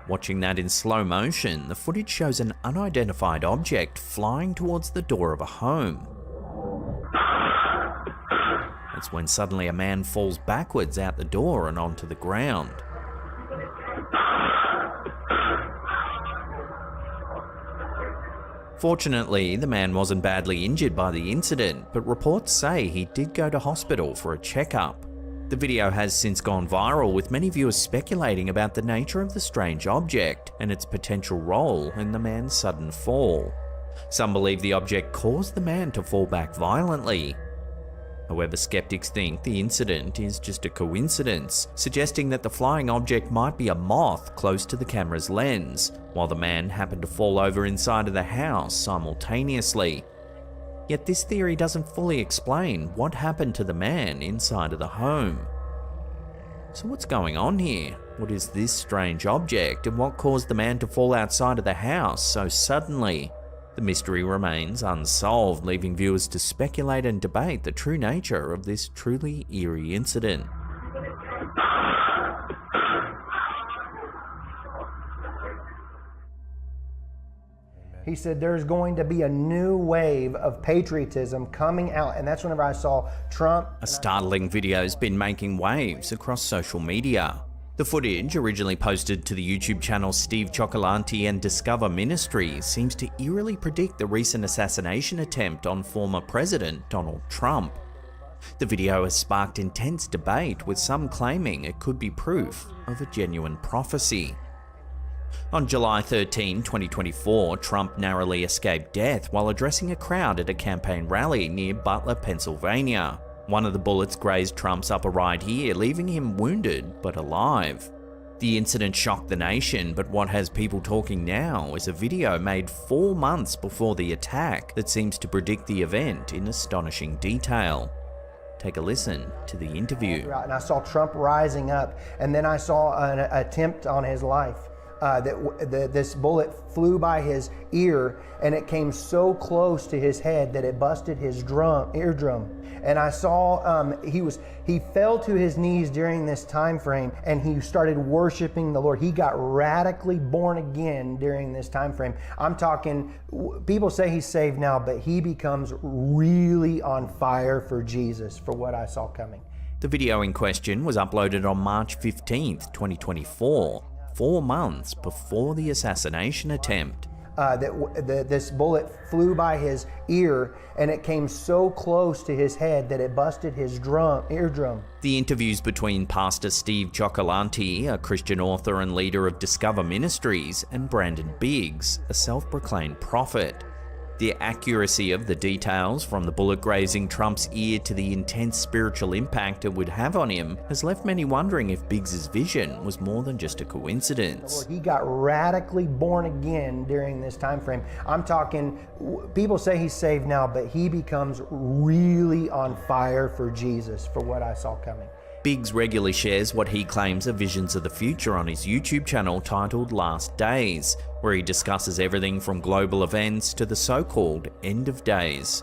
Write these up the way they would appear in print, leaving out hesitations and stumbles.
Watching that in slow motion, the footage shows an unidentified object flying towards the door of a home. That's when suddenly a man falls backwards out the door and onto the ground. Fortunately, the man wasn't badly injured by the incident, but reports say he did go to hospital for a checkup. The video has since gone viral, with many viewers speculating about the nature of the strange object and its potential role in the man's sudden fall. Some believe the object caused the man to fall back violently. However, skeptics think the incident is just a coincidence, suggesting that the flying object might be a moth close to the camera's lens, while the man happened to fall over inside of the house simultaneously. Yet this theory doesn't fully explain what happened to the man inside of the home. So what's going on here? What is this strange object, and what caused the man to fall outside of the house so suddenly? The mystery remains unsolved, leaving viewers to speculate and debate the true nature of this truly eerie incident. He said there's going to be a new wave of patriotism coming out, and that's whenever I saw Trump. A startling video's been making waves across social media. The footage, originally posted to the YouTube channel Steve Cioccolanti and Discover Ministries, seems to eerily predict the recent assassination attempt on former President Donald Trump. The video has sparked intense debate, with some claiming it could be proof of a genuine prophecy. On July 13, 2024, Trump narrowly escaped death while addressing a crowd at a campaign rally near Butler, Pennsylvania. One of the bullets grazed Trump's upper right ear, leaving him wounded but alive. The incident shocked the nation, but what has people talking now is a video made 4 months before the attack that seems to predict the event in astonishing detail. Take a listen to the interview. And I saw Trump rising up, and then I saw an attempt on his life. This bullet flew by his ear, and it came so close to his head that it busted his eardrum. And I saw he fell to his knees during this time frame, and he started worshiping the Lord. He got radically born again during this time frame. I'm talking, people say he's saved now, but he becomes really on fire for Jesus, for what I saw coming. The video in question was uploaded on March 15th, 2024. 4 months before the assassination attempt. This bullet flew by his ear, and it came so close to his head that it busted his eardrum. The interviews between Pastor Steve Cioccolanti, a Christian author and leader of Discover Ministries, and Brandon Biggs, a self-proclaimed prophet. The accuracy of the details, from the bullet grazing Trump's ear to the intense spiritual impact it would have on him, has left many wondering if Biggs' vision was more than just a coincidence. He got radically born again during this time frame. I'm talking, people say he's saved now, but he becomes really on fire for Jesus, for what I saw coming. Biggs regularly shares what he claims are visions of the future on his YouTube channel titled Last Days, where he discusses everything from global events to the so-called end of days.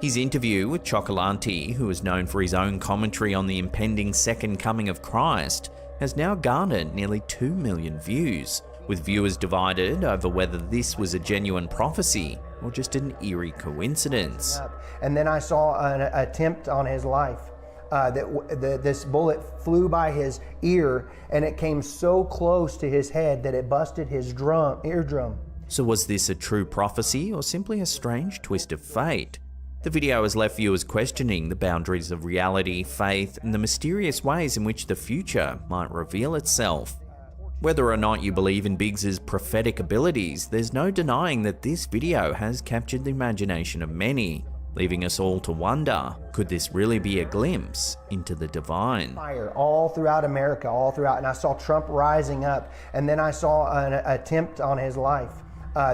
His interview with Cioccolanti, who is known for his own commentary on the impending second coming of Christ, has now garnered nearly 2 million views, with viewers divided over whether this was a genuine prophecy or just an eerie coincidence. And then I saw an attempt on his life. This bullet flew by his ear, and it came so close to his head that it busted his eardrum. So was this a true prophecy or simply a strange twist of fate? The video has left viewers questioning the boundaries of reality, faith, and the mysterious ways in which the future might reveal itself. Whether or not you believe in Biggs' prophetic abilities, there's no denying that this video has captured the imagination of many, leaving us all to wonder, could this really be a glimpse into the divine? Fire all throughout America, all throughout, and I saw Trump rising up, and then I saw an attempt on his life.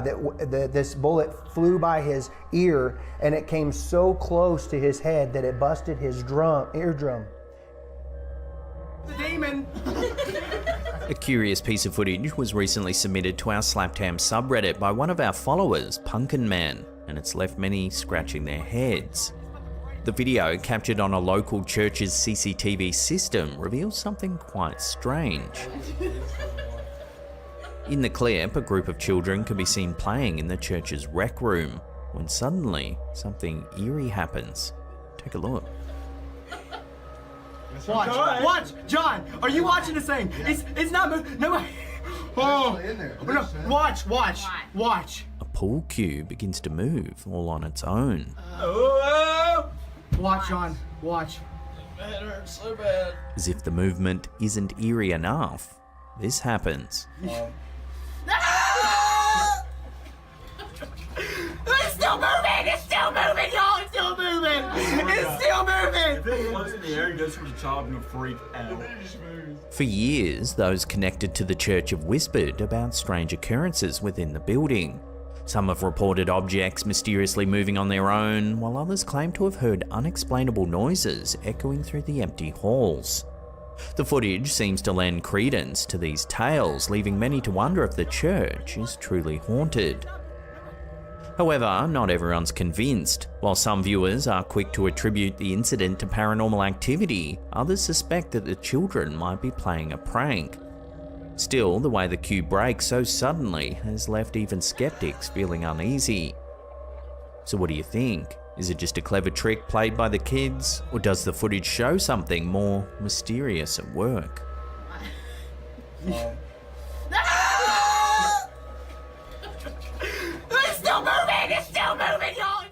This bullet flew by his ear, and it came so close to his head that it busted his eardrum. The demon! A curious piece of footage was recently submitted to our Slapped Ham subreddit by one of our followers, Pumpkin Man, and it's left many scratching their heads. The video, captured on a local church's CCTV system, reveals something quite strange. In the clip, a group of children can be seen playing in the church's rec room, when suddenly something eerie happens. Take a look. Watch, John. Are you watching the same? It's not moving. No way. Oh, no. Watch. A pool cue begins to move all on its own. Watch, John. Watch. It hurts so bad. As if the movement isn't eerie enough, this happens. It's still moving! It's still moving, y'all! It's still moving! It's still moving! If it floats in the air, goes for the child and freak out. For years, those connected to the church have whispered about strange occurrences within the building. Some have reported objects mysteriously moving on their own, while others claim to have heard unexplainable noises echoing through the empty halls. The footage seems to lend credence to these tales, leaving many to wonder if the church is truly haunted. However, not everyone's convinced. While some viewers are quick to attribute the incident to paranormal activity, others suspect that the children might be playing a prank. Still, the way the cue breaks so suddenly has left even skeptics feeling uneasy. So what do you think? Is it just a clever trick played by the kids, or does the footage show something more mysterious at work? It's still moving! It's still moving, y'all!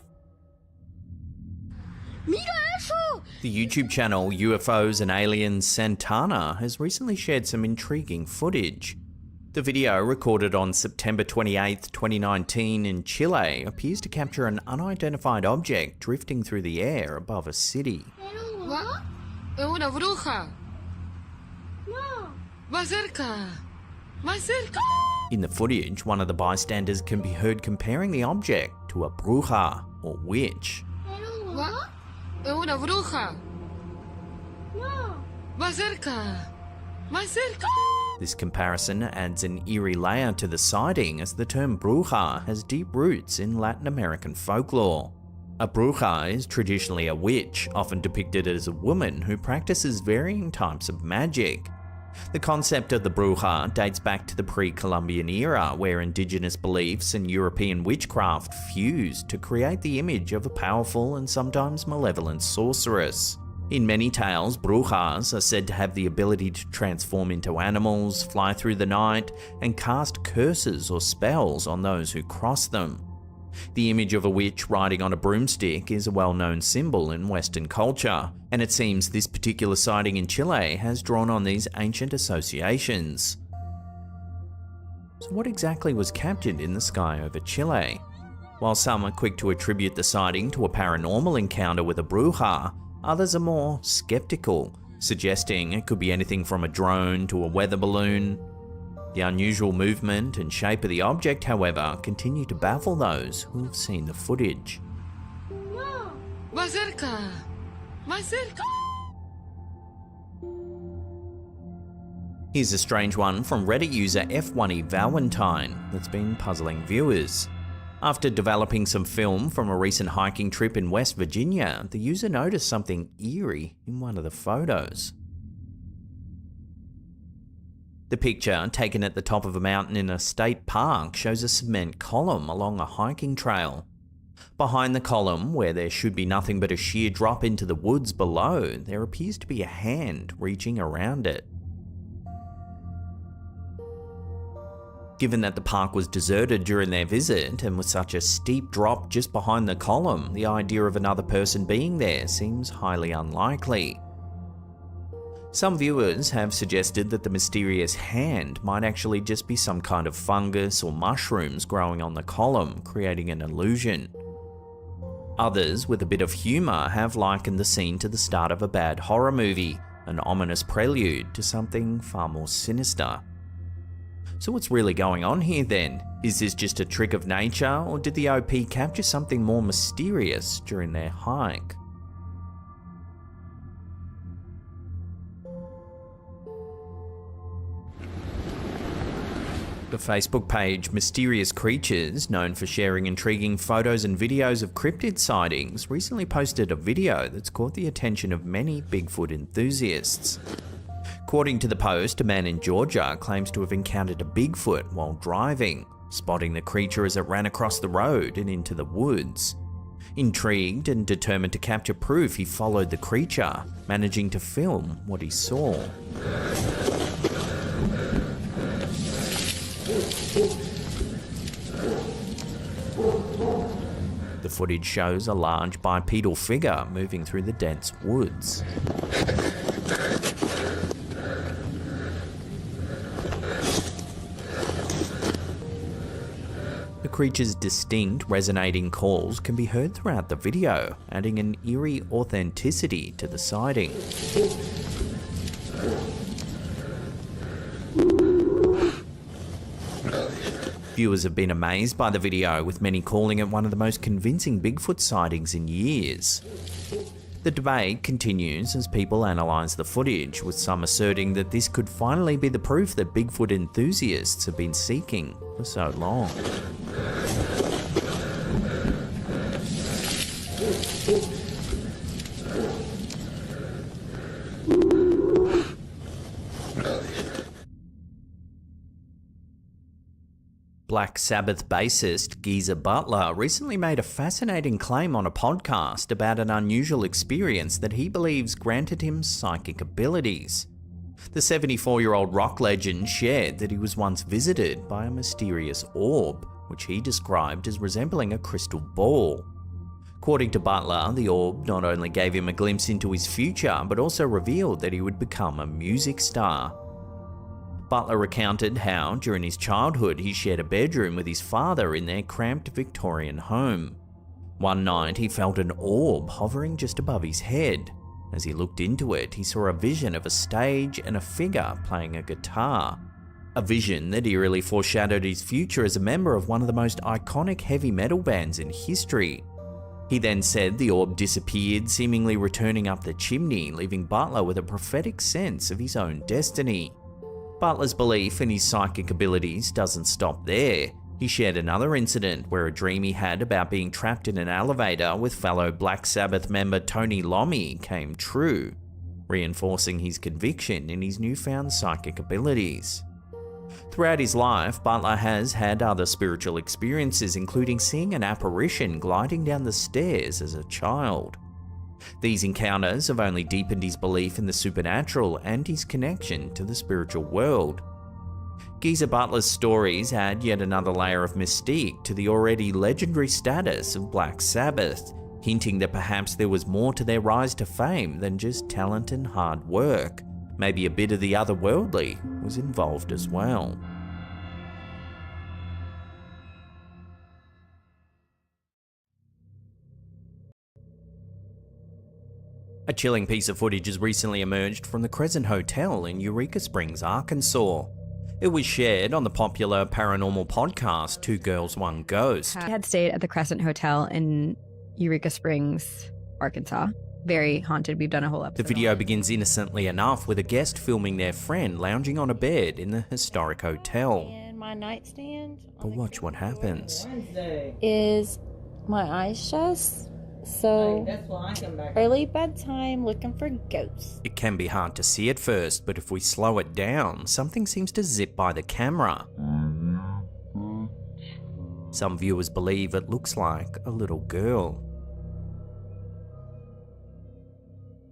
The YouTube channel UFOs and Aliens Santana has recently shared some intriguing footage. The video, recorded on September 28, 2019 in Chile, appears to capture an unidentified object drifting through the air above a city. ¿Va? Es una bruja. No. Va cerca. Más cerca. In the footage, one of the bystanders can be heard comparing the object to a bruja, or witch. ¿Va? Es una bruja. No. Va cerca. Más cerca. This comparison adds an eerie layer to the sighting, as the term bruja has deep roots in Latin American folklore. A bruja is traditionally a witch, often depicted as a woman who practices varying types of magic. The concept of the bruja dates back to the pre-Columbian era, where indigenous beliefs and European witchcraft fused to create the image of a powerful and sometimes malevolent sorceress. In many tales, brujas are said to have the ability to transform into animals, fly through the night, and cast curses or spells on those who cross them. The image of a witch riding on a broomstick is a well-known symbol in Western culture, and it seems this particular sighting in Chile has drawn on these ancient associations. So what exactly was captured in the sky over Chile? While some are quick to attribute the sighting to a paranormal encounter with a bruja, others are more skeptical, suggesting it could be anything from a drone to a weather balloon. The unusual movement and shape of the object, however, continue to baffle those who have seen the footage. Va cerca. Más cerca. Here's a strange one from Reddit user F1E Valentine that's been puzzling viewers. After developing some film from a recent hiking trip in West Virginia, the user noticed something eerie in one of the photos. The picture, taken at the top of a mountain in a state park, shows a cement column along a hiking trail. Behind the column, where there should be nothing but a sheer drop into the woods below, there appears to be a hand reaching around it. Given that the park was deserted during their visit, and with such a steep drop just behind the column, the idea of another person being there seems highly unlikely. Some viewers have suggested that the mysterious hand might actually just be some kind of fungus or mushrooms growing on the column, creating an illusion. Others, with a bit of humour, have likened the scene to the start of a bad horror movie, an ominous prelude to something far more sinister. So what's really going on here then? Is this just a trick of nature, or did the OP capture something more mysterious during their hike? The Facebook page Mysterious Creatures, known for sharing intriguing photos and videos of cryptid sightings, recently posted a video that's caught the attention of many Bigfoot enthusiasts. According to the post, a man in Georgia claims to have encountered a Bigfoot while driving, spotting the creature as it ran across the road and into the woods. Intrigued and determined to capture proof, he followed the creature, managing to film what he saw. The footage shows a large bipedal figure moving through the dense woods. The creature's distinct, resonating calls can be heard throughout the video, adding an eerie authenticity to the sighting. Viewers have been amazed by the video, with many calling it one of the most convincing Bigfoot sightings in years. The debate continues as people analyse the footage, with some asserting that this could finally be the proof that Bigfoot enthusiasts have been seeking for so long. Black Sabbath bassist Geezer Butler recently made a fascinating claim on a podcast about an unusual experience that he believes granted him psychic abilities. The 74-year-old rock legend shared that he was once visited by a mysterious orb, which he described as resembling a crystal ball. According to Butler, the orb not only gave him a glimpse into his future, but also revealed that he would become a music star. Butler recounted how, during his childhood, he shared a bedroom with his father in their cramped Victorian home. One night, he felt an orb hovering just above his head. As he looked into it, he saw a vision of a stage and a figure playing a guitar. A vision that eerily foreshadowed his future as a member of one of the most iconic heavy metal bands in history. He then said the orb disappeared, seemingly returning up the chimney, leaving Butler with a prophetic sense of his own destiny. Butler's belief in his psychic abilities doesn't stop there. He shared another incident where a dream he had about being trapped in an elevator with fellow Black Sabbath member Tony Iommi came true, reinforcing his conviction in his newfound psychic abilities. Throughout his life, Butler has had other spiritual experiences, including seeing an apparition gliding down the stairs as a child. These encounters have only deepened his belief in the supernatural and his connection to the spiritual world. Geezer Butler's stories add yet another layer of mystique to the already legendary status of Black Sabbath, hinting that perhaps there was more to their rise to fame than just talent and hard work. Maybe a bit of the otherworldly was involved as well. A chilling piece of footage has recently emerged from the Crescent Hotel in Eureka Springs, Arkansas. It was shared on the popular paranormal podcast 2 Girls, 1 Ghost. I had stayed at the Crescent Hotel in Eureka Springs, Arkansas. Very haunted. We've done a whole episode. The video begins innocently enough with a guest filming their friend lounging on a bed in the historic hotel. And my nightstand. But watch what happens. Is my eyes shut? So early bedtime, looking for ghosts. It can be hard to see at first, but if we slow it down, something seems to zip by the camera. Some viewers believe it looks like a little girl.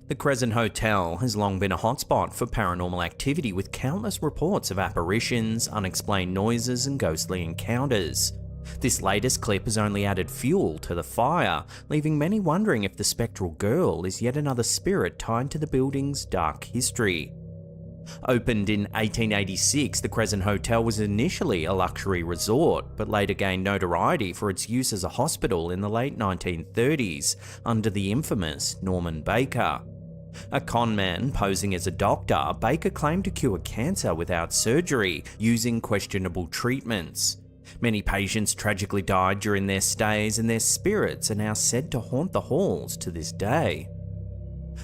The Crescent Hotel has long been a hotspot for paranormal activity, with countless reports of apparitions, unexplained noises, and ghostly encounters. This latest clip has only added fuel to the fire, leaving many wondering if the spectral girl is yet another spirit tied to the building's dark history. Opened in 1886, the Crescent Hotel was initially a luxury resort, but later gained notoriety for its use as a hospital in the late 1930s under the infamous Norman Baker. A conman posing as a doctor, Baker claimed to cure cancer without surgery, using questionable treatments. Many patients tragically died during their stays, and their spirits are now said to haunt the halls to this day.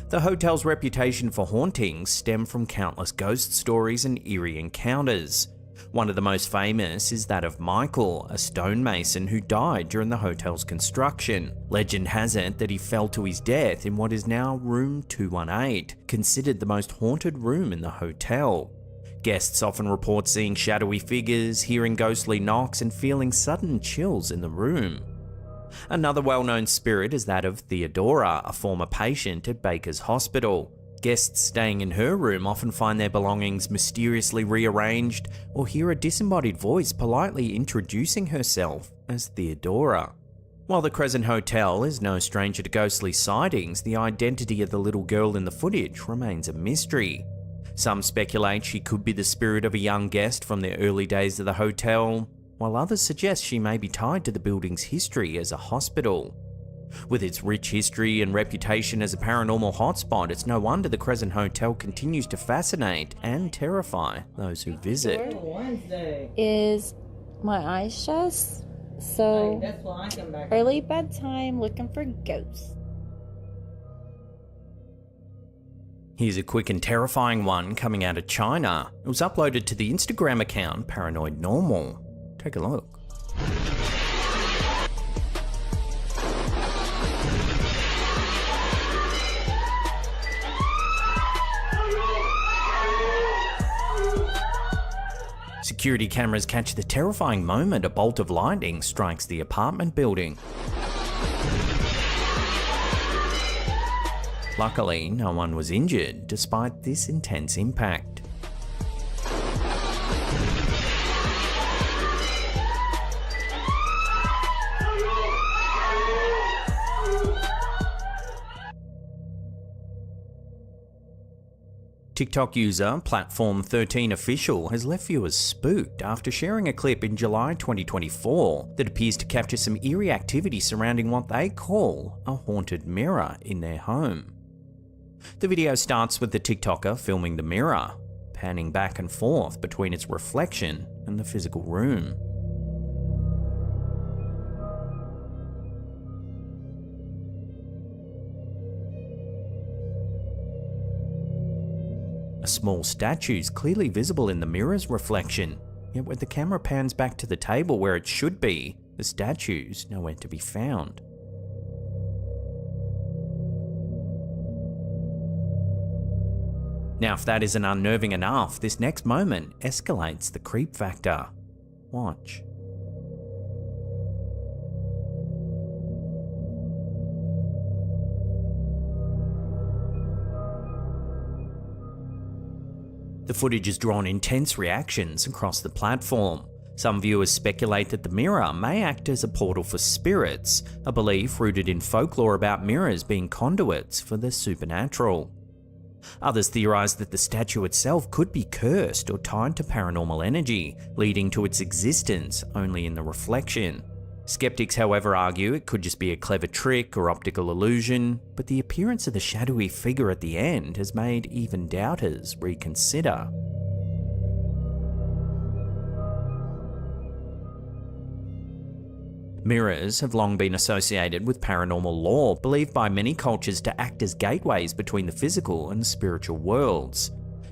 The hotel's reputation for hauntings stem from countless ghost stories and eerie encounters. One of the most famous is that of Michael, a stonemason who died during the hotel's construction. Legend has it that he fell to his death in what is now room 218, considered the most haunted room in the hotel. Guests often report seeing shadowy figures, hearing ghostly knocks, and feeling sudden chills in the room. Another well-known spirit is that of Theodora, a former patient at Baker's Hospital. Guests staying in her room often find their belongings mysteriously rearranged or hear a disembodied voice politely introducing herself as Theodora. While the Crescent Hotel is no stranger to ghostly sightings, the identity of the little girl in the footage remains a mystery. Some speculate she could be the spirit of a young guest from the early days of the hotel, while others suggest she may be tied to the building's history as a hospital. With its rich history and reputation as a paranormal hotspot, it's no wonder the Crescent Hotel continues to fascinate and terrify those who visit. Is my eyes just so early bedtime looking for ghosts. Here's a quick and terrifying one coming out of China. It was uploaded to the Instagram account PARANORMAL. Take a look. Security cameras catch the terrifying moment a bolt of lightning strikes the apartment building. Luckily, no one was injured despite this intense impact. TikTok user Platform 13 Official has left viewers spooked after sharing a clip in July 2024 that appears to capture some eerie activity surrounding what they call a haunted mirror in their home. The video starts with the TikToker filming the mirror, panning back and forth between its reflection and the physical room. A small statue is clearly visible in the mirror's reflection, yet when the camera pans back to the table where it should be, the statue's nowhere to be found. Now, if that isn't unnerving enough, this next moment escalates the creep factor. Watch. The footage has drawn intense reactions across the platform. Some viewers speculate that the mirror may act as a portal for spirits, a belief rooted in folklore about mirrors being conduits for the supernatural. Others theorize that the statue itself could be cursed or tied to paranormal energy, leading to its existence only in the reflection. Skeptics, however, argue it could just be a clever trick or optical illusion, but the appearance of the shadowy figure at the end has made even doubters reconsider. Mirrors have long been associated with paranormal lore, believed by many cultures to act as gateways between the physical and spiritual worlds.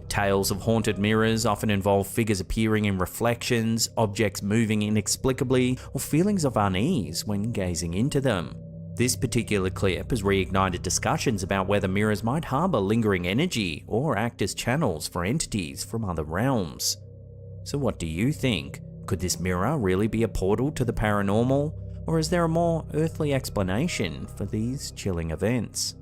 Tales of haunted mirrors often involve figures appearing in reflections, objects moving inexplicably, or feelings of unease when gazing into them. This particular clip has reignited discussions about whether mirrors might harbour lingering energy or act as channels for entities from other realms. So what do you think? Could this mirror really be a portal to the paranormal, or is there a more earthly explanation for these chilling events?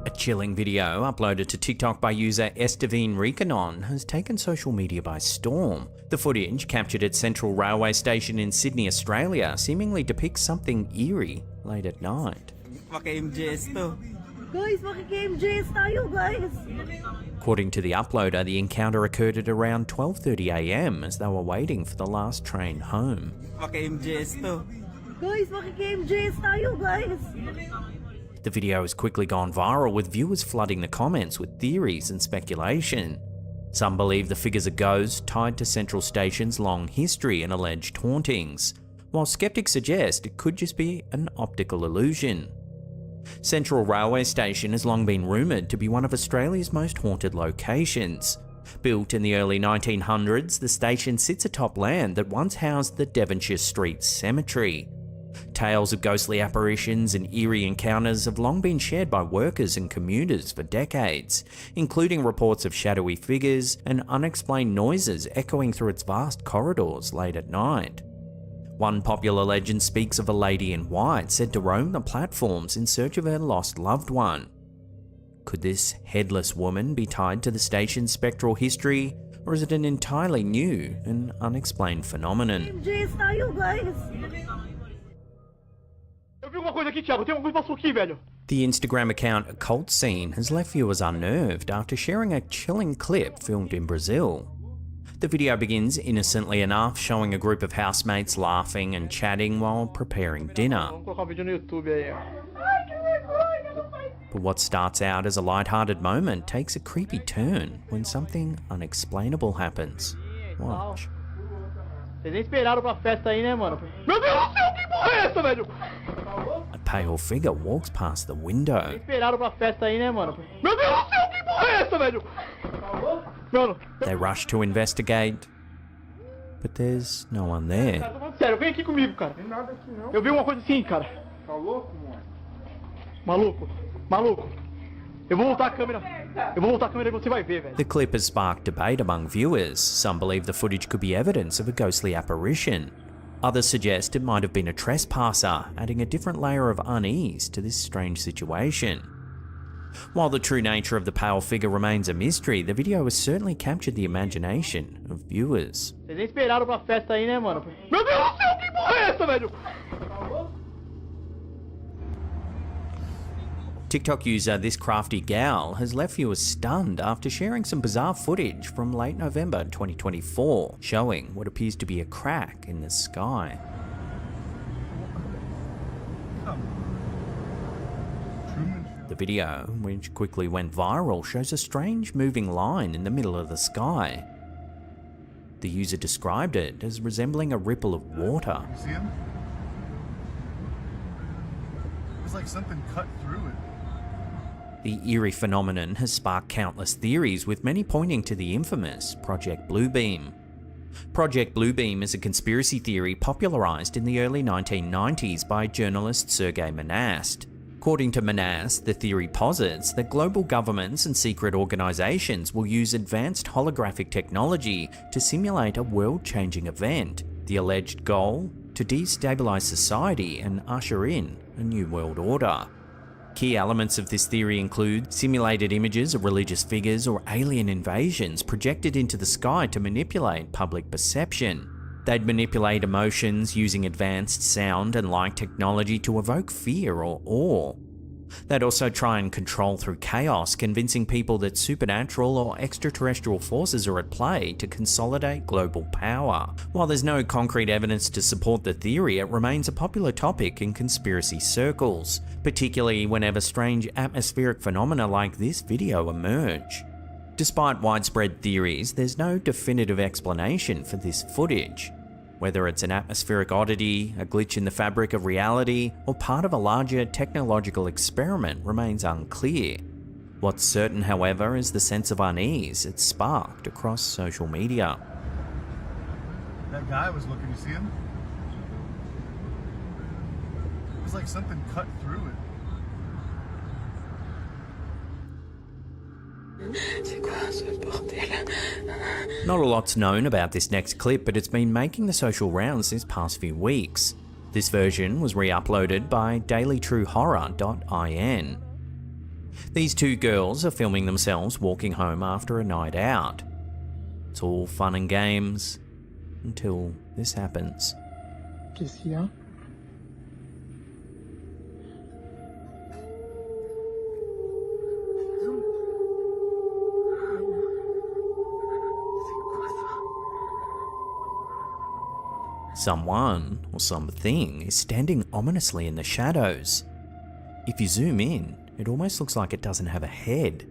A chilling video uploaded to TikTok by user Estevine Rikanon has taken social media by storm. The footage, captured at Central Railway Station in Sydney, Australia, seemingly depicts something eerie late at night. According to the uploader, the encounter occurred at around 12:30 AM as they were waiting for the last train home. The video has quickly gone viral, with viewers flooding the comments with theories and speculation. Some believe the figures are ghosts tied to Central Station's long history and alleged hauntings, while skeptics suggest it could just be an optical illusion. Central Railway Station has long been rumoured to be one of Australia's most haunted locations. Built in the early 1900s, the station sits atop land that once housed the Devonshire Street Cemetery. Tales of ghostly apparitions and eerie encounters have long been shared by workers and commuters for decades, including reports of shadowy figures and unexplained noises echoing through its vast corridors late at night. One popular legend speaks of a lady in white said to roam the platforms in search of her lost loved one. Could this headless woman be tied to the station's spectral history, or is it an entirely new and unexplained phenomenon? The Instagram account Occult Scene has left viewers unnerved after sharing a chilling clip filmed in Brazil. The video begins innocently enough, showing a group of housemates laughing and chatting while preparing dinner. But what starts out as a light-hearted moment takes a creepy turn when something unexplainable happens. Watch. Vocês nem esperaram pra festa aí, né, mano? Meu Deus do céu, que porra é essa, velho? A pale figure walks past the window. Vocês esperaram pra festa aí, né, mano? Meu Deus do céu, que porra é essa, velho? Mano. They rush to investigate, but there's no one there. Cara, tô falando sério, vem aqui comigo, cara. Tem nada aqui, não. Eu vi uma coisa assim, cara. Tá louco, mano? Maluco, maluco. Eu vou voltar a câmera e você vai ver, velho. The clip has sparked debate among viewers. Some believe the footage could be evidence of a ghostly apparition. Others suggest it might have been a trespasser, adding a different layer of unease to this strange situation. While the true nature of the pale figure remains a mystery, the video has certainly captured the imagination of viewers. Vocês nem esperaram pra festa aí, né, mano? Meu Deus do céu, que porra é essa, velho? TikTok user This Crafty Gal has left viewers stunned after sharing some bizarre footage from late November 2024, showing what appears to be a crack in the sky. The video, which quickly went viral, shows a strange moving line in the middle of the sky. The user described it as resembling a ripple of water. You see him? It was like something cut through it. The eerie phenomenon has sparked countless theories, with many pointing to the infamous Project Bluebeam. Project Bluebeam is a conspiracy theory popularized in the early 1990s by journalist Sergei Monast. According to Monast, the theory posits that global governments and secret organizations will use advanced holographic technology to simulate a world-changing event. The alleged goal? To destabilize society and usher in a new world order. Key elements of this theory include simulated images of religious figures or alien invasions projected into the sky to manipulate public perception. They'd manipulate emotions using advanced sound and light technology to evoke fear or awe. They'd also try and control through chaos, convincing people that supernatural or extraterrestrial forces are at play to consolidate global power. While there's no concrete evidence to support the theory, it remains a popular topic in conspiracy circles, particularly whenever strange atmospheric phenomena like this video emerge. Despite widespread theories, there's no definitive explanation for this footage. Whether it's an atmospheric oddity, a glitch in the fabric of reality, or part of a larger technological experiment remains unclear. What's certain, however, is the sense of unease it's sparked across social media. That guy was looking, you see him? It was like something cut through it. Not a lot's known about this next clip, but it's been making the social rounds these past few weeks. This version was re-uploaded by dailytruehorror.in. These two girls are filming themselves walking home after a night out. It's all fun and games until this happens. Qu'est-ce qu'il y a? Someone or something is standing ominously in the shadows. If you zoom in, it almost looks like it doesn't have a head.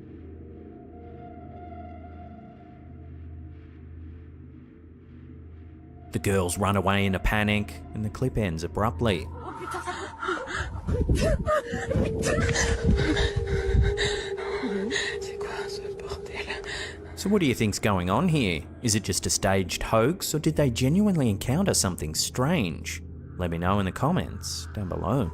The girls run away in a panic, and the clip ends abruptly. So what do you think's going on here? Is it just a staged hoax, or did they genuinely encounter something strange? Let me know in the comments down below.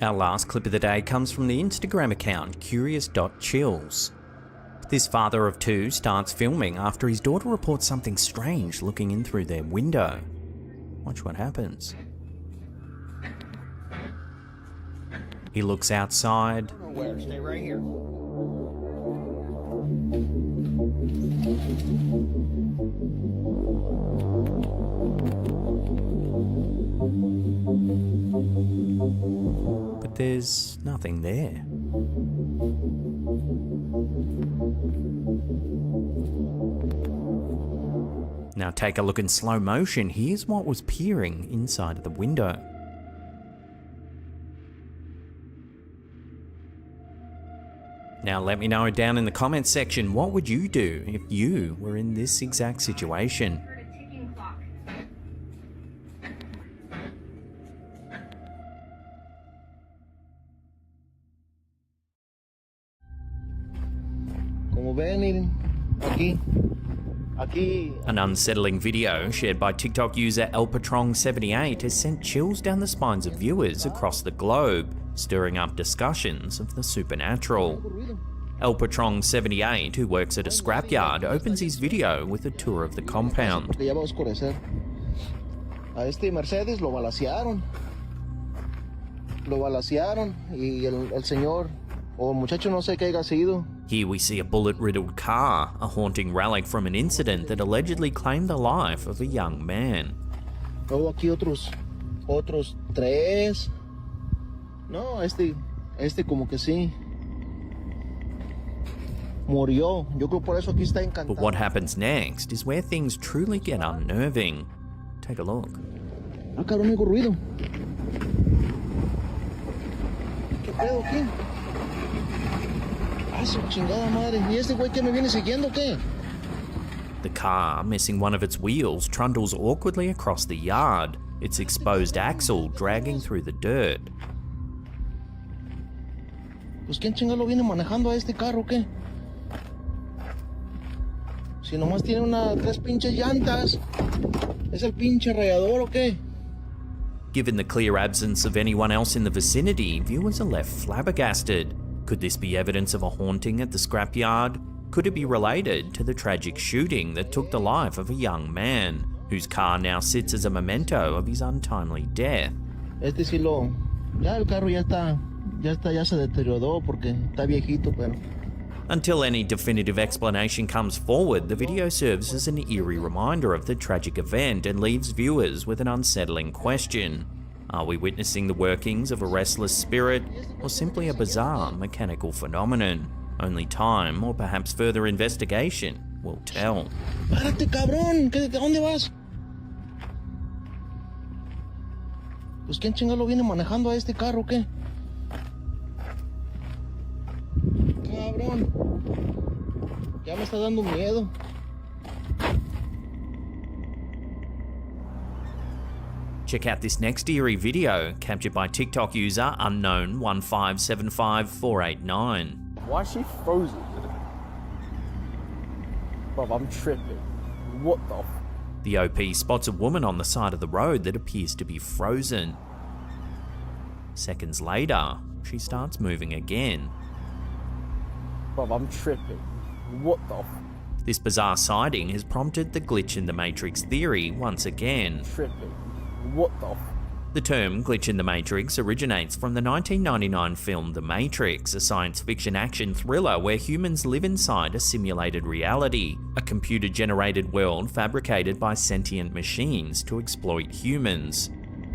Our last clip of the day comes from the Instagram account curious.chills. This father of two starts filming after his daughter reports something strange looking in through their window. Watch what happens. He looks outside. Stay right here. But there's nothing there. Now take a look in slow motion. Here's what was peering inside of the window. Now let me know down in the comments section, what would you do if you were in this exact situation? Como ven, miren, aquí. An unsettling video shared by TikTok user elpatron78 has sent chills down the spines of viewers across the globe, stirring up discussions of the supernatural. elpatron78, who works at a scrapyard, opens his video with a tour of the compound. Ya va a oscurecer. A este Mercedes lo balacearon. Y el señor o muchacho no sé qué haya sido. Here we see a bullet-riddled car, a haunting relic from an incident that allegedly claimed the life of a young man. Luego aquí otros tres. No, este como que sí. Murió. Yo creo por eso aquí está encantado. But what happens next is where things truly get unnerving. Take a look. Ah, cabrón, oigo ruido. ¿Qué pedo aquí? Ah, su chingada madre. ¿Y este güey que me viene siguiendo qué? The car, missing one of its wheels, trundles awkwardly across the yard, its exposed axle dragging through the dirt. Pues quién chingado viene manejando a este carro, ¿qué? Si nomás tiene tres pinches llantas. ¿Es el pinche rayador o qué? Given the clear absence of anyone else in the vicinity, viewers are left flabbergasted. Could this be evidence of a haunting at the scrapyard? Could it be related to the tragic shooting that took the life of a young man, whose car now sits as a memento of his untimely death? Este sí lo... Ya el carro ya se deterioró porque está viejito, pero... Until any definitive explanation comes forward, the video serves as an eerie reminder of the tragic event and leaves viewers with an unsettling question. Are we witnessing the workings of a restless spirit, or simply a bizarre mechanical phenomenon? Only time, or perhaps further investigation, will tell. ¡Párate, cabrón! ¿Dónde vas? Pues quién chingado viene manejando a este carro, ¿qué? Cabrón. Ya me está dando miedo. Check out this next eerie video, captured by TikTok user unknown1575489. Why is she frozen? Bob, I'm tripping. What the f? The OP spots a woman on the side of the road that appears to be frozen. Seconds later, she starts moving again. Bob, I'm tripping. What the f? This bizarre sighting has prompted the glitch in the Matrix theory once again. Tripping. What the f? The term glitch in the Matrix originates from the 1999 film The Matrix, a science fiction action thriller where humans live inside a simulated reality, a computer-generated world fabricated by sentient machines to exploit humans.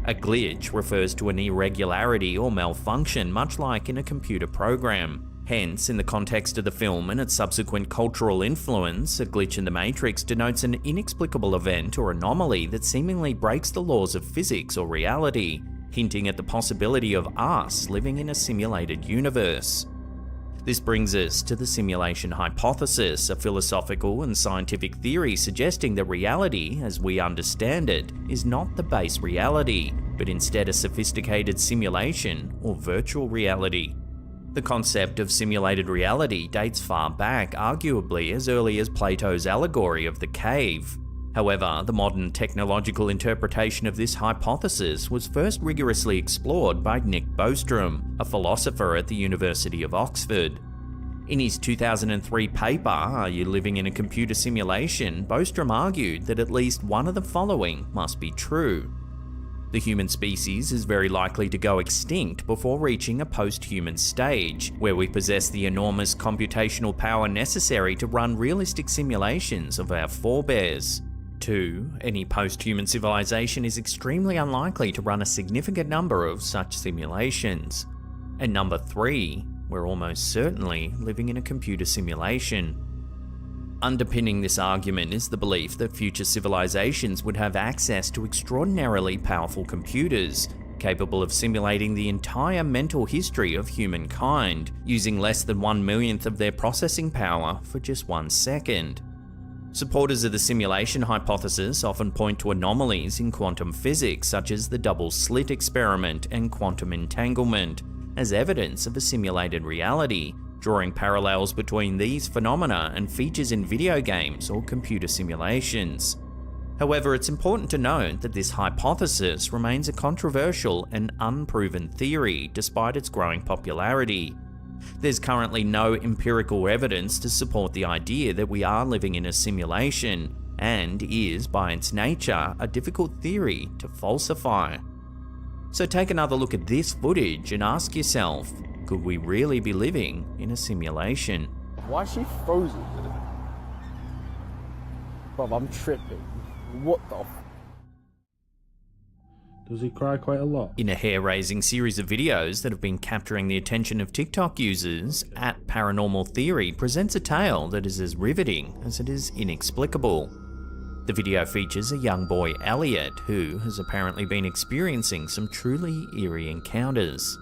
A glitch refers to an irregularity or malfunction, much like in a computer program. Hence, in the context of the film and its subsequent cultural influence, a glitch in the Matrix denotes an inexplicable event or anomaly that seemingly breaks the laws of physics or reality, hinting at the possibility of us living in a simulated universe. This brings us to the simulation hypothesis, a philosophical and scientific theory suggesting that reality, as we understand it, is not the base reality, but instead a sophisticated simulation or virtual reality. The concept of simulated reality dates far back, arguably as early as Plato's allegory of the cave. However, the modern technological interpretation of this hypothesis was first rigorously explored by Nick Bostrom, a philosopher at the University of Oxford. In his 2003 paper, Are You Living in a Computer Simulation?, Bostrom argued that at least one of the following must be true. The human species is very likely to go extinct before reaching a post-human stage, where we possess the enormous computational power necessary to run realistic simulations of our forebears. 2. Any post-human civilization is extremely unlikely to run a significant number of such simulations. And number 3, we're almost certainly living in a computer simulation. Underpinning this argument is the belief that future civilizations would have access to extraordinarily powerful computers, capable of simulating the entire mental history of humankind, using less than 1/1,000,000th of their processing power for just 1 second. Supporters of the simulation hypothesis often point to anomalies in quantum physics, such as the double slit experiment and quantum entanglement, as evidence of a simulated reality, drawing parallels between these phenomena and features in video games or computer simulations. However, it's important to note that this hypothesis remains a controversial and unproven theory despite its growing popularity. There's currently no empirical evidence to support the idea that we are living in a simulation, and is, by its nature, a difficult theory to falsify. So take another look at this footage and ask yourself, could we really be living in a simulation? Why is she frozen? Bro, I'm tripping. What the f? Does he cry quite a lot? In a hair-raising series of videos that have been capturing the attention of TikTok users, @Paranormal Theory presents a tale that is as riveting as it is inexplicable. The video features a young boy, Elliot, who has apparently been experiencing some truly eerie encounters.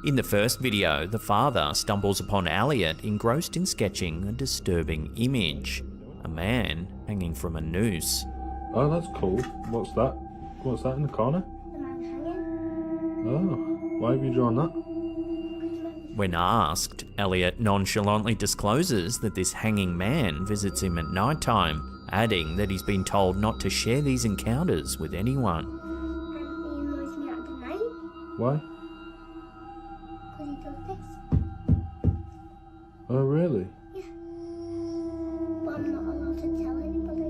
In the first video, the father stumbles upon Elliot engrossed in sketching a disturbing image, a man hanging from a noose. Oh, that's cool. What's that? What's that in the corner? The man hanging. Oh, why have you drawn that? When asked, Elliot nonchalantly discloses that this hanging man visits him at nighttime, adding that he's been told not to share these encounters with anyone. He annoys me at the night. Why? Because he does this. Oh, really? Yeah. But I'm not allowed to tell anybody.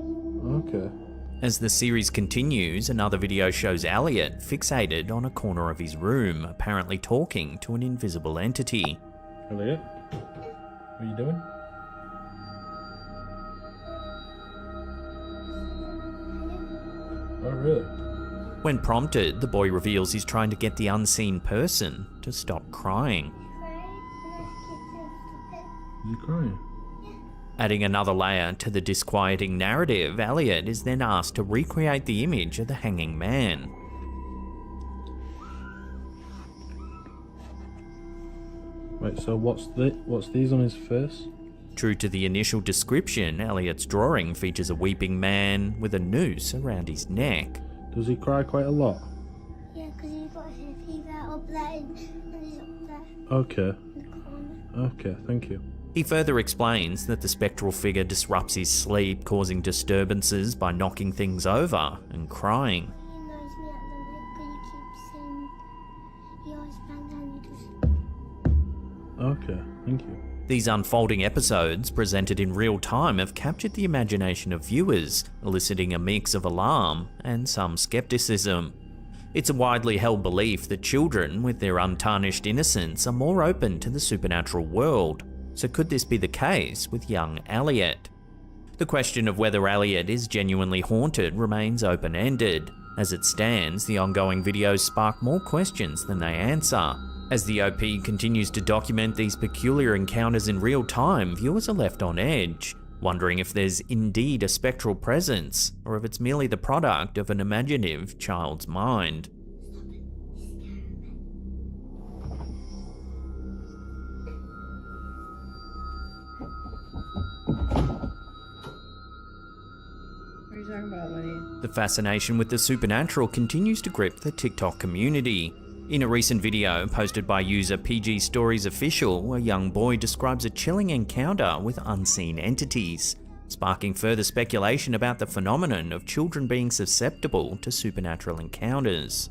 Okay. As the series continues, another video shows Elliot fixated on a corner of his room, apparently talking to an invisible entity. Elliot? What are you doing? Oh, really? When prompted, the boy reveals he's trying to get the unseen person to stop crying. Is he crying? Adding another layer to the disquieting narrative, Elliot is then asked to recreate the image of the hanging man. Wait, so what's these on his face? True to the initial description, Elliot's drawing features a weeping man with a noose around his neck. Does he cry quite a lot? Yeah, because he's got his fever up there and he's up there Okay. in the corner. Okay, thank you. He further explains that the spectral figure disrupts his sleep, causing disturbances by knocking things over and crying. He annoys me at the night because he keeps saying he always bangs and he just... Okay, thank you. These unfolding episodes, presented in real time, have captured the imagination of viewers, eliciting a mix of alarm and some skepticism. It's a widely held belief that children, with their untarnished innocence, are more open to the supernatural world. So could this be the case with young Elliot? The question of whether Elliot is genuinely haunted remains open-ended. As it stands, the ongoing videos spark more questions than they answer, As the OP continues to document these peculiar encounters in real time, viewers are left on edge, wondering if there's indeed a spectral presence, or if it's merely the product of an imaginative child's mind. What are you talking about, buddy? The fascination with the supernatural continues to grip the TikTok community. In a recent video posted by user PG Stories Official, a young boy describes a chilling encounter with unseen entities, sparking further speculation about the phenomenon of children being susceptible to supernatural encounters.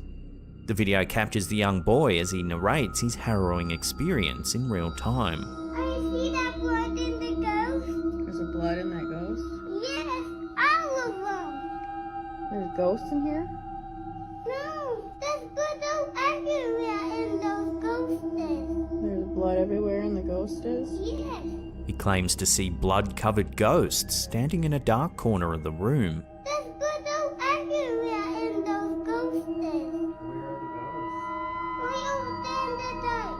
The video captures the young boy as he narrates his harrowing experience in real time. I see that blood in the ghost. There's a blood in that ghost? Yes, all of them. There's ghosts in here? No, there's blood all everywhere in those ghosts. There's blood everywhere and the ghost is? Yes, He claims to see blood-covered ghosts standing in a dark corner of the room. there's blood all everywhere in those ghosts. Way over there in the dark.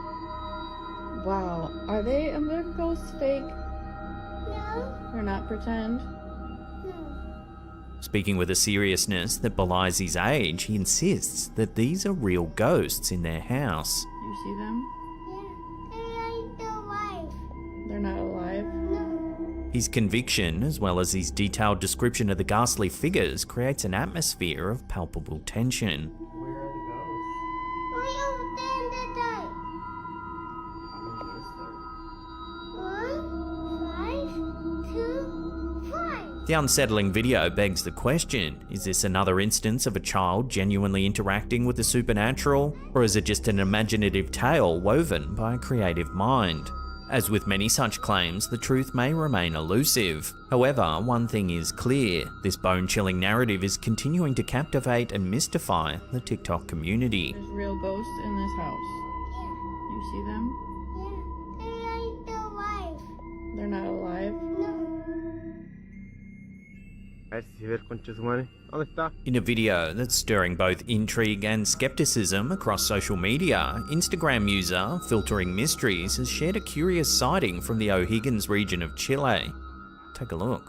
Wow. Are the ghosts fake? No, They're not pretend? no. Speaking with a seriousness that belies his age, he insists that these are real ghosts in their house. You see them? Yeah, they ain't alive. They're not alive? No. His conviction, as well as his detailed description of the ghastly figures, creates an atmosphere of palpable tension. Way over there in the dark. One, 5, 2, 5. The unsettling video begs the question, is this another instance of a child genuinely interacting with the supernatural, or is it just an imaginative tale woven by a creative mind? As with many such claims, the truth may remain elusive. However, one thing is clear, this bone-chilling narrative is continuing to captivate and mystify the TikTok community. There's real ghosts in this house. Yeah, You see them? yeah, they ain't alive. They're not alive? No. In a video that's stirring both intrigue and skepticism across social media, Instagram user Filtering Mysteries has shared a curious sighting from the O'Higgins region of Chile. Take a look.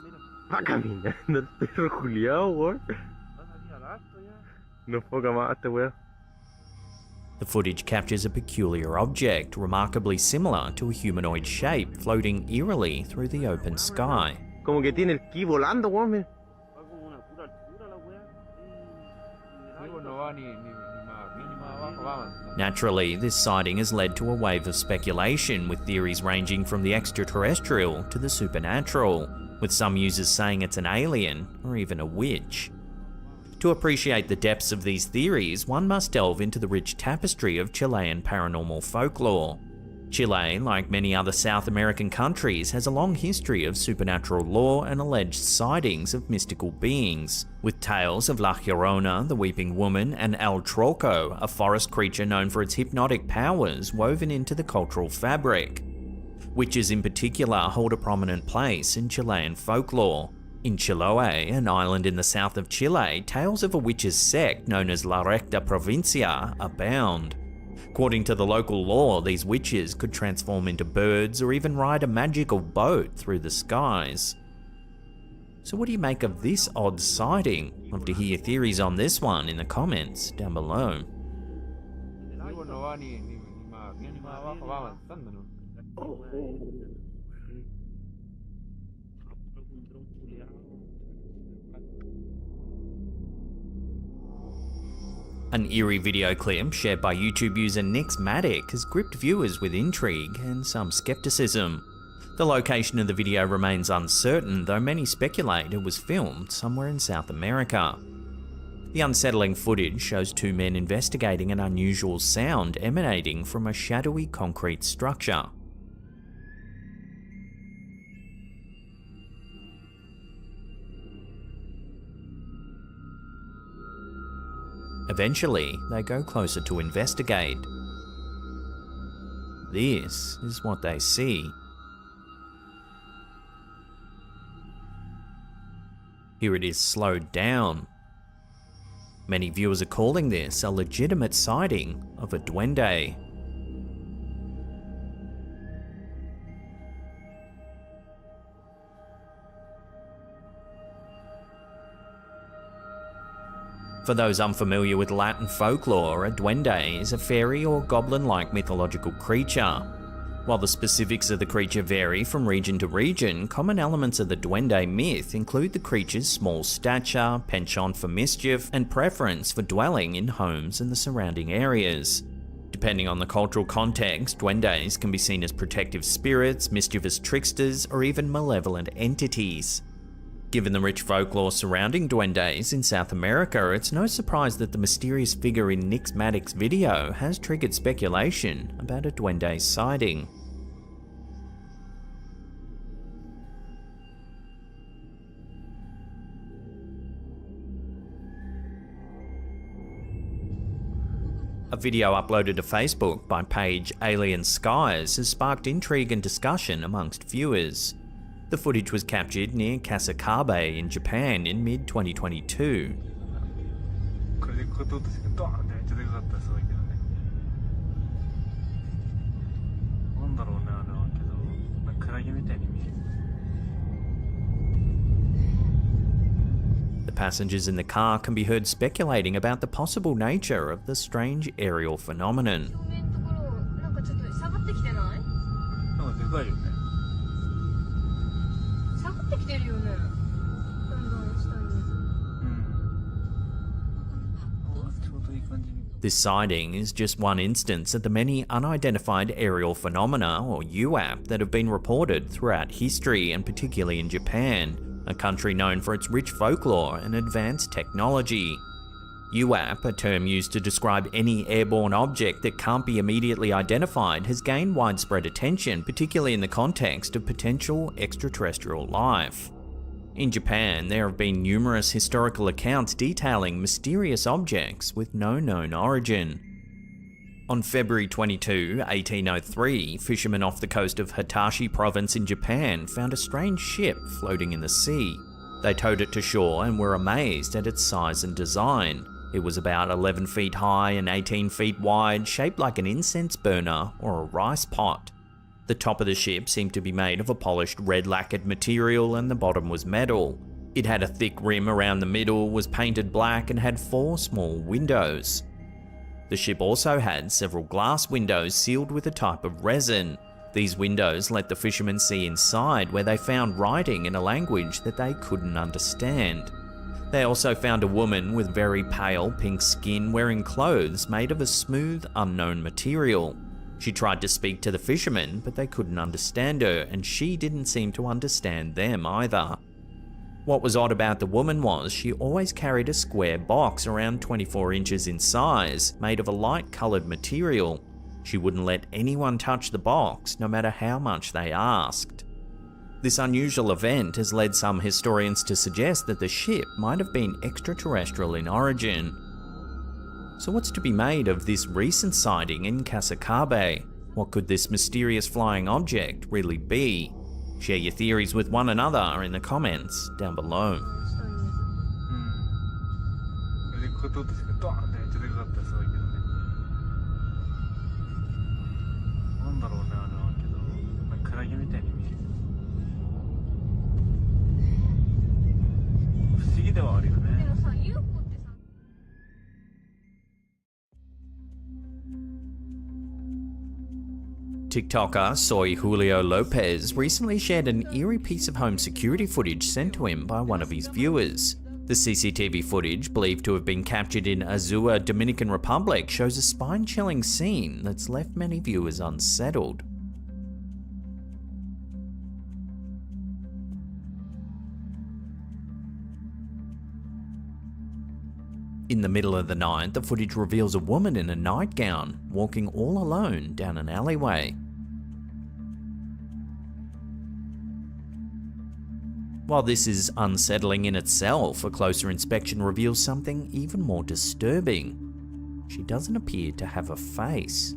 The footage captures a peculiar object, remarkably similar to a humanoid shape, floating eerily through the open sky. Como que tiene el ki volando, weón. Naturally, this sighting has led to a wave of speculation, with theories ranging from the extraterrestrial to the supernatural, with some users saying it's an alien or even a witch. To appreciate the depths of these theories, one must delve into the rich tapestry of Chilean paranormal folklore. Chile, like many other South American countries, has a long history of supernatural lore and alleged sightings of mystical beings, with tales of La Llorona, the Weeping Woman, and El Troco, a forest creature known for its hypnotic powers, woven into the cultural fabric. Witches in particular hold a prominent place in Chilean folklore. In Chiloé, an island in the south of Chile, tales of a witch's sect known as La Recta Provincia abound. According to the local law, these witches could transform into birds or even ride a magical boat through the skies. So what do you make of this odd sighting? Love to hear your theories on this one in the comments down below. An eerie video clip shared by YouTube user Nixmatic has gripped viewers with intrigue and some skepticism. The location of the video remains uncertain, though many speculate it was filmed somewhere in South America. The unsettling footage shows two men investigating an unusual sound emanating from a shadowy concrete structure. Eventually, they go closer to investigate. This is what they see. Here it is slowed down. Many viewers are calling this a legitimate sighting of a duende. For those unfamiliar with Latin folklore, a duende is a fairy or goblin-like mythological creature. While the specifics of the creature vary from region to region, common elements of the duende myth include the creature's small stature, penchant for mischief, and preference for dwelling in homes and the surrounding areas. Depending on the cultural context, duendes can be seen as protective spirits, mischievous tricksters, or even malevolent entities. Given the rich folklore surrounding duendes in South America, it's no surprise that the mysterious figure in Nick's Maddox's video has triggered speculation about a duende sighting. A video uploaded to Facebook by page Alien Skies has sparked intrigue and discussion amongst viewers. The footage was captured near Kasakabe in Japan in mid-2022. The passengers in the car can be heard speculating about the possible nature of the strange aerial phenomenon. This sighting is just one instance of the many unidentified aerial phenomena, or UAP, that have been reported throughout history, and particularly in Japan, a country known for its rich folklore and advanced technology. UAP, a term used to describe any airborne object that can't be immediately identified, has gained widespread attention, particularly in the context of potential extraterrestrial life. In Japan, there have been numerous historical accounts detailing mysterious objects with no known origin. On February 22, 1803, fishermen off the coast of Hitachi province in Japan found a strange ship floating in the sea. They towed it to shore and were amazed at its size and design. It was about 11 feet high and 18 feet wide, shaped like an incense burner or a rice pot. The top of the ship seemed to be made of a polished red lacquered material and the bottom was metal. It had a thick rim around the middle, was painted black and had 4 small windows. The ship also had several glass windows sealed with a type of resin. These windows let the fishermen see inside, where they found writing in a language that they couldn't understand. They also found a woman with very pale pink skin wearing clothes made of a smooth, unknown material. She tried to speak to the fishermen, but they couldn't understand her, and she didn't seem to understand them either. What was odd about the woman was she always carried a square box around 24 inches in size, made of a light-coloured material. She wouldn't let anyone touch the box, no matter how much they asked. This unusual event has led some historians to suggest that the ship might have been extraterrestrial in origin. So what's to be made of this recent sighting in Kasakabe? What could this mysterious flying object really be? Share your theories with one another in the comments down below. TikToker Soy Julio Lopez recently shared an eerie piece of home security footage sent to him by one of his viewers. The CCTV footage, believed to have been captured in Azua, Dominican Republic, shows a spine-chilling scene that's left many viewers unsettled. In the middle of the night, the footage reveals a woman in a nightgown walking all alone down an alleyway. While this is unsettling in itself, a closer inspection reveals something even more disturbing. She doesn't appear to have a face.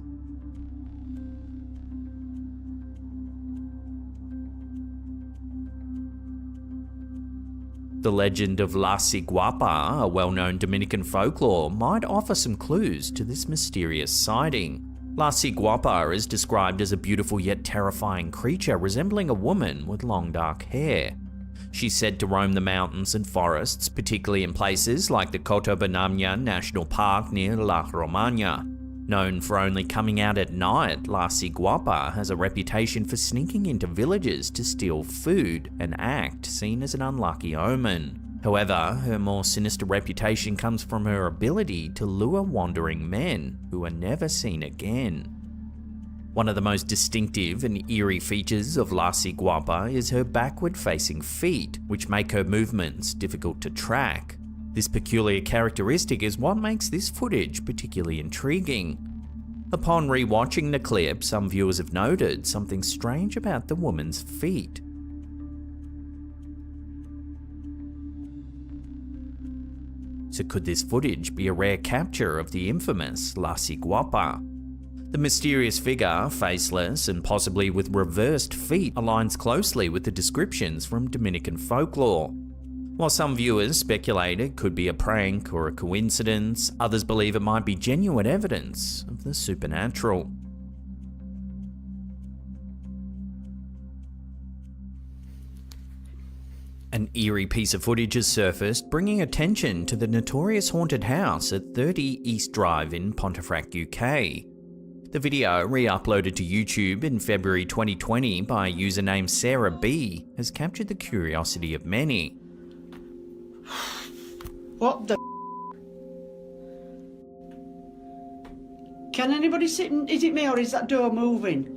The legend of La Ciguapa, a well-known Dominican folklore, might offer some clues to this mysterious sighting. La Ciguapa is described as a beautiful yet terrifying creature resembling a woman with long dark hair. She's said to roam the mountains and forests, particularly in places like the Cotobenamia National Park near La Romana. Known for only coming out at night, La Ciguapa has a reputation for sneaking into villages to steal food, an act seen as an unlucky omen. However, her more sinister reputation comes from her ability to lure wandering men who are never seen again. One of the most distinctive and eerie features of La Ciguapa is her backward-facing feet, which make her movements difficult to track. This peculiar characteristic is what makes this footage particularly intriguing. Upon re-watching the clip, some viewers have noted something strange about the woman's feet. So could this footage be a rare capture of the infamous La Ciguapa? The mysterious figure, faceless and possibly with reversed feet, aligns closely with the descriptions from Dominican folklore. While some viewers speculate it could be a prank or a coincidence, others believe it might be genuine evidence of the supernatural. An eerie piece of footage has surfaced, bringing attention to the notorious haunted house at 30 East Drive in Pontefract, UK. The video, re-uploaded to YouTube in February 2020 by username Sarah B, has captured the curiosity of many. What the Can anybody sit in? Is it me or is that door moving?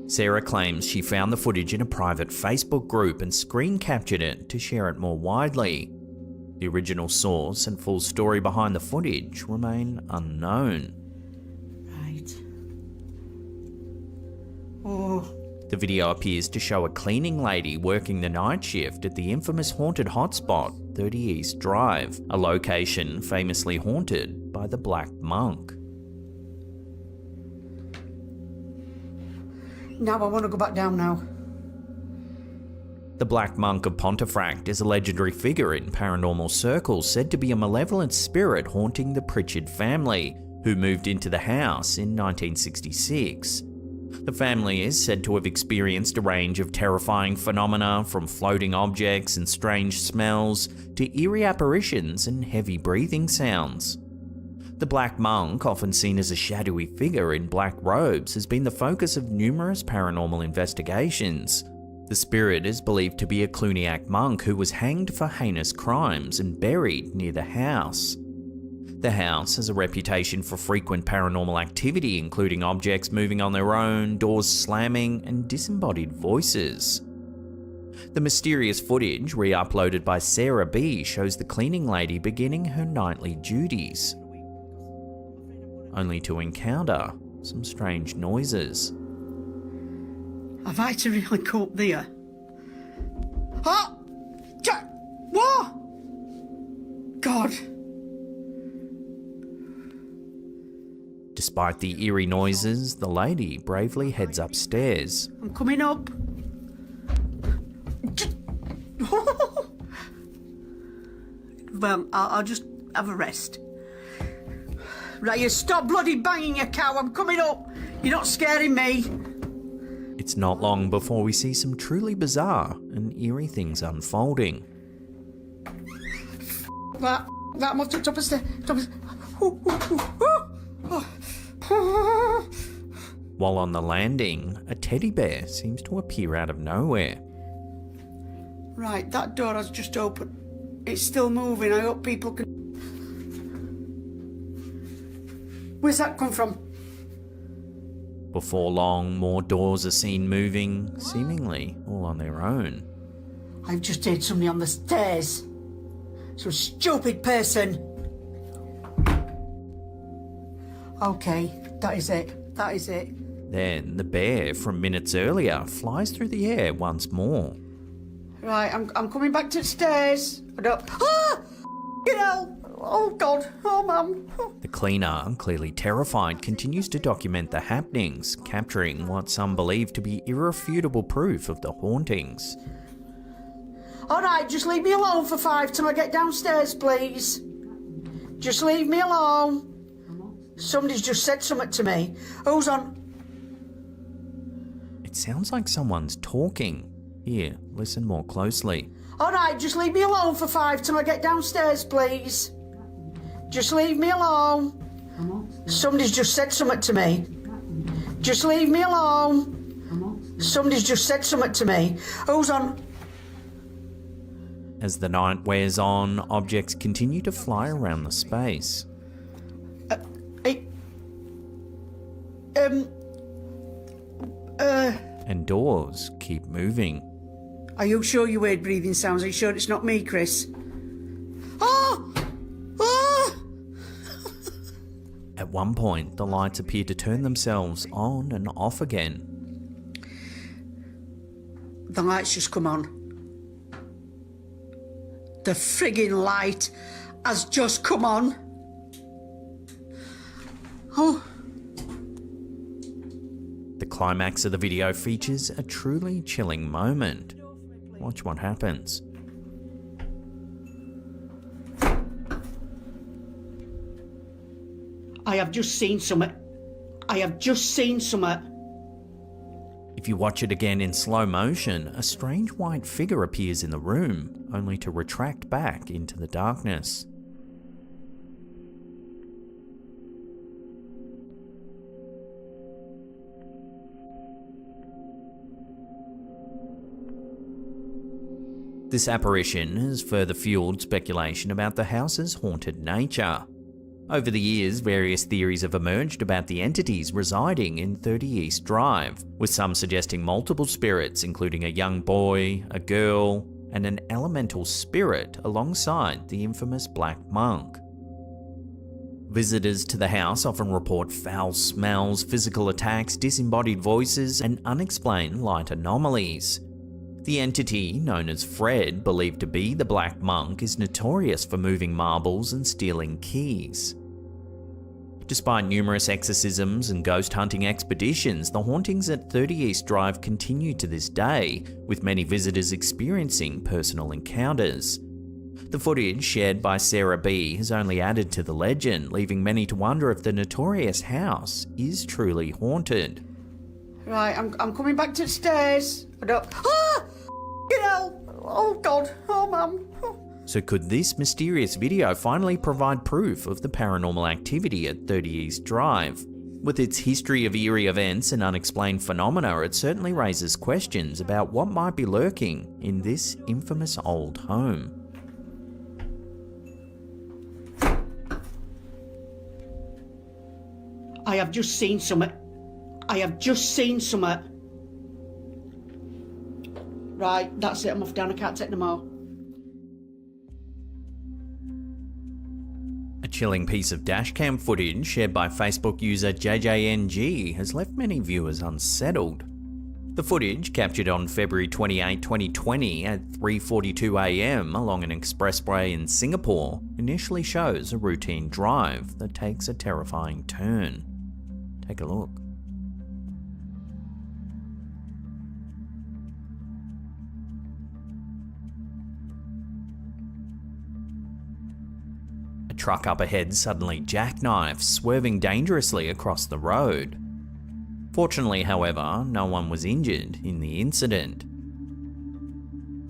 Sarah claims she found the footage in a private Facebook group and screen captured it to share it more widely. The original source and full story behind the footage remain unknown. Right. Oh. The video appears to show a cleaning lady working the night shift at the infamous haunted hotspot, 30 East Drive, a location famously haunted by the Black Monk. Now I want to go back down now. The Black Monk of Pontefract is a legendary figure in paranormal circles said to be a malevolent spirit haunting the Pritchard family, who moved into the house in 1966. The family is said to have experienced a range of terrifying phenomena, from floating objects and strange smells to eerie apparitions and heavy breathing sounds. The Black Monk, often seen as a shadowy figure in black robes, has been the focus of numerous paranormal investigations. The spirit is believed to be a Cluniac monk who was hanged for heinous crimes and buried near the house. The house has a reputation for frequent paranormal activity, including objects moving on their own, doors slamming, and disembodied voices. The mysterious footage, re-uploaded by Sarah B, shows the cleaning lady beginning her nightly duties, only to encounter some strange noises. Have I to really go up there? Oh! What? God. Despite the eerie noises, the lady bravely heads upstairs. I'm coming up. Well, I'll just have a rest. Right, you stop bloody banging your cow. I'm coming up. You're not scaring me. It's not long before we see some truly bizarre and eerie things unfolding. That must have top of the stairs. While on the landing, a teddy bear seems to appear out of nowhere. Right, that door has just opened. It's still moving. I hope people can... Where's that come from? Before long, more doors are seen moving, seemingly all on their own. I've just heard somebody on the stairs. Some stupid person. Okay, that is it. That is it. Then the bear from minutes earlier flies through the air once more. Right, I'm coming back to the stairs. I don't... Ah! You know! Oh, God. Oh, Mum. The cleaner, clearly terrified, continues to document the happenings, capturing what some believe to be irrefutable proof of the hauntings. All right, just leave me alone for 5 till I get downstairs, please. Just leave me alone. Somebody's just said something to me. Who's on? It sounds like someone's talking. Here, listen more closely. All right, just leave me alone for 5 till I get downstairs, please. Just leave me alone. Somebody's just said something to me. Just leave me alone. Somebody's just said something to me. Who's on? As the night wears on, objects continue to fly around the space. And doors keep moving. Are you sure you heard breathing sounds? Are you sure it's not me, Chris? Oh! Oh! At one point, the lights appear to turn themselves on and off again. The lights just come on. The friggin' light has just come on. Oh. The climax of the video features a truly chilling moment. Watch what happens. I have just seen something. I have just seen something. If you watch it again in slow motion, a strange white figure appears in the room, only to retract back into the darkness. This apparition has further fueled speculation about the house's haunted nature. Over the years, various theories have emerged about the entities residing in 30 East Drive, with some suggesting multiple spirits, including a young boy, a girl, and an elemental spirit alongside the infamous Black Monk. Visitors to the house often report foul smells, physical attacks, disembodied voices, and unexplained light anomalies. The entity, known as Fred, believed to be the Black Monk, is notorious for moving marbles and stealing keys. Despite numerous exorcisms and ghost hunting expeditions, the hauntings at 30 East Drive continue to this day, with many visitors experiencing personal encounters. The footage shared by Sarah B has only added to the legend, leaving many to wonder if the notorious house is truly haunted. Right, I'm coming back to the stairs. I don't... Ah! You know! Oh, God. Oh, Mum. So could this mysterious video finally provide proof of the paranormal activity at 30 East Drive? With its history of eerie events and unexplained phenomena, it certainly raises questions about what might be lurking in this infamous old home. I have just seen something. I have just seen something. Right, that's it. I'm off down. I can't take no more. A chilling piece of dashcam footage shared by Facebook user JJNG has left many viewers unsettled. The footage, captured on February 28, 2020 at 3:42 AM along an expressway in Singapore, initially shows a routine drive that takes a terrifying turn. Take a look. A truck up ahead suddenly jackknifes, swerving dangerously across the road. Fortunately, however, no one was injured in the incident.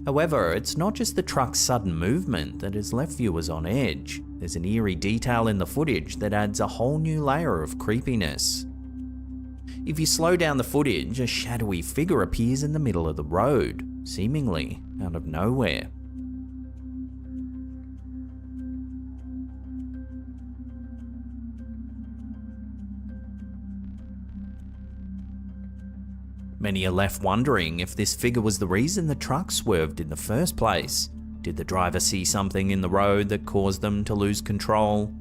However, it's not just the truck's sudden movement that has left viewers on edge. There's an eerie detail in the footage that adds a whole new layer of creepiness. If you slow down the footage, a shadowy figure appears in the middle of the road, seemingly out of nowhere. Many are left wondering if this figure was the reason the truck swerved in the first place. Did the driver see something in the road that caused them to lose control?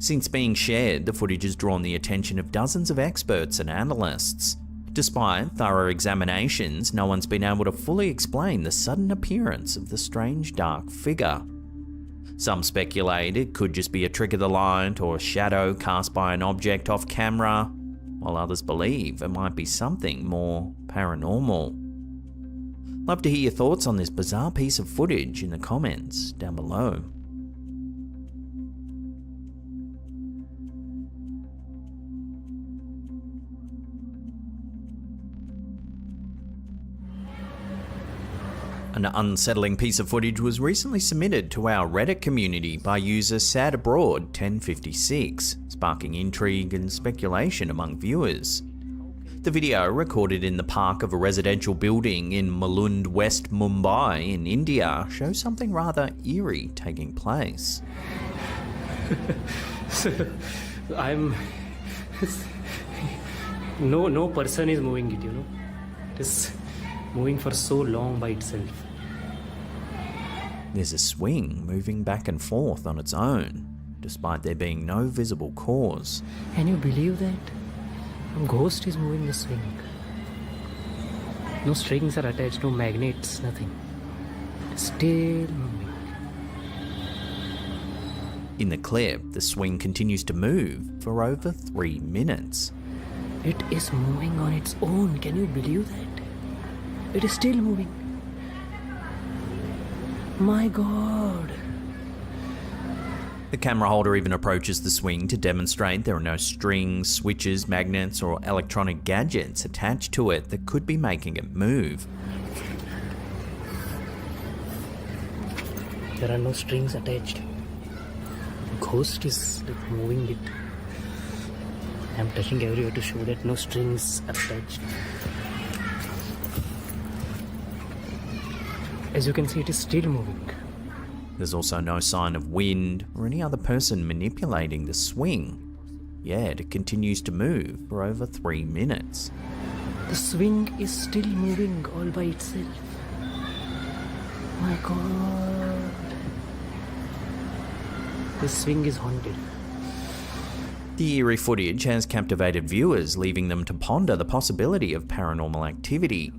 Since being shared, the footage has drawn the attention of dozens of experts and analysts. Despite thorough examinations, no one's been able to fully explain the sudden appearance of the strange dark figure. Some speculate it could just be a trick of the light or a shadow cast by an object off camera, while others believe it might be something more paranormal. Love to hear your thoughts on this bizarre piece of footage in the comments down below. An unsettling piece of footage was recently submitted to our Reddit community by user SadAbroad1056, sparking intrigue and speculation among viewers. The video, recorded in the park of a residential building in Mulund, West Mumbai in India, shows something rather eerie taking place. No person is moving it, It is moving for so long by itself. There's a swing moving back and forth on its own, despite there being no visible cause. Can you believe that? A ghost is moving the swing. No strings are attached, no magnets, nothing. It's still moving. In the clip, the swing continues to move for over 3 minutes. It is moving on its own. Can you believe that? It is still moving. My God. The camera holder even approaches the swing to demonstrate there are no strings, switches, magnets, or electronic gadgets attached to it that could be making it move. There are no strings attached. Ghost is moving it. I'm touching everywhere to show that no strings are attached. As you can see, it is still moving. There's also no sign of wind or any other person manipulating the swing. Yet it continues to move for over 3 minutes. The swing is still moving all by itself. My God. The swing is haunted. The eerie footage has captivated viewers, leaving them to ponder the possibility of paranormal activity.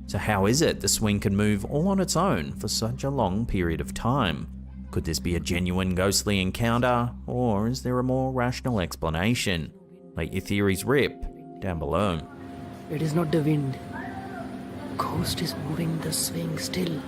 So how is it the swing can move all on its own for such a long period of time? Could this be a genuine ghostly encounter, or is there a more rational explanation? Let your theories rip down below. It is not the wind. Ghost is moving the swing still.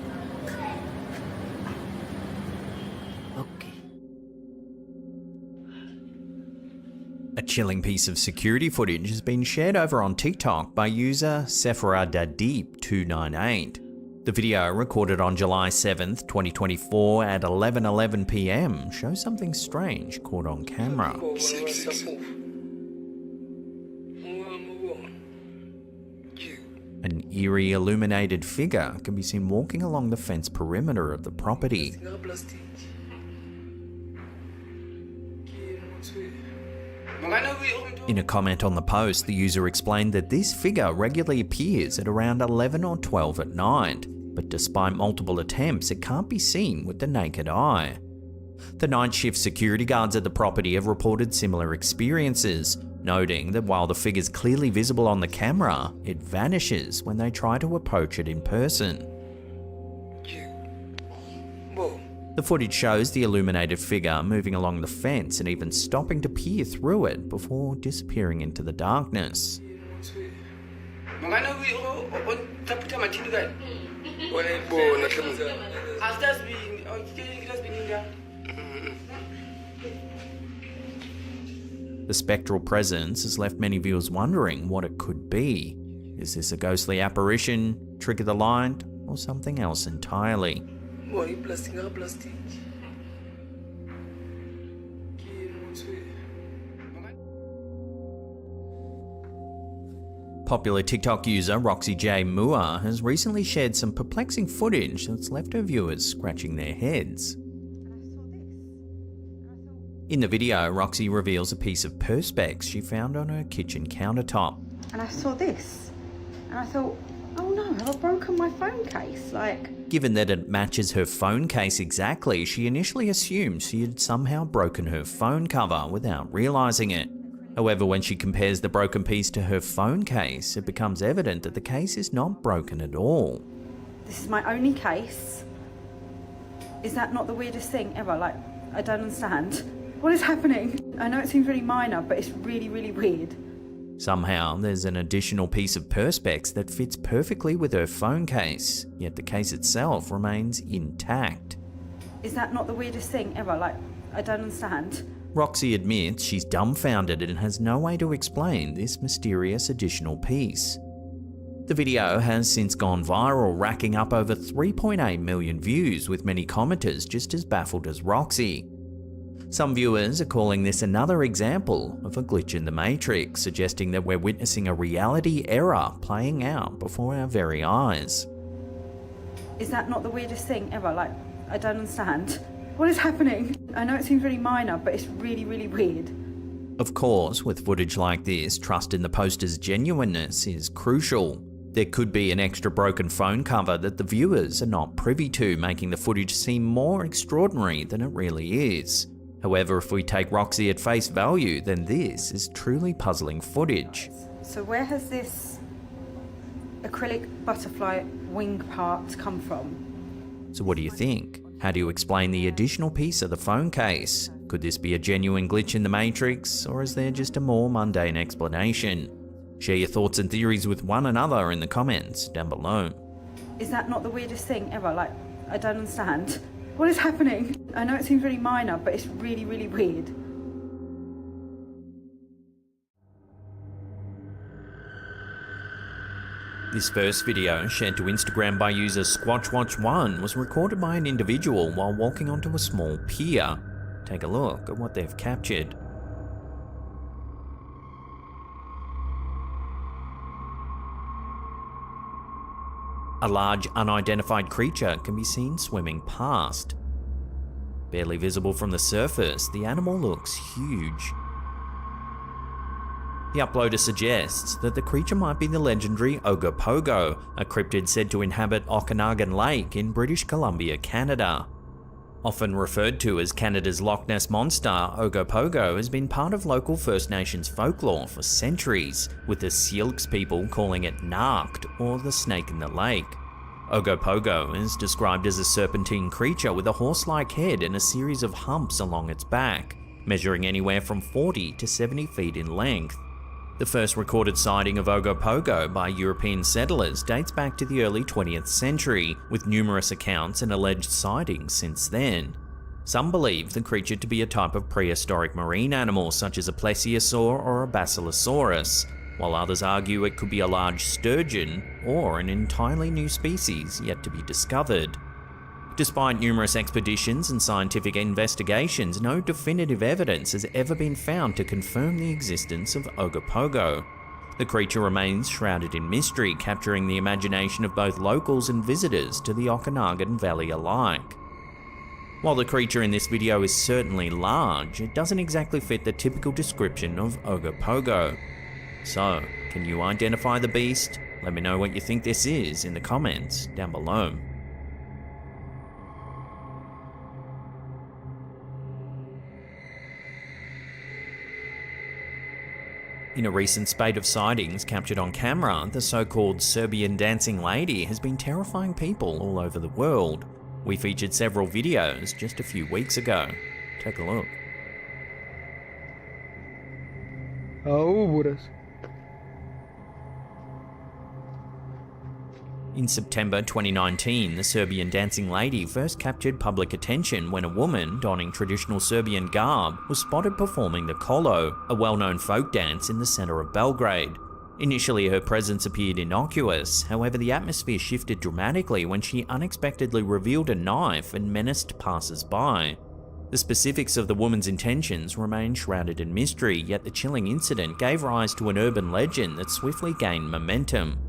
A chilling piece of security footage has been shared over on TikTok by user Sephiradaddeep298. The video, recorded on July 7th, 2024 at 11:11 PM, shows something strange caught on camera. An eerie illuminated figure can be seen walking along the fence perimeter of the property. In a comment on the post, the user explained that this figure regularly appears at around 11 or 12 at night, but despite multiple attempts, it can't be seen with the naked eye. The night shift security guards at the property have reported similar experiences, noting that while the figure's clearly visible on the camera, it vanishes when they try to approach it in person. The footage shows the illuminated figure moving along the fence and even stopping to peer through it before disappearing into the darkness. The spectral presence has left many viewers wondering what it could be. Is this a ghostly apparition, trick of the light, or something else entirely? Popular TikTok user Roxy J. Moore has recently shared some perplexing footage that's left her viewers scratching their heads. In the video, Roxy reveals a piece of perspex she found on her kitchen countertop. And I saw this, and I thought, oh no, have I broken my phone case? Given that it matches her phone case exactly, she initially assumed she had somehow broken her phone cover without realizing it. However, when she compares the broken piece to her phone case, it becomes evident that the case is not broken at all. This is my only case. Is that not the weirdest thing ever? I don't understand. What is happening? I know it seems really minor, but it's really, really weird. Somehow, there's an additional piece of perspex that fits perfectly with her phone case, yet the case itself remains intact. Is that not the weirdest thing ever? I don't understand. Roxy admits she's dumbfounded and has no way to explain this mysterious additional piece. The video has since gone viral, racking up over 3.8 million views, with many commenters just as baffled as Roxy. Some viewers are calling this another example of a glitch in the Matrix, suggesting that we're witnessing a reality error playing out before our very eyes. Is that not the weirdest thing ever? Like, I don't understand. What is happening? I know it seems really minor, but it's really, really weird. Of course, with footage like this, trust in the poster's genuineness is crucial. There could be an extra broken phone cover that the viewers are not privy to, making the footage seem more extraordinary than it really is. However, if we take Roxy at face value, then this is truly puzzling footage. So where has this acrylic butterfly wing part come from? So what do you think? How do you explain the additional piece of the phone case? Could this be a genuine glitch in the Matrix, or is there just a more mundane explanation? Share your thoughts and theories with one another in the comments down below. Is that not the weirdest thing ever? Like, I don't understand. What is happening? I know it seems really minor, but it's really, really weird. This first video, shared to Instagram by user SquatchWatch1, was recorded by an individual while walking onto a small pier. Take a look at what they've captured. A large unidentified creature can be seen swimming past. Barely visible from the surface, the animal looks huge. The uploader suggests that the creature might be the legendary Ogopogo, a cryptid said to inhabit Okanagan Lake in British Columbia, Canada. Often referred to as Canada's Loch Ness Monster, Ogopogo has been part of local First Nations folklore for centuries, with the Syilx people calling it Narked, or the snake in the lake. Ogopogo is described as a serpentine creature with a horse-like head and a series of humps along its back, measuring anywhere from 40 to 70 feet in length. The first recorded sighting of Ogopogo by European settlers dates back to the early 20th century, with numerous accounts and alleged sightings since then. Some believe the creature to be a type of prehistoric marine animal such as a plesiosaur or a basilosaurus, while others argue it could be a large sturgeon or an entirely new species yet to be discovered. Despite numerous expeditions and scientific investigations, no definitive evidence has ever been found to confirm the existence of Ogopogo. The creature remains shrouded in mystery, capturing the imagination of both locals and visitors to the Okanagan Valley alike. While the creature in this video is certainly large, it doesn't exactly fit the typical description of Ogopogo. So, can you identify the beast? Let me know what you think this is in the comments down below. In a recent spate of sightings captured on camera, the so-called Serbian dancing lady has been terrifying people all over the world. We featured several videos just a few weeks ago. Take a look. In September 2019, the Serbian dancing lady first captured public attention when a woman, donning traditional Serbian garb, was spotted performing the kolo, a well-known folk dance in the center of Belgrade. Initially, her presence appeared innocuous, however the atmosphere shifted dramatically when she unexpectedly revealed a knife and menaced passers-by. The specifics of the woman's intentions remain shrouded in mystery, yet the chilling incident gave rise to an urban legend that swiftly gained momentum.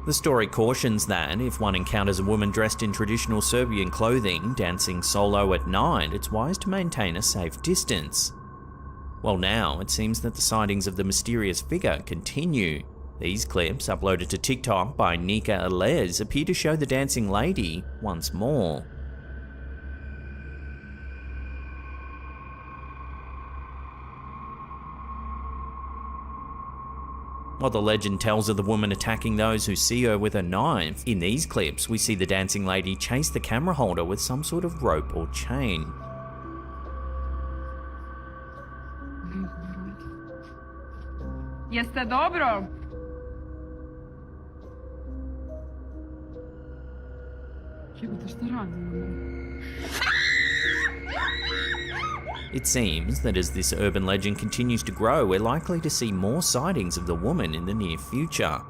The story cautions that if one encounters a woman dressed in traditional Serbian clothing dancing solo at night, it's wise to maintain a safe distance. Well, now it seems that the sightings of the mysterious figure continue. These clips, uploaded to TikTok by Nika Alez, appear to show the dancing lady once more. While the legend tells of the woman attacking those who see her with a knife, in these clips we see the dancing lady chase the camera holder with some sort of rope or chain. Jeste dobro? Jebote, šta radi? It seems that as this urban legend continues to grow, we're likely to see more sightings of the woman in the near future.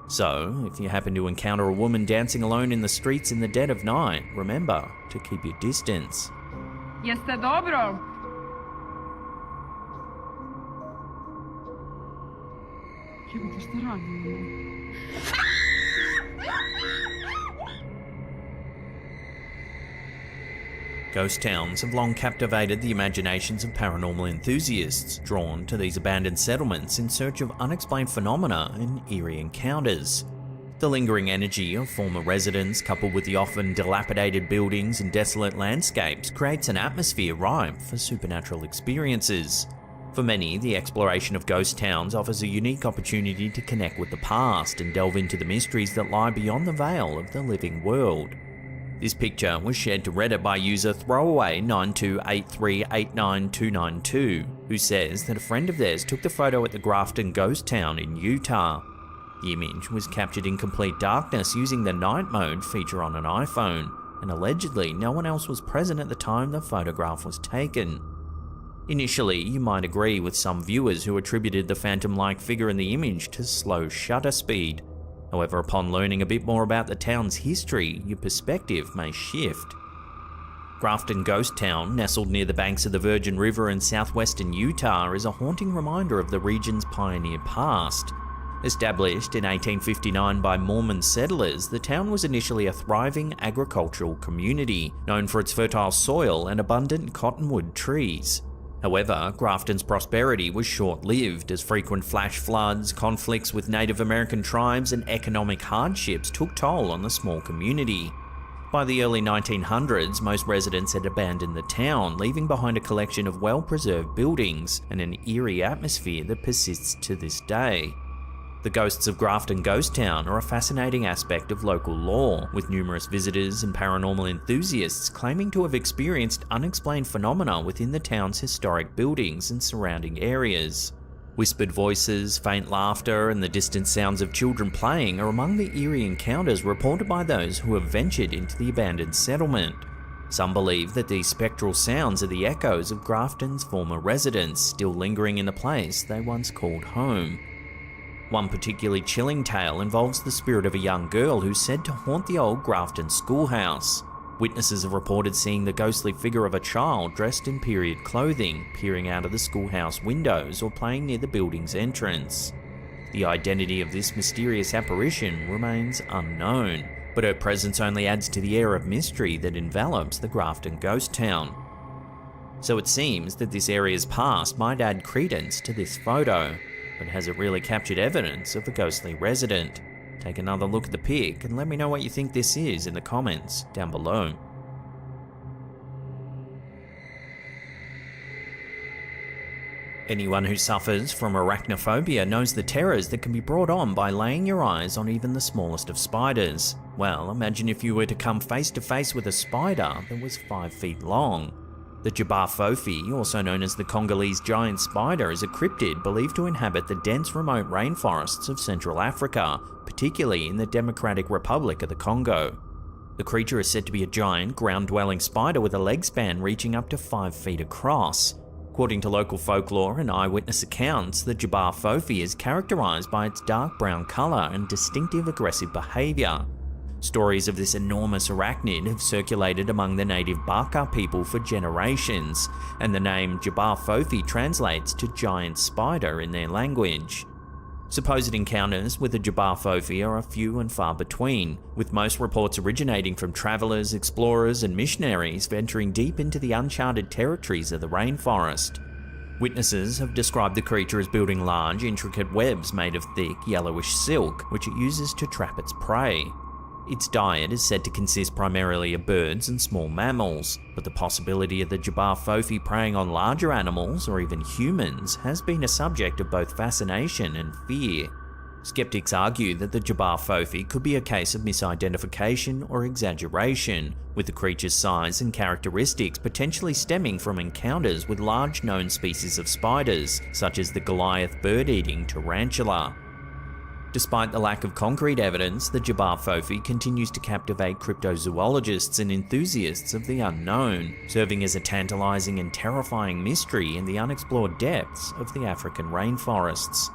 So, if you happen to encounter a woman dancing alone in the streets in the dead of night, remember to keep your distance. Jeste dobro? Jebote, šta radim? Ghost towns have long captivated the imaginations of paranormal enthusiasts, drawn to these abandoned settlements in search of unexplained phenomena and eerie encounters. The lingering energy of former residents, coupled with the often dilapidated buildings and desolate landscapes, creates an atmosphere ripe for supernatural experiences. For many, the exploration of ghost towns offers a unique opportunity to connect with the past and delve into the mysteries that lie beyond the veil of the living world. This picture was shared to Reddit by user Throwaway928389292, who says that a friend of theirs took the photo at the Grafton ghost town in Utah. The image was captured in complete darkness using the night mode feature on an iPhone, and allegedly no one else was present at the time the photograph was taken. Initially, you might agree with some viewers who attributed the phantom-like figure in the image to slow shutter speed. However, upon learning a bit more about the town's history, your perspective may shift. Grafton Ghost Town, nestled near the banks of the Virgin River in southwestern Utah, is a haunting reminder of the region's pioneer past. Established in 1859 by Mormon settlers, the town was initially a thriving agricultural community, known for its fertile soil and abundant cottonwood trees. However, Grafton's prosperity was short-lived as frequent flash floods, conflicts with Native American tribes, and economic hardships took toll on the small community. By the early 1900s, most residents had abandoned the town, leaving behind a collection of well-preserved buildings and an eerie atmosphere that persists to this day. The ghosts of Grafton Ghost Town are a fascinating aspect of local lore, with numerous visitors and paranormal enthusiasts claiming to have experienced unexplained phenomena within the town's historic buildings and surrounding areas. Whispered voices, faint laughter, and the distant sounds of children playing are among the eerie encounters reported by those who have ventured into the abandoned settlement. Some believe that these spectral sounds are the echoes of Grafton's former residents, still lingering in the place they once called home. One particularly chilling tale involves the spirit of a young girl who's said to haunt the old Grafton schoolhouse. Witnesses have reported seeing the ghostly figure of a child dressed in period clothing, peering out of the schoolhouse windows or playing near the building's entrance. The identity of this mysterious apparition remains unknown, but her presence only adds to the air of mystery that envelops the Grafton ghost town. So it seems that this area's past might add credence to this photo, but has it really captured evidence of a ghostly resident? Take another look at the pic and let me know what you think this is in the comments down below. Anyone who suffers from arachnophobia knows the terrors that can be brought on by laying your eyes on even the smallest of spiders. Well, imagine if you were to come face to face with a spider that was 5 feet long. The Jabbar-Fofi, also known as the Congolese giant spider, is a cryptid believed to inhabit the dense remote rainforests of Central Africa, particularly in the Democratic Republic of the Congo. The creature is said to be a giant, ground-dwelling spider with a leg span reaching up to 5 feet across. According to local folklore and eyewitness accounts, the Jabbar-Fofi is characterized by its dark brown color and distinctive aggressive behavior. Stories of this enormous arachnid have circulated among the native Baka people for generations, and the name Jabbar-Fofi translates to giant spider in their language. Supposed encounters with the Jabbar-Fofi are few and far between, with most reports originating from travelers, explorers, and missionaries venturing deep into the uncharted territories of the rainforest. Witnesses have described the creature as building large, intricate webs made of thick, yellowish silk, which it uses to trap its prey. Its diet is said to consist primarily of birds and small mammals, but the possibility of the Jabbar-Fofi preying on larger animals or even humans has been a subject of both fascination and fear. Skeptics argue that the Jabbar-Fofi could be a case of misidentification or exaggeration, with the creature's size and characteristics potentially stemming from encounters with large known species of spiders, such as the Goliath bird-eating tarantula. Despite the lack of concrete evidence, the Jabbar Fofi continues to captivate cryptozoologists and enthusiasts of the unknown, serving as a tantalizing and terrifying mystery in the unexplored depths of the African rainforests.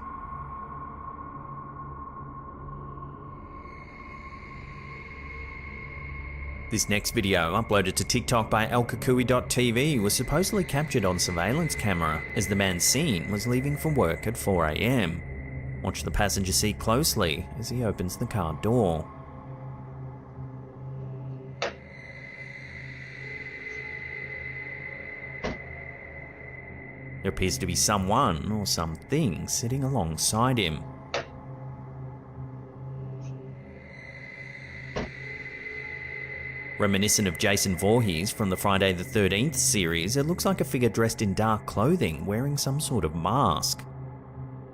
This next video, uploaded to TikTok by elkakui.tv, was supposedly captured on surveillance camera as the man seen was leaving for work at 4 AM. Watch the passenger seat closely as he opens the car door. There appears to be someone or something sitting alongside him. Reminiscent of Jason Voorhees from the Friday the 13th series, it looks like a figure dressed in dark clothing wearing some sort of mask.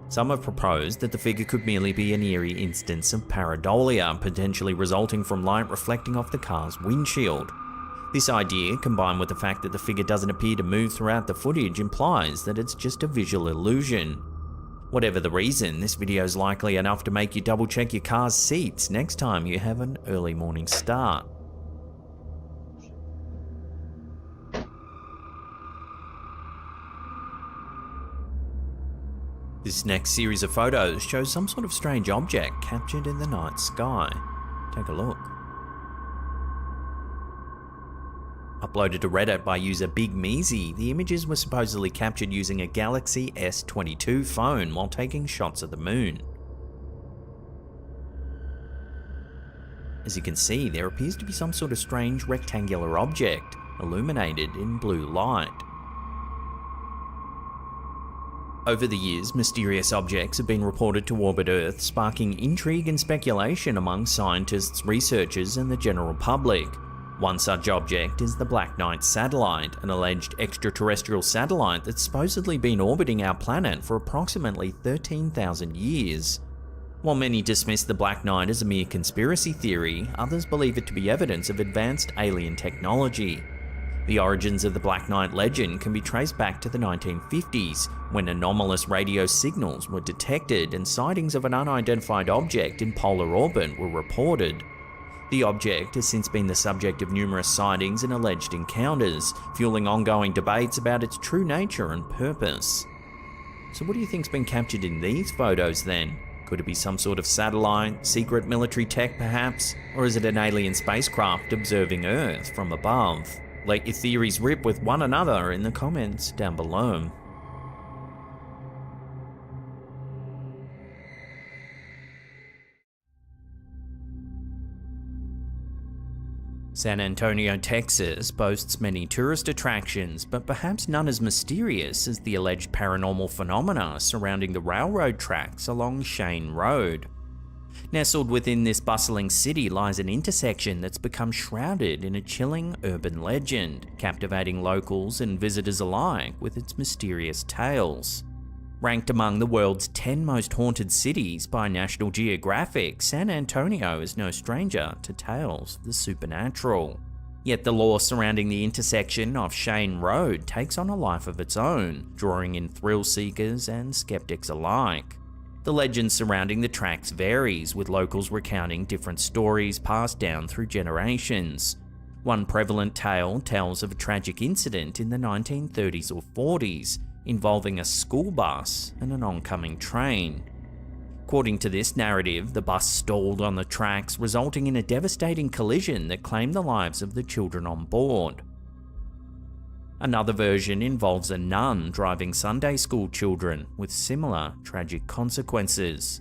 Some have proposed that the figure could merely be an eerie instance of pareidolia, potentially resulting from light reflecting off the car's windshield. This idea, combined with the fact that the figure doesn't appear to move throughout the footage, implies that it's just a visual illusion. Whatever the reason, this video is likely enough to make you double check your car's seats next time you have an early morning start. This next series of photos shows some sort of strange object captured in the night sky. Take a look. Uploaded to Reddit by user Big Measy, the images were supposedly captured using a Galaxy S22 phone while taking shots of the moon. As you can see, there appears to be some sort of strange rectangular object, illuminated in blue light. Over the years, mysterious objects have been reported to orbit Earth, sparking intrigue and speculation among scientists, researchers, and the general public. One such object is the Black Knight satellite, an alleged extraterrestrial satellite that's supposedly been orbiting our planet for approximately 13,000 years. While many dismiss the Black Knight as a mere conspiracy theory, others believe it to be evidence of advanced alien technology. The origins of the Black Knight legend can be traced back to the 1950s, when anomalous radio signals were detected and sightings of an unidentified object in polar orbit were reported. The object has since been the subject of numerous sightings and alleged encounters, fueling ongoing debates about its true nature and purpose. So what do you think's been captured in these photos then? Could it be some sort of satellite, secret military tech perhaps? Or is it an alien spacecraft observing Earth from above? Let your theories rip with one another in the comments down below. San Antonio, Texas boasts many tourist attractions, but perhaps none as mysterious as the alleged paranormal phenomena surrounding the railroad tracks along Shane Road. Nestled within this bustling city lies an intersection that's become shrouded in a chilling urban legend, captivating locals and visitors alike with its mysterious tales. Ranked among the world's 10 most haunted cities by National Geographic, San Antonio is no stranger to tales of the supernatural. Yet the lore surrounding the intersection of Shane Road takes on a life of its own, drawing in thrill seekers and skeptics alike. The legend surrounding the tracks varies, with locals recounting different stories passed down through generations. One prevalent tale tells of a tragic incident in the 1930s or 40s, involving a school bus and an oncoming train. According to this narrative, the bus stalled on the tracks, resulting in a devastating collision that claimed the lives of the children on board. Another version involves a nun driving Sunday school children, with similar tragic consequences.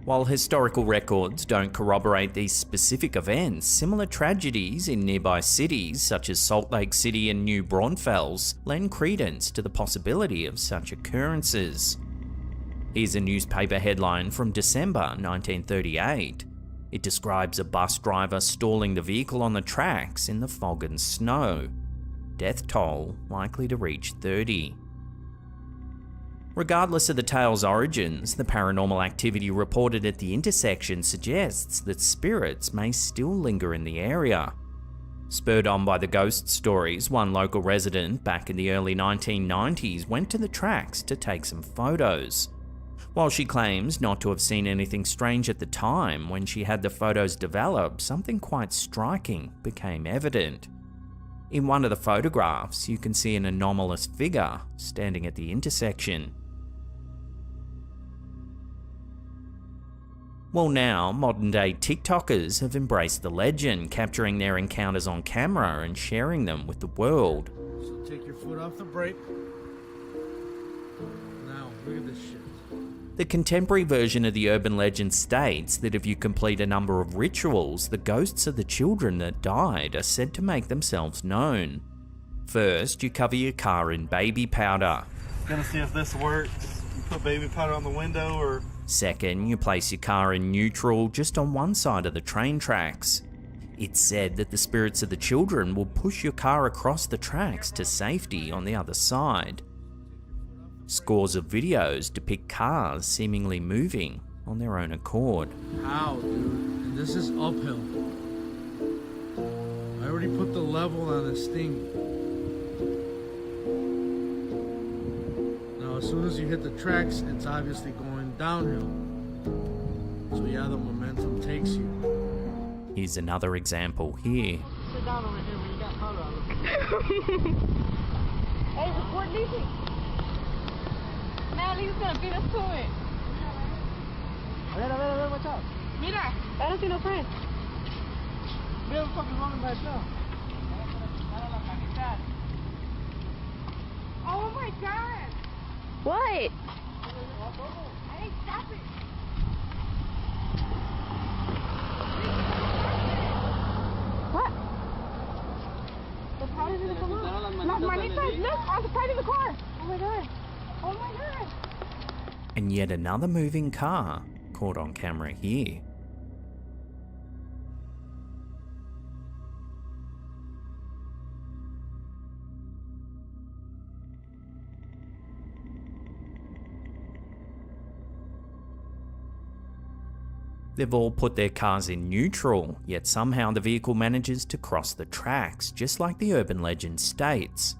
While historical records don't corroborate these specific events, similar tragedies in nearby cities such as Salt Lake City and New Braunfels lend credence to the possibility of such occurrences. Here's a newspaper headline from December 1938. It describes a bus driver stalling the vehicle on the tracks in the fog and snow. Death toll likely to reach 30. Regardless of the tale's origins, the paranormal activity reported at the intersection suggests that spirits may still linger in the area. Spurred on by the ghost stories, one local resident back in the early 1990s went to the tracks to take some photos. While she claims not to have seen anything strange at the time, when she had the photos developed, something quite striking became evident. In one of the photographs, you can see an anomalous figure standing at the intersection. Well, now, modern-day TikTokers have embraced the legend, capturing their encounters on camera and sharing them with the world. So take your foot off the brake. Now, look at this shit. The contemporary version of the urban legend states that if you complete a number of rituals, the ghosts of the children that died are said to make themselves known. First, you cover your car in baby powder. Gonna see if this works. You put baby powder on the window or... Second, you place your car in neutral just on one side of the train tracks. It's said that the spirits of the children will push your car across the tracks to safety on the other side. Scores of videos depict cars seemingly moving on their own accord. How, dude? And this is uphill. I already put the level on this thing. Now, as soon as you hit the tracks, it's obviously going downhill. So yeah, the momentum takes you. Here's another example here. Sit down over here when you got powder on. Hey, report leaving. Man, he's gonna beat us to it. A ver, watch out. Mira, I don't see no friends. Mira the fucking running back now. Oh my god. What? Hey, stop it. What? The powder's gonna come out. Las manitas, look, on the side of the car. Oh my god. Oh my god. And yet another moving car caught on camera here. They've all put their cars in neutral, yet somehow the vehicle manages to cross the tracks, just like the urban legend states.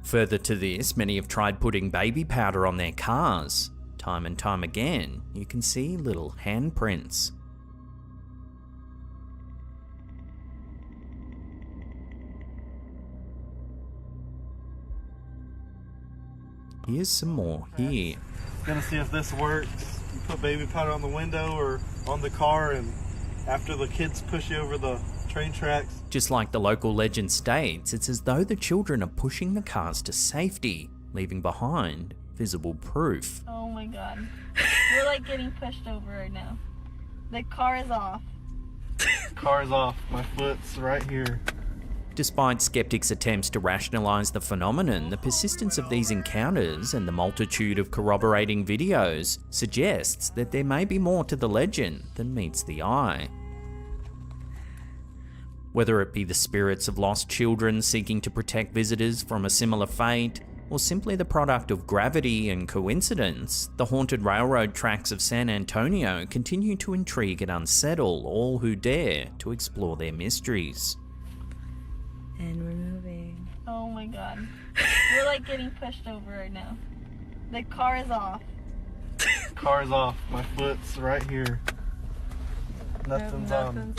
Further to this, many have tried putting baby powder on their cars. Time and time again, you can see little handprints. Here's some more here. Gonna see if this works. You put baby powder on the window or on the car, and after the kids push you over the train tracks. Just like the local legend states, it's as though the children are pushing the cars to safety, leaving behind visible proof. Oh my god. We're like getting pushed over right now. The car is off. Car's off. My foot's right here. Despite skeptics' attempts to rationalize the phenomenon, the persistence of these encounters and the multitude of corroborating videos suggests that there may be more to the legend than meets the eye. Whether it be the spirits of lost children seeking to protect visitors from a similar fate, or simply the product of gravity and coincidence, the haunted railroad tracks of San Antonio continue to intrigue and unsettle all who dare to explore their mysteries. And we're moving. Oh my god. We're like getting pushed over right now. The car is off. Car's off. My foot's right here. Nothing's on.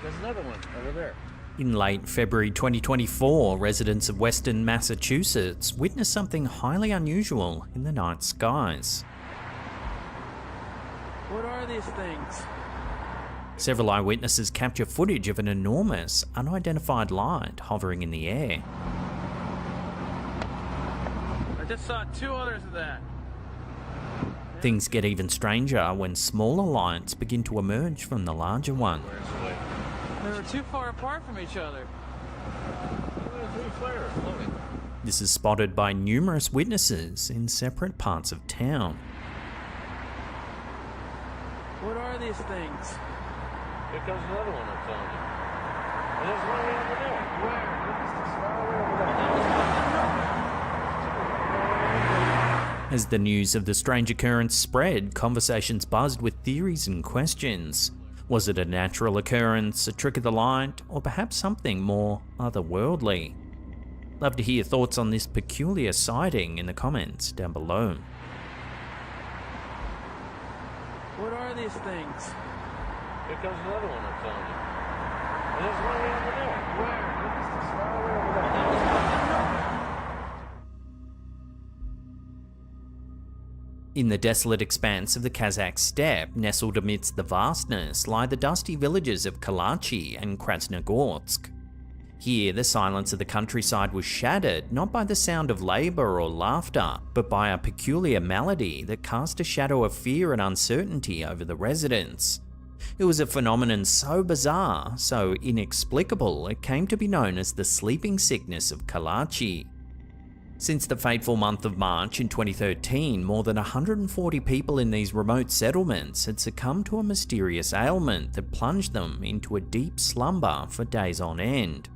There's another one over there. In late February 2024, residents of Western Massachusetts witnessed something highly unusual in the night skies. What are these things? Several eyewitnesses capture footage of an enormous, unidentified light hovering in the air. I just saw two others of that. Things get even stranger when smaller lights begin to emerge from the larger one. They were too far apart from each other. This is spotted by numerous witnesses in separate parts of town. What are these things? Here comes another one, I'm telling you. And there's one way over there. Where? As the news of the strange occurrence spread, conversations buzzed with theories and questions. Was it a natural occurrence, a trick of the light, or perhaps something more otherworldly? Love to hear your thoughts on this peculiar sighting in the comments down below. What are these things? Here comes another one, I'm telling you. And there's one way over there. Where? Look, it's this far away over there. In the desolate expanse of the Kazakh steppe, nestled amidst the vastness, lie the dusty villages of Kalachi and Krasnogorsk. Here, the silence of the countryside was shattered not by the sound of labour or laughter, but by a peculiar melody that cast a shadow of fear and uncertainty over the residents. It was a phenomenon so bizarre, so inexplicable, it came to be known as the sleeping sickness of Kalachi. Since the fateful month of March in 2013, more than 140 people in these remote settlements had succumbed to a mysterious ailment that plunged them into a deep slumber for days on end.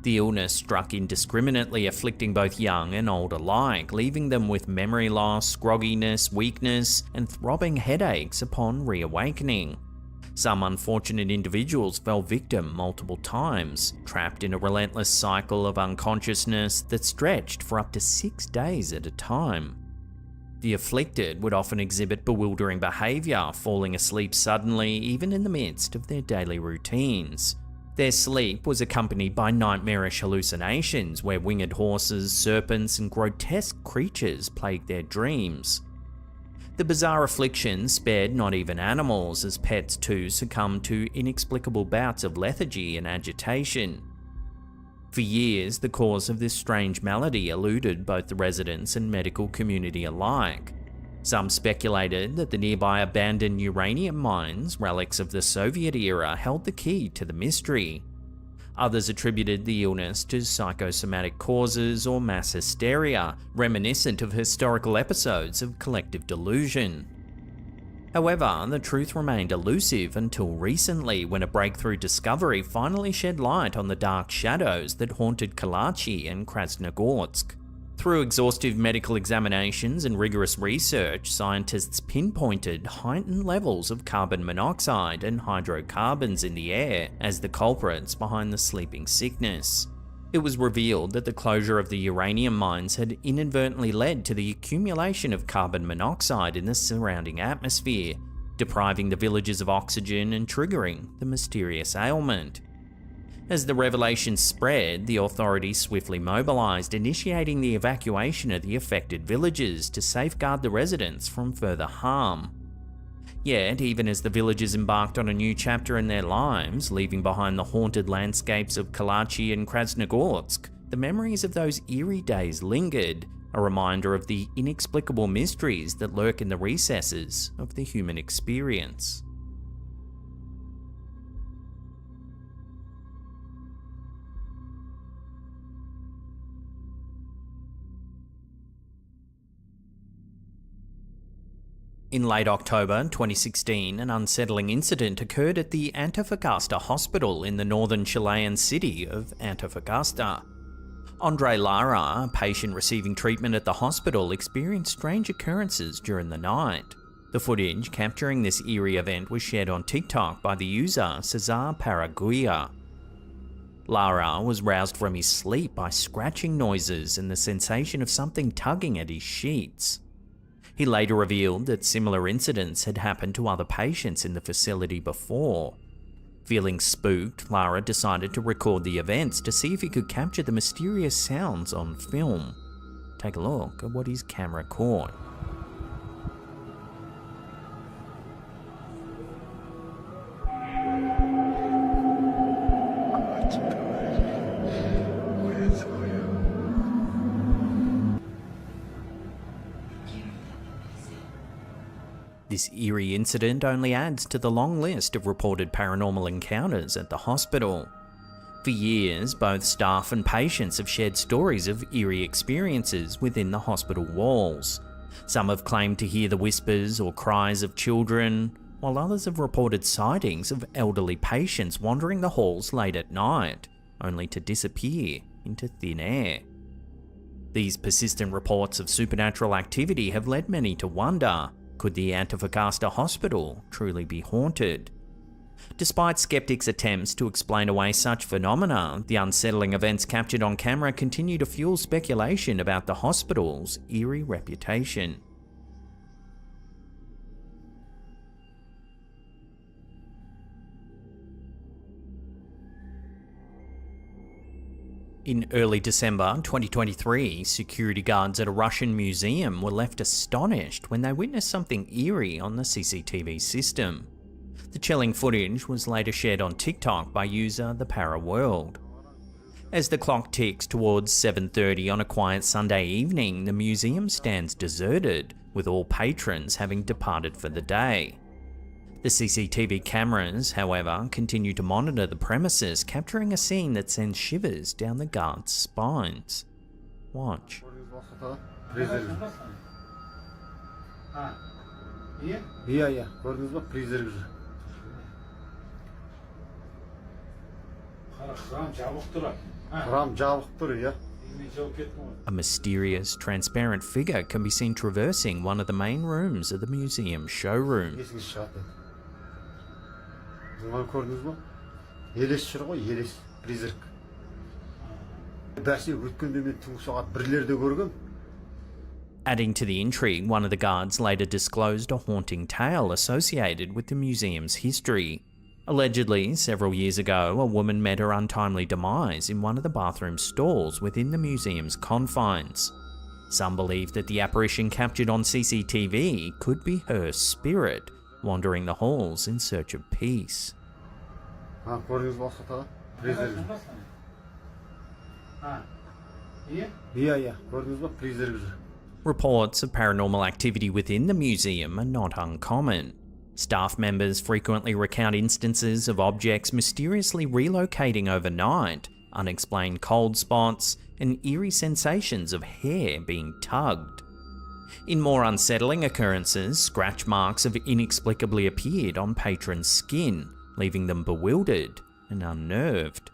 The illness struck indiscriminately, afflicting both young and old alike, leaving them with memory loss, grogginess, weakness, and throbbing headaches upon reawakening. Some unfortunate individuals fell victim multiple times, trapped in a relentless cycle of unconsciousness that stretched for up to 6 days at a time. The afflicted would often exhibit bewildering behaviour, falling asleep suddenly even in the midst of their daily routines. Their sleep was accompanied by nightmarish hallucinations where winged horses, serpents, and grotesque creatures plagued their dreams. The bizarre affliction spared not even animals, as pets too succumbed to inexplicable bouts of lethargy and agitation. For years, the cause of this strange malady eluded both the residents and medical community alike. Some speculated that the nearby abandoned uranium mines, relics of the Soviet era, held the key to the mystery. Others attributed the illness to psychosomatic causes or mass hysteria, reminiscent of historical episodes of collective delusion. However, the truth remained elusive until recently, when a breakthrough discovery finally shed light on the dark shadows that haunted Kalachi and Krasnogorsk. Through exhaustive medical examinations and rigorous research, scientists pinpointed heightened levels of carbon monoxide and hydrocarbons in the air as the culprits behind the sleeping sickness. It was revealed that the closure of the uranium mines had inadvertently led to the accumulation of carbon monoxide in the surrounding atmosphere, depriving the villages of oxygen and triggering the mysterious ailment. As the revelation spread, the authorities swiftly mobilized, initiating the evacuation of the affected villages to safeguard the residents from further harm. Yet, even as the villagers embarked on a new chapter in their lives, leaving behind the haunted landscapes of Kalachi and Krasnogorsk, the memories of those eerie days lingered, a reminder of the inexplicable mysteries that lurk in the recesses of the human experience. In late October 2016, an unsettling incident occurred at the Antofagasta Hospital in the northern Chilean city of Antofagasta. Andre Lara, a patient receiving treatment at the hospital, experienced strange occurrences during the night. The footage capturing this eerie event was shared on TikTok by the user Cesar Paraguia. Lara was roused from his sleep by scratching noises and the sensation of something tugging at his sheets. He later revealed that similar incidents had happened to other patients in the facility before. Feeling spooked, Lara decided to record the events to see if he could capture the mysterious sounds on film. Take a look at what his camera caught. This eerie incident only adds to the long list of reported paranormal encounters at the hospital. For years, both staff and patients have shared stories of eerie experiences within the hospital walls. Some have claimed to hear the whispers or cries of children, while others have reported sightings of elderly patients wandering the halls late at night, only to disappear into thin air. These persistent reports of supernatural activity have led many to wonder, could the Antofagasta Hospital truly be haunted? Despite skeptics' attempts to explain away such phenomena, the unsettling events captured on camera continue to fuel speculation about the hospital's eerie reputation. In early December 2023, security guards at a Russian museum were left astonished when they witnessed something eerie on the CCTV system. The chilling footage was later shared on TikTok by user The ParaWorld. As the clock ticks towards 7:30 on a quiet Sunday evening, the museum stands deserted, with all patrons having departed for the day. The CCTV cameras, however, continue to monitor the premises, capturing a scene that sends shivers down the guards' spines. Watch. A mysterious, transparent figure can be seen traversing one of the main rooms of the museum showroom. Adding to the intrigue, one of the guards later disclosed a haunting tale associated with the museum's history. Allegedly, several years ago, a woman met her untimely demise in one of the bathroom stalls within the museum's confines. Some believe that the apparition captured on CCTV could be her spirit, wandering the halls in search of peace. Reports of paranormal activity within the museum are not uncommon. Staff members frequently recount instances of objects mysteriously relocating overnight, unexplained cold spots, and eerie sensations of hair being tugged. In more unsettling occurrences, scratch marks have inexplicably appeared on patrons' skin, leaving them bewildered and unnerved.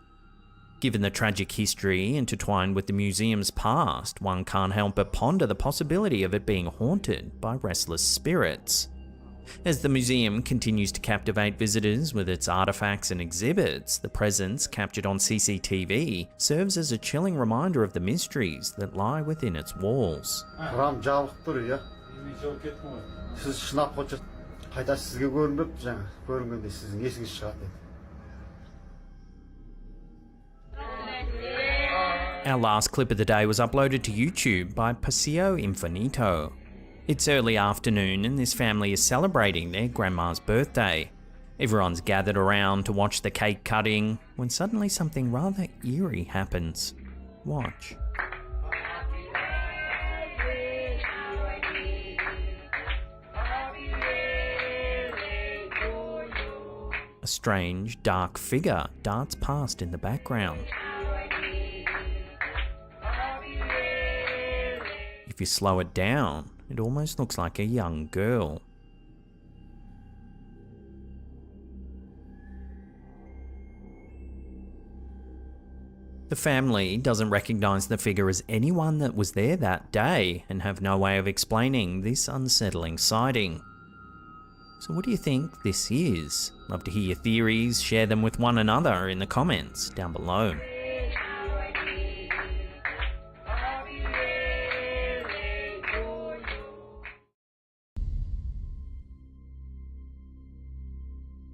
Given the tragic history intertwined with the museum's past, one can't help but ponder the possibility of it being haunted by restless spirits. As the museum continues to captivate visitors with its artifacts and exhibits, the presence captured on CCTV serves as a chilling reminder of the mysteries that lie within its walls. Our last clip of the day was uploaded to YouTube by Paseo Infinito. It's early afternoon and this family is celebrating their grandma's birthday. Everyone's gathered around to watch the cake cutting when suddenly something rather eerie happens. Watch. A strange, dark figure darts past in the background. If you slow it down, it almost looks like a young girl. The family doesn't recognise the figure as anyone that was there that day and have no way of explaining this unsettling sighting. So what do you think this is? Love to hear your theories, share them with one another in the comments down below.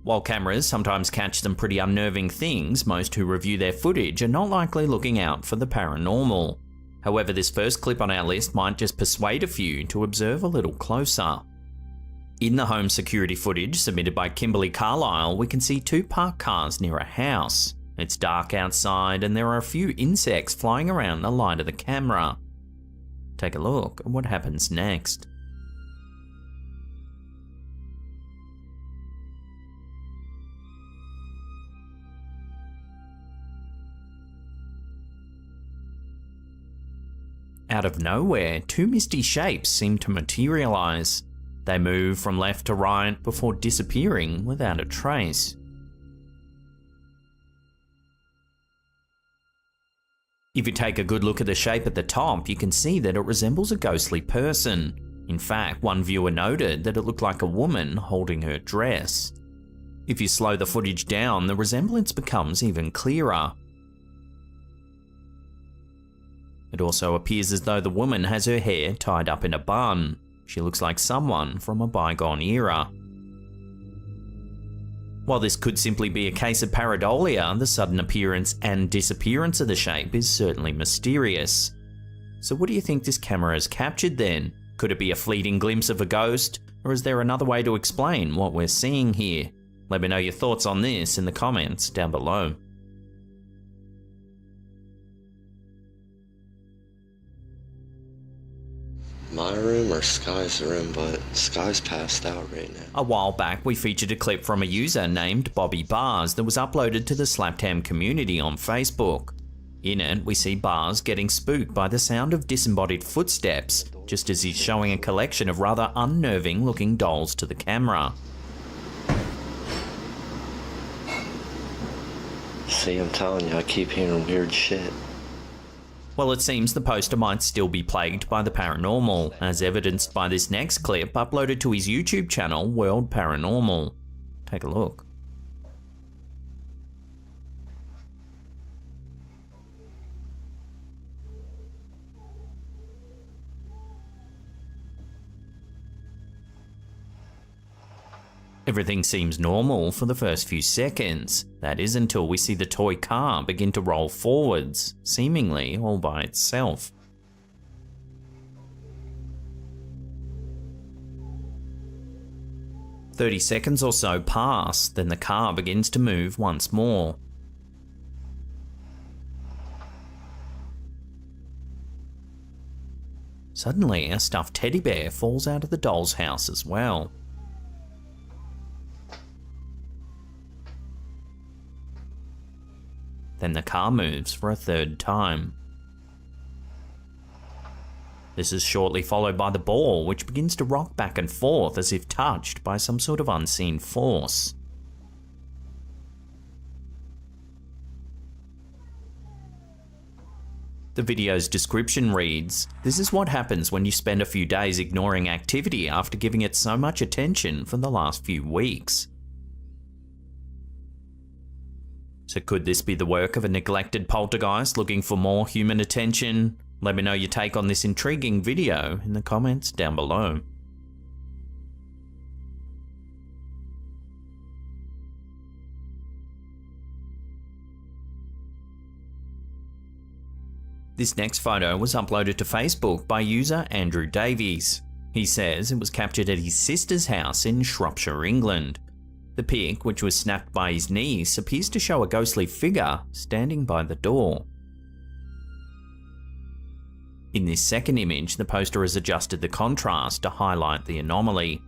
While cameras sometimes catch some pretty unnerving things, most who review their footage are not likely looking out for the paranormal. However, this first clip on our list might just persuade a few to observe a little closer. In the home security footage submitted by Kimberly Carlisle, we can see two parked cars near a house. It's dark outside and there are a few insects flying around the light of the camera. Take a look at what happens next. Out of nowhere, two misty shapes seem to materialise. They move from left to right before disappearing without a trace. If you take a good look at the shape at the top, you can see that it resembles a ghostly person. In fact, one viewer noted that it looked like a woman holding her dress. If you slow the footage down, the resemblance becomes even clearer. It also appears as though the woman has her hair tied up in a bun. She looks like someone from a bygone era. While this could simply be a case of pareidolia, the sudden appearance and disappearance of the shape is certainly mysterious. So what do you think this camera has captured then? Could it be a fleeting glimpse of a ghost? Or is there another way to explain what we're seeing here? Let me know your thoughts on this in the comments down below. My room or Sky's room, but Sky's passed out right now. A while back, we featured a clip from a user named Bobby Bars that was uploaded to the Slaptam community on Facebook. In it, we see Bars getting spooked by the sound of disembodied footsteps, just as he's showing a collection of rather unnerving looking dolls to the camera. See, I'm telling you, I keep hearing weird shit. Well, it seems the poster might still be plagued by the paranormal, as evidenced by this next clip uploaded to his YouTube channel, World Paranormal. Take a look. Everything seems normal for the first few seconds. That is until we see the toy car begin to roll forwards, seemingly all by itself. "30 seconds or so pass, then the car begins to move once more. Suddenly, a stuffed teddy bear falls out of the doll's house as well. Then the car moves for a third time. This is shortly followed by the ball, which begins to rock back and forth as if touched by some sort of unseen force. The video's description reads, "This is what happens when you spend a few days ignoring activity after giving it so much attention for the last few weeks." So could this be the work of a neglected poltergeist looking for more human attention? Let me know your take on this intriguing video in the comments down below. This next photo was uploaded to Facebook by user Andrew Davies. He says it was captured at his sister's house in Shropshire, England. The pic, which was snapped by his niece, appears to show a ghostly figure standing by the door. In this second image, the poster has adjusted the contrast to highlight the anomaly.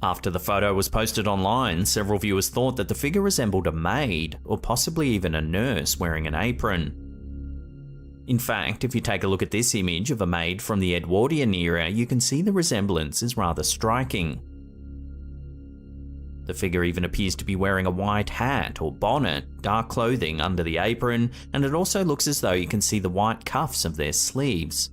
After the photo was posted online, several viewers thought that the figure resembled a maid, or possibly even a nurse wearing an apron. In fact, if you take a look at this image of a maid from the Edwardian era, you can see the resemblance is rather striking. The figure even appears to be wearing a white hat or bonnet, dark clothing under the apron, and it also looks as though you can see the white cuffs of their sleeves.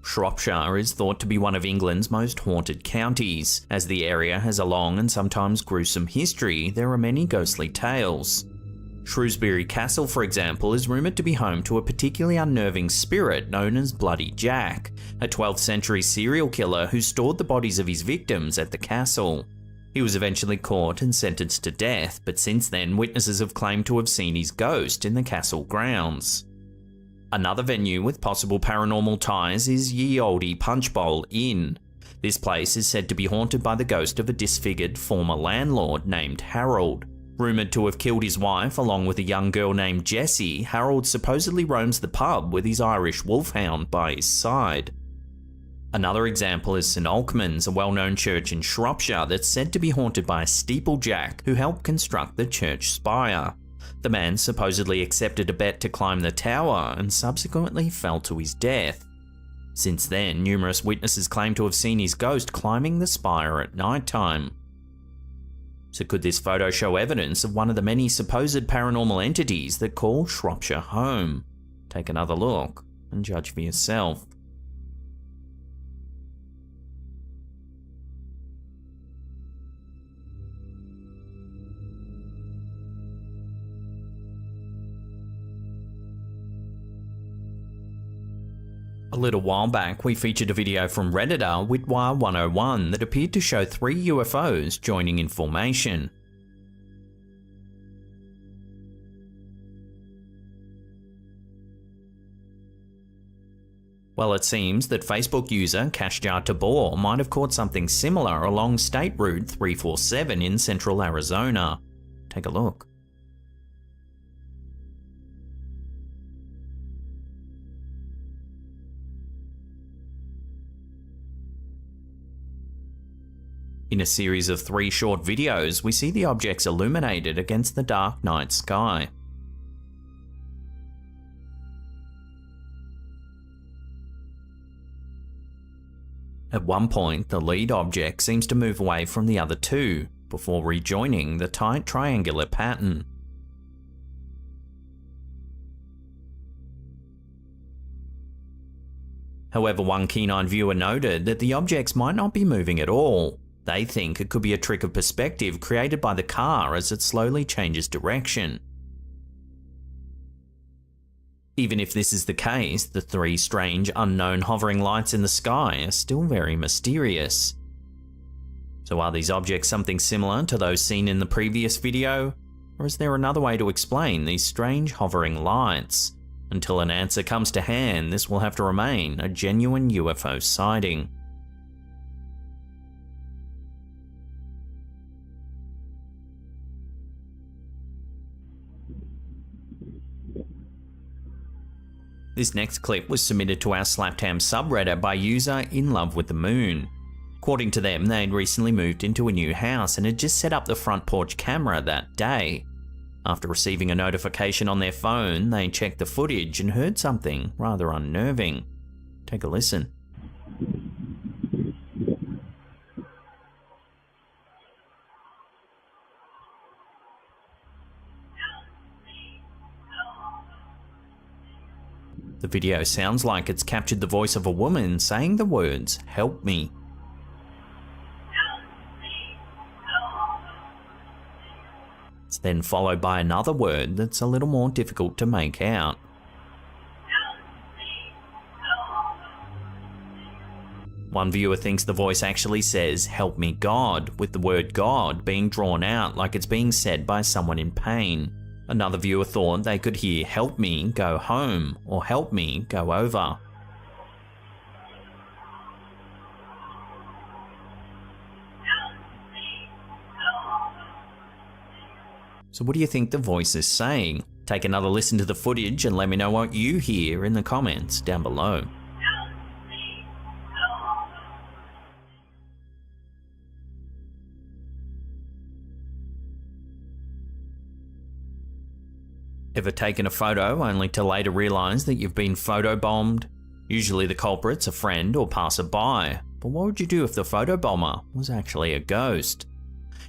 Shropshire is thought to be one of England's most haunted counties. As the area has a long and sometimes gruesome history, there are many ghostly tales. Shrewsbury Castle, for example, is rumoured to be home to a particularly unnerving spirit known as Bloody Jack, a 12th century serial killer who stored the bodies of his victims at the castle. He was eventually caught and sentenced to death, but since then witnesses have claimed to have seen his ghost in the castle grounds. Another venue with possible paranormal ties is Ye Olde Punch Bowl Inn. This place is said to be haunted by the ghost of a disfigured former landlord named Harold. Rumoured to have killed his wife along with a young girl named Jessie, Harold supposedly roams the pub with his Irish wolfhound by his side. Another example is St Alkmund's, a well-known church in Shropshire that's said to be haunted by a steeplejack who helped construct the church spire. The man supposedly accepted a bet to climb the tower and subsequently fell to his death. Since then, numerous witnesses claim to have seen his ghost climbing the spire at night time. So could this photo show evidence of one of the many supposed paranormal entities that call Shropshire home? Take another look and judge for yourself. A little while back, we featured a video from Redditor Witwire101 that appeared to show 3 UFOs joining in formation. Well, it seems that Facebook user Kashjar Tabor might have caught something similar along State Route 347 in central Arizona. Take a look. In a series of 3 short videos, we see the objects illuminated against the dark night sky. At one point, the lead object seems to move away from the other 2, before rejoining the tight triangular pattern. However, one keen-eyed viewer noted that the objects might not be moving at all. They think it could be a trick of perspective created by the car as it slowly changes direction. Even if this is the case, the 3 strange, unknown hovering lights in the sky are still very mysterious. So are these objects something similar to those seen in the previous video? Or is there another way to explain these strange hovering lights? Until an answer comes to hand, this will have to remain a genuine UFO sighting. This next clip was submitted to our Slaptam subreddit by user In Love with the Moon. According to them, they had recently moved into a new house and had just set up the front porch camera that day. After receiving a notification on their phone, they checked the footage and heard something rather unnerving. Take a listen. The video sounds like it's captured the voice of a woman saying the words, "Help me." It's then followed by another word that's a little more difficult to make out. One viewer thinks the voice actually says, "Help me God," with the word God being drawn out like it's being said by someone in pain. Another viewer thought they could hear "Help me, go home," or "Help me, go over." So what do you think the voice is saying? Take another listen to the footage and let me know what you hear in the comments down below. Ever taken a photo only to later realise that you've been photobombed? Usually the culprit's a friend or passerby, but what would you do if the photobomber was actually a ghost?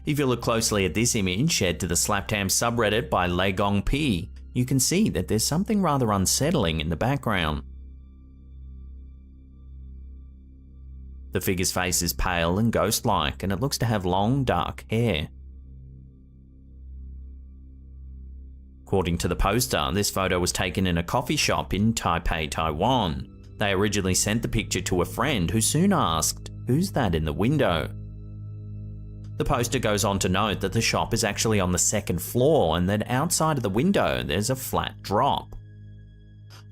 If you look closely at this image shared to the Slaptam subreddit by Legong P, you can see that there's something rather unsettling in the background. The figure's face is pale and ghost-like, and it looks to have long, dark hair. According to the poster, this photo was taken in a coffee shop in Taipei, Taiwan. They originally sent the picture to a friend who soon asked, "Who's that in the window?" The poster goes on to note that the shop is actually on the 2nd floor and that outside of the window there's a flat drop.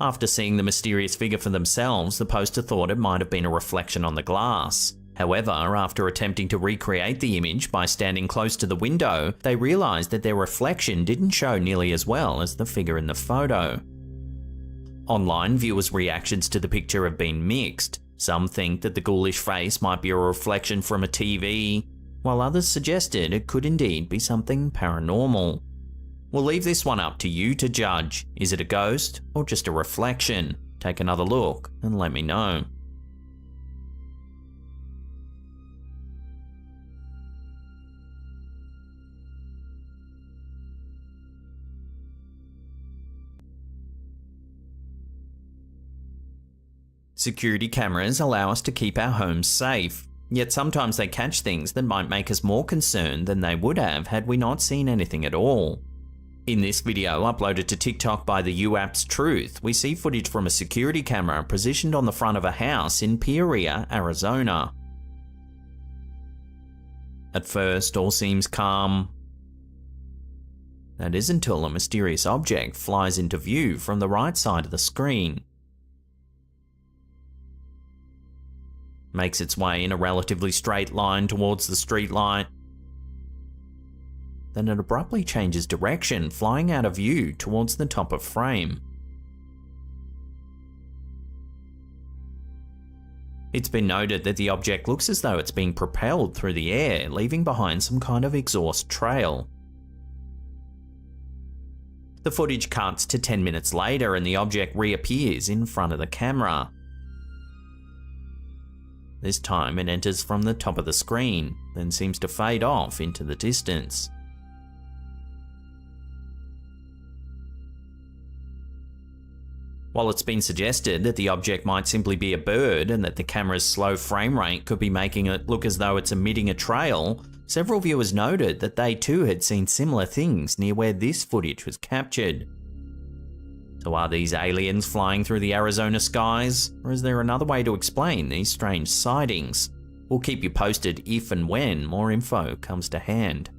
After seeing the mysterious figure for themselves, the poster thought it might have been a reflection on the glass. However, after attempting to recreate the image by standing close to the window, they realised that their reflection didn't show nearly as well as the figure in the photo. Online, viewers' reactions to the picture have been mixed. Some think that the ghoulish face might be a reflection from a TV, while others suggested it could indeed be something paranormal. We'll leave this one up to you to judge. Is it a ghost or just a reflection? Take another look and let me know. Security cameras allow us to keep our homes safe, yet sometimes they catch things that might make us more concerned than they would have had we not seen anything at all. In this video, uploaded to TikTok by the UAP's Truth, we see footage from a security camera positioned on the front of a house in Peoria, Arizona. At first, all seems calm. That is until a mysterious object flies into view from the right side of the screen. Makes its way in a relatively straight line towards the streetlight. Then it abruptly changes direction, flying out of view towards the top of frame. It's been noted that the object looks as though it's being propelled through the air, leaving behind some kind of exhaust trail. The footage cuts to 10 minutes later and the object reappears in front of the camera. This time it enters from the top of the screen, then seems to fade off into the distance. While it's been suggested that the object might simply be a bird and that the camera's slow frame rate could be making it look as though it's emitting a trail, several viewers noted that they too had seen similar things near where this footage was captured. So are these aliens flying through the Arizona skies, or is there another way to explain these strange sightings? We'll keep you posted if and when more info comes to hand.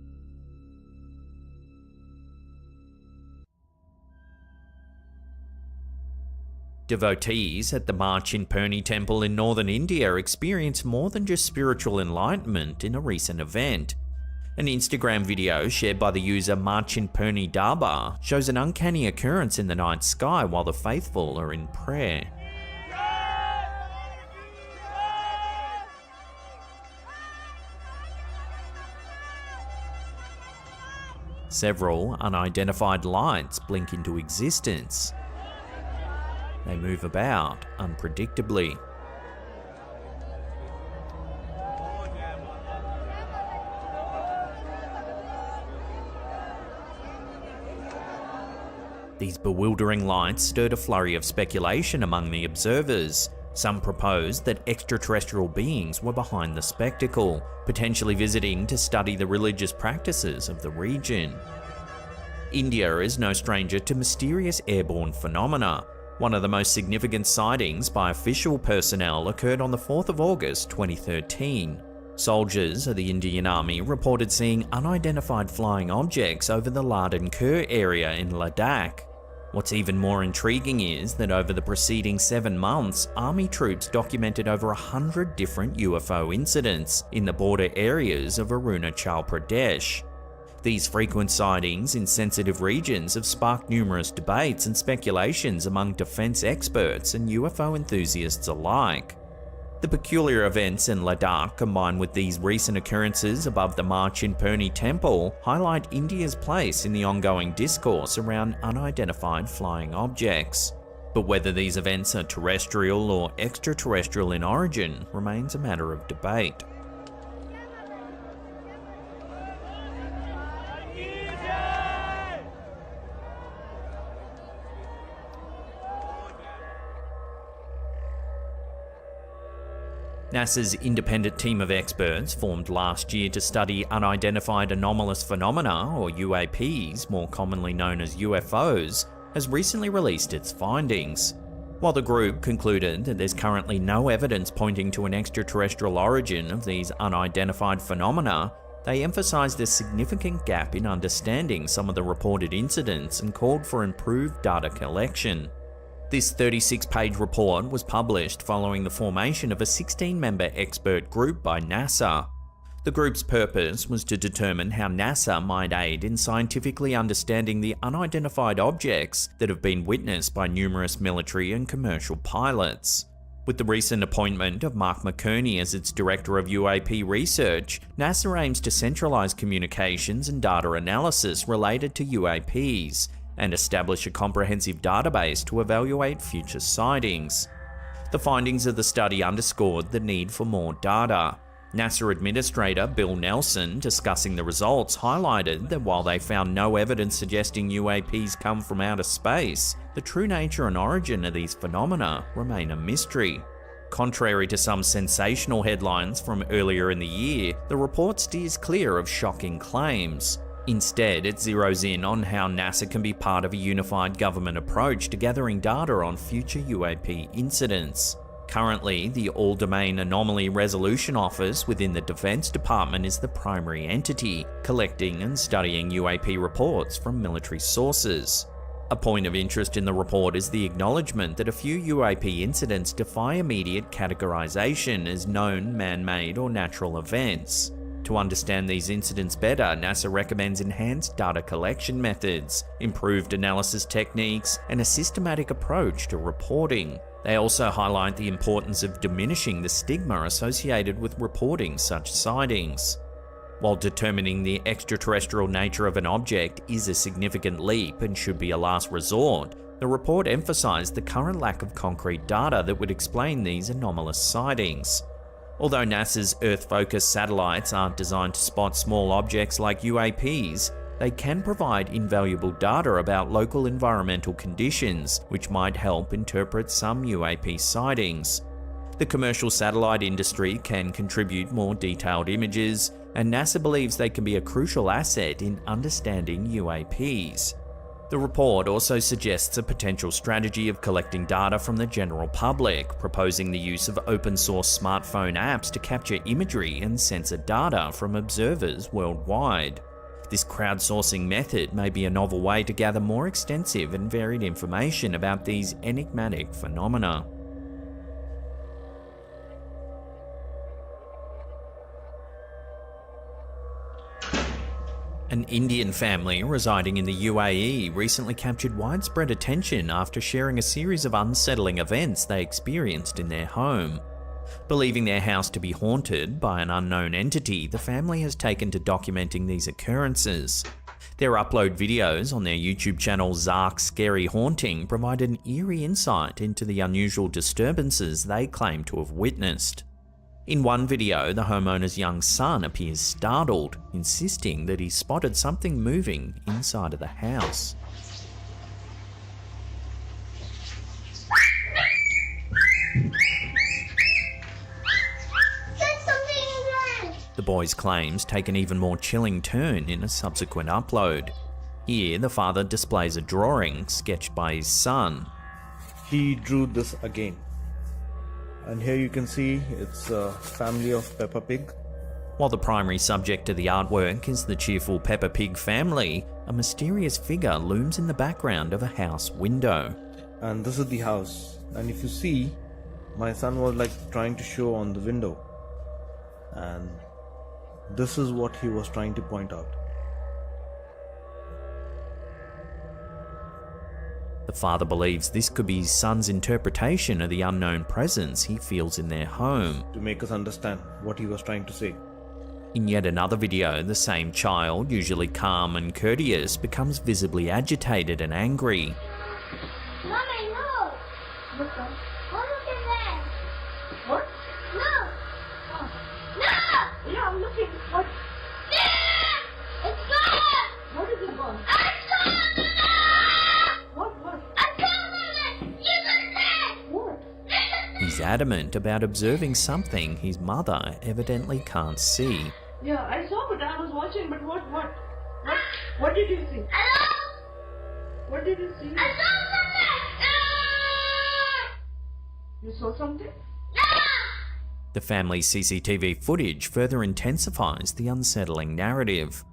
Devotees at the Marchinpurni temple in northern India experienced more than just spiritual enlightenment in a recent event. An Instagram video shared by the user Marchinpurni Darbar shows an uncanny occurrence in the night sky while the faithful are in prayer. Several unidentified lights blink into existence. They move about unpredictably. These bewildering lights stirred a flurry of speculation among the observers. Some proposed that extraterrestrial beings were behind the spectacle, potentially visiting to study the religious practices of the region. India is no stranger to mysterious airborne phenomena. One of the most significant sightings by official personnel occurred on the 4th of August 2013. Soldiers of the Indian Army reported seeing unidentified flying objects over the Ladakh area in Ladakh. What's even more intriguing is that over the preceding 7 months, Army troops documented over 100 different UFO incidents in the border areas of Arunachal Pradesh. These frequent sightings in sensitive regions have sparked numerous debates and speculations among defense experts and UFO enthusiasts alike. The peculiar events in Ladakh, combined with these recent occurrences above the Marchinpurni temple, highlight India's place in the ongoing discourse around unidentified flying objects. But whether these events are terrestrial or extraterrestrial in origin remains a matter of debate. NASA's independent team of experts, formed last year to study unidentified anomalous phenomena, or UAPs, more commonly known as UFOs, has recently released its findings. While the group concluded that there's currently no evidence pointing to an extraterrestrial origin of these unidentified phenomena, they emphasized a significant gap in understanding some of the reported incidents and called for improved data collection. This 36-page report was published following the formation of a 16-member expert group by NASA. The group's purpose was to determine how NASA might aid in scientifically understanding the unidentified objects that have been witnessed by numerous military and commercial pilots. With the recent appointment of Mark McCurney as its Director of UAP Research, NASA aims to centralize communications and data analysis related to UAPs, and establish a comprehensive database to evaluate future sightings. The findings of the study underscored the need for more data. NASA Administrator Bill Nelson, discussing the results, highlighted that while they found no evidence suggesting UAPs come from outer space, the true nature and origin of these phenomena remain a mystery. Contrary to some sensational headlines from earlier in the year, the report steers clear of shocking claims. Instead, it zeroes in on how NASA can be part of a unified government approach to gathering data on future UAP incidents. Currently, the All-Domain Anomaly Resolution Office within the Defense Department is the primary entity, collecting and studying UAP reports from military sources. A point of interest in the report is the acknowledgement that a few UAP incidents defy immediate categorization as known man-made or natural events. To understand these incidents better, NASA recommends enhanced data collection methods, improved analysis techniques, and a systematic approach to reporting. They also highlight the importance of diminishing the stigma associated with reporting such sightings. While determining the extraterrestrial nature of an object is a significant leap and should be a last resort, the report emphasized the current lack of concrete data that would explain these anomalous sightings. Although NASA's Earth-focused satellites aren't designed to spot small objects like UAPs, they can provide invaluable data about local environmental conditions, which might help interpret some UAP sightings. The commercial satellite industry can contribute more detailed images, and NASA believes they can be a crucial asset in understanding UAPs. The report also suggests a potential strategy of collecting data from the general public, proposing the use of open-source smartphone apps to capture imagery and sensor data from observers worldwide. This crowdsourcing method may be a novel way to gather more extensive and varied information about these enigmatic phenomena. An Indian family residing in the UAE recently captured widespread attention after sharing a series of unsettling events they experienced in their home. Believing their house to be haunted by an unknown entity, the family has taken to documenting these occurrences. Their upload videos on their YouTube channel Zark's Scary Haunting provide an eerie insight into the unusual disturbances they claim to have witnessed. In one video, the homeowner's young son appears startled, insisting that he spotted something moving inside of the house. The boy's claims take an even more chilling turn in a subsequent upload. Here, the father displays a drawing sketched by his son. He drew this again. And here you can see it's a family of Peppa Pig. While the primary subject to the artwork is the cheerful Peppa Pig family, a mysterious figure looms in the background of a house window. And this is the house. And if you see, my son was trying to show on the window. And this is what he was trying to point out. The father believes this could be his son's interpretation of the unknown presence he feels in their home. To make us understand what he was trying to say. In yet another video, the same child, usually calm and courteous, becomes visibly agitated and angry. Mommy, no! Look at that! What? No! Oh. No! Yeah, I'm looking. What? Yeah! It's gone! What is it gone? I saw it! What? I saw it! You can say! What? He's adamant about observing something his mother evidently can't see. Yeah, I saw, but I was watching, but what did you see? Hello? What did you see? I saw something! You saw something? The family's CCTV footage further intensifies the unsettling narrative.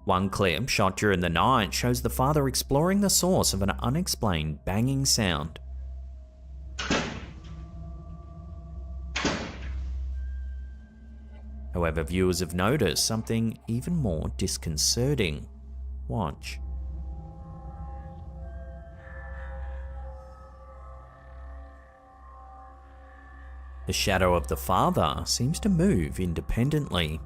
One clip, shot during the night, shows the father exploring the source of an unexplained banging sound. However, viewers have noticed something even more disconcerting. Watch. The shadow of the father seems to move independently.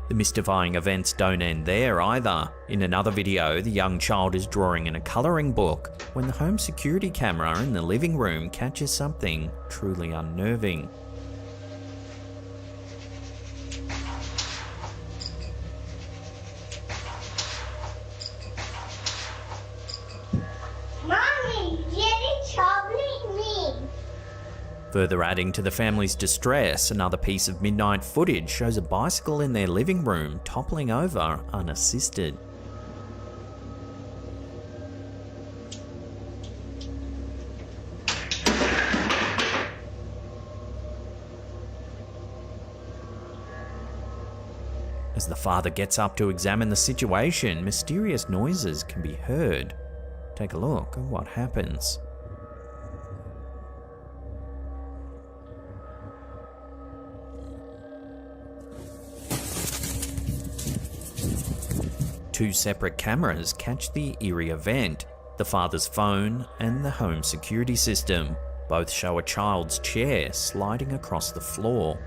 The mystifying events don't end there either. In another video, the young child is drawing in a colouring book when the home security camera in the living room catches something truly unnerving. Further adding to the family's distress, another piece of midnight footage shows a bicycle in their living room toppling over unassisted. As the father gets up to examine the situation, mysterious noises can be heard. Take a look at what happens. Two separate cameras catch the eerie event, the father's phone and the home security system. Both show a child's chair sliding across the floor.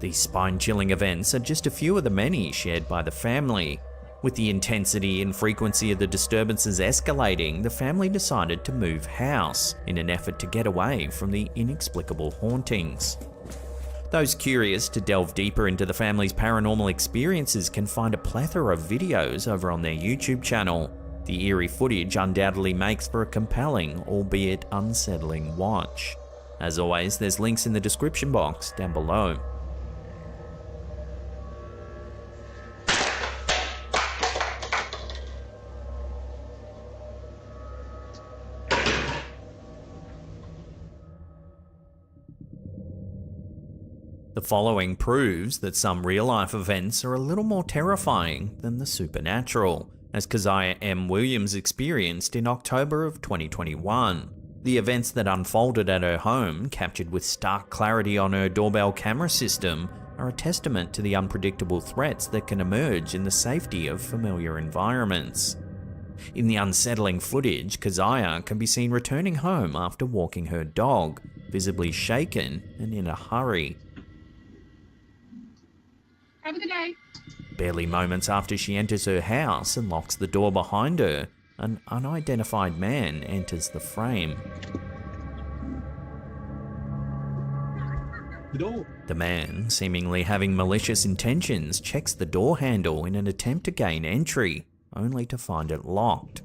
These spine-chilling events are just a few of the many shared by the family. With the intensity and frequency of the disturbances escalating, the family decided to move house in an effort to get away from the inexplicable hauntings. Those curious to delve deeper into the family's paranormal experiences can find a plethora of videos over on their YouTube channel. The eerie footage undoubtedly makes for a compelling, albeit unsettling watch. As always, there's links in the description box down below. The following proves that some real-life events are a little more terrifying than the supernatural, as Keziah M. Williams experienced in October of 2021. The events that unfolded at her home, captured with stark clarity on her doorbell camera system, are a testament to the unpredictable threats that can emerge in the safety of familiar environments. In the unsettling footage, Keziah can be seen returning home after walking her dog, visibly shaken and in a hurry. Have a good day. Barely moments after she enters her house and locks the door behind her, an unidentified man enters the frame. The man, seemingly having malicious intentions, checks the door handle in an attempt to gain entry, only to find it locked.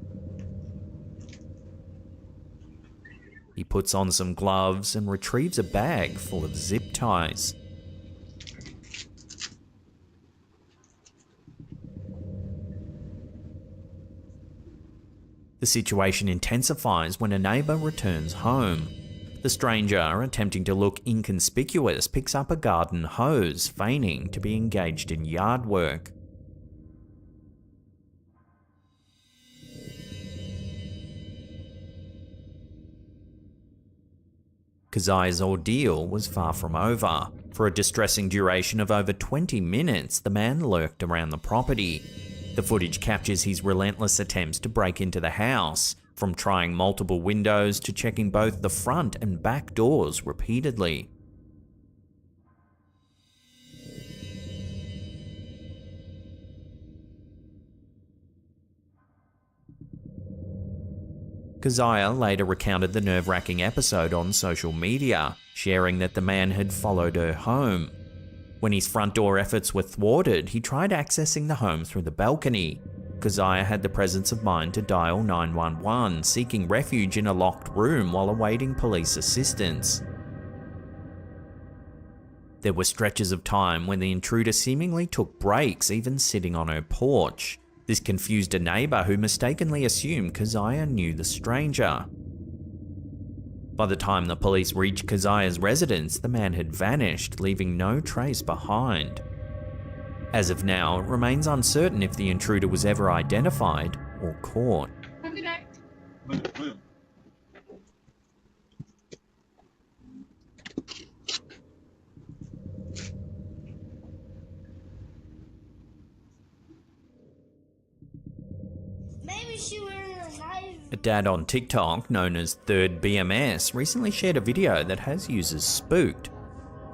He puts on some gloves and retrieves a bag full of zip ties. The situation intensifies when a neighbour returns home. The stranger, attempting to look inconspicuous, picks up a garden hose, feigning to be engaged in yard work. Keziah's ordeal was far from over. For a distressing duration of over 20 minutes, the man lurked around the property. The footage captures his relentless attempts to break into the house, from trying multiple windows to checking both the front and back doors repeatedly. Keziah later recounted the nerve-wracking episode on social media, sharing that the man had followed her home. When his front door efforts were thwarted, he tried accessing the home through the balcony. Keziah had the presence of mind to dial 911, seeking refuge in a locked room while awaiting police assistance. There were stretches of time when the intruder seemingly took breaks, even sitting on her porch. This confused a neighbour who mistakenly assumed Keziah knew the stranger. By the time the police reached Keziah's residence, the man had vanished, leaving no trace behind. As of now, it remains uncertain if the intruder was ever identified or caught. Have a good day. Maybe she were in a knife. A dad on TikTok, known as Third BMS, recently shared a video that has users spooked.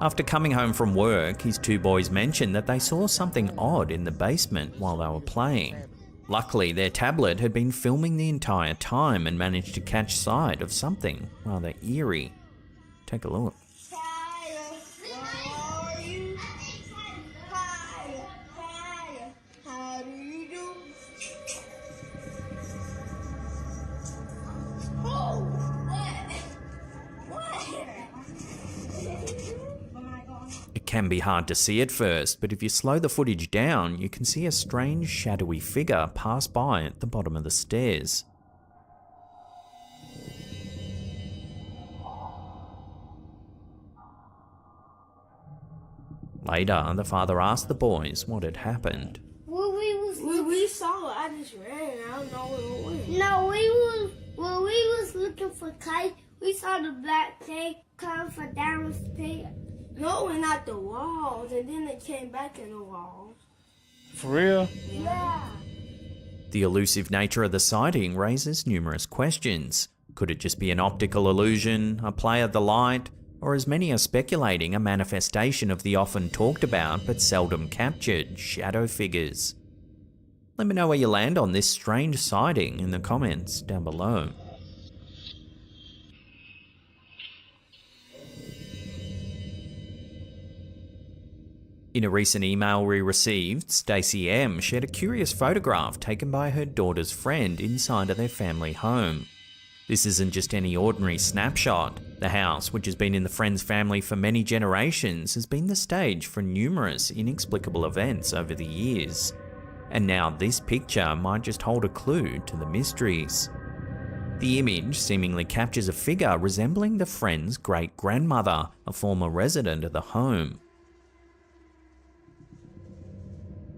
After coming home from work, his two boys mentioned that they saw something odd in the basement while they were playing. Luckily, their tablet had been filming the entire time and managed to catch sight of something rather eerie. Take a look. can be hard to see at first, but if you slow the footage down, you can see a strange shadowy figure pass by at the bottom of the stairs. Later, the father asked the boys what had happened. We saw it. I just ran. I don't know where it went. No, when we was looking for Kite, we saw the black thing come from downstairs. No, it went out the walls, and then it came back in the walls. For real? Yeah. The elusive nature of the sighting raises numerous questions. Could it just be an optical illusion, a play of the light, or as many are speculating, a manifestation of the often talked about but seldom captured shadow figures? Let me know where you land on this strange sighting in the comments down below. In a recent email we received, Stacey M shared a curious photograph taken by her daughter's friend inside of their family home. This isn't just any ordinary snapshot. The house, which has been in the friend's family for many generations, has been the stage for numerous inexplicable events over the years. And now this picture might just hold a clue to the mysteries. The image seemingly captures a figure resembling the friend's great-grandmother, a former resident of the home.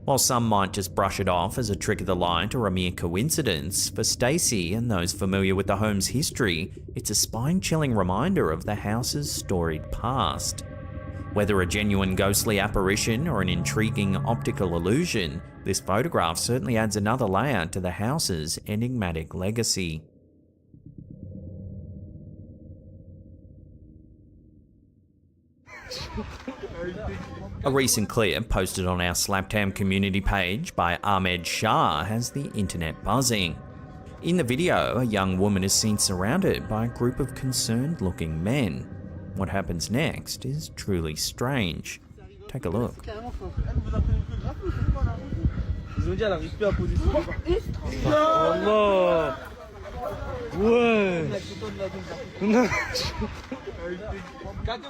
While some might just brush it off as a trick of the light or a mere coincidence, for Stacey and those familiar with the home's history, it's a spine-chilling reminder of the house's storied past. Whether a genuine ghostly apparition or an intriguing optical illusion, this photograph certainly adds another layer to the house's enigmatic legacy. A recent clip posted on our Slaptown community page by Ahmed Shah has the internet buzzing. In the video, a young woman is seen surrounded by a group of concerned-looking men. What happens next is truly strange. Take a look. Allah.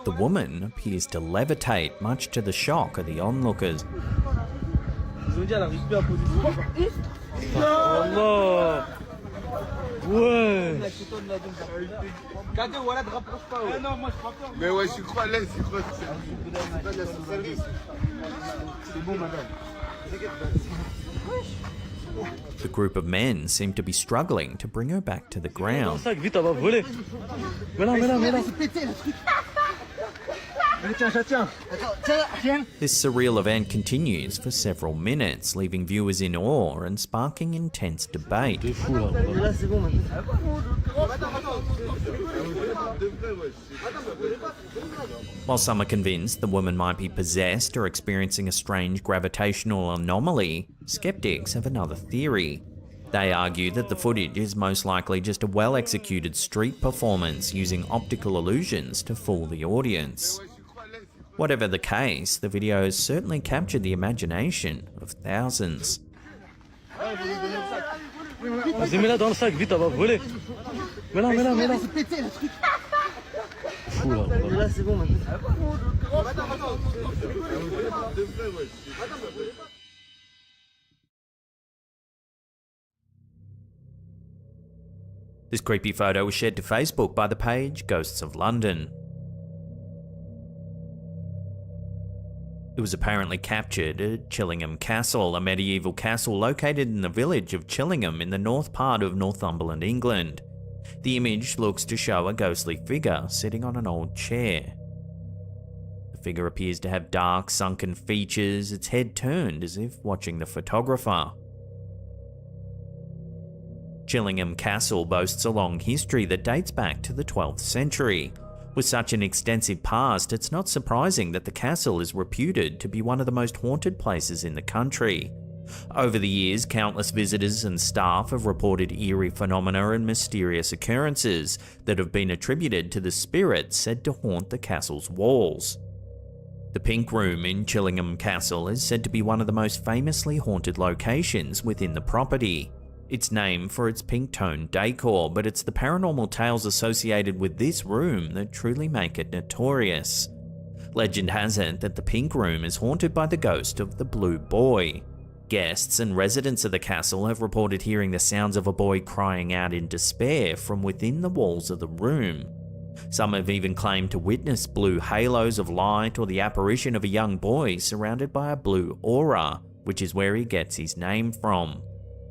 The woman appears to levitate, much to the shock of the onlookers. Allah. Ouais. Mais ouais, je crois, laisse, c'est pas de la sorcellerie. C'est bon, madame. The group of men seem to be struggling to bring her back to the ground. This surreal event continues for several minutes, leaving viewers in awe and sparking intense debate. While some are convinced the woman might be possessed or experiencing a strange gravitational anomaly, skeptics have another theory. They argue that the footage is most likely just a well-executed street performance using optical illusions to fool the audience. Whatever the case, the video has certainly captured the imagination of thousands. This creepy photo was shared to Facebook by the page Ghosts of London. It was apparently captured at Chillingham Castle, a medieval castle located in the village of Chillingham in the north part of Northumberland, England. The image looks to show a ghostly figure sitting on an old chair. The figure appears to have dark, sunken features, its head turned as if watching the photographer. Chillingham Castle boasts a long history that dates back to the 12th century. With such an extensive past, it's not surprising that the castle is reputed to be one of the most haunted places in the country. Over the years, countless visitors and staff have reported eerie phenomena and mysterious occurrences that have been attributed to the spirits said to haunt the castle's walls. The Pink Room in Chillingham Castle is said to be one of the most famously haunted locations within the property. It's named for its pink-toned decor, but it's the paranormal tales associated with this room that truly make it notorious. Legend has it that the Pink Room is haunted by the ghost of the Blue Boy. Guests and residents of the castle have reported hearing the sounds of a boy crying out in despair from within the walls of the room. Some have even claimed to witness blue halos of light or the apparition of a young boy surrounded by a blue aura, which is where he gets his name from.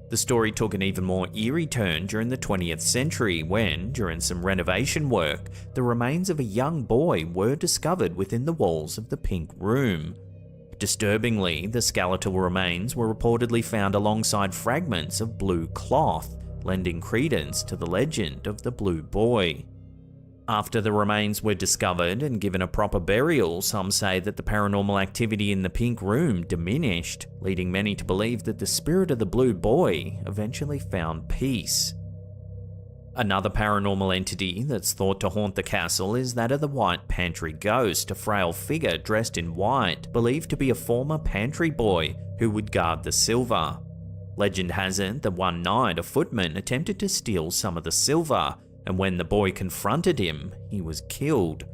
The story took an even more eerie turn during the 20th century when, during some renovation work, the remains of a young boy were discovered within the walls of the Pink Room. Disturbingly, the skeletal remains were reportedly found alongside fragments of blue cloth, lending credence to the legend of the Blue Boy. After the remains were discovered and given a proper burial, some say that the paranormal activity in the Pink Room diminished, leading many to believe that the spirit of the Blue Boy eventually found peace. Another paranormal entity that's thought to haunt the castle is that of the White Pantry Ghost, a frail figure dressed in white, believed to be a former pantry boy who would guard the silver. Legend has it that one night a footman attempted to steal some of the silver, and when the boy confronted him, he was killed.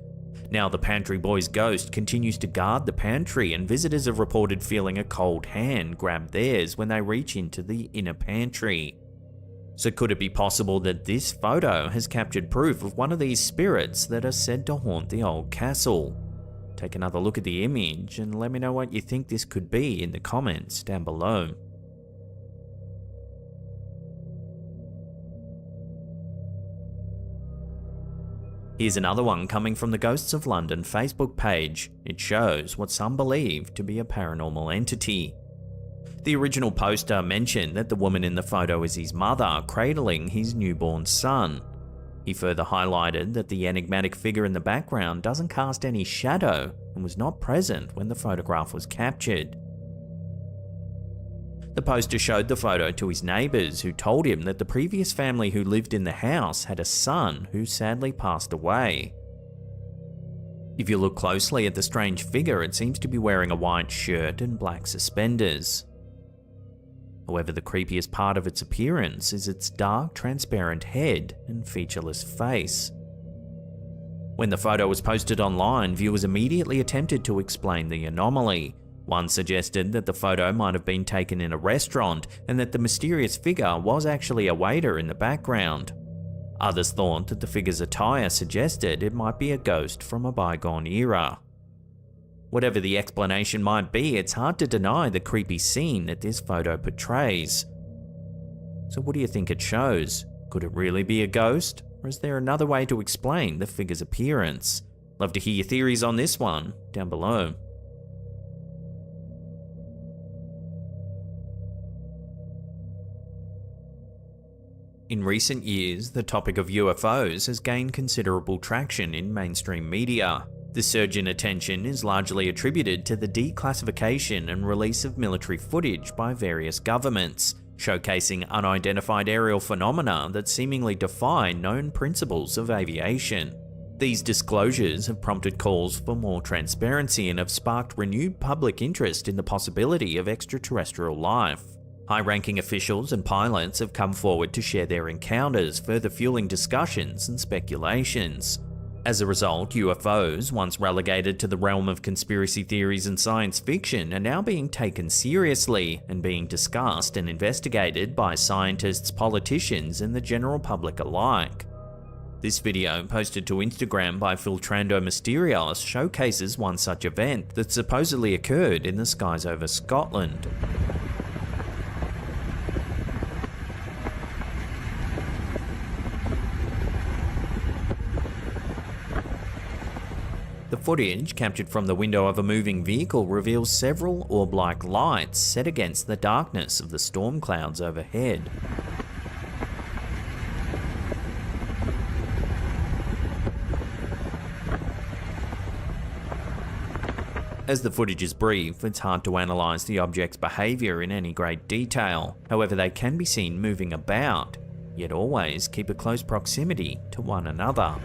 Now the pantry boy's ghost continues to guard the pantry, and visitors have reported feeling a cold hand grab theirs when they reach into the inner pantry. So could it be possible that this photo has captured proof of one of these spirits that are said to haunt the old castle? Take another look at the image and let me know what you think this could be in the comments down below. Here's another one coming from the Ghosts of London Facebook page. It shows what some believe to be a paranormal entity. The original poster mentioned that the woman in the photo is his mother, cradling his newborn son. He further highlighted that the enigmatic figure in the background doesn't cast any shadow and was not present when the photograph was captured. The poster showed the photo to his neighbours, who told him that the previous family who lived in the house had a son who sadly passed away. If you look closely at the strange figure, it seems to be wearing a white shirt and black suspenders. However, the creepiest part of its appearance is its dark, transparent head and featureless face. When the photo was posted online, viewers immediately attempted to explain the anomaly. One suggested that the photo might have been taken in a restaurant and that the mysterious figure was actually a waiter in the background. Others thought that the figure's attire suggested it might be a ghost from a bygone era. Whatever the explanation might be, it's hard to deny the creepy scene that this photo portrays. So what do you think it shows? Could it really be a ghost? Or is there another way to explain the figure's appearance? Love to hear your theories on this one down below. In recent years, the topic of UFOs has gained considerable traction in mainstream media. The surge in attention is largely attributed to the declassification and release of military footage by various governments, showcasing unidentified aerial phenomena that seemingly defy known principles of aviation. These disclosures have prompted calls for more transparency and have sparked renewed public interest in the possibility of extraterrestrial life. High-ranking officials and pilots have come forward to share their encounters, further fueling discussions and speculations. As a result, UFOs, once relegated to the realm of conspiracy theories and science fiction, are now being taken seriously and being discussed and investigated by scientists, politicians, and the general public alike. This video, posted to Instagram by Filtrando Mysterios, showcases one such event that supposedly occurred in the skies over Scotland. The footage, captured from the window of a moving vehicle, reveals several orb-like lights set against the darkness of the storm clouds overhead. As the footage is brief, it's hard to analyse the object's behaviour in any great detail. However, they can be seen moving about, yet always keep a close proximity to one another.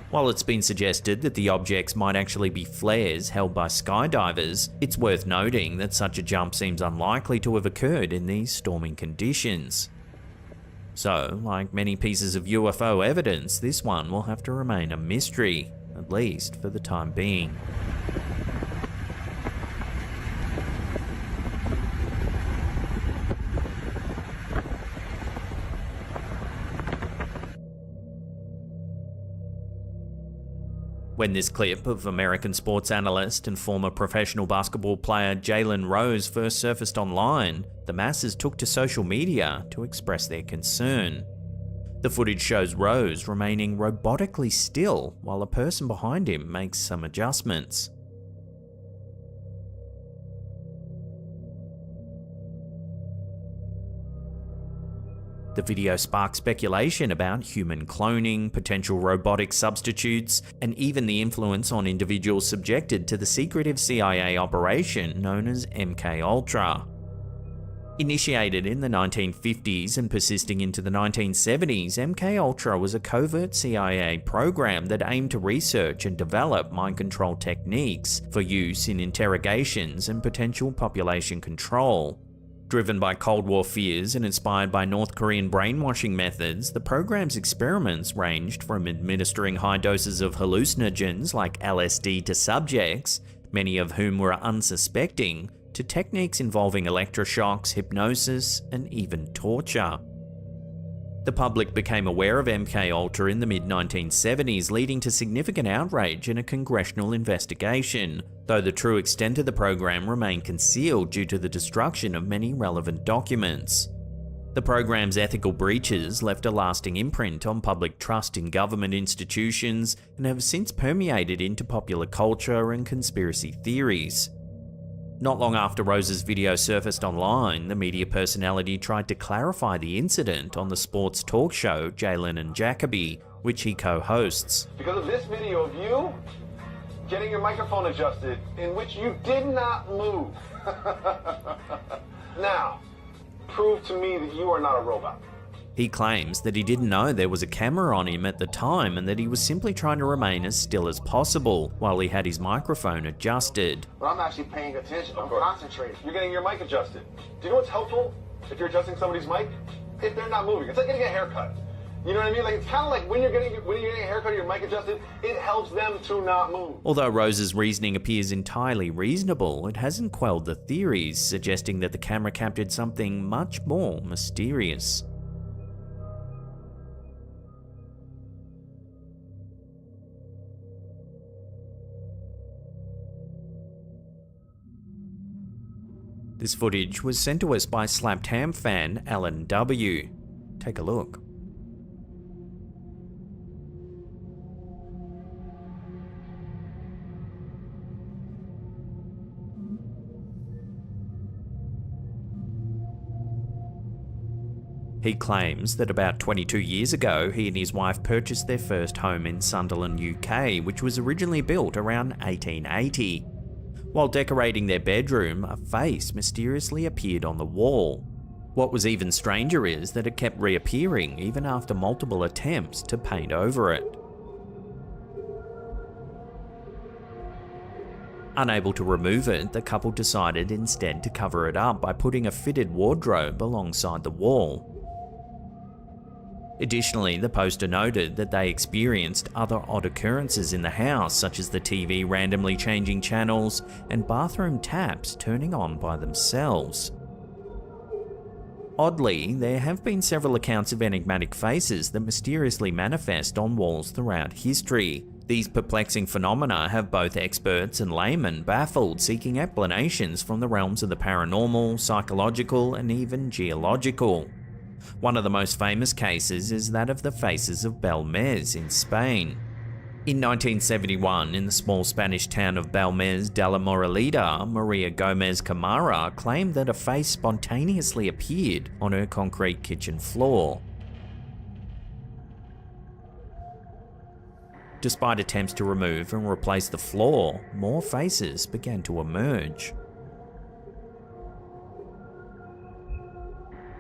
While it's been suggested that the objects might actually be flares held by skydivers, it's worth noting that such a jump seems unlikely to have occurred in these storming conditions. So, like many pieces of UFO evidence, this one will have to remain a mystery, at least for the time being. When this clip of American sports analyst and former professional basketball player Jalen Rose first surfaced online, the masses took to social media to express their concern. The footage shows Rose remaining robotically still while a person behind him makes some adjustments. The video sparked speculation about human cloning, potential robotic substitutes, and even the influence on individuals subjected to the secretive CIA operation known as MKUltra. Initiated in the 1950s and persisting into the 1970s, MKUltra was a covert CIA program that aimed to research and develop mind control techniques for use in interrogations and potential population control. Driven by Cold War fears and inspired by North Korean brainwashing methods, the program's experiments ranged from administering high doses of hallucinogens like LSD to subjects, many of whom were unsuspecting, to techniques involving electroshocks, hypnosis, and even torture. The public became aware of MKUltra in the mid-1970s, leading to significant outrage and a congressional investigation, though the true extent of the program remained concealed due to the destruction of many relevant documents. The program's ethical breaches left a lasting imprint on public trust in government institutions and have since permeated into popular culture and conspiracy theories. Not long after Rose's video surfaced online, the media personality tried to clarify the incident on the sports talk show Jalen and Jacoby, which he co-hosts. Because of this video of you getting your microphone adjusted, in which you did not move. Now, prove to me that you are not a robot. He claims that he didn't know there was a camera on him at the time and that he was simply trying to remain as still as possible while he had his microphone adjusted. But I'm actually paying attention. I'm concentrating. You're getting your mic adjusted. Do you know what's helpful if you're adjusting somebody's mic? If they're not moving. It's like getting a haircut. You know what I mean? Like, it's kind of like when you're getting a haircut or your mic adjusted, it helps them to not move. Although Rose's reasoning appears entirely reasonable, it hasn't quelled the theories, suggesting that the camera captured something much more mysterious. This footage was sent to us by Slapped Ham fan Alan W. Take a look. He claims that about 22 years ago, he and his wife purchased their first home in Sunderland, UK, which was originally built around 1880. While decorating their bedroom, a face mysteriously appeared on the wall. What was even stranger is that it kept reappearing even after multiple attempts to paint over it. Unable to remove it, the couple decided instead to cover it up by putting a fitted wardrobe alongside the wall. Additionally, the poster noted that they experienced other odd occurrences in the house, such as the TV randomly changing channels and bathroom taps turning on by themselves. Oddly, there have been several accounts of enigmatic faces that mysteriously manifest on walls throughout history. These perplexing phenomena have both experts and laymen baffled, seeking explanations from the realms of the paranormal, psychological, and even geological. One of the most famous cases is that of the faces of Belmez in Spain. In 1971, in the small Spanish town of Belmez de la Moraleda, Maria Gomez Camara claimed that a face spontaneously appeared on her concrete kitchen floor. Despite attempts to remove and replace the floor, more faces began to emerge.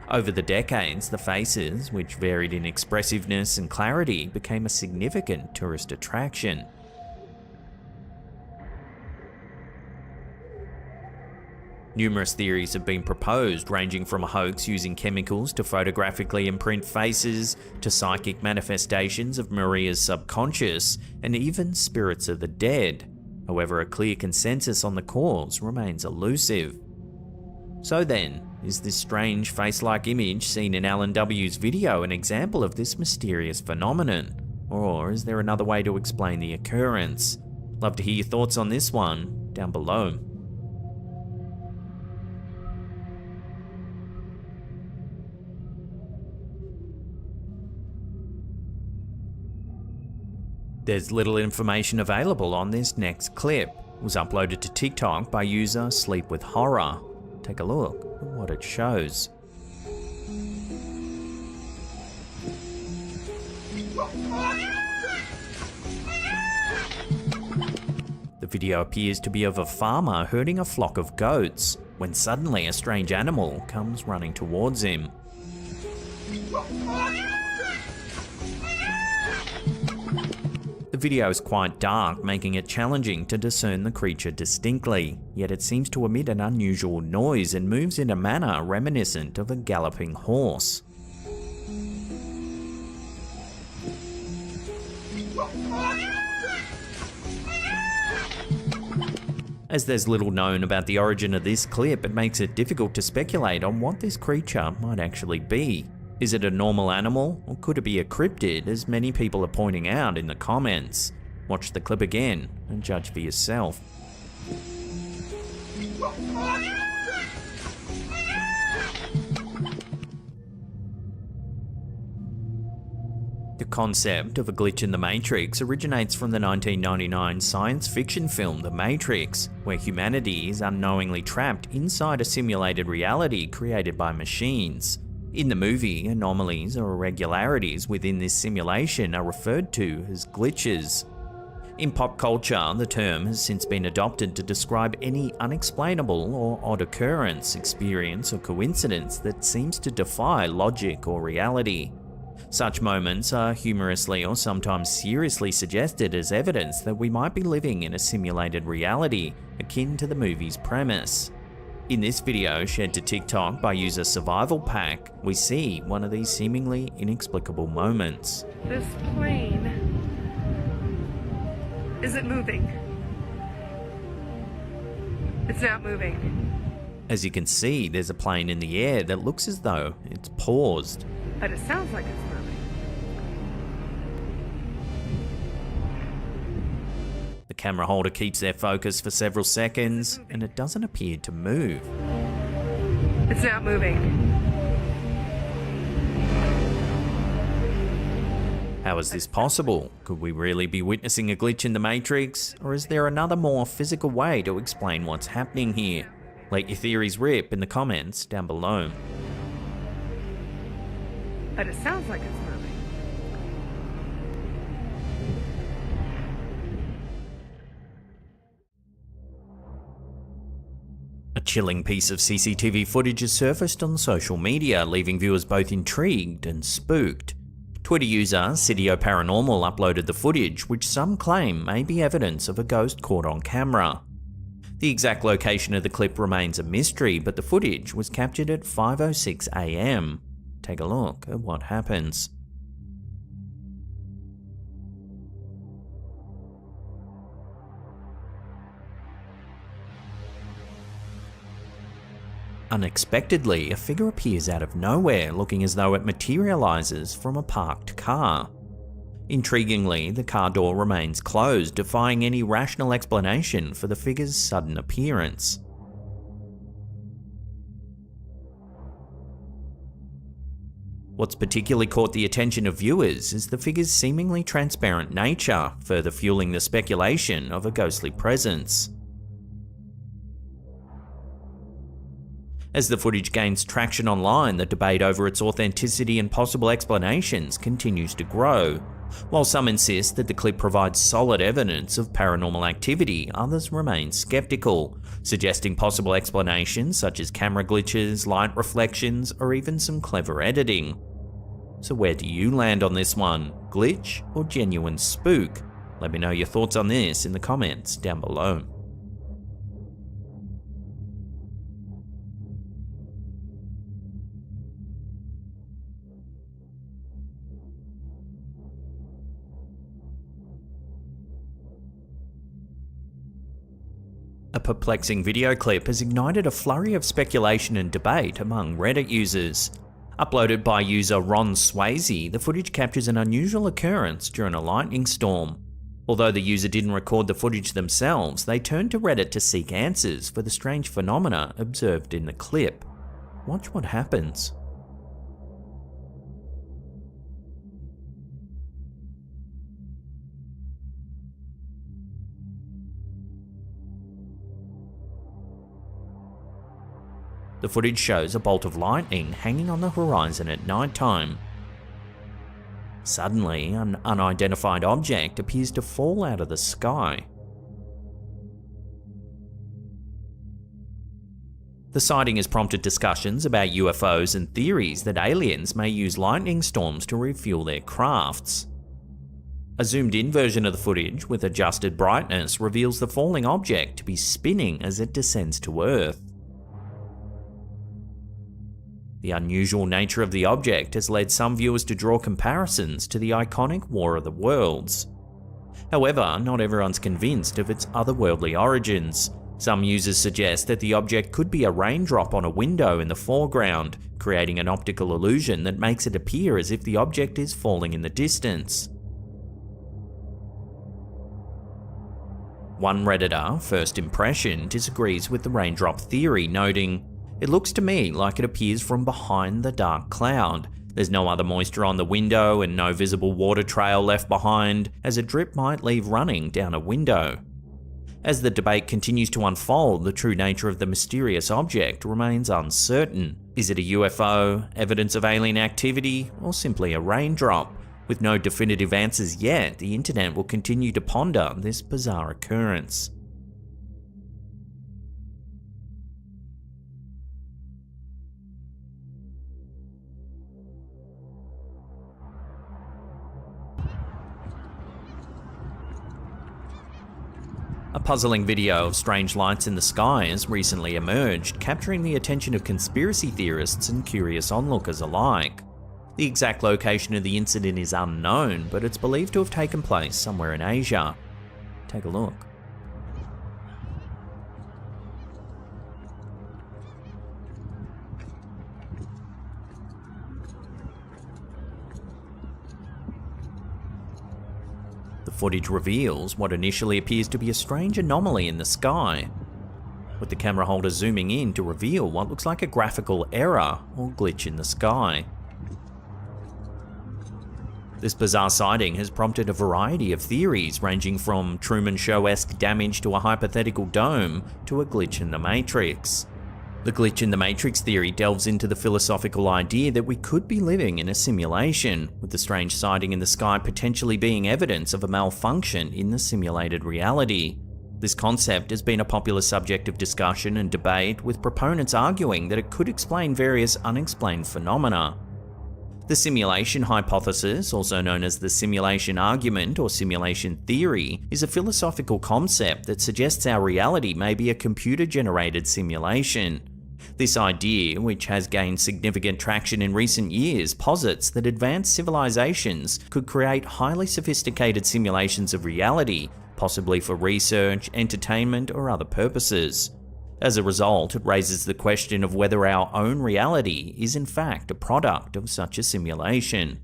Over the decades, the faces, which varied in expressiveness and clarity, became a significant tourist attraction. Numerous theories have been proposed, ranging from a hoax using chemicals to photographically imprint faces, to psychic manifestations of Maria's subconscious, and even spirits of the dead. However, a clear consensus on the cause remains elusive. So then, is this strange face-like image seen in Alan W.'s video an example of this mysterious phenomenon? Or is there another way to explain the occurrence? Love to hear your thoughts on this one down below. There's little information available on this next clip. It was uploaded to TikTok by user Sleep with Horror. Take a look at what it shows. The video appears to be of a farmer herding a flock of goats, when suddenly a strange animal comes running towards him. The video is quite dark, making it challenging to discern the creature distinctly, yet it seems to emit an unusual noise and moves in a manner reminiscent of a galloping horse. As there's little known about the origin of this clip, it makes it difficult to speculate on what this creature might actually be. Is it a normal animal, or could it be a cryptid, as many people are pointing out in the comments? Watch the clip again and judge for yourself. The concept of a glitch in the Matrix originates from the 1999 science fiction film The Matrix, where humanity is unknowingly trapped inside a simulated reality created by machines. In the movie, anomalies or irregularities within this simulation are referred to as glitches. In pop culture, the term has since been adopted to describe any unexplainable or odd occurrence, experience, or coincidence that seems to defy logic or reality. Such moments are humorously or sometimes seriously suggested as evidence that we might be living in a simulated reality akin to the movie's premise. In this video shared to TikTok by user Survival Pack, we see one of these seemingly inexplicable moments. This plane isn't moving. It's not moving. As you can see, there's a plane in the air that looks as though it's paused. But it sounds like it's moving. The camera holder keeps their focus for several seconds, and it doesn't appear to move. It's not moving. How is this possible? Could we really be witnessing a glitch in the Matrix? Or is there another more physical way to explain what's happening here? Let your theories rip in the comments down below. But it sounds like it's moving. A chilling piece of CCTV footage has surfaced on social media, leaving viewers both intrigued and spooked. Twitter user Cidio Paranormal uploaded the footage, which some claim may be evidence of a ghost caught on camera. The exact location of the clip remains a mystery, but the footage was captured at 5:06 AM. Take a look at what happens. Unexpectedly, a figure appears out of nowhere, looking as though it materializes from a parked car. Intriguingly, the car door remains closed, defying any rational explanation for the figure's sudden appearance. What's particularly caught the attention of viewers is the figure's seemingly transparent nature, further fueling the speculation of a ghostly presence. As the footage gains traction online, the debate over its authenticity and possible explanations continues to grow. While some insist that the clip provides solid evidence of paranormal activity, others remain skeptical, suggesting possible explanations such as camera glitches, light reflections, or even some clever editing. So where do you land on this one? Glitch or genuine spook? Let me know your thoughts on this in the comments down below. A perplexing video clip has ignited a flurry of speculation and debate among Reddit users. Uploaded by user Ron Swayze, the footage captures an unusual occurrence during a lightning storm. Although the user didn't record the footage themselves, they turned to Reddit to seek answers for the strange phenomena observed in the clip. Watch what happens. The footage shows a bolt of lightning hanging on the horizon at night time. Suddenly, an unidentified object appears to fall out of the sky. The sighting has prompted discussions about UFOs and theories that aliens may use lightning storms to refuel their crafts. A zoomed-in version of the footage with adjusted brightness reveals the falling object to be spinning as it descends to Earth. The unusual nature of the object has led some viewers to draw comparisons to the iconic War of the Worlds. However, not everyone's convinced of its otherworldly origins. Some users suggest that the object could be a raindrop on a window in the foreground, creating an optical illusion that makes it appear as if the object is falling in the distance. One Redditor, First Impression, disagrees with the raindrop theory, noting, "It looks to me like it appears from behind the dark cloud. There's no other moisture on the window and no visible water trail left behind, as a drip might leave running down a window." As the debate continues to unfold, the true nature of the mysterious object remains uncertain. Is it a UFO, evidence of alien activity, or simply a raindrop? With no definitive answers yet, the internet will continue to ponder this bizarre occurrence. A puzzling video of strange lights in the sky has recently emerged, capturing the attention of conspiracy theorists and curious onlookers alike. The exact location of the incident is unknown, but it's believed to have taken place somewhere in Asia. Take a look. The footage reveals what initially appears to be a strange anomaly in the sky, with the camera holder zooming in to reveal what looks like a graphical error or glitch in the sky. This bizarre sighting has prompted a variety of theories, ranging from Truman Show-esque damage to a hypothetical dome to a glitch in the Matrix. The glitch in the Matrix theory delves into the philosophical idea that we could be living in a simulation, with the strange sighting in the sky potentially being evidence of a malfunction in the simulated reality. This concept has been a popular subject of discussion and debate, with proponents arguing that it could explain various unexplained phenomena. The simulation hypothesis, also known as the simulation argument or simulation theory, is a philosophical concept that suggests our reality may be a computer-generated simulation. This idea, which has gained significant traction in recent years, posits that advanced civilizations could create highly sophisticated simulations of reality, possibly for research, entertainment, or other purposes. As a result, it raises the question of whether our own reality is in fact a product of such a simulation.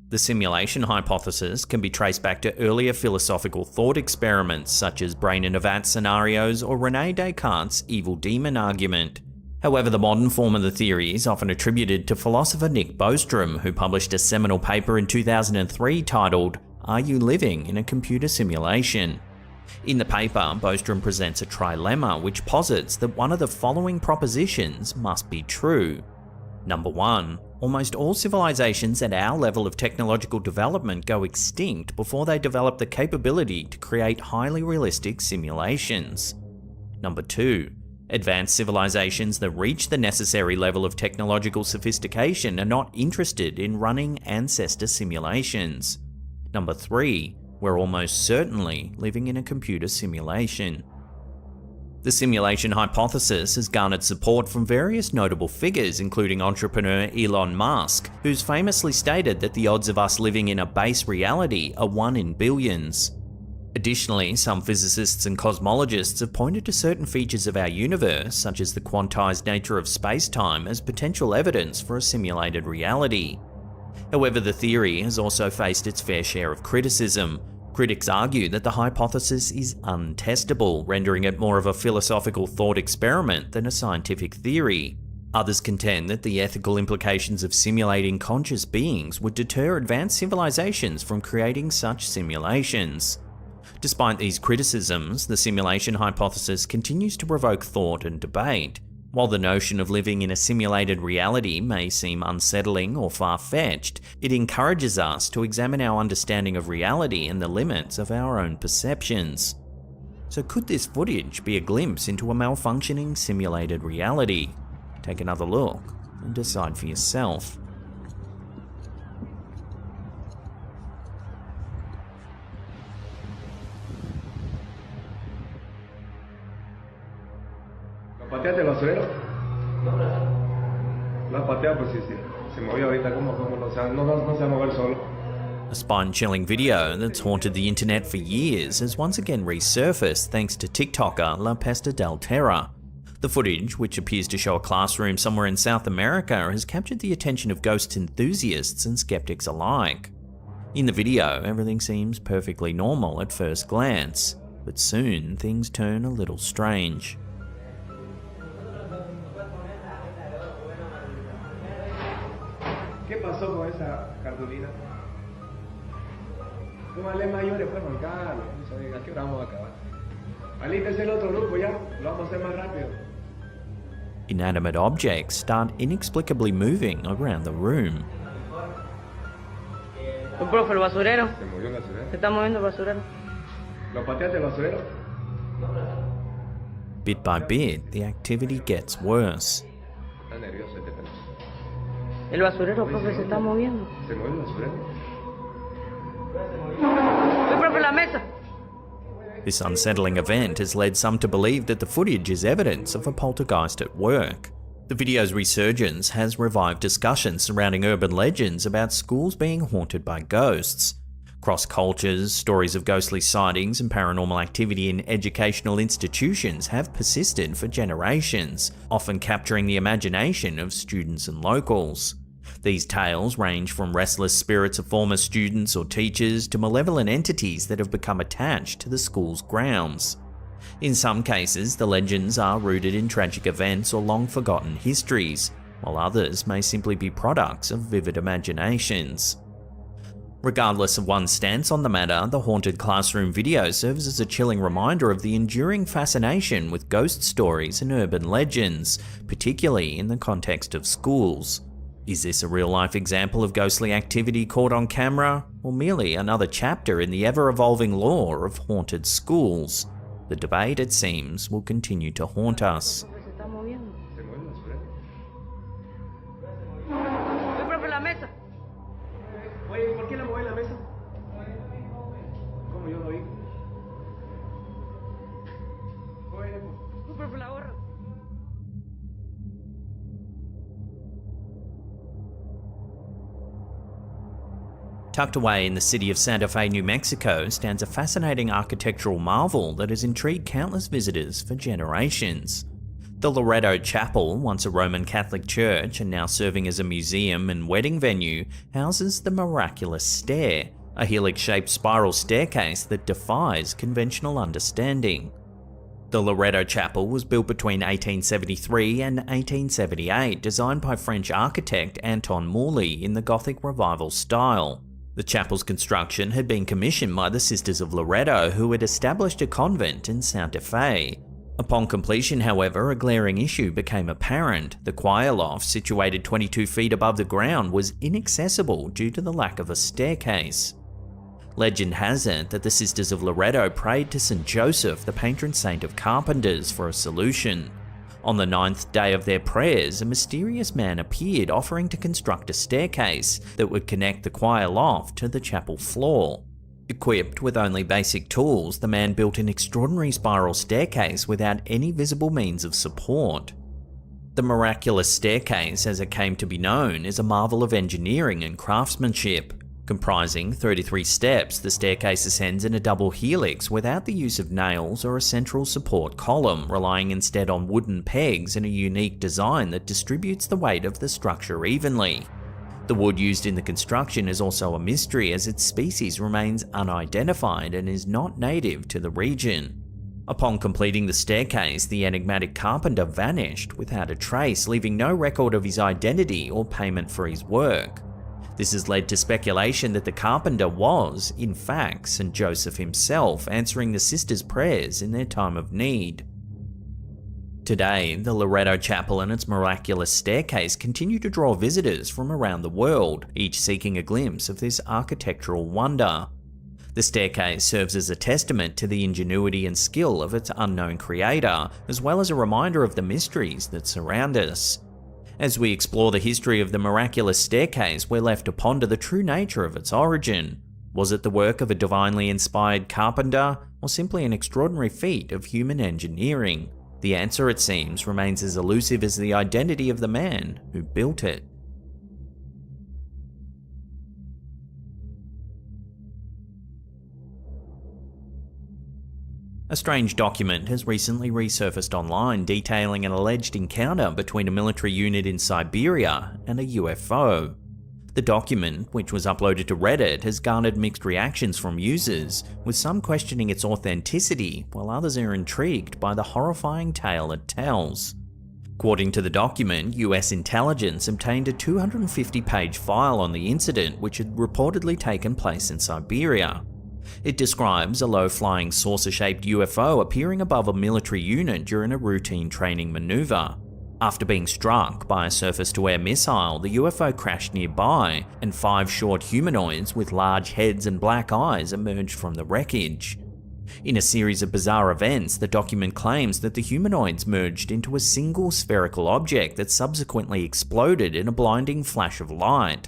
The simulation hypothesis can be traced back to earlier philosophical thought experiments such as brain in a vat scenarios or René Descartes' evil demon argument. However, the modern form of the theory is often attributed to philosopher Nick Bostrom, who published a seminal paper in 2003 titled, "Are You Living in a Computer Simulation?" In the paper, Bostrom presents a trilemma which posits that one of the following propositions must be true. Number 1. Almost all civilizations at our level of technological development go extinct before they develop the capability to create highly realistic simulations. Number 2. Advanced civilizations that reach the necessary level of technological sophistication are not interested in running ancestor simulations. Number 3. We're almost certainly living in a computer simulation. The simulation hypothesis has garnered support from various notable figures, including entrepreneur Elon Musk, who's famously stated that the odds of us living in a base reality are 1 in billions. Additionally, some physicists and cosmologists have pointed to certain features of our universe, such as the quantized nature of space-time, as potential evidence for a simulated reality. However, the theory has also faced its fair share of criticism. Critics argue that the hypothesis is untestable, rendering it more of a philosophical thought experiment than a scientific theory. Others contend that the ethical implications of simulating conscious beings would deter advanced civilizations from creating such simulations. Despite these criticisms, the simulation hypothesis continues to provoke thought and debate. While the notion of living in a simulated reality may seem unsettling or far-fetched, it encourages us to examine our understanding of reality and the limits of our own perceptions. So could this footage be a glimpse into a malfunctioning simulated reality? Take another look and decide for yourself. ¿Pateaste el basurero? ¿Lo has pateado? Pues sí. Se movió ahorita. ¿Cómo no se va a mover solo? A spine-chilling video that's haunted the internet for years has once again resurfaced thanks to TikToker La Pesta del Terra. The footage, which appears to show a classroom somewhere in South America, has captured the attention of ghost enthusiasts and skeptics alike. In the video, everything seems perfectly normal at first glance, but soon things turn a little strange. ¿Qué pasó con esa cartulina? Tómale mayores, pues, Juan Carlos. ¿A qué hora vamos a acabar? Alístese el otro grupo ya, lo vamos a hacer más rápido. Inanimate objects start inexplicably moving around the room. Profe, el basurero. Se movió el basurero. Se está moviendo el basurero. ¿Lo pateaste el basurero? Bit by bit, the activity gets worse. Está nervioso este pelado. El basurero, profe, se está moviendo. ¿Se mueve el basurero? Profe, la mesa. This unsettling event has led some to believe that the footage is evidence of a poltergeist at work. The video's resurgence has revived discussions surrounding urban legends about schools being haunted by ghosts. Across cultures, stories of ghostly sightings and paranormal activity in educational institutions have persisted for generations, often capturing the imagination of students and locals. These tales range from restless spirits of former students or teachers to malevolent entities that have become attached to the school's grounds. In some cases, the legends are rooted in tragic events or long-forgotten histories, while others may simply be products of vivid imaginations. Regardless of one's stance on the matter, the haunted classroom video serves as a chilling reminder of the enduring fascination with ghost stories and urban legends, particularly in the context of schools. Is this a real-life example of ghostly activity caught on camera, or merely another chapter in the ever-evolving lore of haunted schools? The debate, it seems, will continue to haunt us. Oye, ¿por qué la mueve la mesa? ¿Cómo yo lo vi? Profe, la gorra. Tucked away in the city of Santa Fe, New Mexico, stands a fascinating architectural marvel that has intrigued countless visitors for generations. The Loretto Chapel, once a Roman Catholic church and now serving as a museum and wedding venue, houses the miraculous stair, a helix-shaped spiral staircase that defies conventional understanding. The Loretto Chapel was built between 1873 and 1878, designed by French architect Anton Maury in the Gothic Revival style. The chapel's construction had been commissioned by the Sisters of Loretto, who had established a convent in Santa Fe. Upon completion, however, a glaring issue became apparent. The choir loft, situated 22 feet above the ground, was inaccessible due to the lack of a staircase. Legend has it that the Sisters of Loretto prayed to St. Joseph, the patron saint of carpenters, for a solution. On the 9th day of their prayers, a mysterious man appeared offering to construct a staircase that would connect the choir loft to the chapel floor. Equipped with only basic tools, the man built an extraordinary spiral staircase without any visible means of support. The miraculous staircase, as it came to be known, is a marvel of engineering and craftsmanship. Comprising 33 steps, the staircase ascends in a double helix without the use of nails or a central support column, relying instead on wooden pegs and a unique design that distributes the weight of the structure evenly. The wood used in the construction is also a mystery, as its species remains unidentified and is not native to the region. Upon completing the staircase, the enigmatic carpenter vanished without a trace, leaving no record of his identity or payment for his work. This has led to speculation that the carpenter was, in fact, St. Joseph himself, answering the sisters' prayers in their time of need. Today, the Loreto Chapel and its miraculous staircase continue to draw visitors from around the world, each seeking a glimpse of this architectural wonder. The staircase serves as a testament to the ingenuity and skill of its unknown creator, as well as a reminder of the mysteries that surround us. As we explore the history of the miraculous staircase, we're left to ponder the true nature of its origin. Was it the work of a divinely inspired carpenter, or simply an extraordinary feat of human engineering? The answer, it seems, remains as elusive as the identity of the man who built it. A strange document has recently resurfaced online detailing an alleged encounter between a military unit in Siberia and a UFO. The document, which was uploaded to Reddit, has garnered mixed reactions from users, with some questioning its authenticity, while others are intrigued by the horrifying tale it tells. According to the document, US intelligence obtained a 250-page file on the incident, which had reportedly taken place in Siberia. It describes a low-flying saucer-shaped UFO appearing above a military unit during a routine training maneuver. After being struck by a surface-to-air missile, the UFO crashed nearby, and 5 short humanoids with large heads and black eyes emerged from the wreckage. In a series of bizarre events, the document claims that the humanoids merged into a single spherical object that subsequently exploded in a blinding flash of light.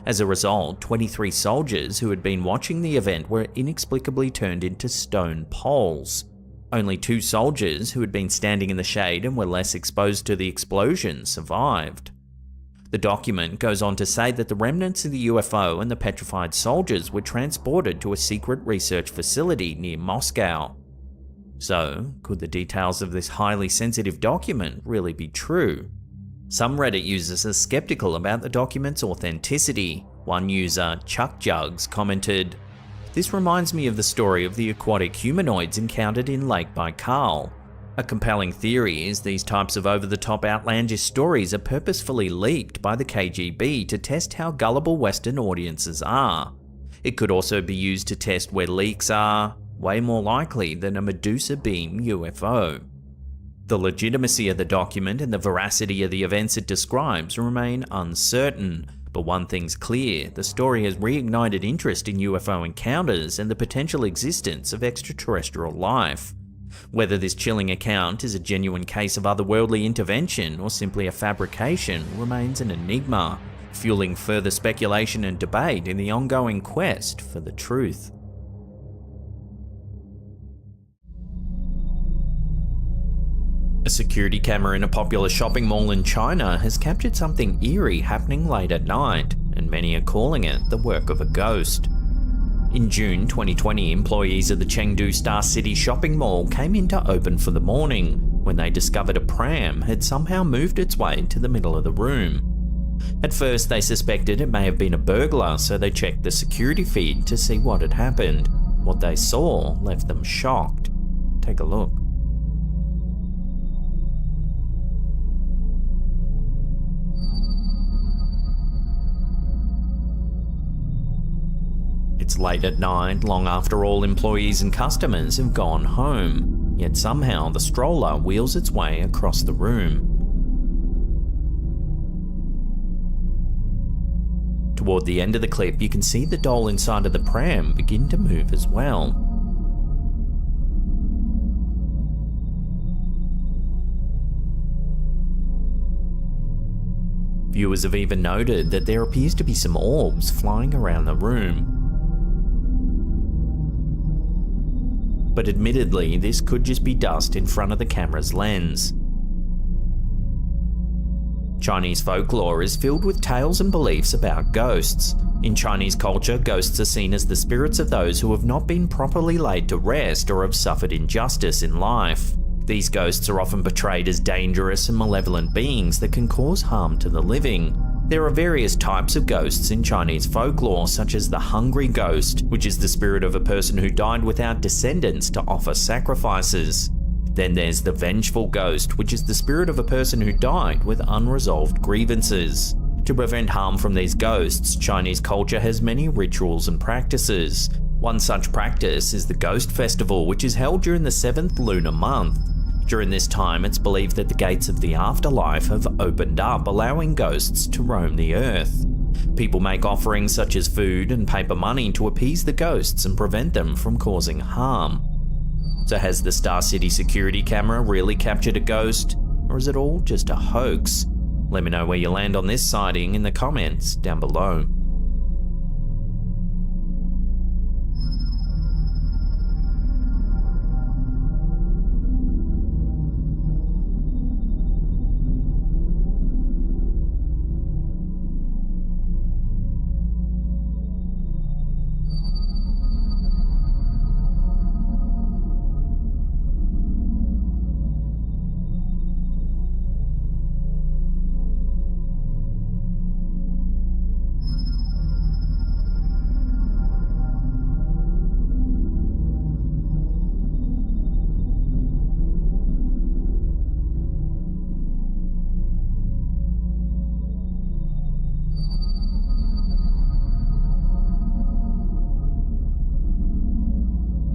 As a result, 23 soldiers who had been watching the event were inexplicably turned into stone poles. Only 2 soldiers who had been standing in the shade and were less exposed to the explosion survived. The document goes on to say that the remnants of the UFO and the petrified soldiers were transported to a secret research facility near Moscow. So, could the details of this highly sensitive document really be true? Some Reddit users are skeptical about the document's authenticity. One user, Chuck Jugs, commented, "This reminds me of the story of the aquatic humanoids encountered in Lake Baikal. A compelling theory is these types of over-the-top outlandish stories are purposefully leaked by the KGB to test how gullible Western audiences are. It could also be used to test where leaks are way more likely than a Medusa beam UFO. The legitimacy of the document and the veracity of the events it describes remain uncertain, but one thing's clear: the story has reignited interest in UFO encounters and the potential existence of extraterrestrial life. Whether this chilling account is a genuine case of otherworldly intervention or simply a fabrication remains an enigma, fueling further speculation and debate in the ongoing quest for the truth. A security camera in a popular shopping mall in China has captured something eerie happening late at night, and many are calling it the work of a ghost. In June 2020, employees of the Chengdu Star City shopping mall came in to open for the morning when they discovered a pram had somehow moved its way to the middle of the room. At first, they suspected it may have been a burglar, so they checked the security feed to see what had happened. What they saw left them shocked. Take a look. It's late at night, long after all employees and customers have gone home, yet somehow the stroller wheels its way across the room. Toward the end of the clip, you can see the doll inside of the pram begin to move as well. Viewers have even noted that there appears to be some orbs flying around the room. But admittedly, this could just be dust in front of the camera's lens. Chinese folklore is filled with tales and beliefs about ghosts. In Chinese culture, ghosts are seen as the spirits of those who have not been properly laid to rest or have suffered injustice in life. These ghosts are often portrayed as dangerous and malevolent beings that can cause harm to the living. There are various types of ghosts in Chinese folklore, such as the hungry ghost, which is the spirit of a person who died without descendants to offer sacrifices. Then there's the vengeful ghost, which is the spirit of a person who died with unresolved grievances. To prevent harm from these ghosts, Chinese culture has many rituals and practices. One such practice is the Ghost Festival, which is held during the 7th lunar month. During this time, it's believed that the gates of the afterlife have opened up, allowing ghosts to roam the earth. People make offerings such as food and paper money to appease the ghosts and prevent them from causing harm. So has the Star City security camera really captured a ghost, or is it all just a hoax? Let me know where you land on this sighting in the comments down below.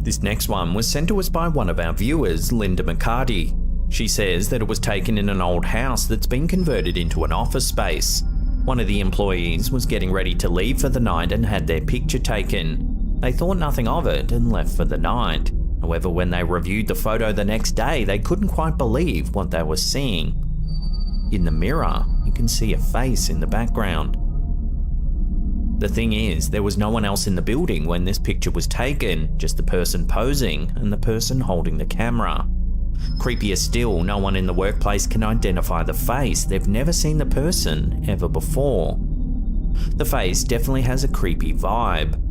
This next one was sent to us by one of our viewers, Linda McCarty. She says that it was taken in an old house that's been converted into an office space. One of the employees was getting ready to leave for the night and had their picture taken. They thought nothing of it and left for the night. However, when they reviewed the photo the next day, they couldn't quite believe what they were seeing. In the mirror, you can see a face in the background. The thing is, there was no one else in the building when this picture was taken, just the person posing and the person holding the camera. Creepier still, no one in the workplace can identify the face. They've never seen the person ever before. The face definitely has a creepy vibe.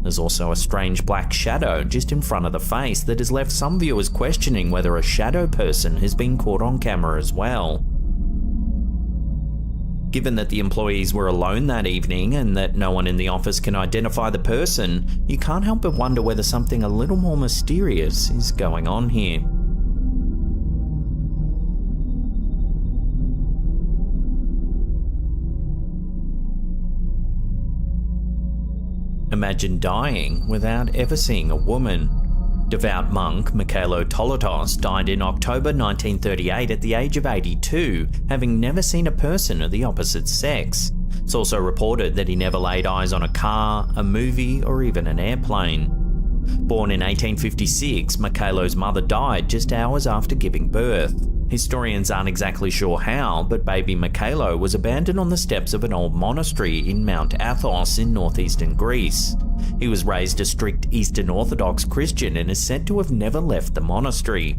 There's also a strange black shadow just in front of the face that has left some viewers questioning whether a shadow person has been caught on camera as well. Given that the employees were alone that evening and that no one in the office can identify the person, you can't help but wonder whether something a little more mysterious is going on here. Imagine dying without ever seeing a woman. Devout monk Mikhailo Tolotos died in October 1938 at the age of 82, having never seen a person of the opposite sex. It's also reported that he never laid eyes on a car, a movie, or even an airplane. Born in 1856, Mikhailo's mother died just hours after giving birth. Historians aren't exactly sure how, but baby Mikhailo was abandoned on the steps of an old monastery in Mount Athos in northeastern Greece. He was raised a strict Eastern Orthodox Christian and is said to have never left the monastery.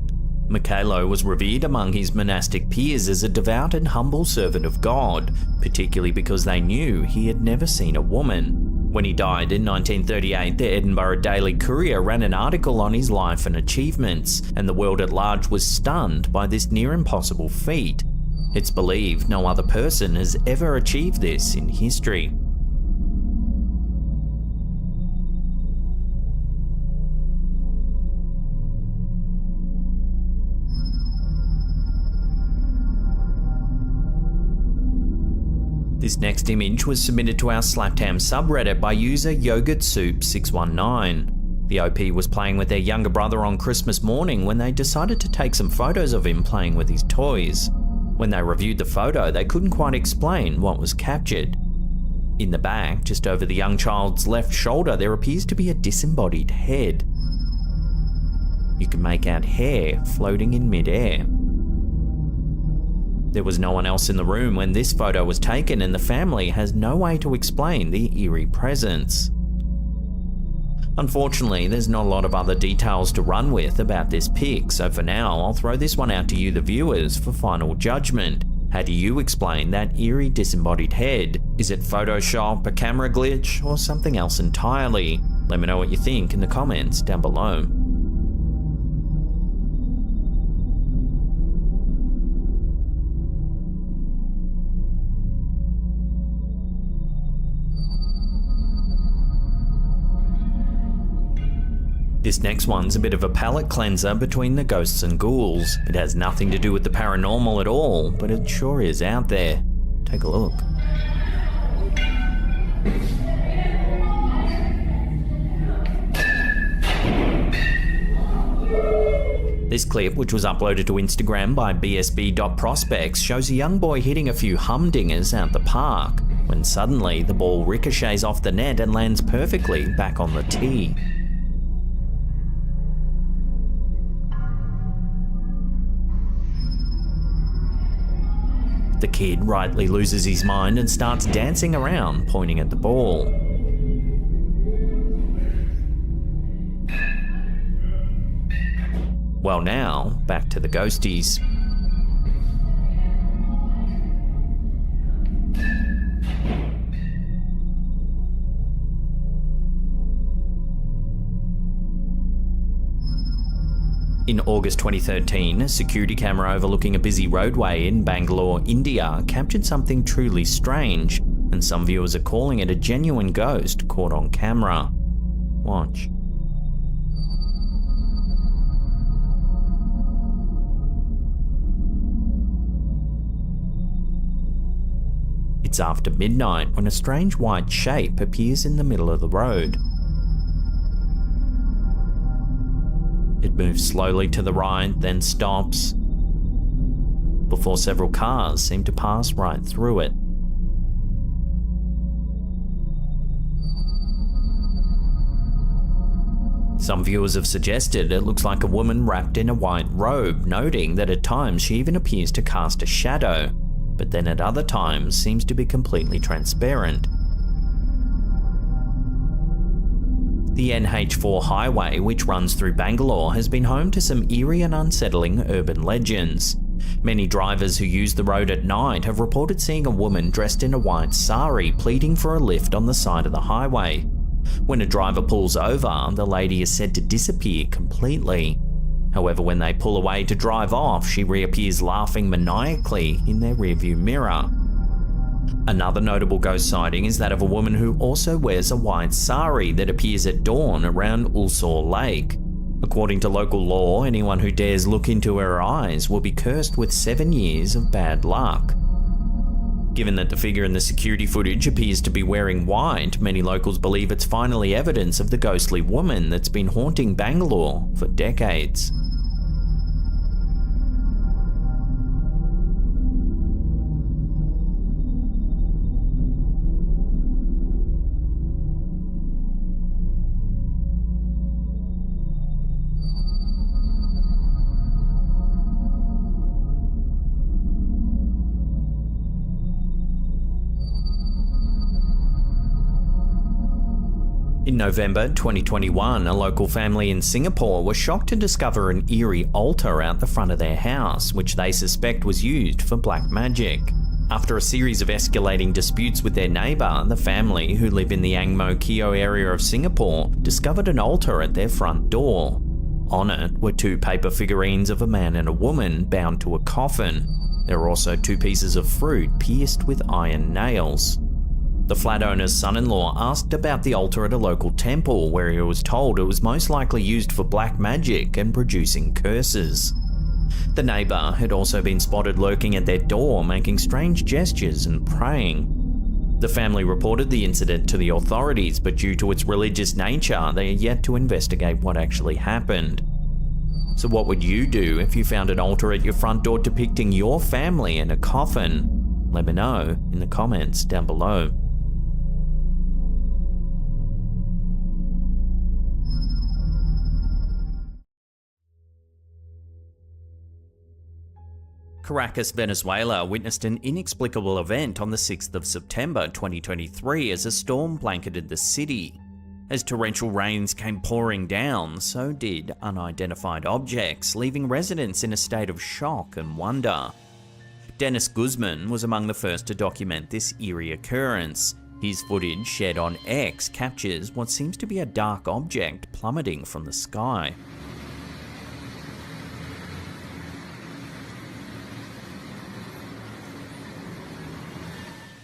Mikhailo was revered among his monastic peers as a devout and humble servant of God, particularly because they knew he had never seen a woman. When he died in 1938, the Edinburgh Daily Courier ran an article on his life and achievements, and the world at large was stunned by this near impossible feat. It's believed no other person has ever achieved this in history. This next image was submitted to our Slaptam subreddit by user YogurtSoup619. The OP was playing with their younger brother on Christmas morning when they decided to take some photos of him playing with his toys. When they reviewed the photo, they couldn't quite explain what was captured. In the back, just over the young child's left shoulder, there appears to be a disembodied head. You can make out hair floating in mid-air. There was no one else in the room when this photo was taken, and the family has no way to explain the eerie presence. Unfortunately, there's not a lot of other details to run with about this pic, so for now I'll throw this one out to you, the viewers, for final judgment. How do you explain that eerie disembodied head? Is it Photoshop, a camera glitch, or something else entirely? Let me know what you think in the comments down below. This next one's a bit of a palate cleanser between the ghosts and ghouls. It has nothing to do with the paranormal at all, but it sure is out there. Take a look. This clip, which was uploaded to Instagram by bsb.prospects, shows a young boy hitting a few humdingers out the park, when suddenly the ball ricochets off the net and lands perfectly back on the tee. The kid rightly loses his mind and starts dancing around, pointing at the ball. Well, now, back to the ghosties. In August 2013, a security camera overlooking a busy roadway in Bangalore, India, captured something truly strange, and some viewers are calling it a genuine ghost caught on camera. Watch. It's after midnight when a strange white shape appears in the middle of the road. It moves slowly to the right, then stops, before several cars seem to pass right through it. Some viewers have suggested it looks like a woman wrapped in a white robe, noting that at times she even appears to cast a shadow, but then at other times seems to be completely transparent. The NH4 highway, which runs through Bangalore, has been home to some eerie and unsettling urban legends. Many drivers who use the road at night have reported seeing a woman dressed in a white sari pleading for a lift on the side of the highway. When a driver pulls over, the lady is said to disappear completely. However, when they pull away to drive off, she reappears laughing maniacally in their rearview mirror. Another notable ghost sighting is that of a woman who also wears a white sari that appears at dawn around Ulsor Lake. According to local law, anyone who dares look into her eyes will be cursed with 7 years of bad luck. Given that the figure in the security footage appears to be wearing white, many locals believe it's finally evidence of the ghostly woman that's been haunting Bangalore for decades. In November 2021, a local family in Singapore was shocked to discover an eerie altar out the front of their house, which they suspect was used for black magic. After a series of escalating disputes with their neighbour, the family, who live in the Ang Mo Kio area of Singapore, discovered an altar at their front door. On it were 2 paper figurines of a man and a woman bound to a coffin. There were also 2 pieces of fruit pierced with iron nails. The flat owner's son-in-law asked about the altar at a local temple, where he was told it was most likely used for black magic and producing curses. The neighbour had also been spotted lurking at their door, making strange gestures and praying. The family reported the incident to the authorities, but due to its religious nature, they are yet to investigate what actually happened. So what would you do if you found an altar at your front door depicting your family in a coffin? Let me know in the comments down below. Caracas, Venezuela witnessed an inexplicable event on the 6th of September 2023 as a storm blanketed the city. As torrential rains came pouring down, so did unidentified objects, leaving residents in a state of shock and wonder. Dennis Guzman was among the first to document this eerie occurrence. His footage, shared on X, captures what seems to be a dark object plummeting from the sky.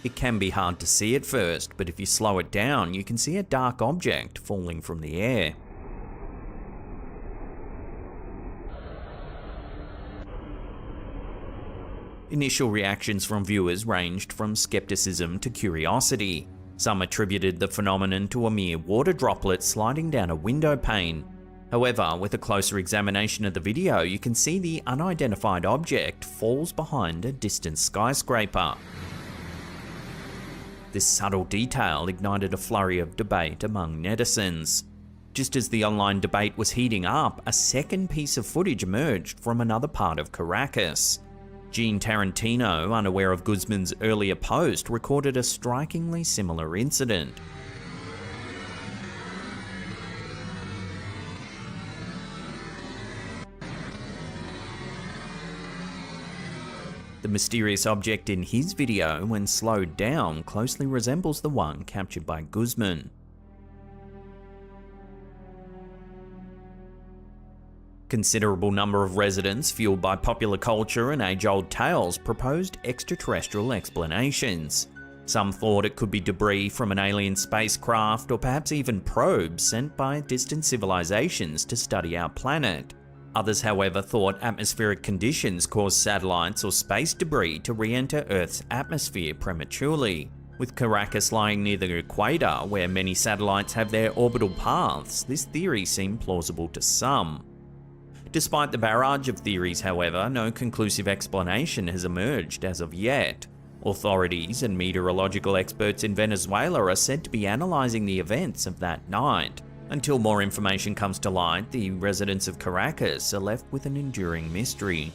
It can be hard to see at first, but if you slow it down, you can see a dark object falling from the air. Initial reactions from viewers ranged from skepticism to curiosity. Some attributed the phenomenon to a mere water droplet sliding down a window pane. However, with a closer examination of the video, you can see the unidentified object falls behind a distant skyscraper. This subtle detail ignited a flurry of debate among netizens. Just as the online debate was heating up, a second piece of footage emerged from another part of Caracas. Gene Tarantino, unaware of Guzman's earlier post, recorded a strikingly similar incident. The mysterious object in his video, when slowed down, closely resembles the one captured by Guzman. Considerable number of residents, fueled by popular culture and age-old tales, proposed extraterrestrial explanations. Some thought it could be debris from an alien spacecraft, or perhaps even probes sent by distant civilizations to study our planet. Others, however, thought atmospheric conditions caused satellites or space debris to re-enter Earth's atmosphere prematurely. With Caracas lying near the equator, where many satellites have their orbital paths, this theory seemed plausible to some. Despite the barrage of theories, however, no conclusive explanation has emerged as of yet. Authorities and meteorological experts in Venezuela are said to be analysing the events of that night. Until more information comes to light, the residents of Caracas are left with an enduring mystery.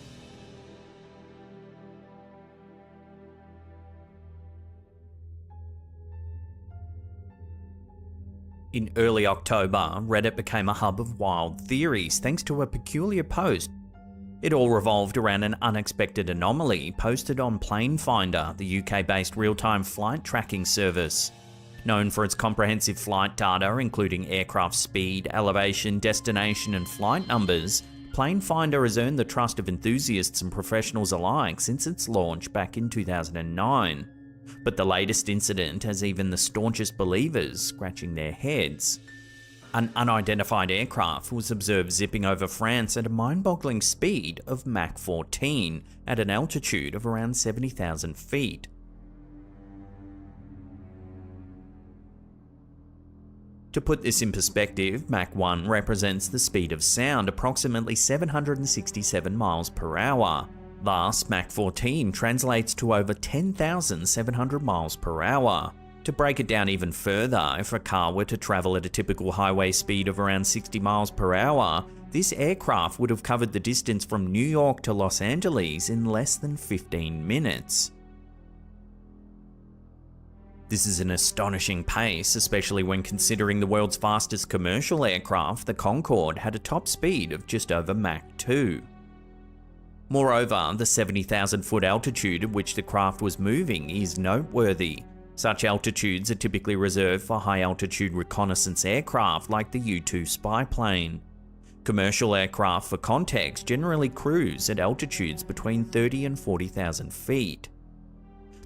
In early October, Reddit became a hub of wild theories thanks to a peculiar post. It all revolved around an unexpected anomaly posted on Planefinder, the UK-based real-time flight tracking service. Known for its comprehensive flight data, including aircraft speed, elevation, destination, and flight numbers, Planefinder has earned the trust of enthusiasts and professionals alike since its launch back in 2009. But the latest incident has even the staunchest believers scratching their heads. An unidentified aircraft was observed zipping over France at a mind-boggling speed of Mach 14 at an altitude of around 70,000 feet. To put this in perspective, Mach 1 represents the speed of sound, approximately 767 miles per hour. Thus, Mach 14 translates to over 10,700 miles per hour. To break it down even further, if a car were to travel at a typical highway speed of around 60 miles per hour, this aircraft would have covered the distance from New York to Los Angeles in less than 15 minutes. This is an astonishing pace, especially when considering the world's fastest commercial aircraft, the Concorde, had a top speed of just over Mach 2. Moreover, the 70,000-foot altitude at which the craft was moving is noteworthy. Such altitudes are typically reserved for high-altitude reconnaissance aircraft like the U-2 spy plane. Commercial aircraft, for context, generally cruise at altitudes between 30 and 40,000 feet.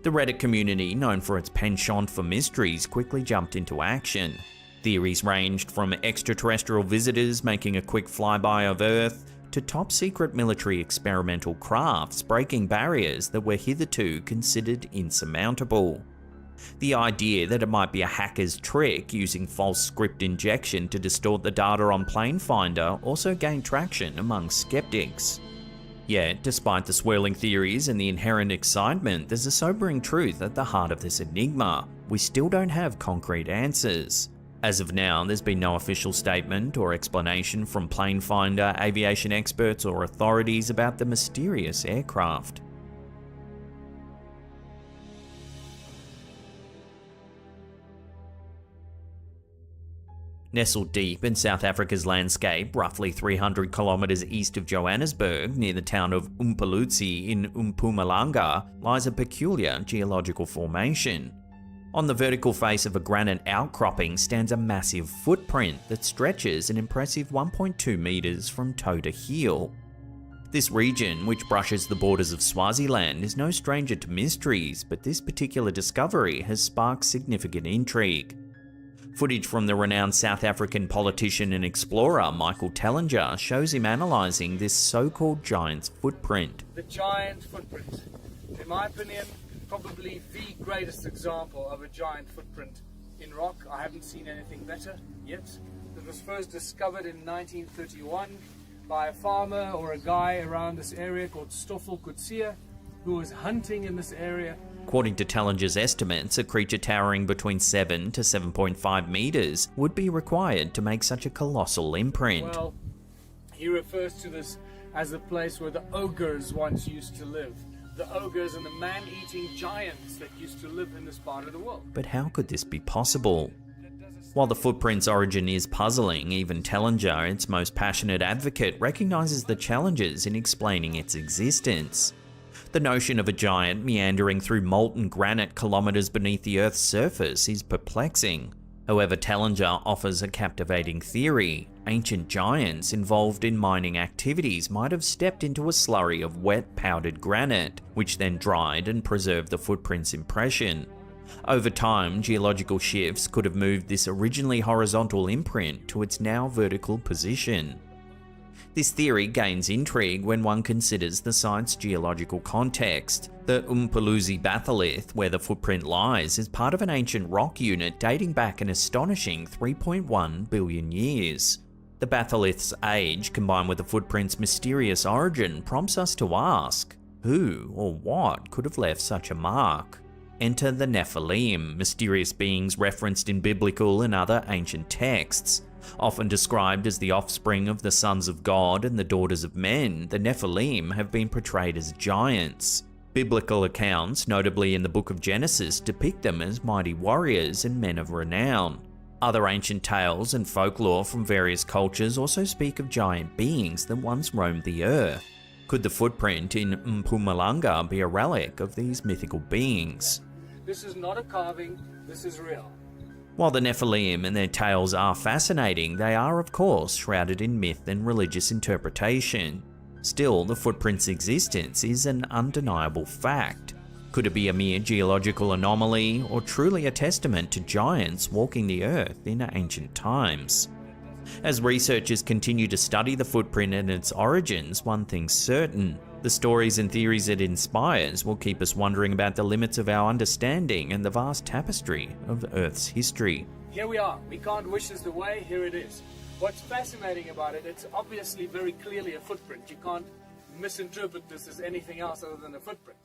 The Reddit community, known for its penchant for mysteries, quickly jumped into action. Theories ranged from extraterrestrial visitors making a quick flyby of Earth to top-secret military experimental crafts breaking barriers that were hitherto considered insurmountable. The idea that it might be a hacker's trick using false script injection to distort the data on Planefinder also gained traction among skeptics. Yet, despite the swirling theories and the inherent excitement, there's a sobering truth at the heart of this enigma. We still don't have concrete answers. As of now, there's been no official statement or explanation from Planefinder, aviation experts, or authorities about the mysterious aircraft. Nestled deep in South Africa's landscape, roughly 300 kilometres east of Johannesburg, near the town of Umpalutsi in Mpumalanga, lies a peculiar geological formation. On the vertical face of a granite outcropping stands a massive footprint that stretches an impressive 1.2 metres from toe to heel. This region, which brushes the borders of Swaziland, is no stranger to mysteries, but this particular discovery has sparked significant intrigue. Footage from the renowned South African politician and explorer Michael Tellinger shows him analysing this so-called giant's footprint. The giant footprint. In my opinion, probably the greatest example of a giant footprint in rock. I haven't seen anything better yet. It was first discovered in 1931 by a farmer or a guy around this area called Stoffel Coetzee, who was hunting in this area. According to Tellinger's estimates, a creature towering between 7 to 7.5 metres would be required to make such a colossal imprint. Well, he refers to this as the place where the ogres once used to live. The ogres and the man-eating giants that used to live in this part of the world. But how could this be possible? While the footprint's origin is puzzling, even Tellinger, its most passionate advocate, recognises the challenges in explaining its existence. The notion of a giant meandering through molten granite kilometres beneath the Earth's surface is perplexing. However, Tellinger offers a captivating theory. Ancient giants involved in mining activities might have stepped into a slurry of wet, powdered granite, which then dried and preserved the footprint's impression. Over time, geological shifts could have moved this originally horizontal imprint to its now vertical position. This theory gains intrigue when one considers the site's geological context. The Umpalutsi batholith, where the footprint lies, is part of an ancient rock unit dating back an astonishing 3.1 billion years. The batholith's age, combined with the footprint's mysterious origin, prompts us to ask, who or what could have left such a mark? Enter the Nephilim, mysterious beings referenced in biblical and other ancient texts. Often described as the offspring of the sons of God and the daughters of men, the Nephilim have been portrayed as giants. Biblical accounts, notably in the book of Genesis, depict them as mighty warriors and men of renown. Other ancient tales and folklore from various cultures also speak of giant beings that once roamed the earth. Could the footprint in Mpumalanga be a relic of these mythical beings? This is not a carving, this is real. While the Nephilim and their tales are fascinating, they are of course shrouded in myth and religious interpretation. Still, the footprint's existence is an undeniable fact. Could it be a mere geological anomaly, or truly a testament to giants walking the earth in ancient times? As researchers continue to study the footprint and its origins, one thing's certain: the stories and theories it inspires will keep us wondering about the limits of our understanding and the vast tapestry of Earth's history. Here we are. We can't wish this away. Here it is. What's fascinating about it, it's obviously very clearly a footprint. You can't misinterpret this as anything else other than a footprint.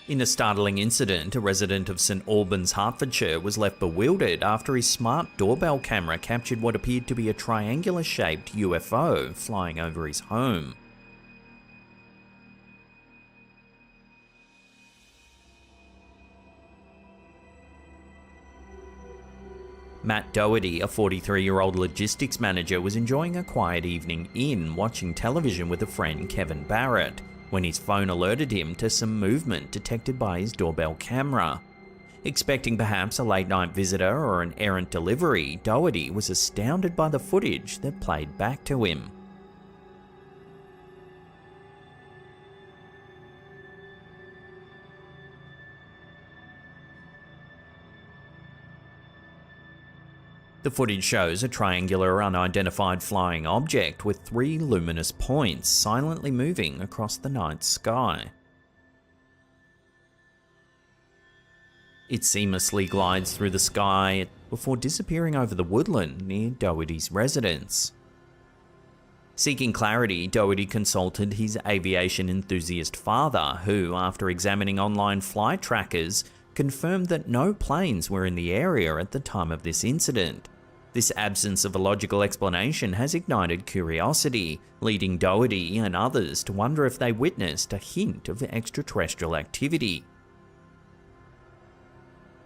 In a startling incident, a resident of St Albans, Hertfordshire, was left bewildered after his smart doorbell camera captured what appeared to be a triangular-shaped UFO flying over his home. Matt Doherty, a 43-year-old logistics manager, was enjoying a quiet evening in, watching television with a friend, Kevin Barrett, when his phone alerted him to some movement detected by his doorbell camera. Expecting perhaps a late-night visitor or an errant delivery, Doherty was astounded by the footage that played back to him. The footage shows a triangular, unidentified flying object with 3 luminous points silently moving across the night sky. It seamlessly glides through the sky before disappearing over the woodland near Doherty's residence. Seeking clarity, Doherty consulted his aviation enthusiast father, who, after examining online flight trackers, confirmed that no planes were in the area at the time of this incident. This absence of a logical explanation has ignited curiosity, leading Doherty and others to wonder if they witnessed a hint of extraterrestrial activity.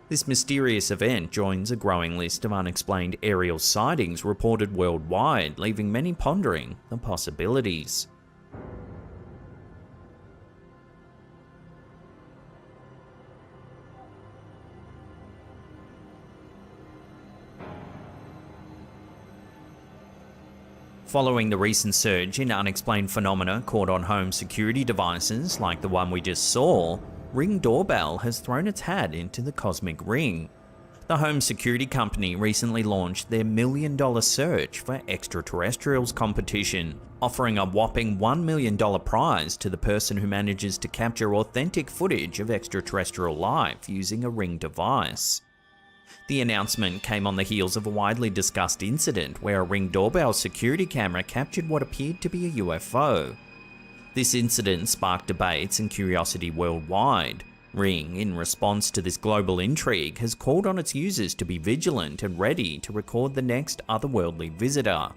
This mysterious event joins a growing list of unexplained aerial sightings reported worldwide, leaving many pondering the possibilities. Following the recent surge in unexplained phenomena caught on home security devices like the one we just saw, Ring Doorbell has thrown its hat into the cosmic ring. The home security company recently launched their $1 million search for extraterrestrials competition, offering a whopping $1 million prize to the person who manages to capture authentic footage of extraterrestrial life using a Ring device. The announcement came on the heels of a widely discussed incident where a Ring Doorbell security camera captured what appeared to be a UFO. This incident sparked debates and curiosity worldwide. Ring, in response to this global intrigue, has called on its users to be vigilant and ready to record the next otherworldly visitor.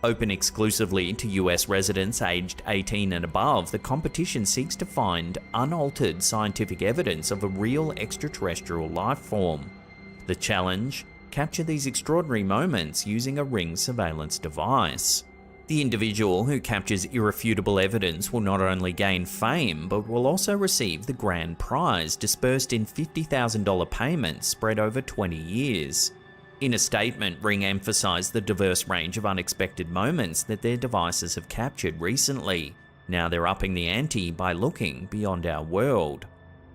Open exclusively to US residents aged 18 and above, the competition seeks to find unaltered scientific evidence of a real extraterrestrial life form. The challenge? Capture these extraordinary moments using a Ring surveillance device. The individual who captures irrefutable evidence will not only gain fame, but will also receive the grand prize dispersed in $50,000 payments spread over 20 years. In a statement, Ring emphasized the diverse range of unexpected moments that their devices have captured recently. Now they're upping the ante by looking beyond our world.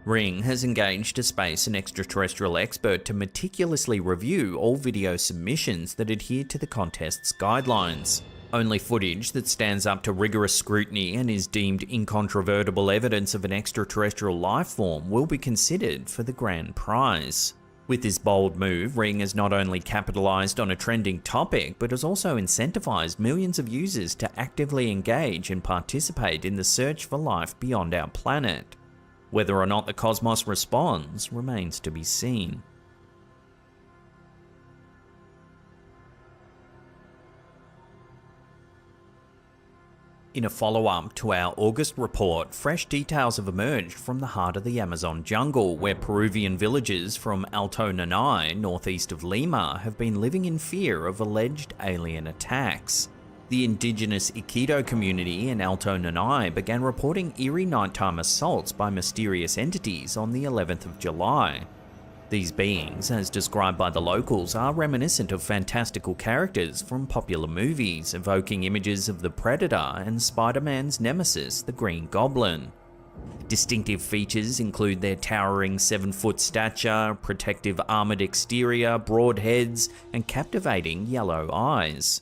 Ring has engaged a space and extraterrestrial expert to meticulously review all video submissions that adhere to the contest's guidelines. Only footage that stands up to rigorous scrutiny and is deemed incontrovertible evidence of an extraterrestrial life form will be considered for the grand prize. With this bold move, Ring has not only capitalized on a trending topic, but has also incentivized millions of users to actively engage and participate in the search for life beyond our planet. Whether or not the cosmos responds remains to be seen. In a follow-up to our August report, fresh details have emerged from the heart of the Amazon jungle, where Peruvian villagers from Alto Nanay, northeast of Lima, have been living in fear of alleged alien attacks. The indigenous Iquito community in Alto Nanay began reporting eerie nighttime assaults by mysterious entities on the 11th of July. These beings, as described by the locals, are reminiscent of fantastical characters from popular movies, evoking images of the Predator and Spider-Man's nemesis, the Green Goblin. Distinctive features include their towering 7-foot stature, protective armored exterior, broad heads, and captivating yellow eyes.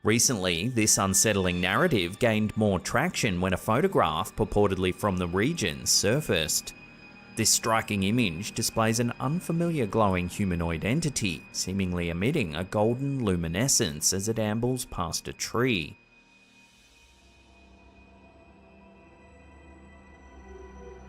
Recently, this unsettling narrative gained more traction when a photograph purportedly from the region surfaced. This striking image displays an unfamiliar glowing humanoid entity, seemingly emitting a golden luminescence as it ambles past a tree.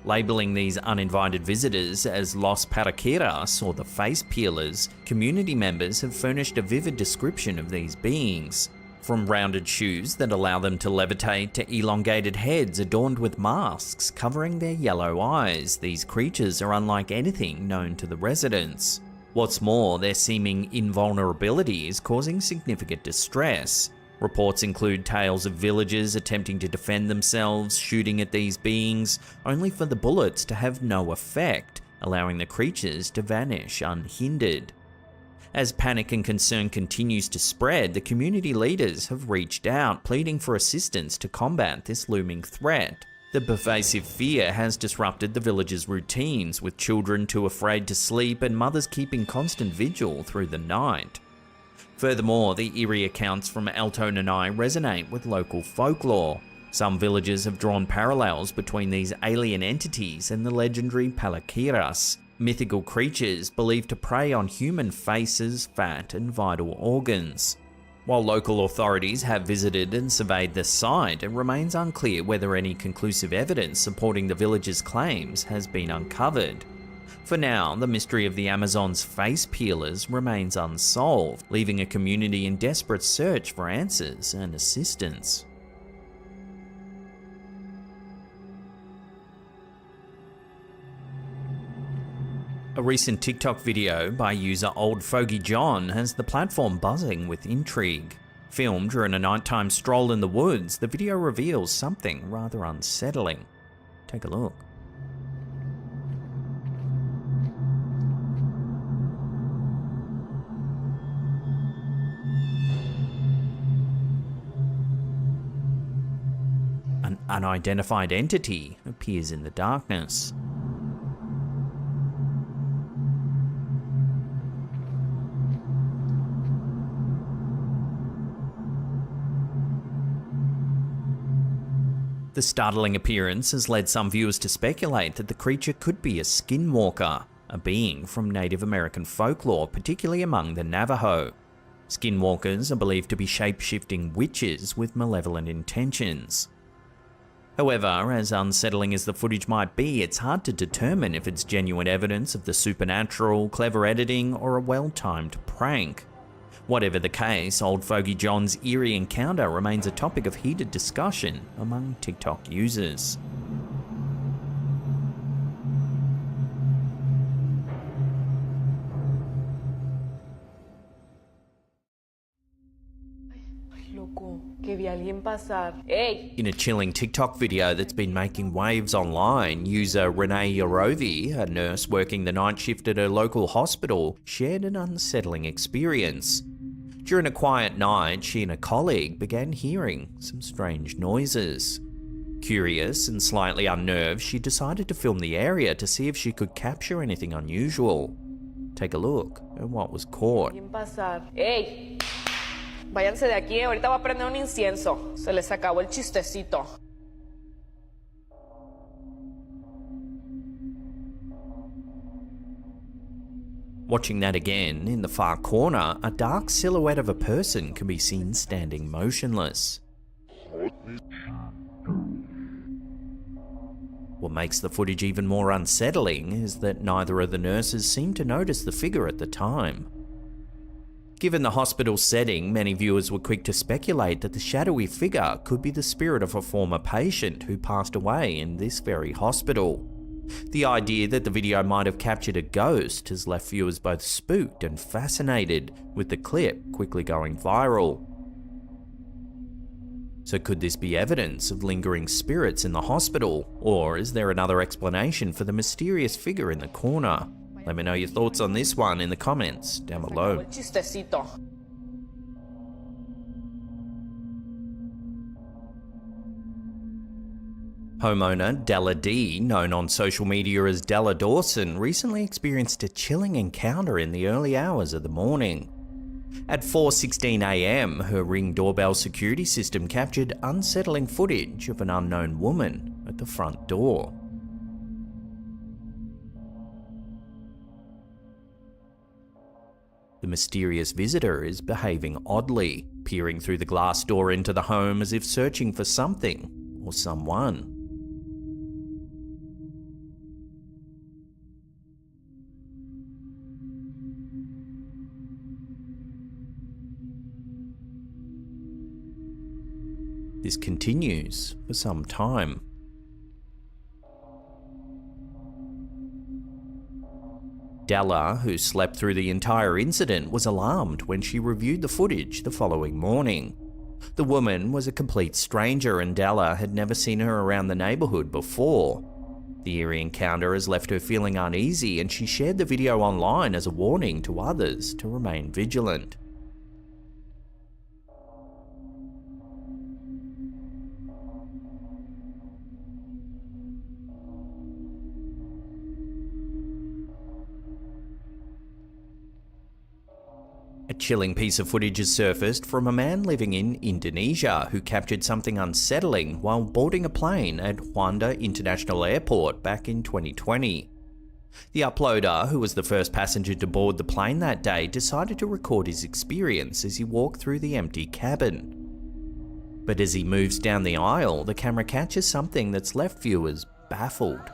Labeling these uninvited visitors as Los Paraquiras, or the face peelers, community members have furnished a vivid description of these beings. From rounded shoes that allow them to levitate to elongated heads adorned with masks covering their yellow eyes, these creatures are unlike anything known to the residents. What's more, their seeming invulnerability is causing significant distress. Reports include tales of villagers attempting to defend themselves, shooting at these beings, only for the bullets to have no effect, allowing the creatures to vanish unhindered. As panic and concern continues to spread, the community leaders have reached out, pleading for assistance to combat this looming threat. The pervasive fear has disrupted the villagers' routines, with children too afraid to sleep and mothers keeping constant vigil through the night. Furthermore, the eerie accounts from Alto Nanay resonate with local folklore. Some villagers have drawn parallels between these alien entities and the legendary Paraquiras, mythical creatures believed to prey on human faces, fat, and vital organs. While local authorities have visited and surveyed the site, it remains unclear whether any conclusive evidence supporting the village's claims has been uncovered. For now, the mystery of the Amazon's face peelers remains unsolved, leaving a community in desperate search for answers and assistance. A recent TikTok video by user Old Fogey John has the platform buzzing with intrigue. Filmed during a nighttime stroll in the woods, the video reveals something rather unsettling. Take a look. An unidentified entity appears in the darkness. The startling appearance has led some viewers to speculate that the creature could be a skinwalker, a being from Native American folklore, particularly among the Navajo. Skinwalkers are believed to be shape-shifting witches with malevolent intentions. However, as unsettling as the footage might be, it's hard to determine if it's genuine evidence of the supernatural, clever editing, or a well-timed prank. Whatever the case, Old Fogey John's eerie encounter remains a topic of heated discussion among TikTok users. In a chilling TikTok video that's been making waves online, user Renee Yorovi, a nurse working the night shift at her local hospital, shared an unsettling experience. During a quiet night, she and a colleague began hearing some strange noises. Curious and slightly unnerved, she decided to film the area to see if she could capture anything unusual. Take a look at what was caught. ¡Ey! Váyanse de aquí, ahorita va a prender un incienso. Se les acabó el chistecito. Watching that again, in the far corner, a dark silhouette of a person can be seen standing motionless. What makes the footage even more unsettling is that neither of the nurses seemed to notice the figure at the time. Given the hospital setting, many viewers were quick to speculate that the shadowy figure could be the spirit of a former patient who passed away in this very hospital. The idea that the video might have captured a ghost has left viewers both spooked and fascinated, with the clip quickly going viral. So could this be evidence of lingering spirits in the hospital, or is there another explanation for the mysterious figure in the corner? Let me know your thoughts on this one in the comments down below. Homeowner Della D, known on social media as Della Dawson, recently experienced a chilling encounter in the early hours of the morning. At 4:16 AM, her Ring doorbell security system captured unsettling footage of an unknown woman at the front door. The mysterious visitor is behaving oddly, peering through the glass door into the home as if searching for something or someone. This continues for some time. Della, who slept through the entire incident, was alarmed when she reviewed the footage the following morning. The woman was a complete stranger and Della had never seen her around the neighborhood before. The eerie encounter has left her feeling uneasy and she shared the video online as a warning to others to remain vigilant. A chilling piece of footage has surfaced from a man living in Indonesia who captured something unsettling while boarding a plane at Juanda International Airport back in 2020. The uploader, who was the first passenger to board the plane that day, decided to record his experience as he walked through the empty cabin. But as he moves down the aisle, the camera catches something that's left viewers baffled.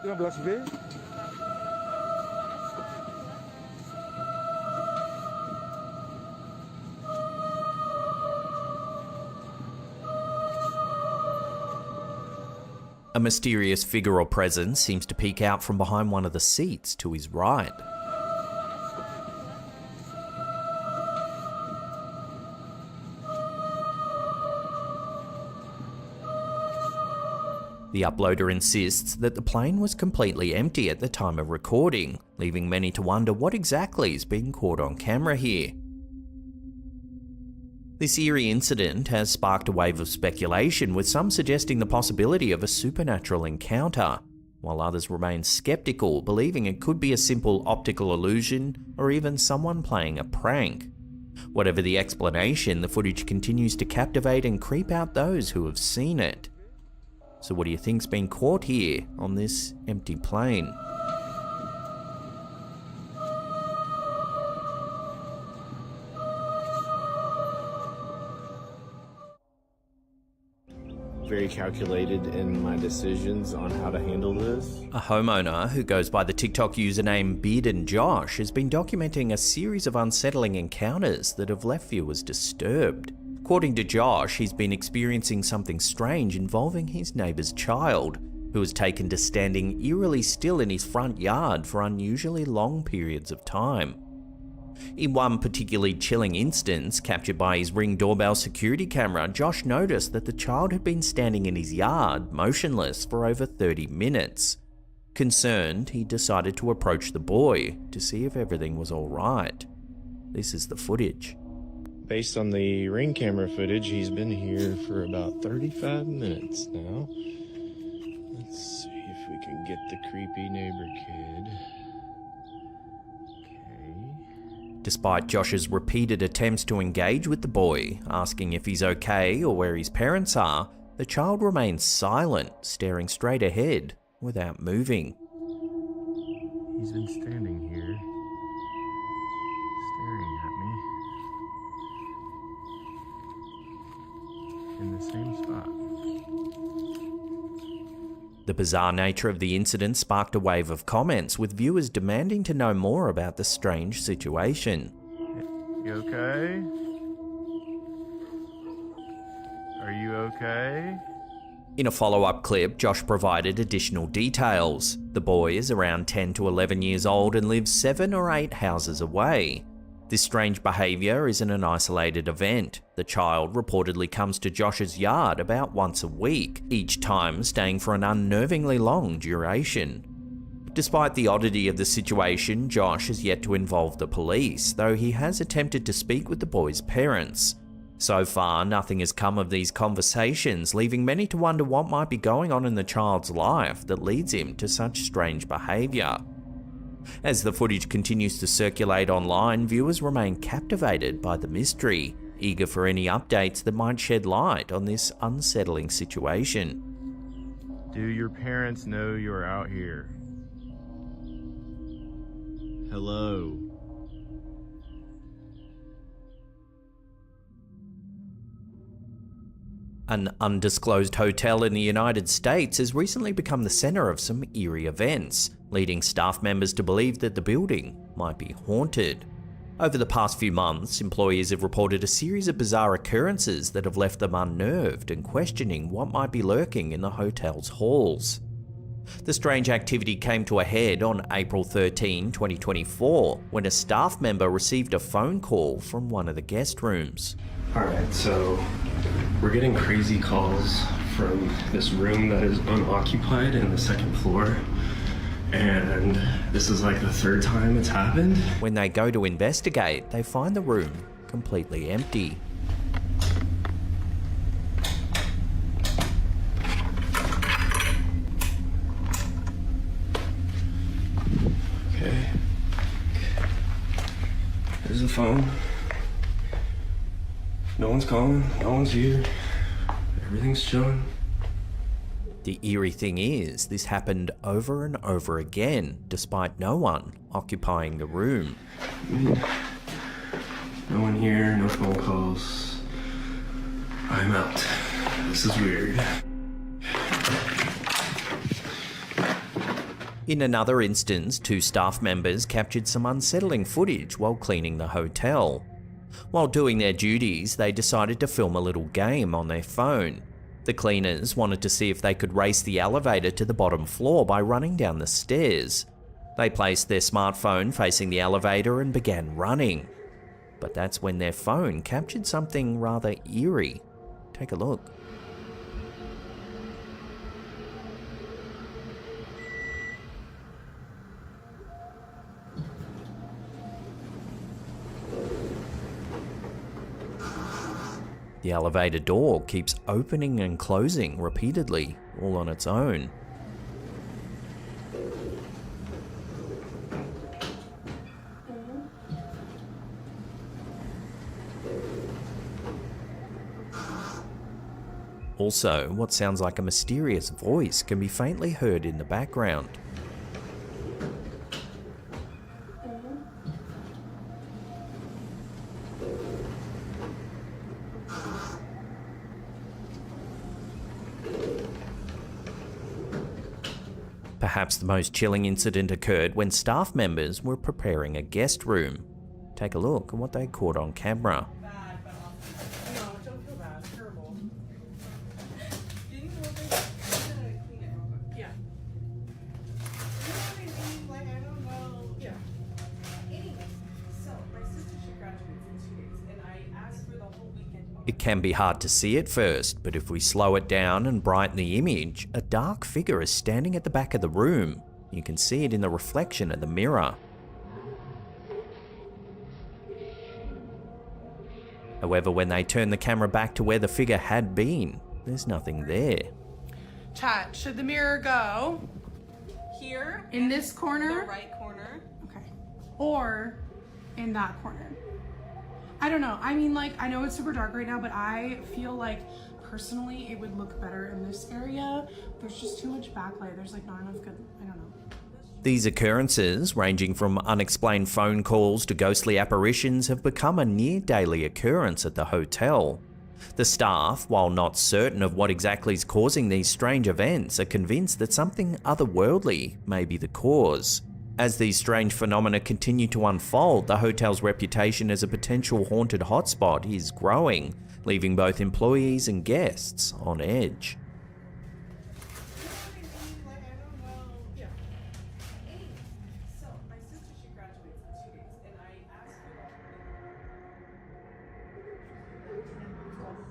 A mysterious figure or presence seems to peek out from behind one of the seats to his right. The uploader insists that the plane was completely empty at the time of recording, leaving many to wonder what exactly is being caught on camera here. This eerie incident has sparked a wave of speculation, with some suggesting the possibility of a supernatural encounter, while others remain skeptical, believing it could be a simple optical illusion or even someone playing a prank. Whatever the explanation, the footage continues to captivate and creep out those who have seen it. So what do you think's been caught here on this empty plane? Very calculated in my decisions on how to handle this. A homeowner who goes by the TikTok username Beard and Josh has been documenting a series of unsettling encounters that have left viewers disturbed. According to Josh, he's been experiencing something strange involving his neighbour's child, who was taken to standing eerily still in his front yard for unusually long periods of time. In one particularly chilling instance, captured by his Ring doorbell security camera, Josh noticed that the child had been standing in his yard, motionless, for over 30 minutes. Concerned, he decided to approach the boy to see if everything was alright. This is the footage. Based on the Ring camera footage, he's been here for about 35 minutes now. Let's see if we can get the creepy neighbor kid. Despite Josh's repeated attempts to engage with the boy, asking if he's okay or where his parents are, the child remains silent, staring straight ahead without moving. He's been standing here, staring at me in the same spot. The bizarre nature of the incident sparked a wave of comments, with viewers demanding to know more about the strange situation. You okay? Are you okay? In a follow-up clip, Josh provided additional details. The boy is around 10 to 11 years old and lives 7 or 8 houses away. This strange behaviour isn't an isolated event. The child reportedly comes to Josh's yard about once a week, each time staying for an unnervingly long duration. Despite the oddity of the situation, Josh has yet to involve the police, though he has attempted to speak with the boy's parents. So far, nothing has come of these conversations, leaving many to wonder what might be going on in the child's life that leads him to such strange behaviour. As the footage continues to circulate online, viewers remain captivated by the mystery, eager for any updates that might shed light on this unsettling situation. Do your parents know you're out here? Hello? An undisclosed hotel in the United States has recently become the centre of some eerie events, leading staff members to believe that the building might be haunted. Over the past few months, employees have reported a series of bizarre occurrences that have left them unnerved and questioning what might be lurking in the hotel's halls. The strange activity came to a head on April 13, 2024, when a staff member received a phone call from one of the guest rooms. Alright, so we're getting crazy calls from this room that is unoccupied in the second floor. And this is like the 3rd time it's happened. When they go to investigate, they find the room completely empty. Okay. There's the phone. No one's calling, no one's here. Everything's chilling. The eerie thing is, this happened over and over again, despite no one occupying the room. No one here, no phone calls. I'm out. This is weird. In another instance, 2 staff members captured some unsettling footage while cleaning the hotel. While doing their duties, they decided to film a little game on their phone. The cleaners wanted to see if they could race the elevator to the bottom floor by running down the stairs. They placed their smartphone facing the elevator and began running. But that's when their phone captured something rather eerie. Take a look. The elevator door keeps opening and closing repeatedly, all on its own. Also, what sounds like a mysterious voice can be faintly heard in the background. Perhaps the most chilling incident occurred when staff members were preparing a guest room. Take a look at what they caught on camera. It can be hard to see at first, but if we slow it down and brighten the image, a dark figure is standing at the back of the room. You can see it in the reflection of the mirror. However, when they turn the camera back to where the figure had been, there's nothing there. Chat, should the mirror go Here? in this corner? The right corner. Okay. Or in that corner? I don't know. I mean, like, I know it's super dark right now, but I feel like personally it would look better in this area. There's just too much backlight. There's like not enough good, I don't know. These occurrences, ranging from unexplained phone calls to ghostly apparitions, have become a near daily occurrence at the hotel. The staff, while not certain of what exactly is causing these strange events, are convinced that something otherworldly may be the cause. As these strange phenomena continue to unfold, the hotel's reputation as a potential haunted hotspot is growing, leaving both employees and guests on edge.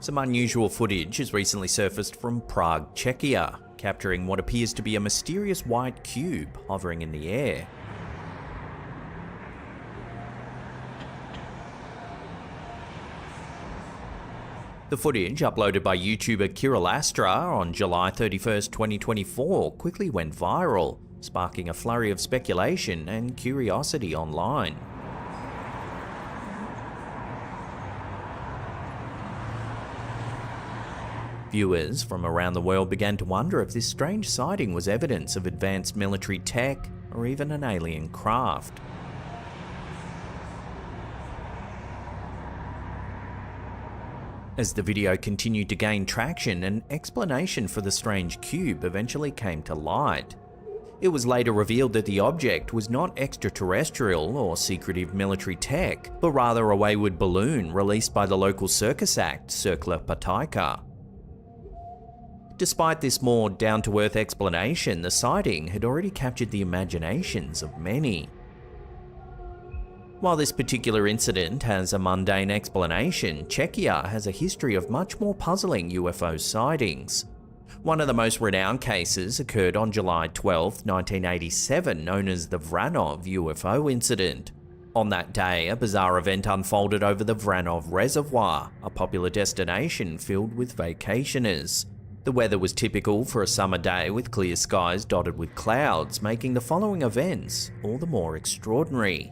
Some unusual footage has recently surfaced from Prague, Czechia, capturing what appears to be a mysterious white cube hovering in the air. The footage, uploaded by YouTuber Kirilastra on July 31st, 2024, quickly went viral, sparking a flurry of speculation and curiosity online. Viewers from around the world began to wonder if this strange sighting was evidence of advanced military tech or even an alien craft. As the video continued to gain traction, an explanation for the strange cube eventually came to light. It was later revealed that the object was not extraterrestrial or secretive military tech, but rather a wayward balloon released by the local circus act, Cirkla Patajka. Despite this more down-to-earth explanation, the sighting had already captured the imaginations of many. While this particular incident has a mundane explanation, Czechia has a history of much more puzzling UFO sightings. One of the most renowned cases occurred on July 12, 1987, known as the Vranov UFO incident. On that day, a bizarre event unfolded over the Vranov Reservoir, a popular destination filled with vacationers. The weather was typical for a summer day with clear skies dotted with clouds, making the following events all the more extraordinary.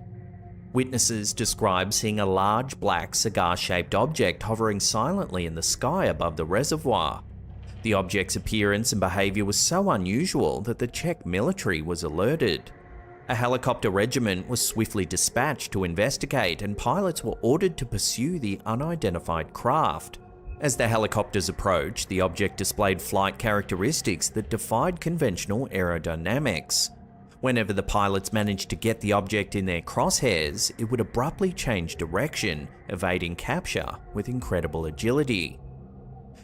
Witnesses described seeing a large black cigar-shaped object hovering silently in the sky above the reservoir. The object's appearance and behaviour was so unusual that the Czech military was alerted. A helicopter regiment was swiftly dispatched to investigate, and pilots were ordered to pursue the unidentified craft. As the helicopters approached, the object displayed flight characteristics that defied conventional aerodynamics. Whenever the pilots managed to get the object in their crosshairs, it would abruptly change direction, evading capture with incredible agility.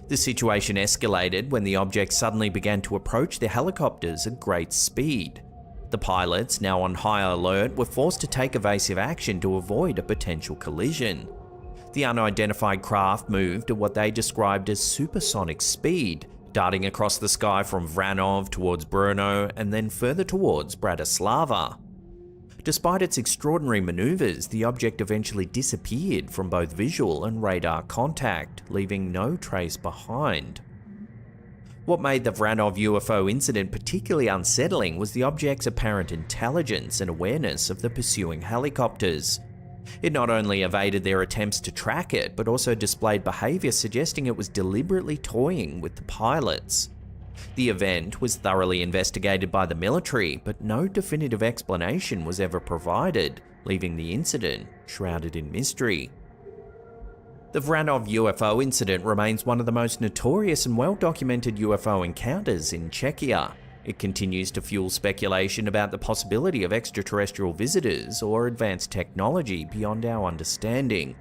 The situation escalated when the object suddenly began to approach the helicopters at great speed. The pilots, now on high alert, were forced to take evasive action to avoid a potential collision. The unidentified craft moved at what they described as supersonic speed, darting across the sky from Vranov towards Brno and then further towards Bratislava. Despite its extraordinary maneuvers, the object eventually disappeared from both visual and radar contact, leaving no trace behind. What made the Vranov UFO incident particularly unsettling was the object's apparent intelligence and awareness of the pursuing helicopters. It not only evaded their attempts to track it, but also displayed behaviour suggesting it was deliberately toying with the pilots. The event was thoroughly investigated by the military, but no definitive explanation was ever provided, leaving the incident shrouded in mystery. The Vranov UFO incident remains one of the most notorious and well-documented UFO encounters in Czechia. It continues to fuel speculation about the possibility of extraterrestrial visitors or advanced technology beyond our understanding.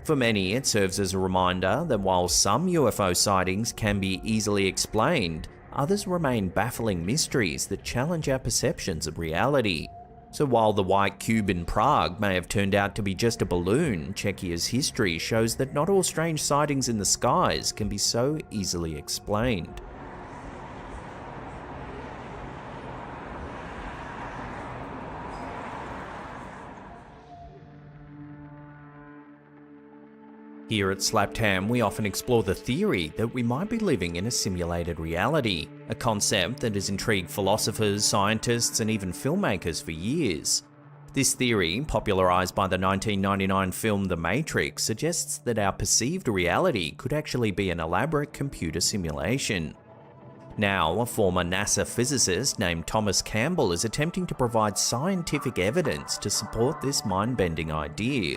For many, it serves as a reminder that while some UFO sightings can be easily explained, others remain baffling mysteries that challenge our perceptions of reality. So while the white cube in Prague may have turned out to be just a balloon, Czechia's history shows that not all strange sightings in the skies can be so easily explained. Here at Slapped Ham, we often explore the theory that we might be living in a simulated reality, a concept that has intrigued philosophers, scientists, and even filmmakers for years. This theory, popularized by the 1999 film The Matrix, suggests that our perceived reality could actually be an elaborate computer simulation. Now, a former NASA physicist named Thomas Campbell is attempting to provide scientific evidence to support this mind-bending idea.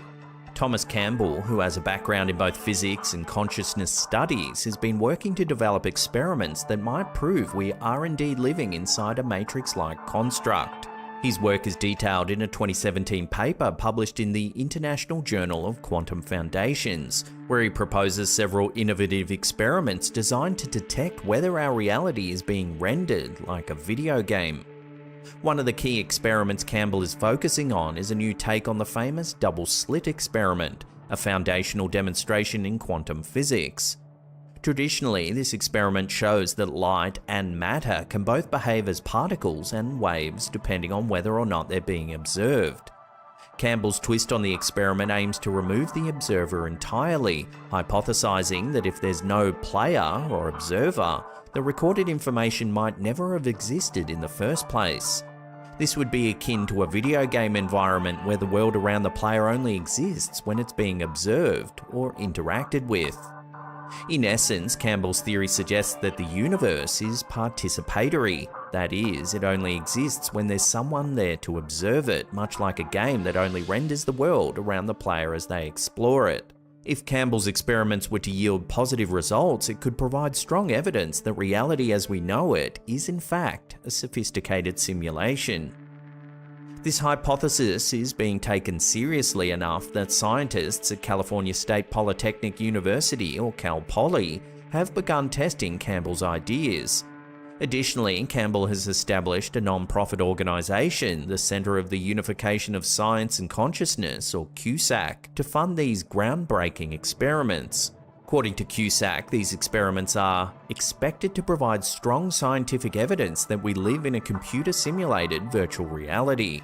Thomas Campbell, who has a background in both physics and consciousness studies, has been working to develop experiments that might prove we are indeed living inside a matrix-like construct. His work is detailed in a 2017 paper published in the International Journal of Quantum Foundations, where he proposes several innovative experiments designed to detect whether our reality is being rendered like a video game. One of the key experiments Campbell is focusing on is a new take on the famous double slit experiment, a foundational demonstration in quantum physics. Traditionally, this experiment shows that light and matter can both behave as particles and waves depending on whether or not they're being observed. Campbell's twist on the experiment aims to remove the observer entirely, hypothesizing that if there's no player or observer, the recorded information might never have existed in the first place. This would be akin to a video game environment where the world around the player only exists when it's being observed or interacted with. In essence, Campbell's theory suggests that the universe is participatory. That is, it only exists when there's someone there to observe it, much like a game that only renders the world around the player as they explore it. If Campbell's experiments were to yield positive results, it could provide strong evidence that reality as we know it is in fact a sophisticated simulation. This hypothesis is being taken seriously enough that scientists at California State Polytechnic University, or Cal Poly, have begun testing Campbell's ideas. Additionally, Campbell has established a non-profit organisation, the Centre of the Unification of Science and Consciousness, or CUSAC, to fund these groundbreaking experiments. According to CUSAC, these experiments are expected to provide strong scientific evidence that we live in a computer-simulated virtual reality.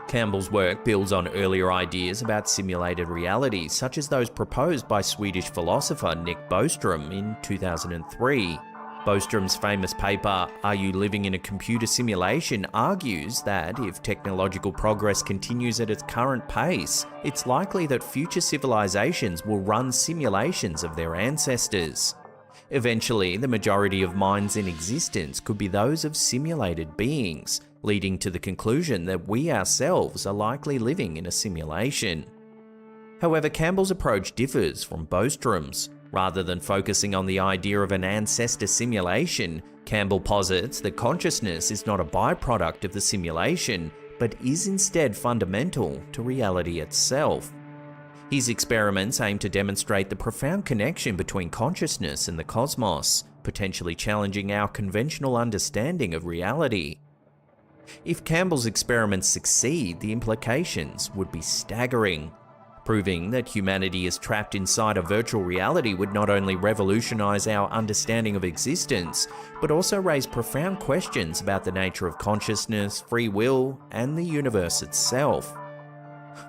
Campbell's work builds on earlier ideas about simulated reality, such as those proposed by Swedish philosopher Nick Bostrom in 2003. Bostrom's famous paper, Are You Living in a Computer Simulation?, argues that if technological progress continues at its current pace, it's likely that future civilizations will run simulations of their ancestors. Eventually, the majority of minds in existence could be those of simulated beings, leading to the conclusion that we ourselves are likely living in a simulation. However, Campbell's approach differs from Bostrom's. Rather than focusing on the idea of an ancestor simulation, Campbell posits that consciousness is not a byproduct of the simulation, but is instead fundamental to reality itself. His experiments aim to demonstrate the profound connection between consciousness and the cosmos, potentially challenging our conventional understanding of reality. If Campbell's experiments succeed, the implications would be staggering. Proving that humanity is trapped inside a virtual reality would not only revolutionize our understanding of existence, but also raise profound questions about the nature of consciousness, free will, and the universe itself.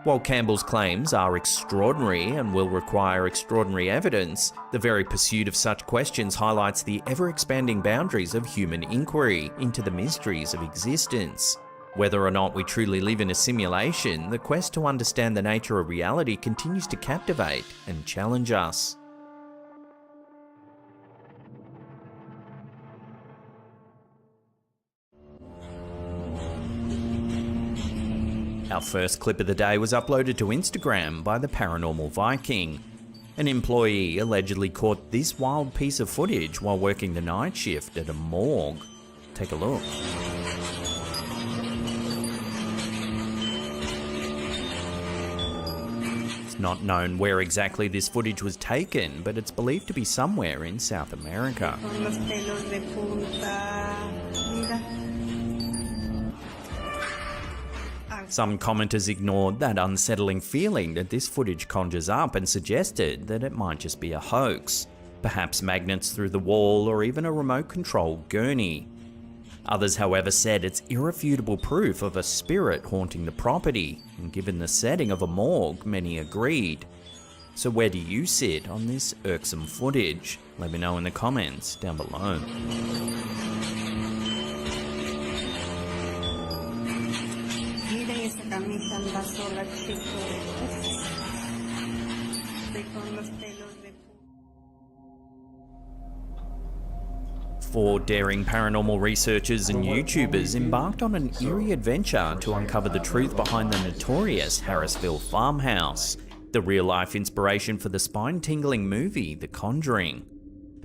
While Campbell's claims are extraordinary and will require extraordinary evidence, the very pursuit of such questions highlights the ever-expanding boundaries of human inquiry into the mysteries of existence. Whether or not we truly live in a simulation, the quest to understand the nature of reality continues to captivate and challenge us. Our first clip of the day was uploaded to Instagram by the Paranormal Viking. An employee allegedly caught this wild piece of footage while working the night shift at a morgue. Take a look. It's not known where exactly this footage was taken, but it's believed to be somewhere in South America. Some commenters ignored that unsettling feeling that this footage conjures up and suggested that it might just be a hoax, perhaps magnets through the wall or even a remote-controlled gurney. Others, however, said it's irrefutable proof of a spirit haunting the property, and given the setting of a morgue, many agreed. So where do you sit on this irksome footage? Let me know in the comments down below. Four daring paranormal researchers and YouTubers embarked on an eerie adventure to uncover the truth behind the notorious Harrisville farmhouse, the real-life inspiration for the spine-tingling movie The Conjuring.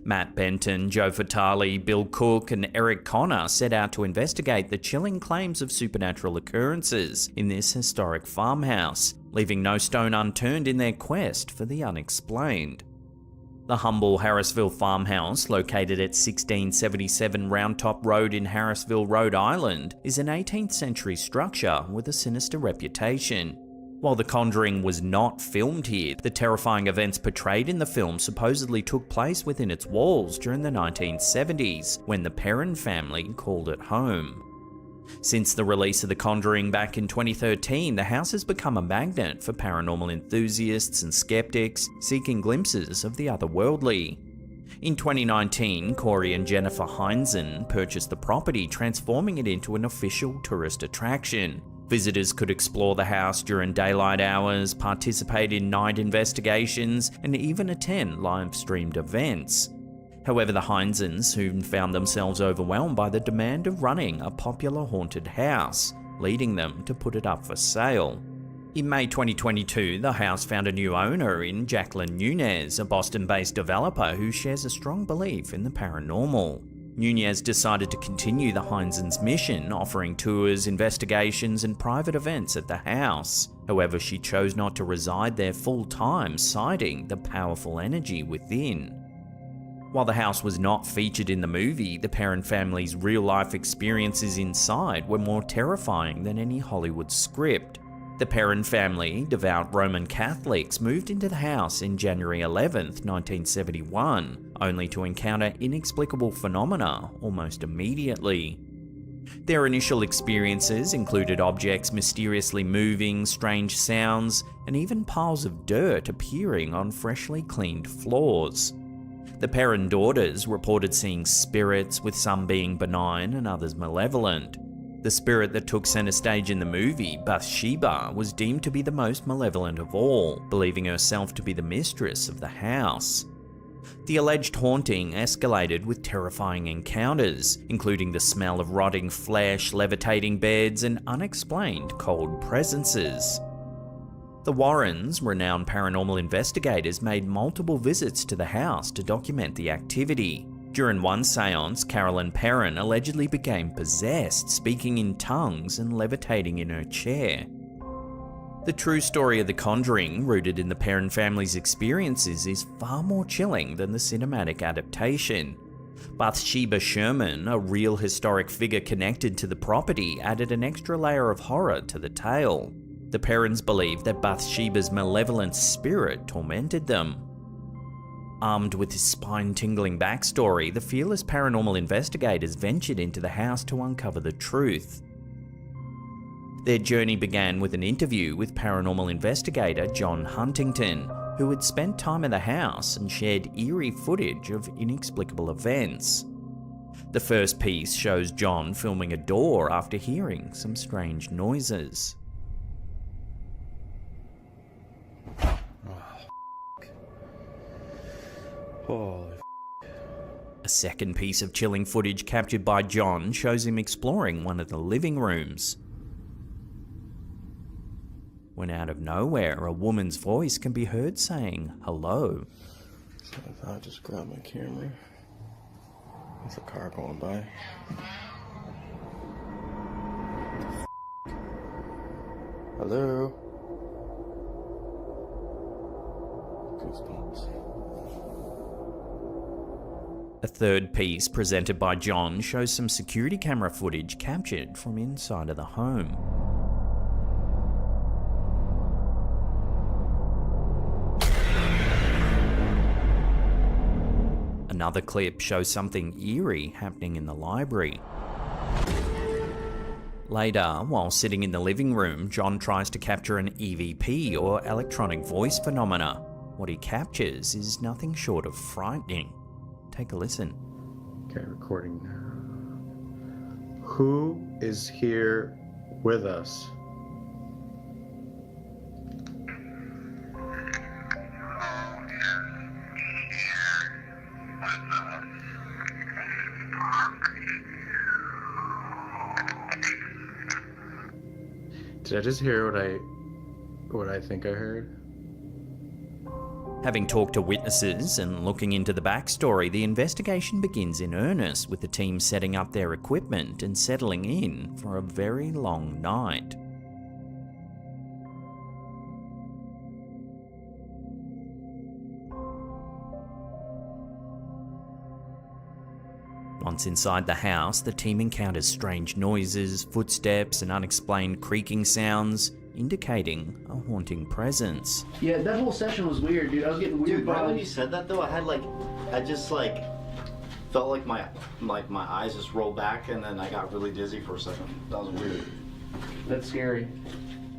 Matt Benton, Joe Fatale, Bill Cook, and Eric Connor set out to investigate the chilling claims of supernatural occurrences in this historic farmhouse, leaving no stone unturned in their quest for the unexplained. The humble Harrisville farmhouse, located at 1677 Round Top Road in Harrisville, Rhode Island, is an 18th century structure with a sinister reputation. While The Conjuring was not filmed here, the terrifying events portrayed in the film supposedly took place within its walls during the 1970s, when the Perron family called it home. Since the release of The Conjuring back in 2013, the house has become a magnet for paranormal enthusiasts and skeptics seeking glimpses of the otherworldly. In 2019, Corey and Jennifer Heinzen purchased the property, transforming it into an official tourist attraction. Visitors could explore the house during daylight hours, participate in night investigations, and even attend live-streamed events. However, the Heinzens soon found themselves overwhelmed by the demand of running a popular haunted house, leading them to put it up for sale. In May 2022, the house found a new owner in Jacqueline Nunez, a Boston-based developer who shares a strong belief in the paranormal. Nunez decided to continue the Heinzens' mission, offering tours, investigations, and private events at the house. However, she chose not to reside there full-time, citing the powerful energy within. While the house was not featured in the movie, the Perron family's real-life experiences inside were more terrifying than any Hollywood script. The Perron family, devout Roman Catholics, moved into the house in January 11th, 1971, only to encounter inexplicable phenomena almost immediately. Their initial experiences included objects mysteriously moving, strange sounds, and even piles of dirt appearing on freshly cleaned floors. The Perron daughters reported seeing spirits, with some being benign and others malevolent. The spirit that took center stage in the movie, Bathsheba, was deemed to be the most malevolent of all, believing herself to be the mistress of the house. The alleged haunting escalated with terrifying encounters, including the smell of rotting flesh, levitating beds, and unexplained cold presences. The Warrens, renowned paranormal investigators, made multiple visits to the house to document the activity. During one seance, Carolyn Perron allegedly became possessed, speaking in tongues and levitating in her chair. The true story of The Conjuring, rooted in the Perron family's experiences, is far more chilling than the cinematic adaptation. Bathsheba Sherman, a real historic figure connected to the property, added an extra layer of horror to the tale. The parents believe that Bathsheba's malevolent spirit tormented them. Armed with his spine-tingling backstory, the fearless paranormal investigators ventured into the house to uncover the truth. Their journey began with an interview with paranormal investigator John Huntington, who had spent time in the house and shared eerie footage of inexplicable events. The first piece shows John filming a door after hearing some strange noises. Holy A second piece of chilling footage captured by John shows him exploring one of the living rooms. When out of nowhere, a woman's voice can be heard saying hello. So if I just grab my camera, there's a car going by. Hello? Goosebumps. A third piece presented by John shows some security camera footage captured from inside of the home. Another clip shows something eerie happening in the library. Later, while sitting in the living room, John tries to capture an EVP or electronic voice phenomena. What he captures is nothing short of frightening. Take a listen. Okay, recording now. Who is here with us? Did I just hear what I think I heard? Having talked to witnesses and looking into the backstory, the investigation begins in earnest, with the team setting up their equipment and settling in for a very long night. Once inside the house, the team encounters strange noises, footsteps, and unexplained creaking sounds, indicating a haunting presence. Yeah, that whole session was weird, dude. I was getting weird. Dude, right when you said that though, I just felt like my eyes just rolled back, and then I got really dizzy for a second. That was weird. That's scary.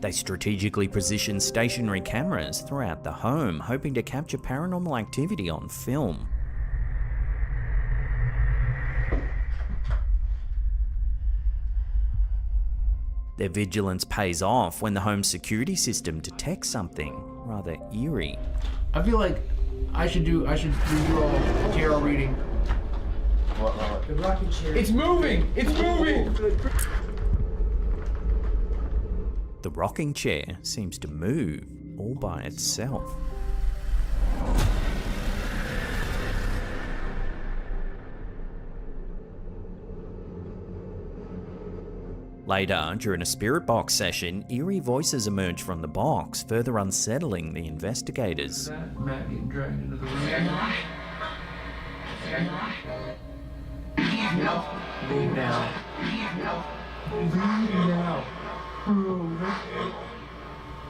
They strategically position stationary cameras throughout the home, hoping to capture paranormal activity on film. Their vigilance pays off when the home security system detects something rather eerie. I feel like I should do a tarot reading. The rocking chair. It's moving! It's moving! The rocking chair seems to move all by itself. Later, during a spirit box session, eerie voices emerge from the box, further unsettling the investigators. Matt getting dragged into the room. Leave now. Leave now. Bro,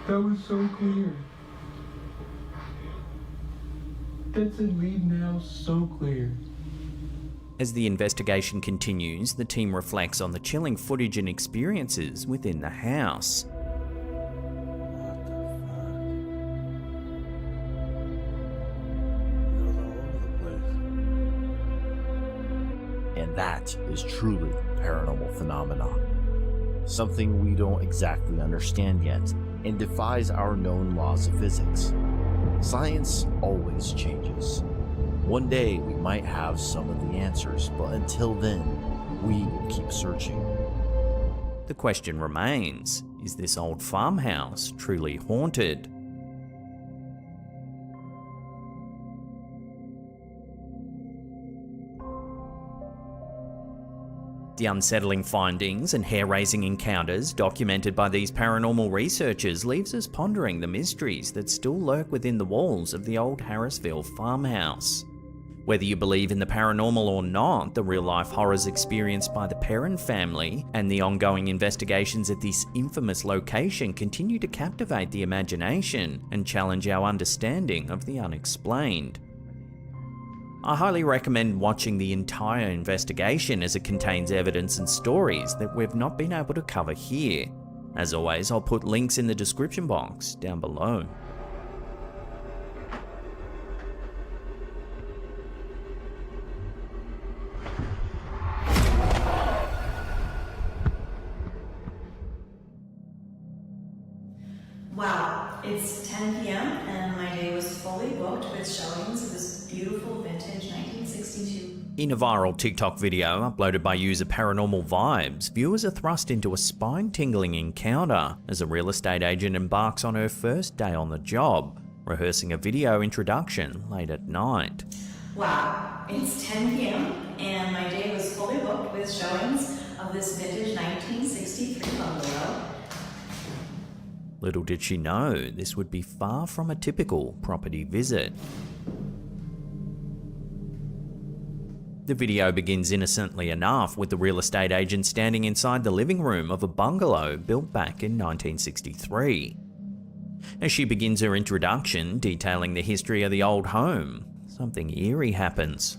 that was so clear. That said leave now so clear. As the investigation continues, the team reflects on the chilling footage and experiences within the house. And that is truly paranormal phenomena. Something we don't exactly understand yet and defies our known laws of physics. Science always changes. One day we might have some of the answers, but until then, we will keep searching. The question remains, is this old farmhouse truly haunted? The unsettling findings and hair-raising encounters documented by these paranormal researchers leaves us pondering the mysteries that still lurk within the walls of the old Harrisville farmhouse. Whether you believe in the paranormal or not, the real-life horrors experienced by the Perrin family and the ongoing investigations at this infamous location continue to captivate the imagination and challenge our understanding of the unexplained. I highly recommend watching the entire investigation as it contains evidence and stories that we've not been able to cover here. As always, I'll put links in the description box down below. Wow, it's 10 p.m. and my day was fully booked with showings of this beautiful vintage 1962. In a viral TikTok video uploaded by user Paranormal Vibes, viewers are thrust into a spine-tingling encounter as a real estate agent embarks on her first day on the job, rehearsing a video introduction late at night. Wow, it's 10 p.m. and my day was fully booked with showings of this vintage 1963 bungalow. Little did she know, this would be far from a typical property visit. The video begins innocently enough with the real estate agent standing inside the living room of a bungalow built back in 1963. As she begins her introduction detailing the history of the old home, something eerie happens.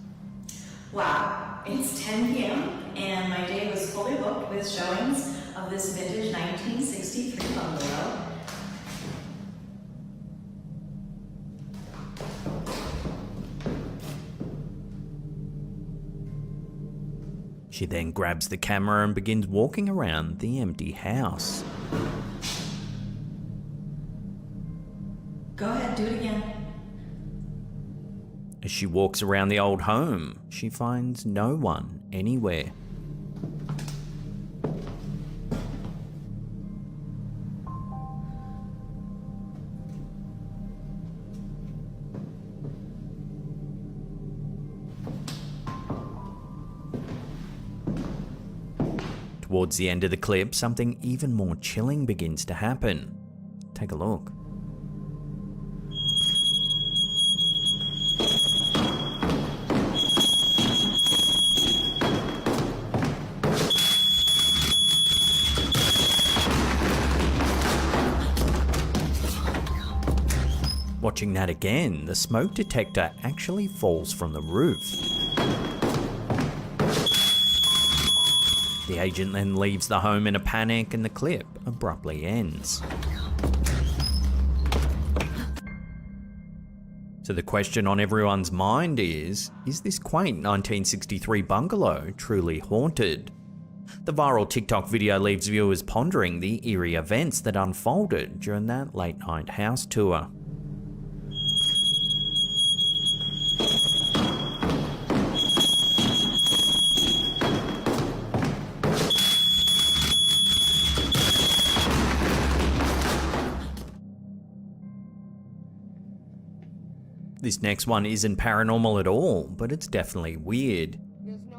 Wow, it's 10 p.m. and my day was fully booked with showings of this vintage 1963 bungalow. She then grabs the camera and begins walking around the empty house. Go ahead, do it again. As she walks around the old home, she finds no one anywhere. Towards the end of the clip, something even more chilling begins to happen. Take a look. Watching that again, the smoke detector actually falls from the roof. The agent then leaves the home in a panic and the clip abruptly ends. So the question on everyone's mind is this quaint 1963 bungalow truly haunted? The viral TikTok video leaves viewers pondering the eerie events that unfolded during that late night house tour. This next one isn't paranormal at all, but it's definitely weird.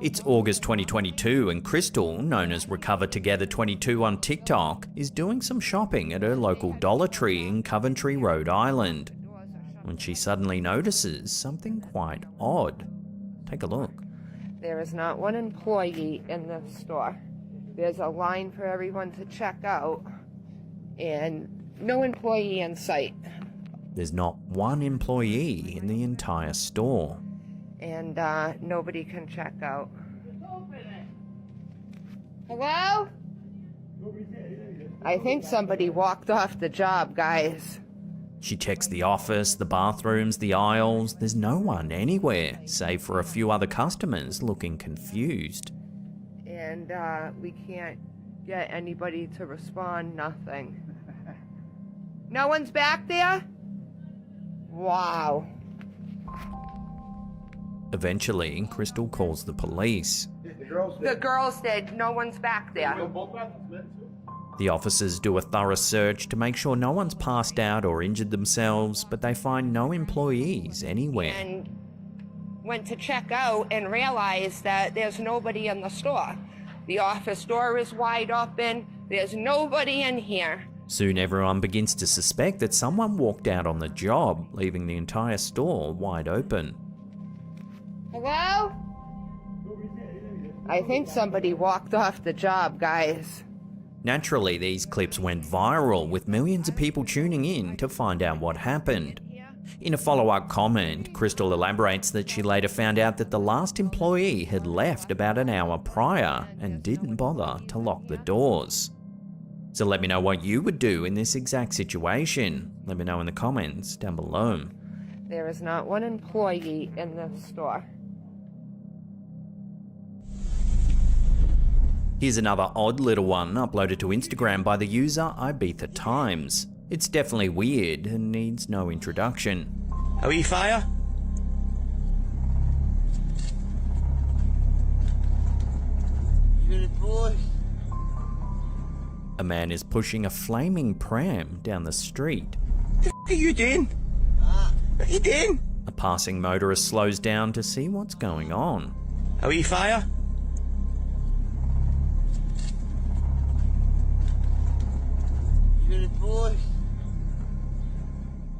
It's August 2022 and Crystal, known as Recover Together 22 on TikTok, is doing some shopping at her local Dollar Tree in Coventry, Rhode Island, when she suddenly notices something quite odd. Take a look. There is not one employee in the store. There's a line for everyone to check out, and no employee in sight. There's not one employee in the entire store. And nobody can check out. Hello? I think somebody walked off the job, guys. She checks the office, the bathrooms, the aisles. There's no one anywhere, save for a few other customers looking confused. And we can't get anybody to respond, nothing. No one's back there? Wow. Eventually, Crystal calls the police. The girls did. No one's back there. The officers do a thorough search to make sure no one's passed out or injured themselves, but they find no employees anywhere. And went to check out and realized that there's nobody in the store. The office door is wide open. There's nobody in here. Soon everyone begins to suspect that someone walked out on the job, leaving the entire store wide open. Hello? I think somebody walked off the job, guys. Naturally, these clips went viral, with millions of people tuning in to find out what happened. In a follow-up comment, Crystal elaborates that she later found out that the last employee had left about an hour prior and didn't bother to lock the doors. So let me know what you would do in this exact situation. Let me know in the comments down below. There is not one employee in the store. Here's another odd little one uploaded to Instagram by the user Ibiza Times. It's definitely weird and needs no introduction. Are we fire? A man is pushing a flaming pram down the street. What are you doing? What are you doing? A passing motorist slows down to see what's going on. Are we fire?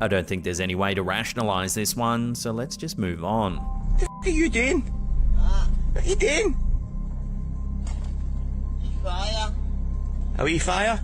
I don't think there's any way to rationalize this one, so let's just move on. What are you doing? What are you doing? Fire. Are we fire?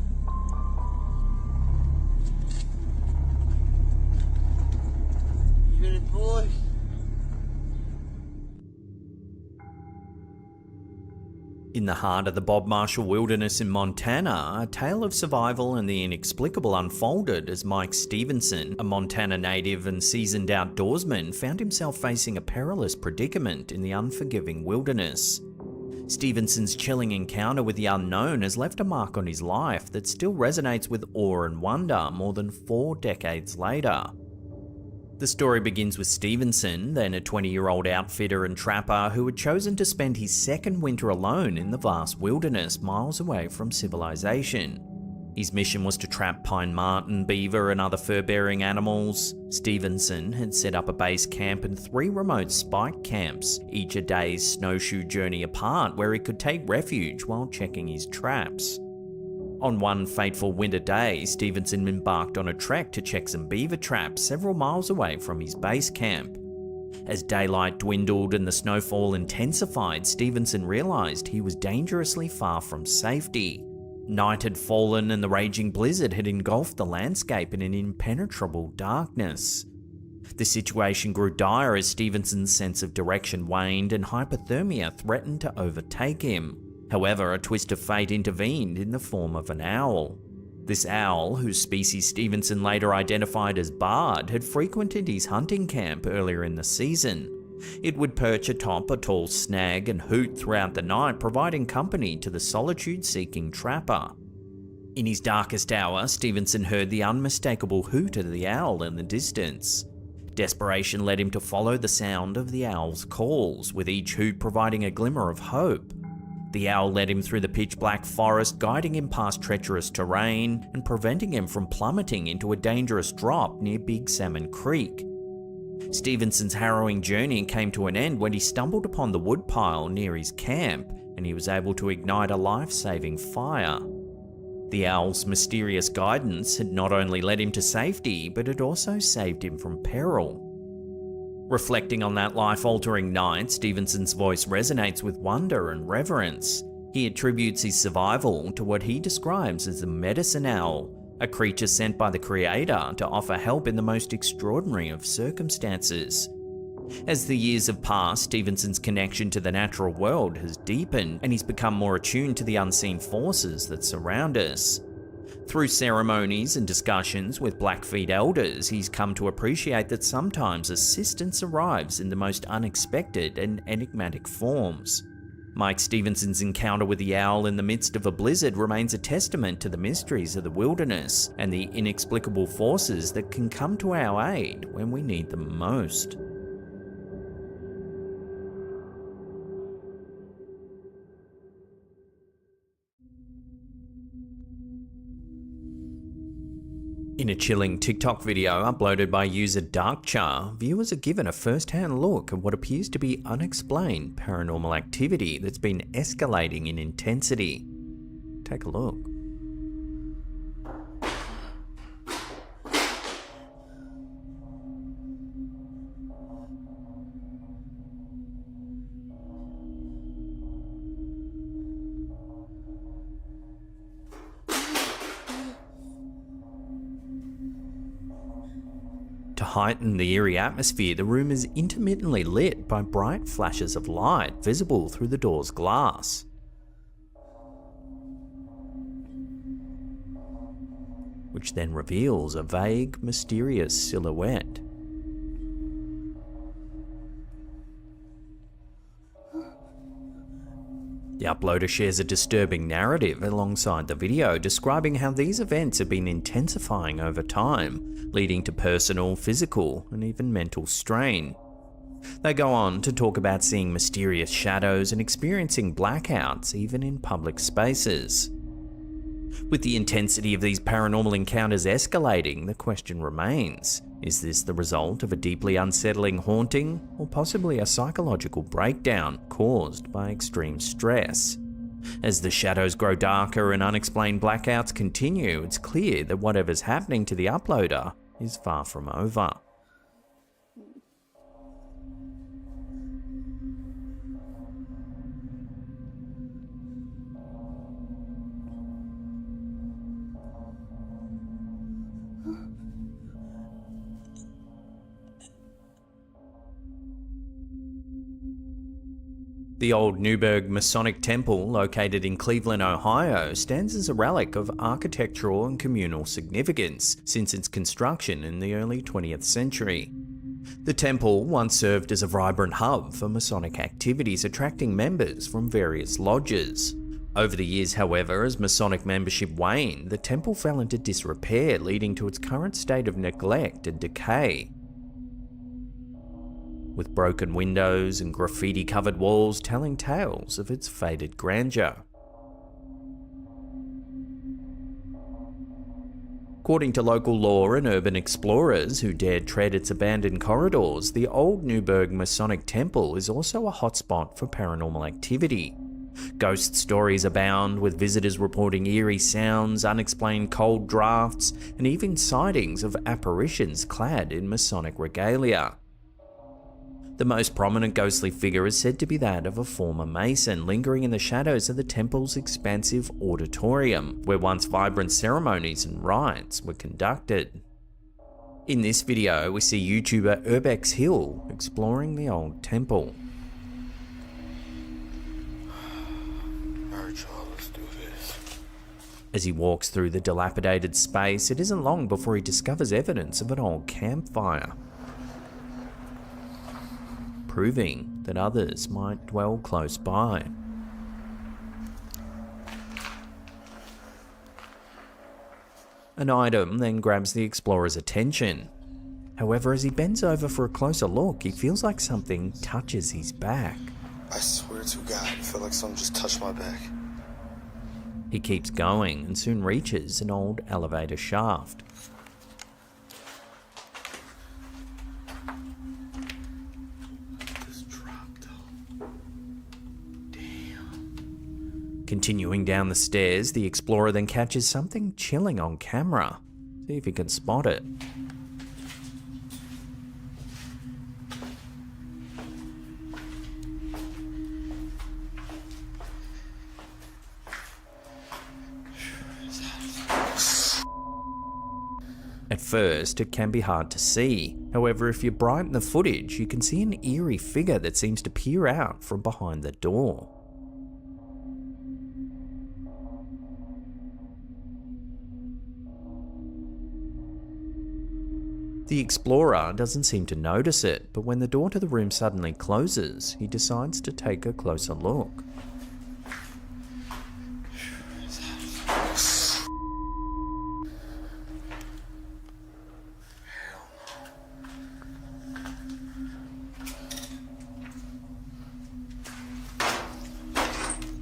In the heart of the Bob Marshall Wilderness in Montana, a tale of survival and the inexplicable unfolded as Mike Stevenson, a Montana native and seasoned outdoorsman, found himself facing a perilous predicament in the unforgiving wilderness. Stevenson's chilling encounter with the unknown has left a mark on his life that still resonates with awe and wonder more than 4 decades later. The story begins with Stevenson, then a 20-year-old outfitter and trapper who had chosen to spend his second winter alone in the vast wilderness miles away from civilization. His mission was to trap pine marten, beaver and other fur-bearing animals. Stevenson had set up a base camp and 3 remote spike camps, each a day's snowshoe journey apart, where he could take refuge while checking his traps. On one fateful winter day, Stevenson embarked on a trek to check some beaver traps several miles away from his base camp. As daylight dwindled and the snowfall intensified, Stevenson realized he was dangerously far from safety. Night had fallen and the raging blizzard had engulfed the landscape in an impenetrable darkness. The situation grew dire as Stevenson's sense of direction waned and hypothermia threatened to overtake him. However, a twist of fate intervened in the form of an owl. This owl, whose species Stevenson later identified as Bard, had frequented his hunting camp earlier in the season. It would perch atop a tall snag and hoot throughout the night, providing company to the solitude-seeking trapper. In his darkest hour, Stevenson heard the unmistakable hoot of the owl in the distance. Desperation led him to follow the sound of the owl's calls, with each hoot providing a glimmer of hope. The owl led him through the pitch-black forest, guiding him past treacherous terrain and preventing him from plummeting into a dangerous drop near Big Salmon Creek. Stevenson's harrowing journey came to an end when he stumbled upon the woodpile near his camp, and he was able to ignite a life-saving fire. The owl's mysterious guidance had not only led him to safety, but had also saved him from peril. Reflecting on that life-altering night, Stevenson's voice resonates with wonder and reverence. He attributes his survival to what he describes as a medicine owl, a creature sent by the Creator to offer help in the most extraordinary of circumstances. As the years have passed, Stevenson's connection to the natural world has deepened, and he's become more attuned to the unseen forces that surround us. Through ceremonies and discussions with Blackfeet elders, he's come to appreciate that sometimes assistance arrives in the most unexpected and enigmatic forms. Mike Stevenson's encounter with the owl in the midst of a blizzard remains a testament to the mysteries of the wilderness and the inexplicable forces that can come to our aid when we need them most. In a chilling TikTok video uploaded by user Darkchar, viewers are given a first-hand look at what appears to be unexplained paranormal activity that's been escalating in intensity. Take a look. heighten the eerie atmosphere, the room is intermittently lit by bright flashes of light visible through the door's glass. Which then reveals a vague, mysterious silhouette. The uploader shares a disturbing narrative alongside the video, describing how these events have been intensifying over time, leading to personal, physical, and even mental strain. They go on to talk about seeing mysterious shadows and experiencing blackouts even in public spaces. With the intensity of these paranormal encounters escalating, the question remains, is this the result of a deeply unsettling haunting, or possibly a psychological breakdown caused by extreme stress? As the shadows grow darker and unexplained blackouts continue, it's clear that whatever's happening to the uploader is far from over. The old Newberg Masonic Temple, located in Cleveland, Ohio, stands as a relic of architectural and communal significance since its construction in the early 20th century. The temple once served as a vibrant hub for Masonic activities, attracting members from various lodges. Over the years, however, as Masonic membership waned, the temple fell into disrepair, leading to its current state of neglect and decay. With broken windows and graffiti-covered walls telling tales of its faded grandeur. According to local law and urban explorers who dared tread its abandoned corridors, the old Newberg Masonic Temple is also a hotspot for paranormal activity. Ghost stories abound, with visitors reporting eerie sounds, unexplained cold drafts, and even sightings of apparitions clad in Masonic regalia. The most prominent ghostly figure is said to be that of a former Mason, lingering in the shadows of the temple's expansive auditorium, where once vibrant ceremonies and rites were conducted. In this video, we see YouTuber Urbex Hill exploring the old temple. Alright, y'all, let's do this. As he walks through the dilapidated space, it isn't long before he discovers evidence of an old campfire, proving that others might dwell close by. An item then grabs the explorer's attention. However, as he bends over for a closer look, he feels like something touches his back. I swear to God, I feel like something just touched my back. He keeps going and soon reaches an old elevator shaft. Continuing down the stairs, the explorer then catches something chilling on camera. See if he can spot it. At first, it can be hard to see. However, if you brighten the footage, you can see an eerie figure that seems to peer out from behind the door. The explorer doesn't seem to notice it, but when the door to the room suddenly closes, he decides to take a closer look.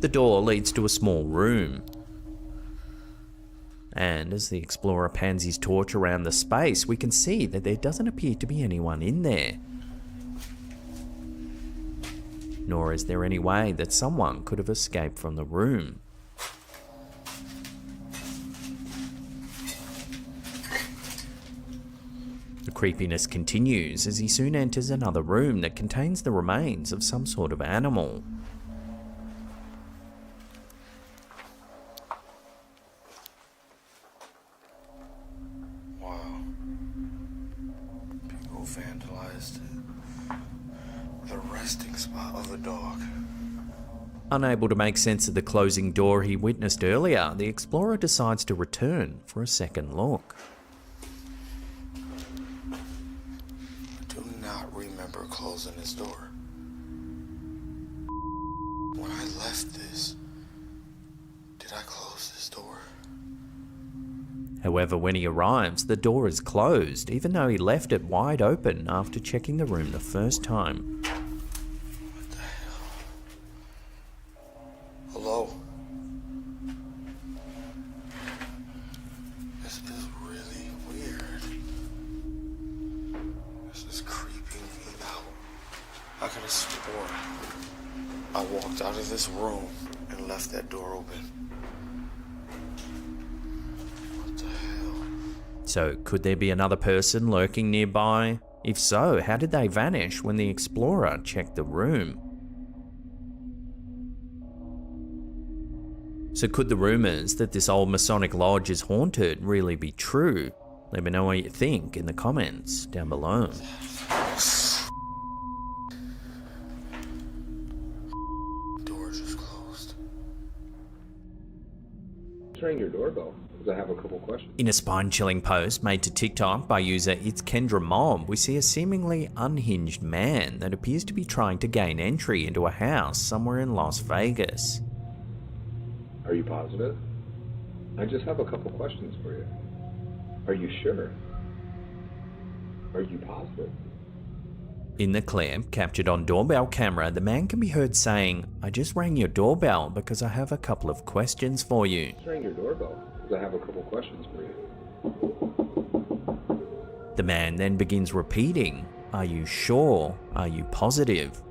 The door leads to a small room. And as the explorer pans his torch around the space, we can see that there doesn't appear to be anyone in there. Nor is there any way that someone could have escaped from the room. The creepiness continues as he soon enters another room that contains the remains of some sort of animal. vandalized the resting spot of a dog. Unable to make sense of the closing door he witnessed earlier, the explorer decides to return for a second look. I do not remember closing this door. When I left this, did I close this door? However, when he arrives, the door is closed, even though he left it wide open after checking the room the first time. What the hell? Hello? This is really weird. This is creeping me out. I could have sworn I walked out of this room and left that door open. So, could there be another person lurking nearby? If so, how did they vanish when the explorer checked the room? So could the rumours that this old Masonic lodge is haunted really be true? Let me know what you think in the comments down below. Door just closed. Ring your doorbell, because I have a couple questions. In a spine-chilling post made to TikTok by user It's Kendra Mob, we see a seemingly unhinged man that appears to be trying to gain entry into a house somewhere in Las Vegas. Are you positive? I just have a couple questions for you. Are you sure? Are you positive? In the clip, captured on doorbell camera, the man can be heard saying, "I just rang your doorbell because I have a couple of questions for you." Just ring your doorbell, because I have a couple questions for you. The man then begins repeating, "Are you sure? Are you positive?"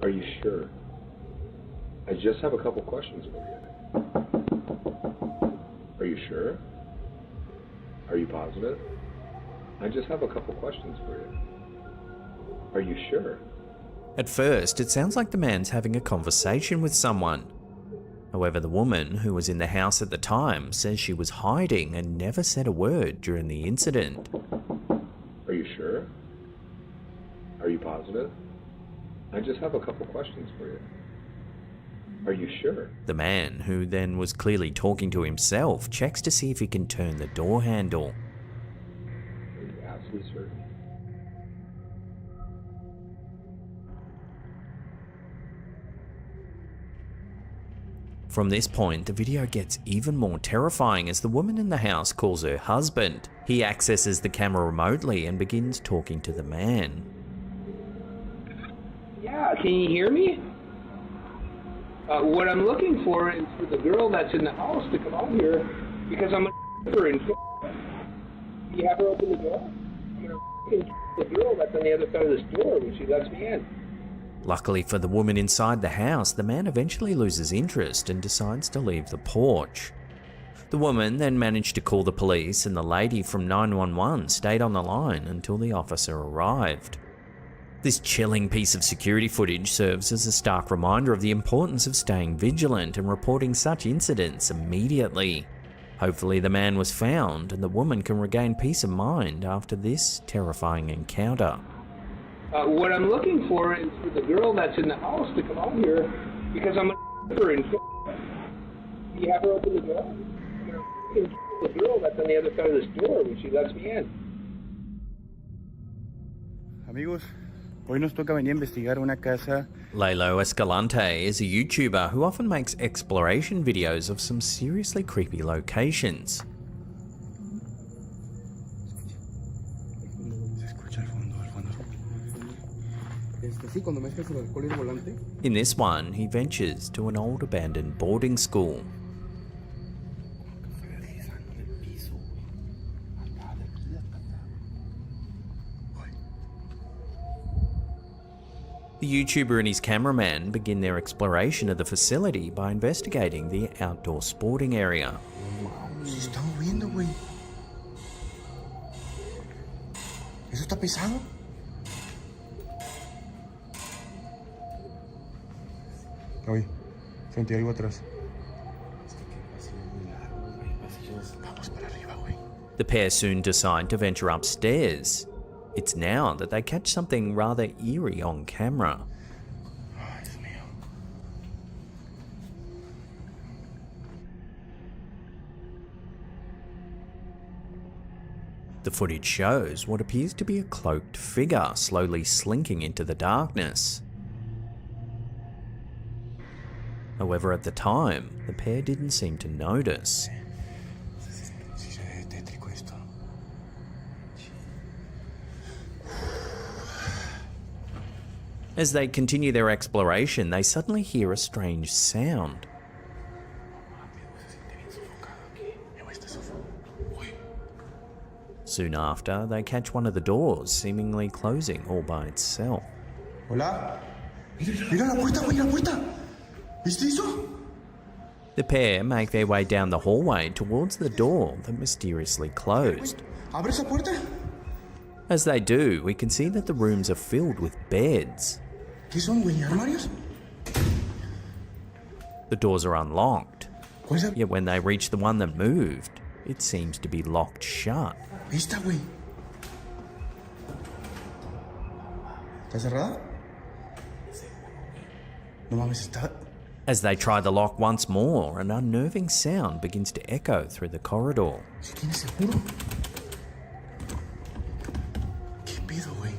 Are you sure? I just have a couple questions for you. Are you sure? Are you positive? I just have a couple questions for you. Are you sure? At first, it sounds like the man's having a conversation with someone. However, the woman who was in the house at the time says she was hiding and never said a word during the incident. Are you sure? Are you positive? I just have a couple questions for you. Are you sure? The man, who then was clearly talking to himself, checks to see if he can turn the door handle. Are you absolutely certain? From this point, the video gets even more terrifying as the woman in the house calls her husband. He accesses the camera remotely and begins talking to the man. Yeah, can you hear me? What I'm looking for is for the girl that's in the house to come out here because I'm gonna her in. Can you have her open the door? I'm gonna the girl that's on the other side of this door when she lets me in. Luckily for the woman inside the house, the man eventually loses interest and decides to leave the porch. The woman then managed to call the police, and the lady from 911 stayed on the line until the officer arrived. This chilling piece of security footage serves as a stark reminder of the importance of staying vigilant and reporting such incidents immediately. Hopefully the man was found and the woman can regain peace of mind after this terrifying encounter. What I'm looking for is for the girl that's in the house to come out here because I'm gonna her in. Can you have her open the door? I'm gonna the girl that's on the other side of this door when she lets me in. Amigos, hoy nos toca venir a investigar una casa. Lalo Escalante is a YouTuber who often makes exploration videos of some seriously creepy locations. In this one, he ventures to an old abandoned boarding school. The YouTuber and his cameraman begin their exploration of the facility by investigating the outdoor sporting area. Se está moviendo, güey. ¿Eso está pesado? Oye, sentí algo atrás. The pair soon decide to venture upstairs. It's now that they catch something rather eerie on camera. The footage shows what appears to be a cloaked figure slowly slinking into the darkness. However, at the time, the pair didn't seem to notice. As they continue their exploration, they suddenly hear a strange sound. Soon after, they catch one of the doors seemingly closing all by itself. Hola. Mira la puerta, güey, la puerta. ¿Viste eso? The pair make their way down the hallway towards the door that mysteriously closed. Abre esa puerta. As they do, we can see that the rooms are filled with beds. ¿Qué son, güey? ¿Armarios? The doors are unlocked. ¿Cuál es la...? Yet when they reach the one that moved, it seems to be locked shut. Esta, güey. ¿Está cerrada? No mames, está... As they try the lock once more, an unnerving sound begins to echo through the corridor. ¿Sí tienes seguro? ¿Qué pedo, güey?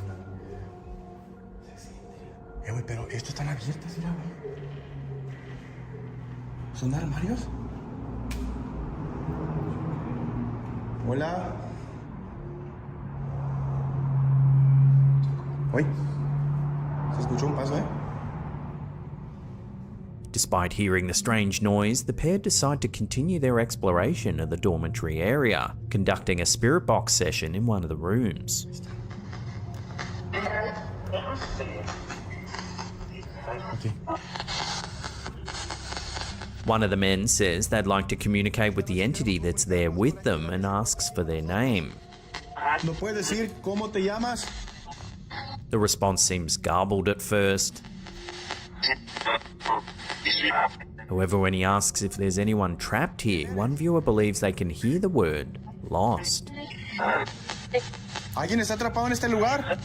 Güey, pero estos están abiertas, mira, güey. ¿Son armarios? Hola. Uy, se escuchó un paso, Despite hearing the strange noise, the pair decide to continue their exploration of the dormitory area, conducting a spirit box session in one of the rooms. Okay. One of the men says they'd like to communicate with the entity that's there with them and asks for their name. ¿No puedes decir cómo te llamas? The response seems garbled at first. However, when he asks if there's anyone trapped here, one viewer believes they can hear the word lost. ¿Alguien está atrapado en este lugar?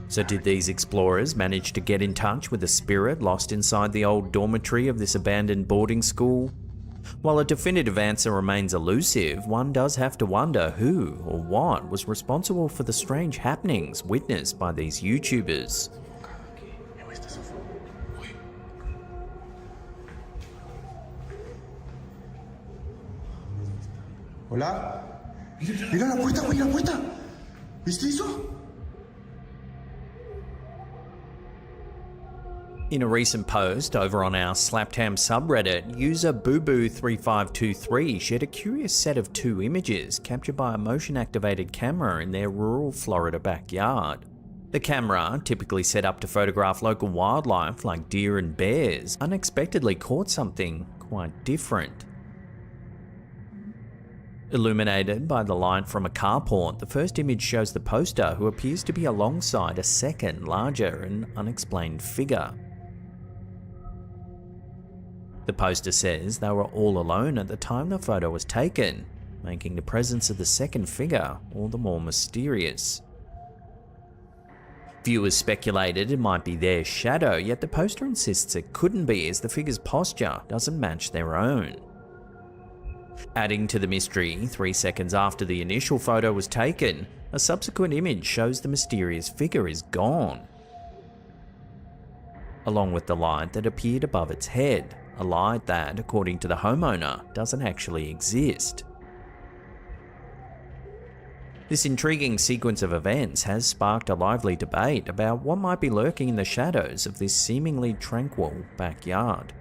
So did these explorers manage to get in touch with a spirit lost inside the old dormitory of this abandoned boarding school? While a definitive answer remains elusive, one does have to wonder who or what was responsible for the strange happenings witnessed by these YouTubers. Hola. Mira la puerta, güey, la puerta. ¿Viste eso? In a recent post over on our Slaptam subreddit, user booboo3523 shared a curious set of two images captured by a motion-activated camera in their rural Florida backyard. The camera, typically set up to photograph local wildlife like deer and bears, unexpectedly caught something quite different. Illuminated by the light from a carport, the first image shows the poster who appears to be alongside a second, larger and unexplained figure. The poster says they were all alone at the time the photo was taken, making the presence of the second figure all the more mysterious. Viewers speculated it might be their shadow, yet the poster insists it couldn't be as the figure's posture doesn't match their own. Adding to the mystery, 3 seconds after the initial photo was taken, a subsequent image shows the mysterious figure is gone, along with the light that appeared above its head, a light that, according to the homeowner, doesn't actually exist. This intriguing sequence of events has sparked a lively debate about what might be lurking in the shadows of this seemingly tranquil backyard.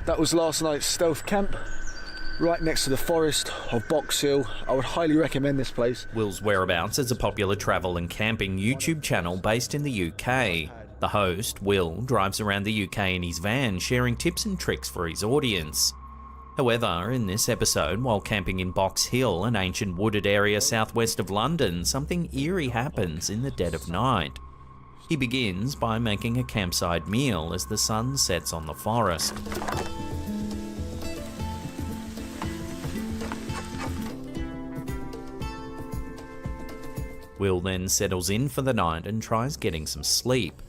That was last night's stealth camp, right next to the forest of Box Hill. I would highly recommend this place. Will's Whereabouts is a popular travel and camping YouTube channel based in the UK. The host, Will, drives around the UK in his van sharing tips and tricks for his audience. However, in this episode, while camping in Box Hill, an ancient wooded area southwest of London, something eerie happens in the dead of night. He begins by making a campsite meal as the sun sets on the forest. Will then settles in for the night and tries getting some sleep.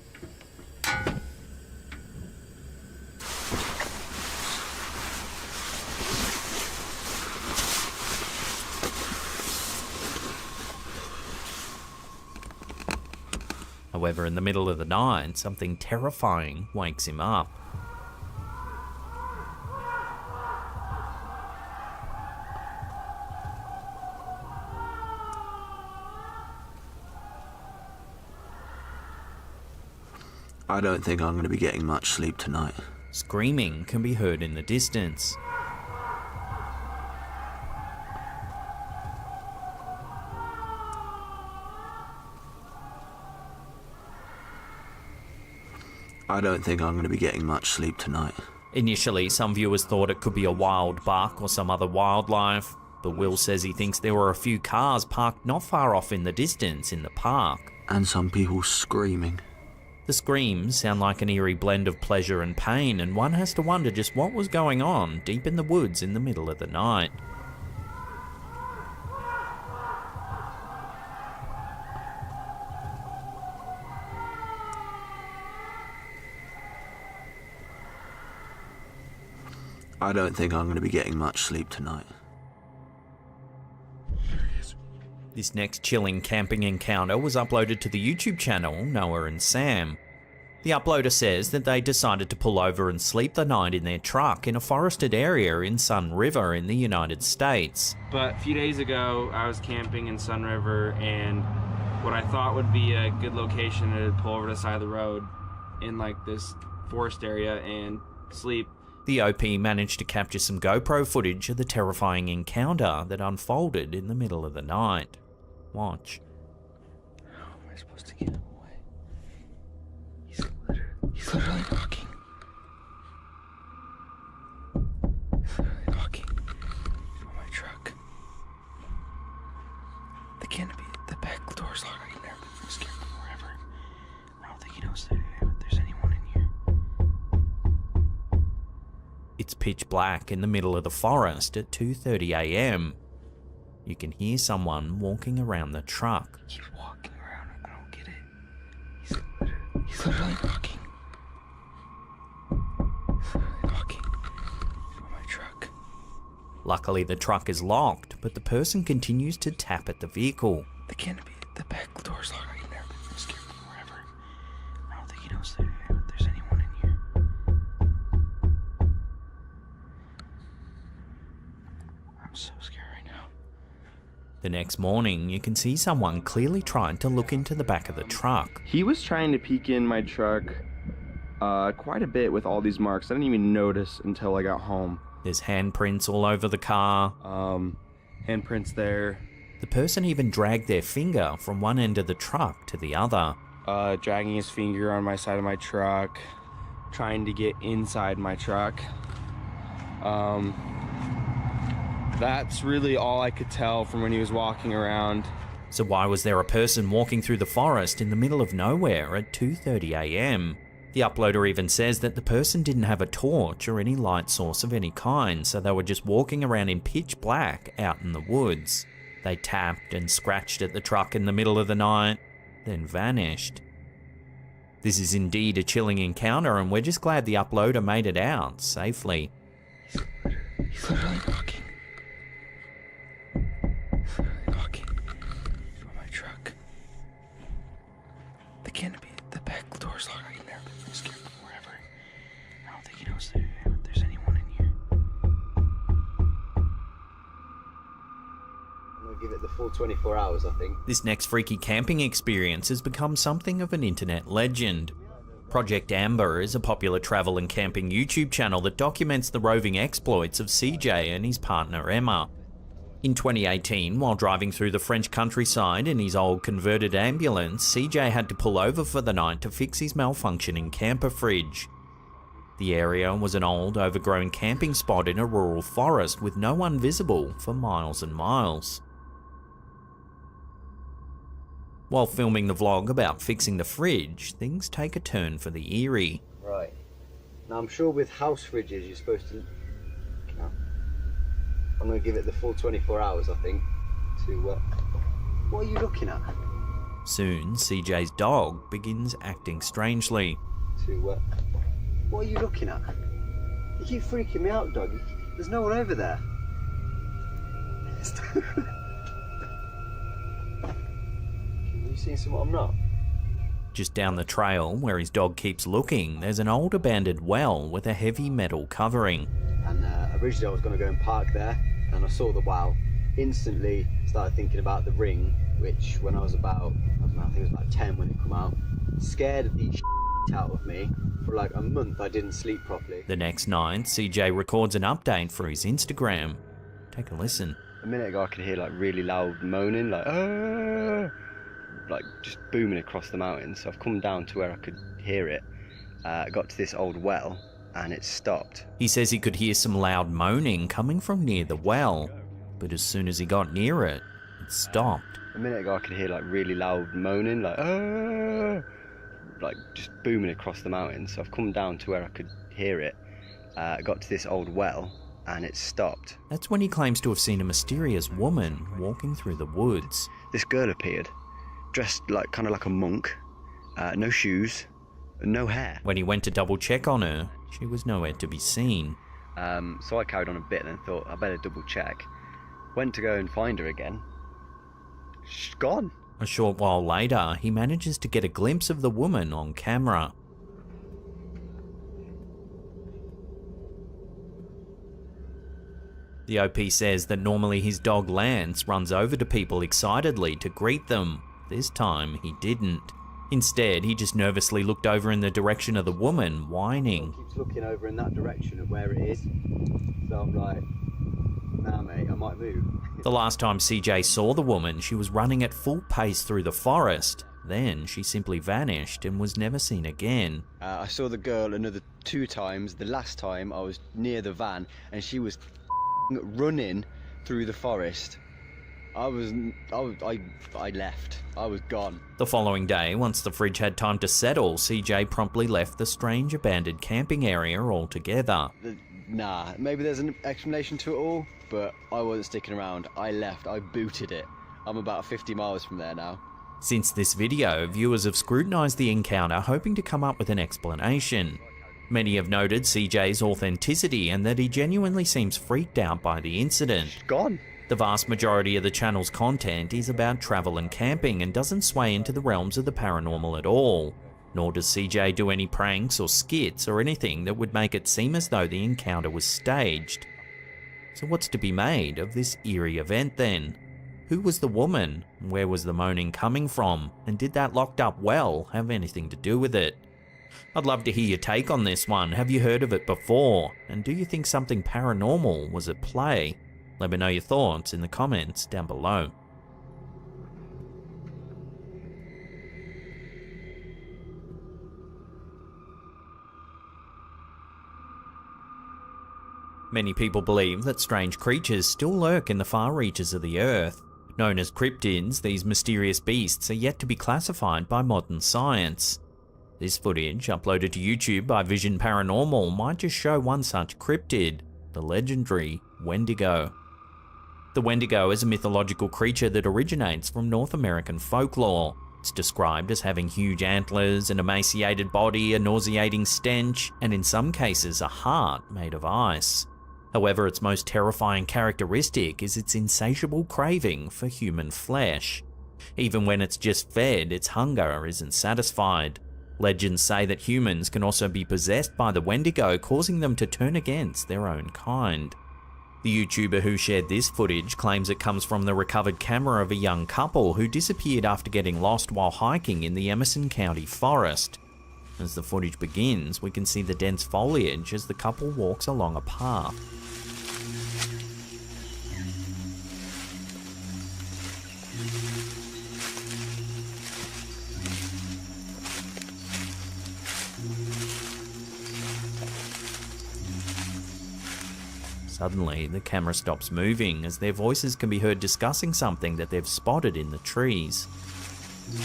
However, in the middle of the night, something terrifying wakes him up. I don't think I'm going to be getting much sleep tonight. Screaming can be heard in the distance. I don't think I'm going to be getting much sleep tonight. Initially, some viewers thought it could be a wild buck or some other wildlife, but Will says he thinks there were a few cars parked not far off in the distance in the park. And some people screaming. The screams sound like an eerie blend of pleasure and pain, and one has to wonder just what was going on deep in the woods in the middle of the night. I don't think I'm going to be getting much sleep tonight. This next chilling camping encounter was uploaded to the YouTube channel Noah and Sam. The uploader says that they decided to pull over and sleep the night in their truck in a forested area in Sun River in the United States. But a few days ago, I was camping in Sun River, and what I thought would be a good location to pull over to the side of the road in like this forest area and sleep. The OP managed to capture some GoPro footage of the terrifying encounter that unfolded in the middle of the night. Watch. How am I supposed to get him away? He's literally knocking. He's literally knocking on my truck. The canopy, the back door's locked. I can never been scared before ever. I don't think he knows that there's anyone in here. It's pitch black in the middle of the forest at 2:30 AM. You can hear someone walking around the truck. He's walking around. I don't get it. He's literally knocking. He's literally knocking on my truck. Luckily, the truck is locked, but the person continues to tap at the vehicle. The canopy, the back door's locked. I can never been scared before ever. I don't think he knows that there's anyone in here. I'm so scared right now. The next morning, you can see someone clearly trying to look into the back of the truck. He was trying to peek in my truck quite a bit with all these marks. I didn't even notice until I got home. There's handprints all over the car. Handprints there. The person even dragged their finger from one end of the truck to the other. Dragging his finger on my side of my truck, trying to get inside my truck. That's really all I could tell from when he was walking around. So why was there a person walking through the forest in the middle of nowhere at 2:30 AM? The uploader even says that the person didn't have a torch or any light source of any kind, so they were just walking around in pitch black out in the woods. They tapped and scratched at the truck in the middle of the night, then vanished. This is indeed a chilling encounter, and we're just glad the uploader made it out safely. He's literally knocking. He's literally knocking on my truck. The canopy, the back door's locked. I can never been scared before ever. I don't think he knows that there's anyone in here. I'm gonna give it the full 24 hours, I think. This next freaky camping experience has become something of an internet legend. Project Amber is a popular travel and camping YouTube channel that documents the roving exploits of CJ and his partner Emma. In 2018, while driving through the French countryside in his old converted ambulance, CJ had to pull over for the night to fix his malfunctioning camper fridge. The area was an old, overgrown camping spot in a rural forest with no one visible for miles and miles. While filming the vlog about fixing the fridge, things take a turn for the eerie. Right. Now I'm sure with house fridges you're supposed to... I'm going to give it the full 24 hours, I think, to... What are you looking at? Soon, CJ's dog begins acting strangely. What are you looking at? You keep freaking me out, dog. There's no one over there. Have you seen someone I'm not? Just down the trail, where his dog keeps looking, there's an old abandoned well with a heavy metal covering. And originally I was going to go and park there, and I saw the well. Instantly started thinking about the ring, which when I was about, I don't know, I think it was about 10 when it came out, scared the out of me. For like a month I didn't sleep properly. The next night, CJ records an update for his Instagram. Take a listen. A minute ago I could hear like really loud moaning, like just booming across the mountains. So I've come down to where I could hear it. I got to this old well and it stopped. He says he could hear some loud moaning coming from near the well, but as soon as he got near it, it stopped. A minute ago I could hear like really loud moaning, like just booming across the mountains. So I've come down to where I could hear it. I got to this old well and it stopped. That's when he claims to have seen a mysterious woman walking through the woods. This girl appeared, dressed like kind of like a monk, no shoes, no hair. When he went to double check on her, she was nowhere to be seen. So I carried on a bit and then thought I better double check. Went to go and find her again. She's gone. A short while later, he manages to get a glimpse of the woman on camera. The OP says that normally his dog Lance runs over to people excitedly to greet them. This time, he didn't. Instead, he just nervously looked over in the direction of the woman, whining. He keeps looking over in that direction of where it is. So I'm like, nah mate, I might move. The last time CJ saw the woman, she was running at full pace through the forest. Then she simply vanished and was never seen again. I saw the girl another 2 times. The last time I was near the van and she was running through the forest. I left. I was gone. The following day, once the fridge had time to settle, CJ promptly left the strange abandoned camping area altogether. Nah, maybe there's an explanation to it all, but I wasn't sticking around. I left. I booted it. I'm about 50 miles from there now. Since this video, viewers have scrutinised the encounter, hoping to come up with an explanation. Many have noted CJ's authenticity and that he genuinely seems freaked out by the incident. She's gone. The vast majority of the channel's content is about travel and camping and doesn't sway into the realms of the paranormal at all. Nor does CJ do any pranks or skits or anything that would make it seem as though the encounter was staged. So what's to be made of this eerie event then? Who was the woman? Where was the moaning coming from? And did that locked up well have anything to do with it? I'd love to hear your take on this one. Have you heard of it before? And do you think something paranormal was at play? Let me know your thoughts in the comments down below. Many people believe that strange creatures still lurk in the far reaches of the earth. Known as cryptids, these mysterious beasts are yet to be classified by modern science. This footage, uploaded to YouTube by Vision Paranormal, might just show one such cryptid, the legendary Wendigo. The Wendigo is a mythological creature that originates from North American folklore. It's described as having huge antlers, an emaciated body, a nauseating stench, and in some cases a heart made of ice. However, its most terrifying characteristic is its insatiable craving for human flesh. Even when it's just fed, its hunger isn't satisfied. Legends say that humans can also be possessed by the Wendigo, causing them to turn against their own kind. The YouTuber who shared this footage claims it comes from the recovered camera of a young couple who disappeared after getting lost while hiking in the Emerson County forest. As the footage begins, we can see the dense foliage as the couple walks along a path. Suddenly, the camera stops moving as their voices can be heard discussing something that they've spotted in the trees. Do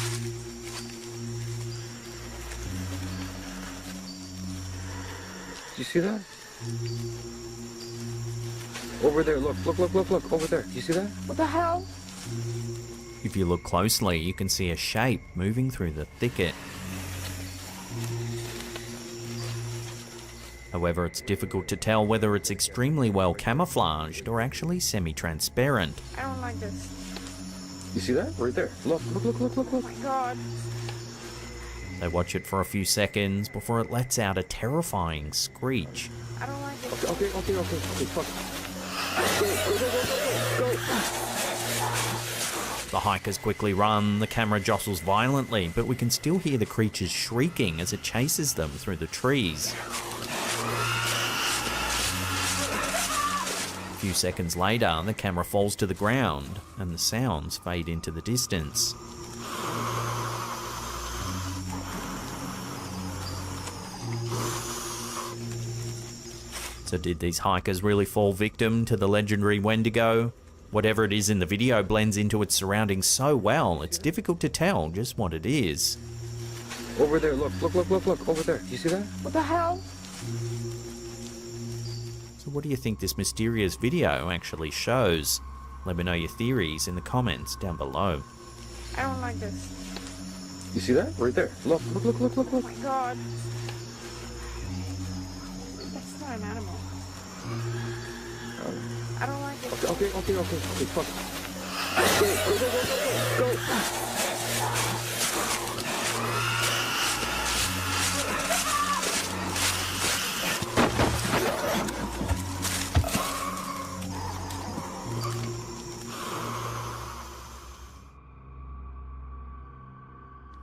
you see that? Over there, look, over there. Do you see that? What the hell? If you look closely, you can see a shape moving through the thicket. However, it's difficult to tell whether it's extremely well camouflaged or actually semi-transparent. I don't like this. You see that? Right there. Look. Oh my god. They watch it for a few seconds before it lets out a terrifying screech. I don't like it. Okay, fuck it. Go. The hikers quickly run, the camera jostles violently, but we can still hear the creatures shrieking as it chases them through the trees. A few seconds later, the camera falls to the ground, and the sounds fade into the distance. So did these hikers really fall victim to the legendary Wendigo? Whatever it is in the video blends into its surroundings so well, it's difficult to tell just what it is. Over there, look, over there. Do you see that? What the hell? So what do you think this mysterious video actually shows? Let me know your theories in the comments down below. I don't like this. You see that? Right there. Look. Oh my god. That's not an animal. I don't like it. Okay, fuck it. Go.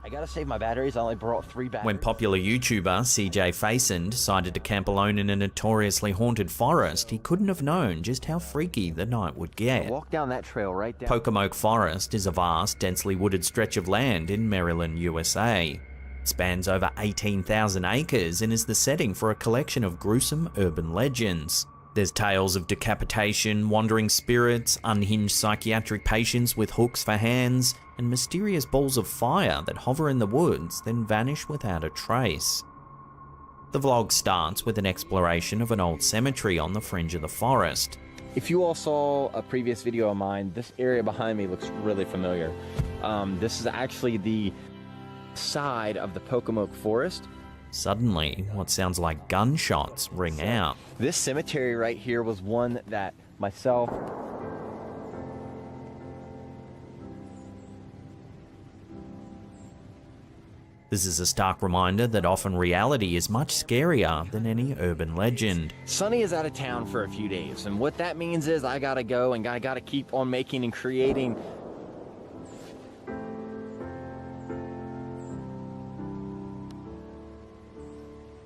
I gotta save my batteries. I only brought 3 batteries. When popular YouTuber CJ Faison decided to camp alone in a notoriously haunted forest, he couldn't have known just how freaky the night would get. Walk down that trail right down. Pocomoke Forest is a vast, densely wooded stretch of land in Maryland, USA. It spans over 18,000 acres and is the setting for a collection of gruesome urban legends. There's tales of decapitation, wandering spirits, unhinged psychiatric patients with hooks for hands, and mysterious balls of fire that hover in the woods then vanish without a trace. The vlog starts with an exploration of an old cemetery on the fringe of the forest. If you all saw a previous video of mine, this area behind me looks really familiar. This is actually the side of the Pocomoke Forest. Suddenly, what sounds like gunshots ring out. This cemetery right here was one that myself... This is a stark reminder that often reality is much scarier than any urban legend. Sonny is out of town for a few days, and what that means is I gotta go and I gotta keep on making and creating.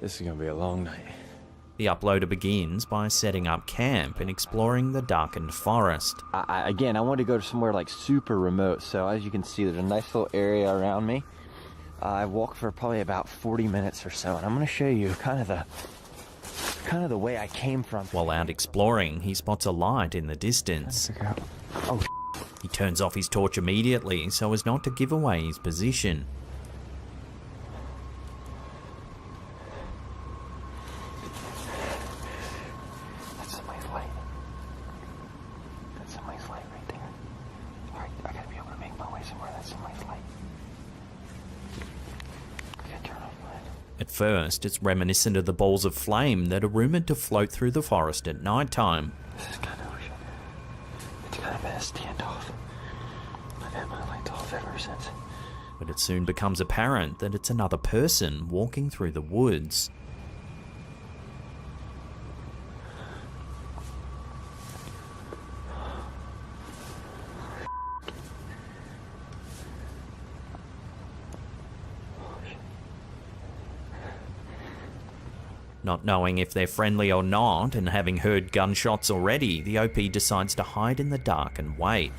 This is gonna be a long night. The uploader begins by setting up camp and exploring the darkened forest. Again, I wanted to go to somewhere like super remote, so as you can see, there's a nice little area around me. I walked for probably about 40 minutes or so, and I'm going to show you kind of the way I came from. While out exploring, he spots a light in the distance. Oh, he turns off his torch immediately so as not to give away his position. That's somebody's light. That's somebody's light right there. Alright, I gotta be able to make my way somewhere. That's somebody's light. At first, it's reminiscent of the balls of flame that are rumoured to float through the forest at night time. This is kind of weird. It's kind of been a standoff. I've had my lights off ever since. But it soon becomes apparent that it's another person walking through the woods. Not knowing if they're friendly or not, and having heard gunshots already, the OP decides to hide in the dark and wait.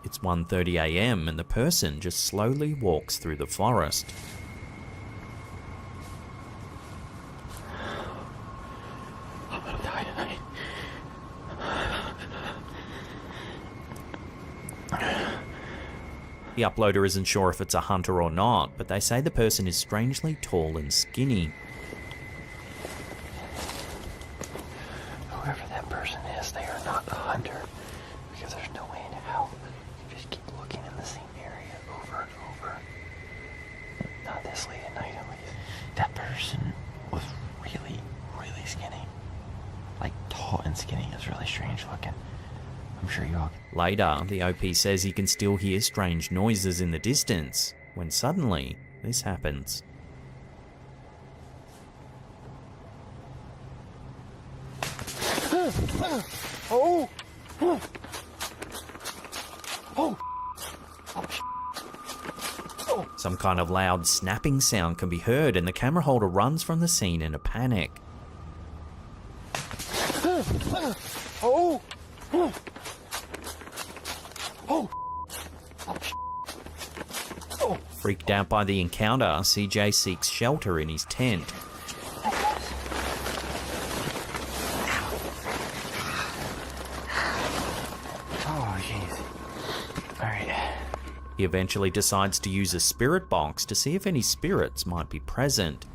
It's 1:30 AM and the person just slowly walks through the forest. I'm gonna die tonight. The uploader isn't sure if it's a hunter or not, but they say the person is strangely tall and skinny. Whoever that person is, they are not a hunter. Because there's no way in hell you just keep looking in the same area over and over. Not this late at night, at least. That person was really, really skinny. Like, tall and skinny. It's really strange looking. I'm sure you all... Later, the OP says he can still hear strange noises in the distance, when suddenly, this happens. Oh! Oh! Oh! Some kind of loud snapping sound can be heard, and the camera holder runs from the scene in a panic. Oh! Oh! Oh! Freaked out by the encounter, CJ seeks shelter in his tent. Oh, jeez. Alright. He eventually decides to use a spirit box to see if any spirits might be present.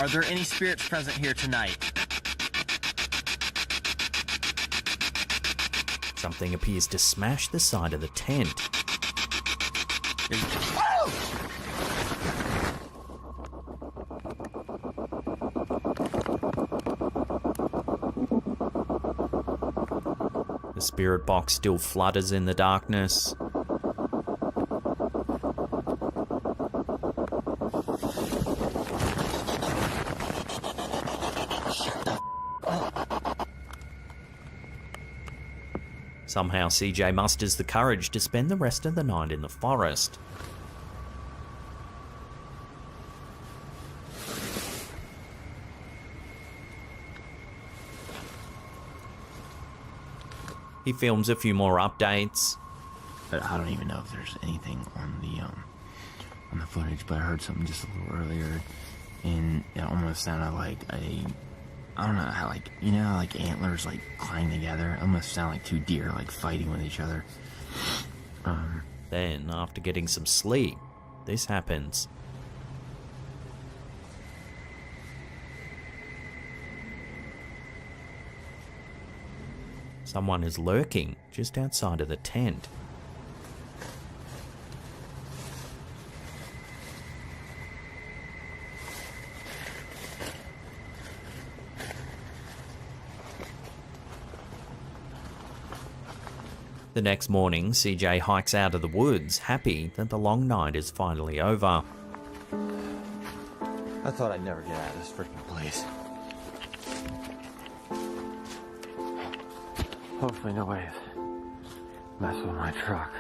Are there any spirits present here tonight? Something appears to smash the side of the tent. The spirit box still flutters in the darkness. Somehow CJ musters the courage to spend the rest of the night in the forest. He films a few more updates. But I don't even know if there's anything on the footage, but I heard something just a little earlier, and it almost sounded like I don't know how, like, you know how, like, antlers, like, climb together? It almost sound like two deer, like, fighting with each other. Then, after getting some sleep, this happens. Someone is lurking just outside of the tent. The next morning, CJ hikes out of the woods, happy that the long night is finally over. I thought I'd never get out of this freaking place. Hopefully nobody's messing with my truck.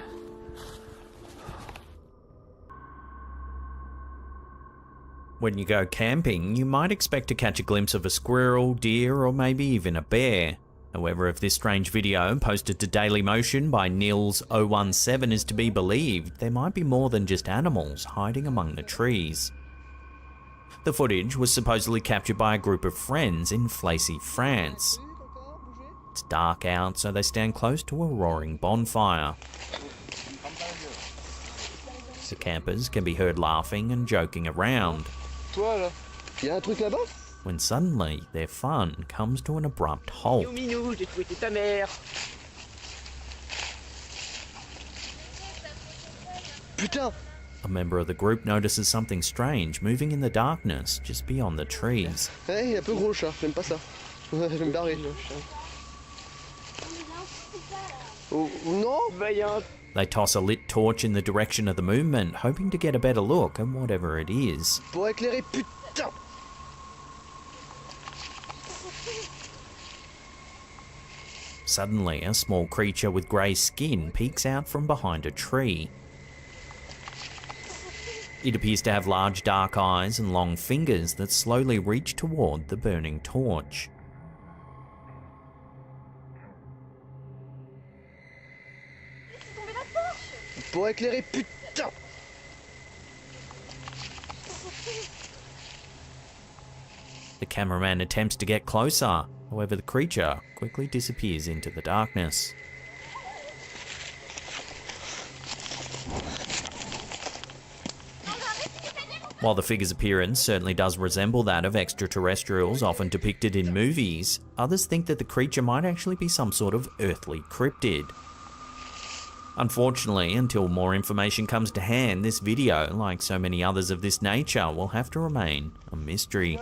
When you go camping, you might expect to catch a glimpse of a squirrel, deer, or maybe even a bear. However, if this strange video posted to Dailymotion by Nils017 is to be believed, there might be more than just animals hiding among the trees. The footage was supposedly captured by a group of friends in Flacy, France. It's dark out, so they stand close to a roaring bonfire. The campers can be heard laughing and joking around. When suddenly, their fun comes to an abrupt halt. A member of the group notices something strange moving in the darkness just beyond the trees. They toss a lit torch in the direction of the movement, hoping to get a better look at whatever it is. Suddenly, a small creature with grey skin peeks out from behind a tree. It appears to have large dark eyes and long fingers that slowly reach toward the burning torch. The cameraman attempts to get closer, However, the creature quickly disappears into the darkness. While the figure's appearance certainly does resemble that of extraterrestrials often depicted in movies, others think that the creature might actually be some sort of earthly cryptid. Unfortunately, until more information comes to hand, this video, like so many others of this nature, will have to remain a mystery.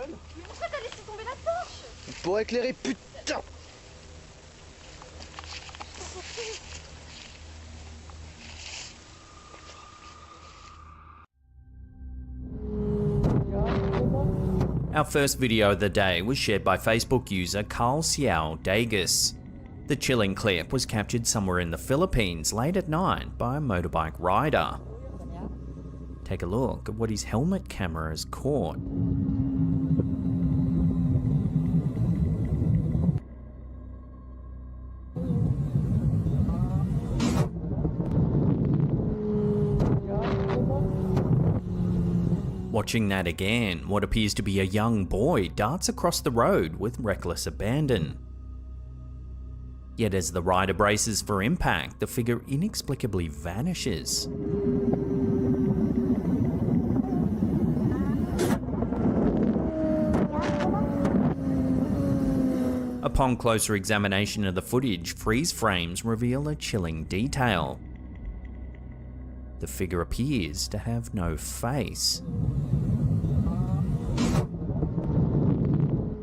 Pour éclairer, putain! Our first video of the day was shared by Facebook user Carl Ciao Dagus. The chilling clip was captured somewhere in the Philippines late at night by a motorbike rider. Take a look at what his helmet camera has caught. Watching that again, what appears to be a young boy darts across the road with reckless abandon. Yet as the rider braces for impact, the figure inexplicably vanishes. Upon closer examination of the footage, freeze frames reveal a chilling detail. The figure appears to have no face.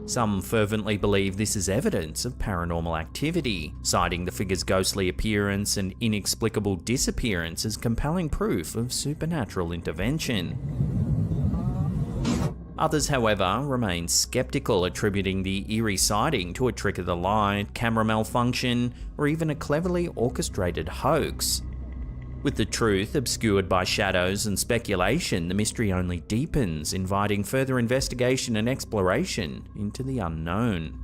Some fervently believe this is evidence of paranormal activity, citing the figure's ghostly appearance and inexplicable disappearance as compelling proof of supernatural intervention. Others, however, remain skeptical, attributing the eerie sighting to a trick of the light, camera malfunction, or even a cleverly orchestrated hoax. With the truth obscured by shadows and speculation, the mystery only deepens, inviting further investigation and exploration into the unknown.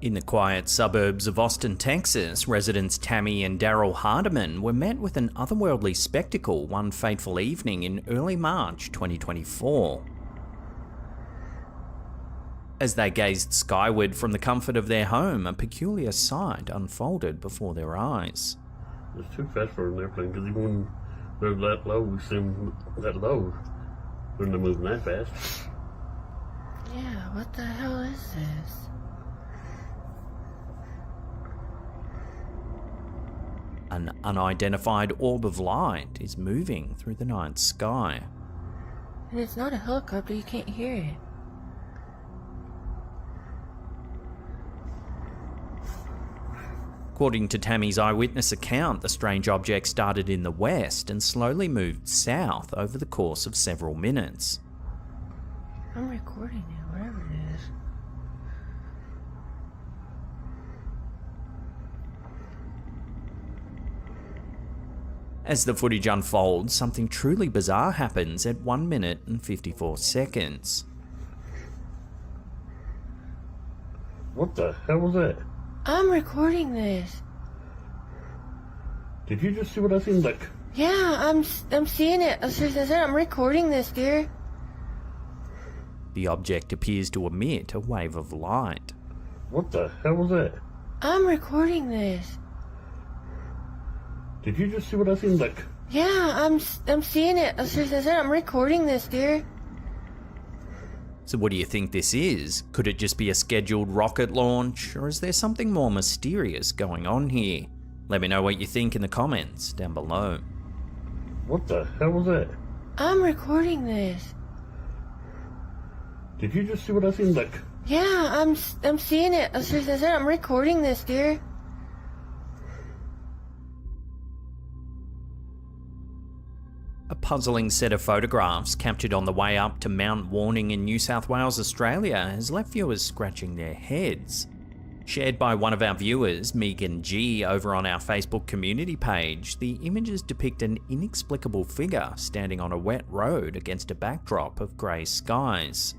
In the quiet suburbs of Austin, Texas, residents Tammy and Daryl Hardiman were met with an otherworldly spectacle one fateful evening in early March 2024. As they gazed skyward from the comfort of their home, a peculiar sight unfolded before their eyes. It's too fast for an airplane, because even when they're that low, we see them that low when they're moving that fast. Yeah, what the hell is this? An unidentified orb of light is moving through the night sky. And it's not a helicopter, you can't hear it. According to Tammy's eyewitness account, the strange object started in the west and slowly moved south over the course of several minutes. I'm recording it, wherever it is. As the footage unfolds, something truly bizarre happens at 1 minute and 54 seconds. What the hell was that? I'm recording this. Did you just see what I seen? Like, yeah, I'm seeing it. I said I'm recording this, dear. The object appears to emit a wave of light. What the hell was that? I'm recording this. Did you just see what I seen? Like, yeah, I'm seeing it. I said I'm recording this, dear. So what do you think this is? Could it just be a scheduled rocket launch, or is there something more mysterious going on here? Let me know what you think in the comments down below. What the hell was that? I'm recording this. Did you just see what I seen? Like, yeah, I'm seeing it. I said I'm recording this, dear. A puzzling set of photographs captured on the way up to Mount Warning in New South Wales, Australia has left viewers scratching their heads. Shared by one of our viewers, Megan G, over on our Facebook community page, the images depict an inexplicable figure standing on a wet road against a backdrop of grey skies.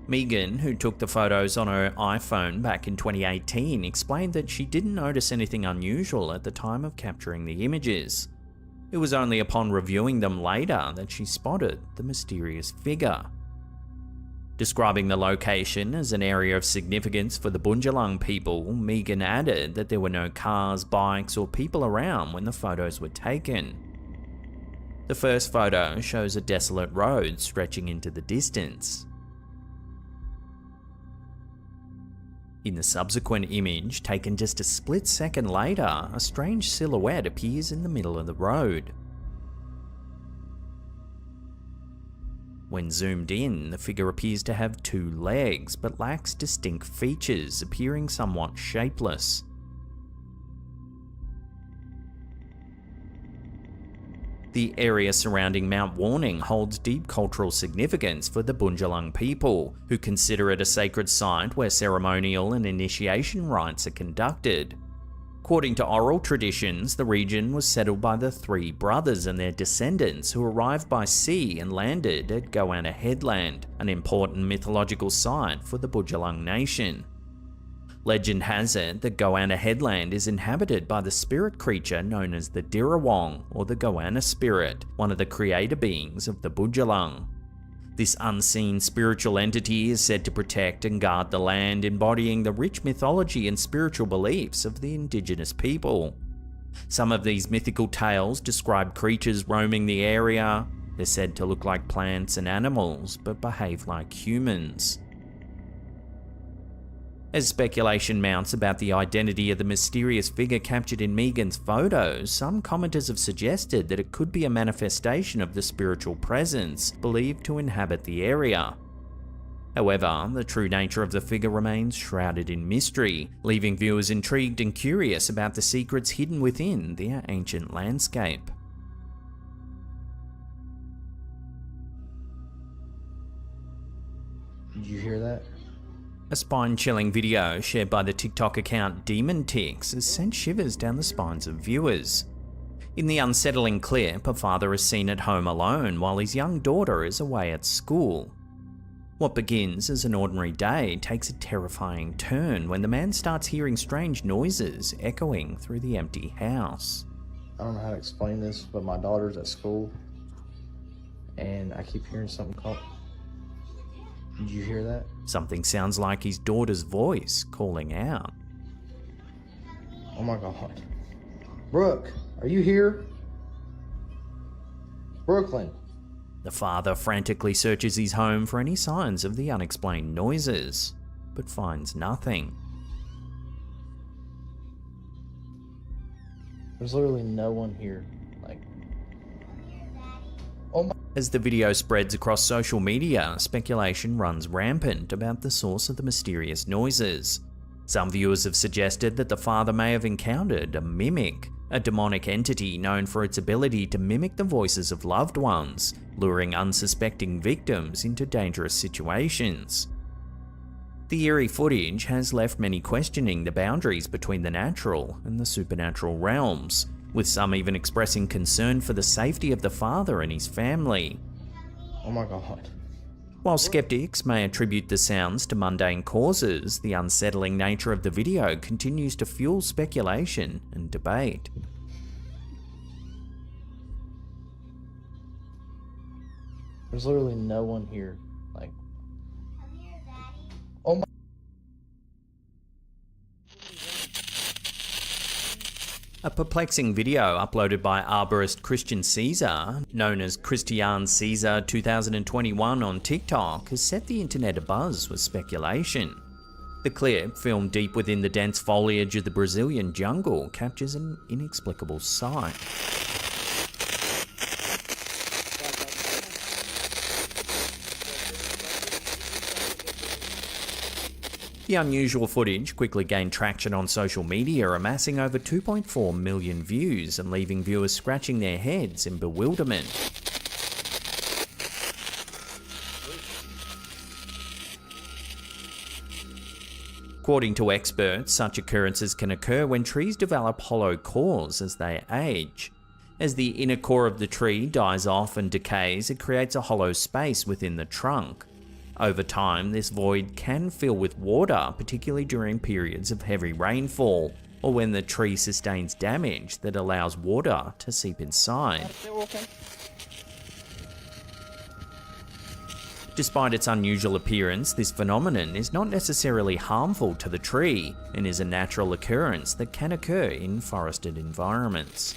Megan, who took the photos on her iPhone back in 2018, explained that she didn't notice anything unusual at the time of capturing the images. It was only upon reviewing them later that she spotted the mysterious figure. Describing the location as an area of significance for the Bundjalung people, Megan added that there were no cars, bikes, or people around when the photos were taken. The first photo shows a desolate road stretching into the distance. In the subsequent image, taken just a split second later, a strange silhouette appears in the middle of the road. When zoomed in, the figure appears to have 2 legs, but lacks distinct features, appearing somewhat shapeless. The area surrounding Mount Warning holds deep cultural significance for the Bundjalung people, who consider it a sacred site where ceremonial and initiation rites are conducted. According to oral traditions, the region was settled by the 3 brothers and their descendants who arrived by sea and landed at Goanna Headland, an important mythological site for the Bundjalung nation. Legend has it that Goanna Headland is inhabited by the spirit creature known as the Dirawong, or the Goanna spirit, one of the creator beings of the Bundjalung. This unseen spiritual entity is said to protect and guard the land, embodying the rich mythology and spiritual beliefs of the indigenous people. Some of these mythical tales describe creatures roaming the area. They're said to look like plants and animals, but behave like humans. As speculation mounts about the identity of the mysterious figure captured in Megan's photos, some commenters have suggested that it could be a manifestation of the spiritual presence believed to inhabit the area. However, the true nature of the figure remains shrouded in mystery, leaving viewers intrigued and curious about the secrets hidden within their ancient landscape. Did you hear that? A spine-chilling video shared by the TikTok account Demon Ticks has sent shivers down the spines of viewers. In the unsettling clip, a father is seen at home alone while his young daughter is away at school. What begins as an ordinary day takes a terrifying turn when the man starts hearing strange noises echoing through the empty house. I don't know how to explain this, but my daughter's at school and I keep hearing something call. Did you hear that? Something sounds like his daughter's voice calling out. Oh my God. Brooke, are you here? Brooklyn. The father frantically searches his home for any signs of the unexplained noises, but finds nothing. There's literally no one here. Oh my. As the video spreads across social media, speculation runs rampant about the source of the mysterious noises. Some viewers have suggested that the father may have encountered a mimic, a demonic entity known for its ability to mimic the voices of loved ones, luring unsuspecting victims into dangerous situations. The eerie footage has left many questioning the boundaries between the natural and the supernatural realms, with some even expressing concern for the safety of the father and his family. Oh my God. While skeptics may attribute the sounds to mundane causes, the unsettling nature of the video continues to fuel speculation and debate. There's literally no one here. Oh my. A perplexing video uploaded by arborist Christian Caesar, known as Christian Caesar 2021 on TikTok, has set the internet abuzz with speculation. The clip, filmed deep within the dense foliage of the Brazilian jungle, captures an inexplicable sight. The unusual footage quickly gained traction on social media, amassing over 2.4 million views and leaving viewers scratching their heads in bewilderment. According to experts, such occurrences can occur when trees develop hollow cores as they age. As the inner core of the tree dies off and decays, it creates a hollow space within the trunk. Over time, this void can fill with water, particularly during periods of heavy rainfall, or when the tree sustains damage that allows water to seep inside. Despite its unusual appearance, this phenomenon is not necessarily harmful to the tree and is a natural occurrence that can occur in forested environments.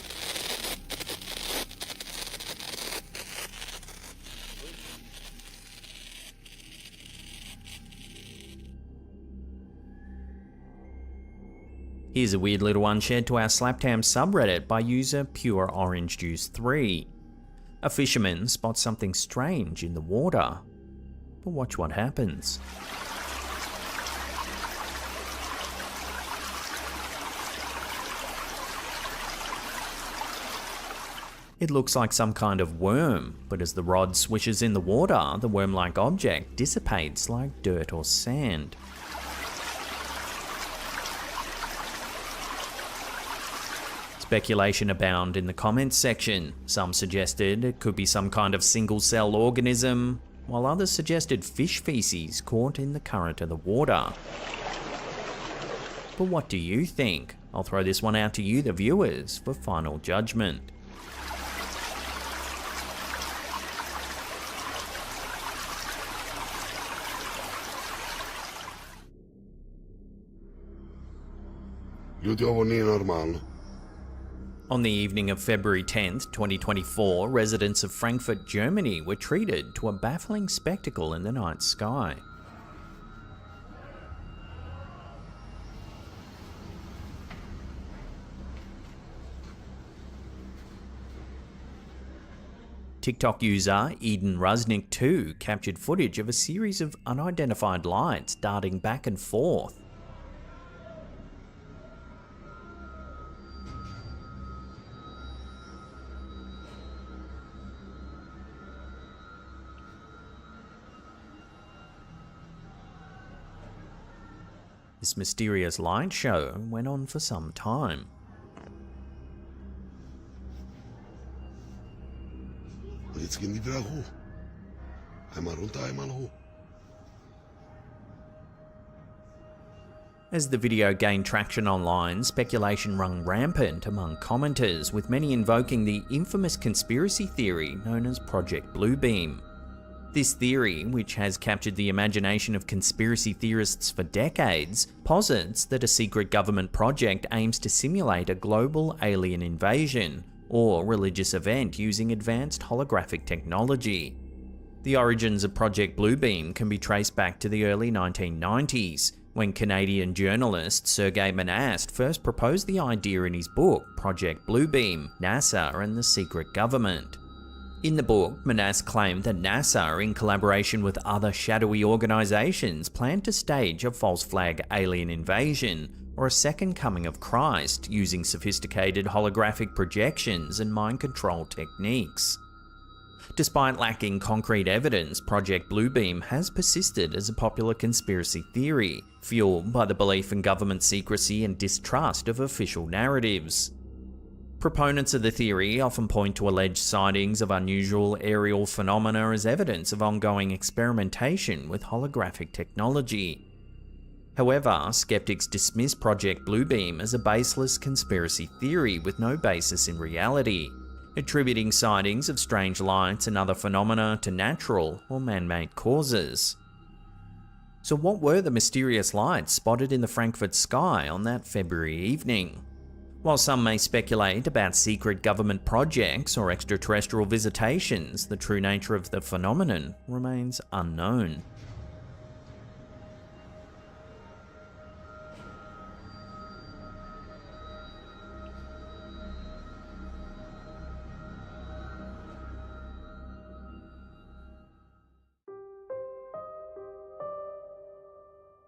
Here's a weird little one shared to our Slaptam subreddit by user PureOrangeJuice3. A fisherman spots something strange in the water. But watch what happens. It looks like some kind of worm, but as the rod swishes in the water, the worm-like object dissipates like dirt or sand. Speculation abound in the comments section. Some suggested it could be some kind of single-cell organism, while others suggested fish feces caught in the current of the water. But what do you think? I'll throw this one out to you, the viewers, for final judgment. On the evening of February 10th, 2024, residents of Frankfurt, Germany were treated to a baffling spectacle in the night sky. TikTok user Eden Rusnik2 captured footage of a series of unidentified lights darting back and forth. This mysterious light show went on for some time. As the video gained traction online, speculation rung rampant among commenters, with many invoking the infamous conspiracy theory known as Project Bluebeam. This theory, which has captured the imagination of conspiracy theorists for decades, posits that a secret government project aims to simulate a global alien invasion or religious event using advanced holographic technology. The origins of Project Bluebeam can be traced back to the early 1990s, when Canadian journalist Sergei Monast first proposed the idea in his book Project Bluebeam, NASA and the Secret Government. In the book, Monast claimed that NASA, in collaboration with other shadowy organisations, planned to stage a false flag alien invasion, or a second coming of Christ, using sophisticated holographic projections and mind control techniques. Despite lacking concrete evidence, Project Bluebeam has persisted as a popular conspiracy theory, fueled by the belief in government secrecy and distrust of official narratives. Proponents of the theory often point to alleged sightings of unusual aerial phenomena as evidence of ongoing experimentation with holographic technology. However, skeptics dismiss Project Bluebeam as a baseless conspiracy theory with no basis in reality, attributing sightings of strange lights and other phenomena to natural or man-made causes. So what were the mysterious lights spotted in the Frankfurt sky on that February evening? While some may speculate about secret government projects or extraterrestrial visitations, the true nature of the phenomenon remains unknown.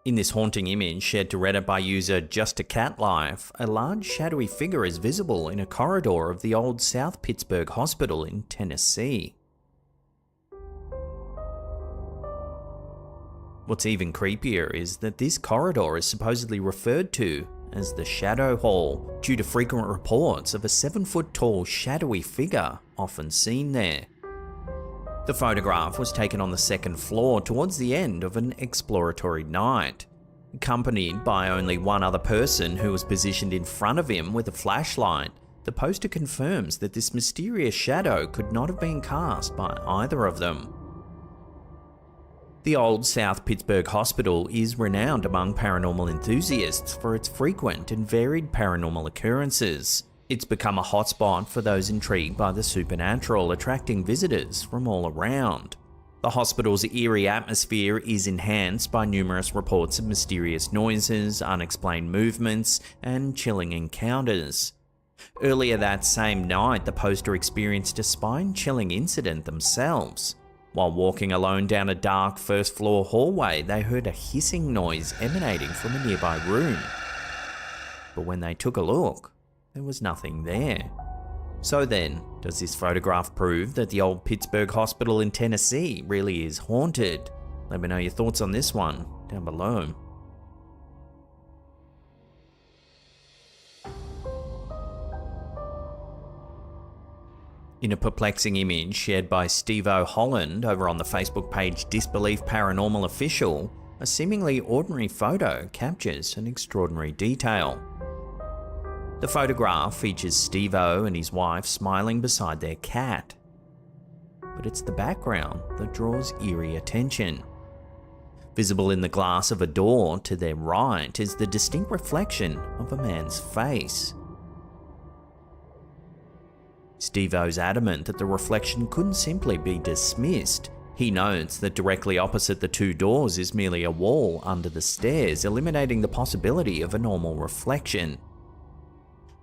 In this haunting image shared to Reddit by user JustACatLife, a large shadowy figure is visible in a corridor of the old South Pittsburgh Hospital in Tennessee. What's even creepier is that this corridor is supposedly referred to as the Shadow Hall, due to frequent reports of a 7-foot tall shadowy figure often seen there. The photograph was taken on the second floor towards the end of an exploratory night. Accompanied by only one other person who was positioned in front of him with a flashlight, the poster confirms that this mysterious shadow could not have been cast by either of them. The old South Pittsburgh Hospital is renowned among paranormal enthusiasts for its frequent and varied paranormal occurrences. It's become a hotspot for those intrigued by the supernatural, attracting visitors from all around. The hospital's eerie atmosphere is enhanced by numerous reports of mysterious noises, unexplained movements, and chilling encounters. Earlier that same night, the poster experienced a spine-chilling incident themselves. While walking alone down a dark first-floor hallway, they heard a hissing noise emanating from a nearby room. But when they took a look, there was nothing there. So then, does this photograph prove that the old Pittsburgh Hospital in Tennessee really is haunted? Let me know your thoughts on this one down below. In a perplexing image shared by Steve-O Holland over on the Facebook page Disbelief Paranormal Official, a seemingly ordinary photo captures an extraordinary detail. The photograph features Steve-O and his wife smiling beside their cat. But it's the background that draws eerie attention. Visible in the glass of a door to their right is the distinct reflection of a man's face. Steve-O's adamant that the reflection couldn't simply be dismissed. He notes that directly opposite the two doors is merely a wall under the stairs, eliminating the possibility of a normal reflection.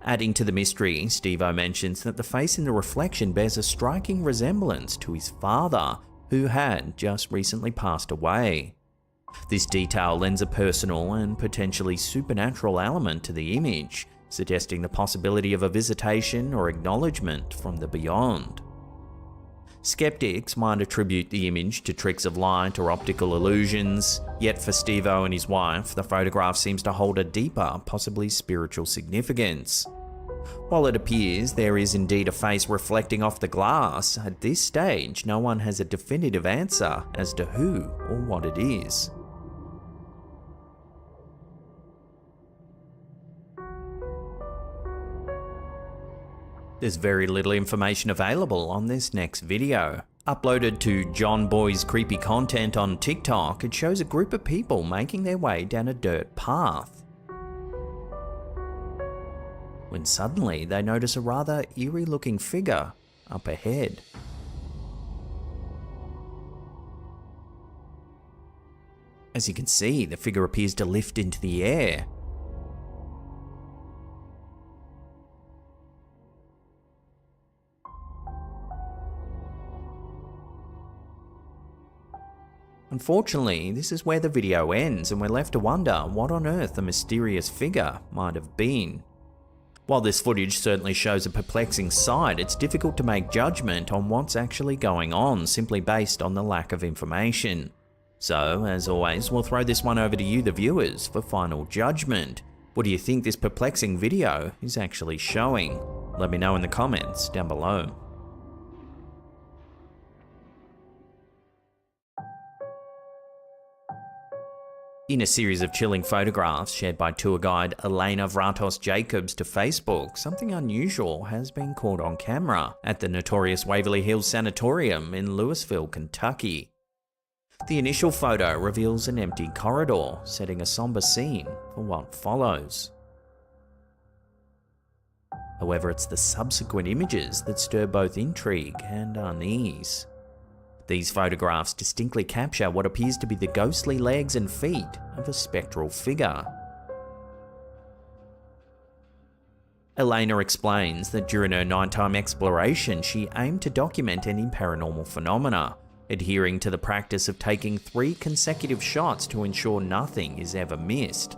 Adding to the mystery, Steve-O mentions that the face in the reflection bears a striking resemblance to his father, who had just recently passed away. This detail lends a personal and potentially supernatural element to the image, suggesting the possibility of a visitation or acknowledgement from the beyond. Skeptics might attribute the image to tricks of light or optical illusions, yet for Steve-O and his wife, the photograph seems to hold a deeper, possibly spiritual significance. While it appears there is indeed a face reflecting off the glass, at this stage no one has a definitive answer as to who or what it is. There's very little information available on this next video. Uploaded to John Boy's Creepy Content on TikTok, it shows a group of people making their way down a dirt path. When suddenly they notice a rather eerie looking figure up ahead. As you can see, the figure appears to lift into the air. Unfortunately, this is where the video ends and we're left to wonder what on earth the mysterious figure might have been. While this footage certainly shows a perplexing sight, it's difficult to make judgment on what's actually going on simply based on the lack of information. So, as always, we'll throw this one over to you, the viewers, for final judgment. What do you think this perplexing video is actually showing? Let me know in the comments down below. In a series of chilling photographs shared by tour guide Elena Vratos Jacobs to Facebook, something unusual has been caught on camera at the notorious Waverly Hills Sanatorium in Louisville, Kentucky. The initial photo reveals an empty corridor, setting a somber scene for what follows. However, it's the subsequent images that stir both intrigue and unease. These photographs distinctly capture what appears to be the ghostly legs and feet of a spectral figure. Elena explains that during her nighttime exploration, she aimed to document any paranormal phenomena, adhering to the practice of taking 3 consecutive shots to ensure nothing is ever missed.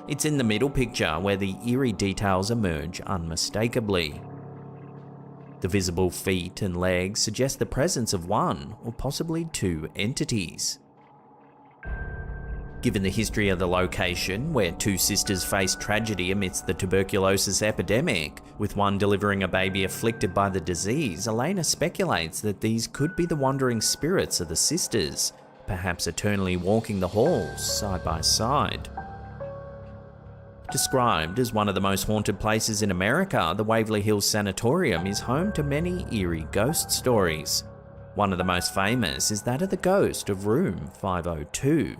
It's in the middle picture where the eerie details emerge unmistakably. The visible feet and legs suggest the presence of one or possibly 2 entities. Given the history of the location, where two sisters faced tragedy amidst the tuberculosis epidemic, with one delivering a baby afflicted by the disease, Elena speculates that these could be the wandering spirits of the sisters, perhaps eternally walking the halls side by side. Described as one of the most haunted places in America, the Waverly Hills Sanatorium is home to many eerie ghost stories. One of the most famous is that of the ghost of room 502.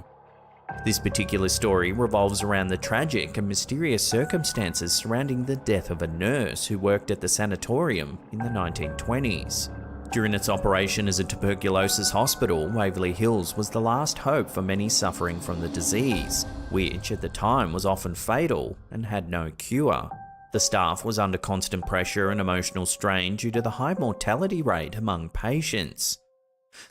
This particular story revolves around the tragic and mysterious circumstances surrounding the death of a nurse who worked at the sanatorium in the 1920s. During its operation as a tuberculosis hospital, Waverly Hills was the last hope for many suffering from the disease, which at the time was often fatal and had no cure. The staff was under constant pressure and emotional strain due to the high mortality rate among patients.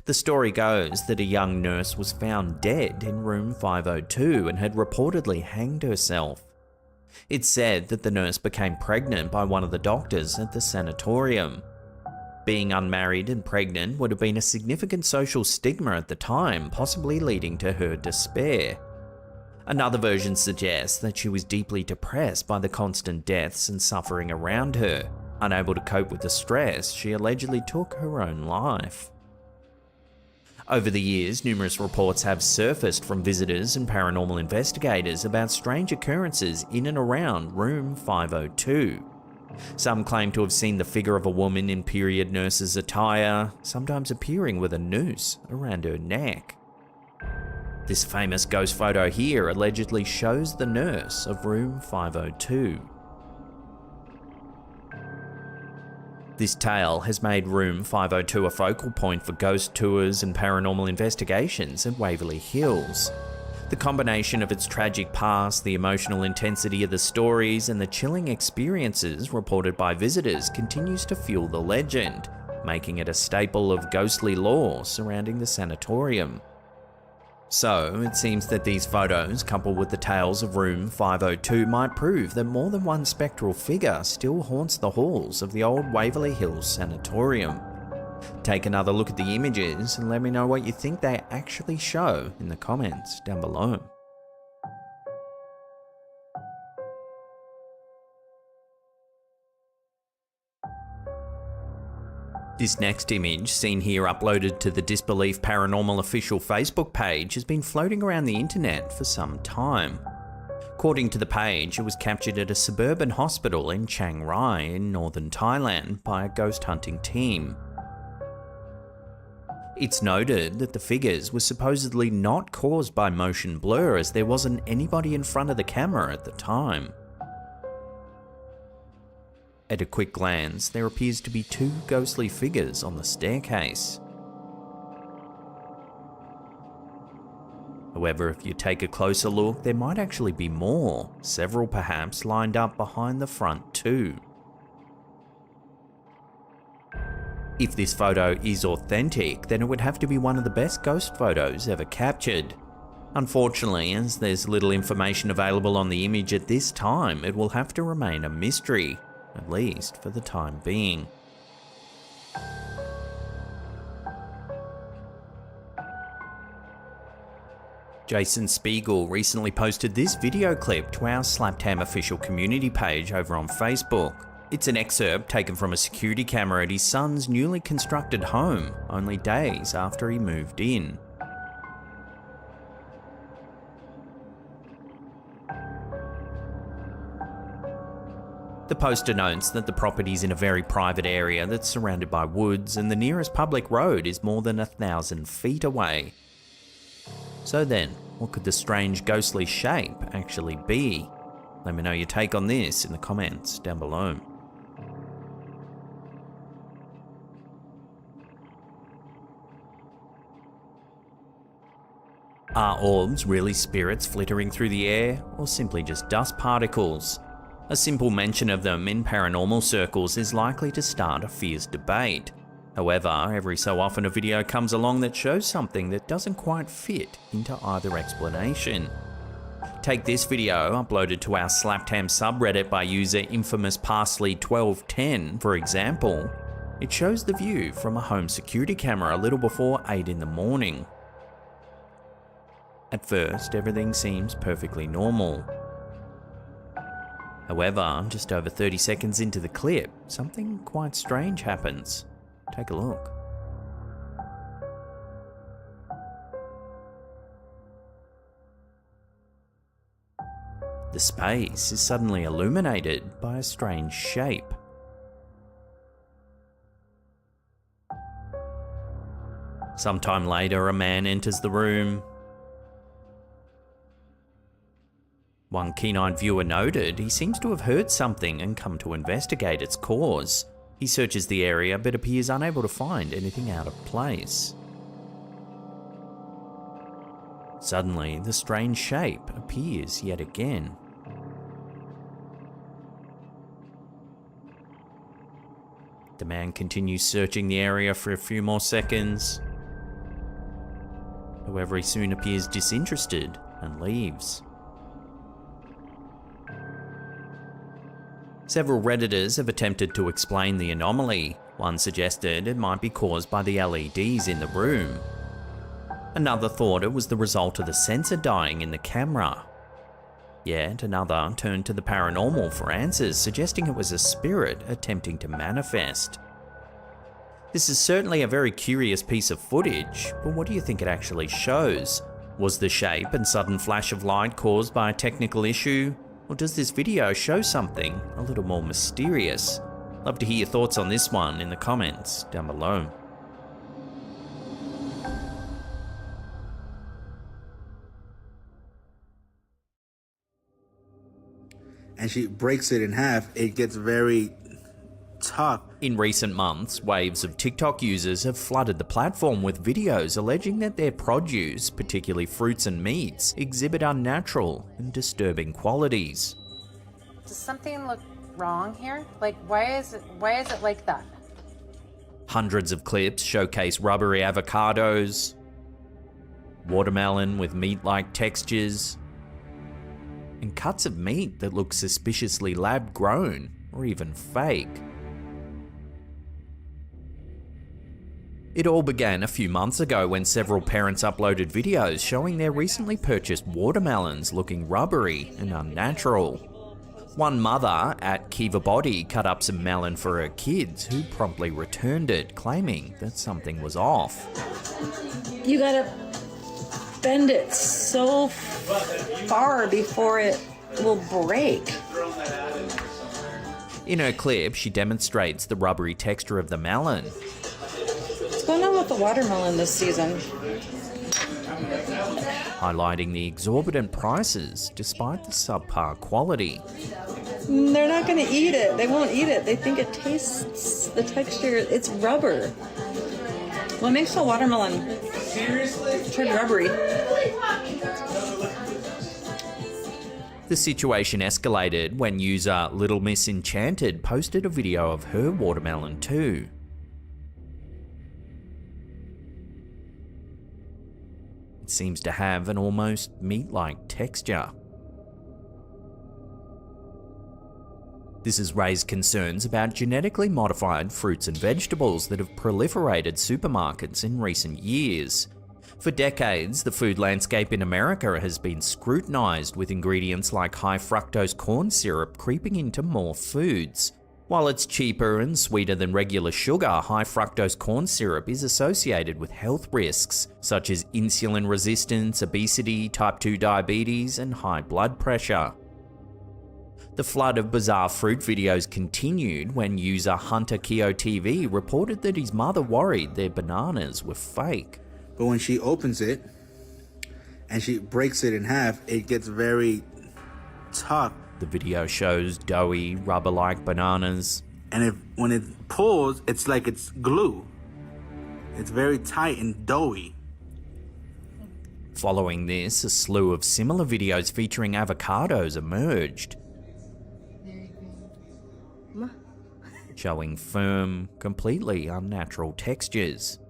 The story goes that a young nurse was found dead in room 502 and had reportedly hanged herself. It's said that the nurse became pregnant by one of the doctors at the sanatorium. Being unmarried and pregnant would have been a significant social stigma at the time, possibly leading to her despair. Another version suggests that she was deeply depressed by the constant deaths and suffering around her. Unable to cope with the stress, she allegedly took her own life. Over the years, numerous reports have surfaced from visitors and paranormal investigators about strange occurrences in and around room 502. Some claim to have seen the figure of a woman in period nurse's attire, sometimes appearing with a noose around her neck. This famous ghost photo here allegedly shows the nurse of room 502. This tale has made room 502 a focal point for ghost tours and paranormal investigations at Waverly Hills. The combination of its tragic past, the emotional intensity of the stories, and the chilling experiences reported by visitors continues to fuel the legend, making it a staple of ghostly lore surrounding the sanatorium. So, it seems that these photos, coupled with the tales of room 502, might prove that more than one spectral figure still haunts the halls of the old Waverly Hills Sanatorium. Take another look at the images and let me know what you think they actually show in the comments down below. This next image, seen here uploaded to the Disbelief Paranormal official Facebook page, has been floating around the internet for some time. According to the page, it was captured at a suburban hospital in Chiang Rai in northern Thailand by a ghost hunting team. It's noted that the figures were supposedly not caused by motion blur, as there wasn't anybody in front of the camera at the time. At a quick glance, there appears to be two ghostly figures on the staircase. However, if you take a closer look, there might actually be more, several perhaps lined up behind the front too. If this photo is authentic, then it would have to be one of the best ghost photos ever captured. Unfortunately, as there's little information available on the image at this time, it will have to remain a mystery, at least for the time being. Jason Spiegel recently posted this video clip to our Slaptam official community page over on Facebook. It's an excerpt taken from a security camera at his son's newly constructed home, only days after he moved in. The poster notes that the property is in a very private area that's surrounded by woods, and the nearest public road is more than 1,000 feet away. So then, what could the strange ghostly shape actually be? Let me know your take on this in the comments down below. Are orbs really spirits flittering through the air, or simply just dust particles? A simple mention of them in paranormal circles is likely to start a fierce debate. However, every so often a video comes along that shows something that doesn't quite fit into either explanation. Take this video, uploaded to our Slaptam subreddit by user infamousparsley1210, for example. It shows the view from a home security camera a little before 8 in the morning. At first, everything seems perfectly normal. However, just over 30 seconds into the clip, something quite strange happens. Take a look. The space is suddenly illuminated by a strange shape. Sometime later, a man enters the room. One keen-eyed viewer noted he seems to have heard something and come to investigate its cause. He searches the area but appears unable to find anything out of place. Suddenly, the strange shape appears yet again. The man continues searching the area for a few more seconds. However, he soon appears disinterested and leaves. Several Redditors have attempted to explain the anomaly. One suggested it might be caused by the LEDs in the room. Another thought it was the result of the sensor dying in the camera. Yet another turned to the paranormal for answers, suggesting it was a spirit attempting to manifest. This is certainly a very curious piece of footage, but what do you think it actually shows? Was the shape and sudden flash of light caused by a technical issue? Or does this video show something a little more mysterious? Love to hear your thoughts on this one in the comments down below. And she breaks it in half, it gets very tough. In recent months, waves of TikTok users have flooded the platform with videos alleging that their produce, particularly fruits and meats, exhibit unnatural and disturbing qualities. Does something look wrong here? Like, why is it like that? Hundreds of clips showcase rubbery avocados, watermelon with meat-like textures, and cuts of meat that look suspiciously lab-grown or even fake. It all began a few months ago when several parents uploaded videos showing their recently purchased watermelons looking rubbery and unnatural. One mother, at Kiva Body, cut up some melon for her kids, who promptly returned it, claiming that something was off. You gotta bend it so far before it will break. In her clip, she demonstrates the rubbery texture of the melon. What's going on with the watermelon this season? Highlighting the exorbitant prices despite the subpar quality. They're not gonna eat it. They won't eat it. They think it tastes, the texture, it's rubber. What makes a watermelon turn rubbery? The situation escalated when user Little Miss Enchanted posted a video of her watermelon too. It seems to have an almost meat-like texture. This has raised concerns about genetically modified fruits and vegetables that have proliferated supermarkets in recent years. For decades, the food landscape in America has been scrutinized, with ingredients like high fructose corn syrup creeping into more foods. While it's cheaper and sweeter than regular sugar, high fructose corn syrup is associated with health risks, such as insulin resistance, obesity, type 2 diabetes, and high blood pressure. The flood of bizarre fruit videos continued when user Hunter Keo TV reported that his mother worried their bananas were fake. But when she opens it and she breaks it in half, it gets very tough. The video shows doughy, rubber-like bananas. And when it pulls, it's like it's glue. It's very tight and doughy. Following this, a slew of similar videos featuring avocados emerged, showing firm, completely unnatural textures.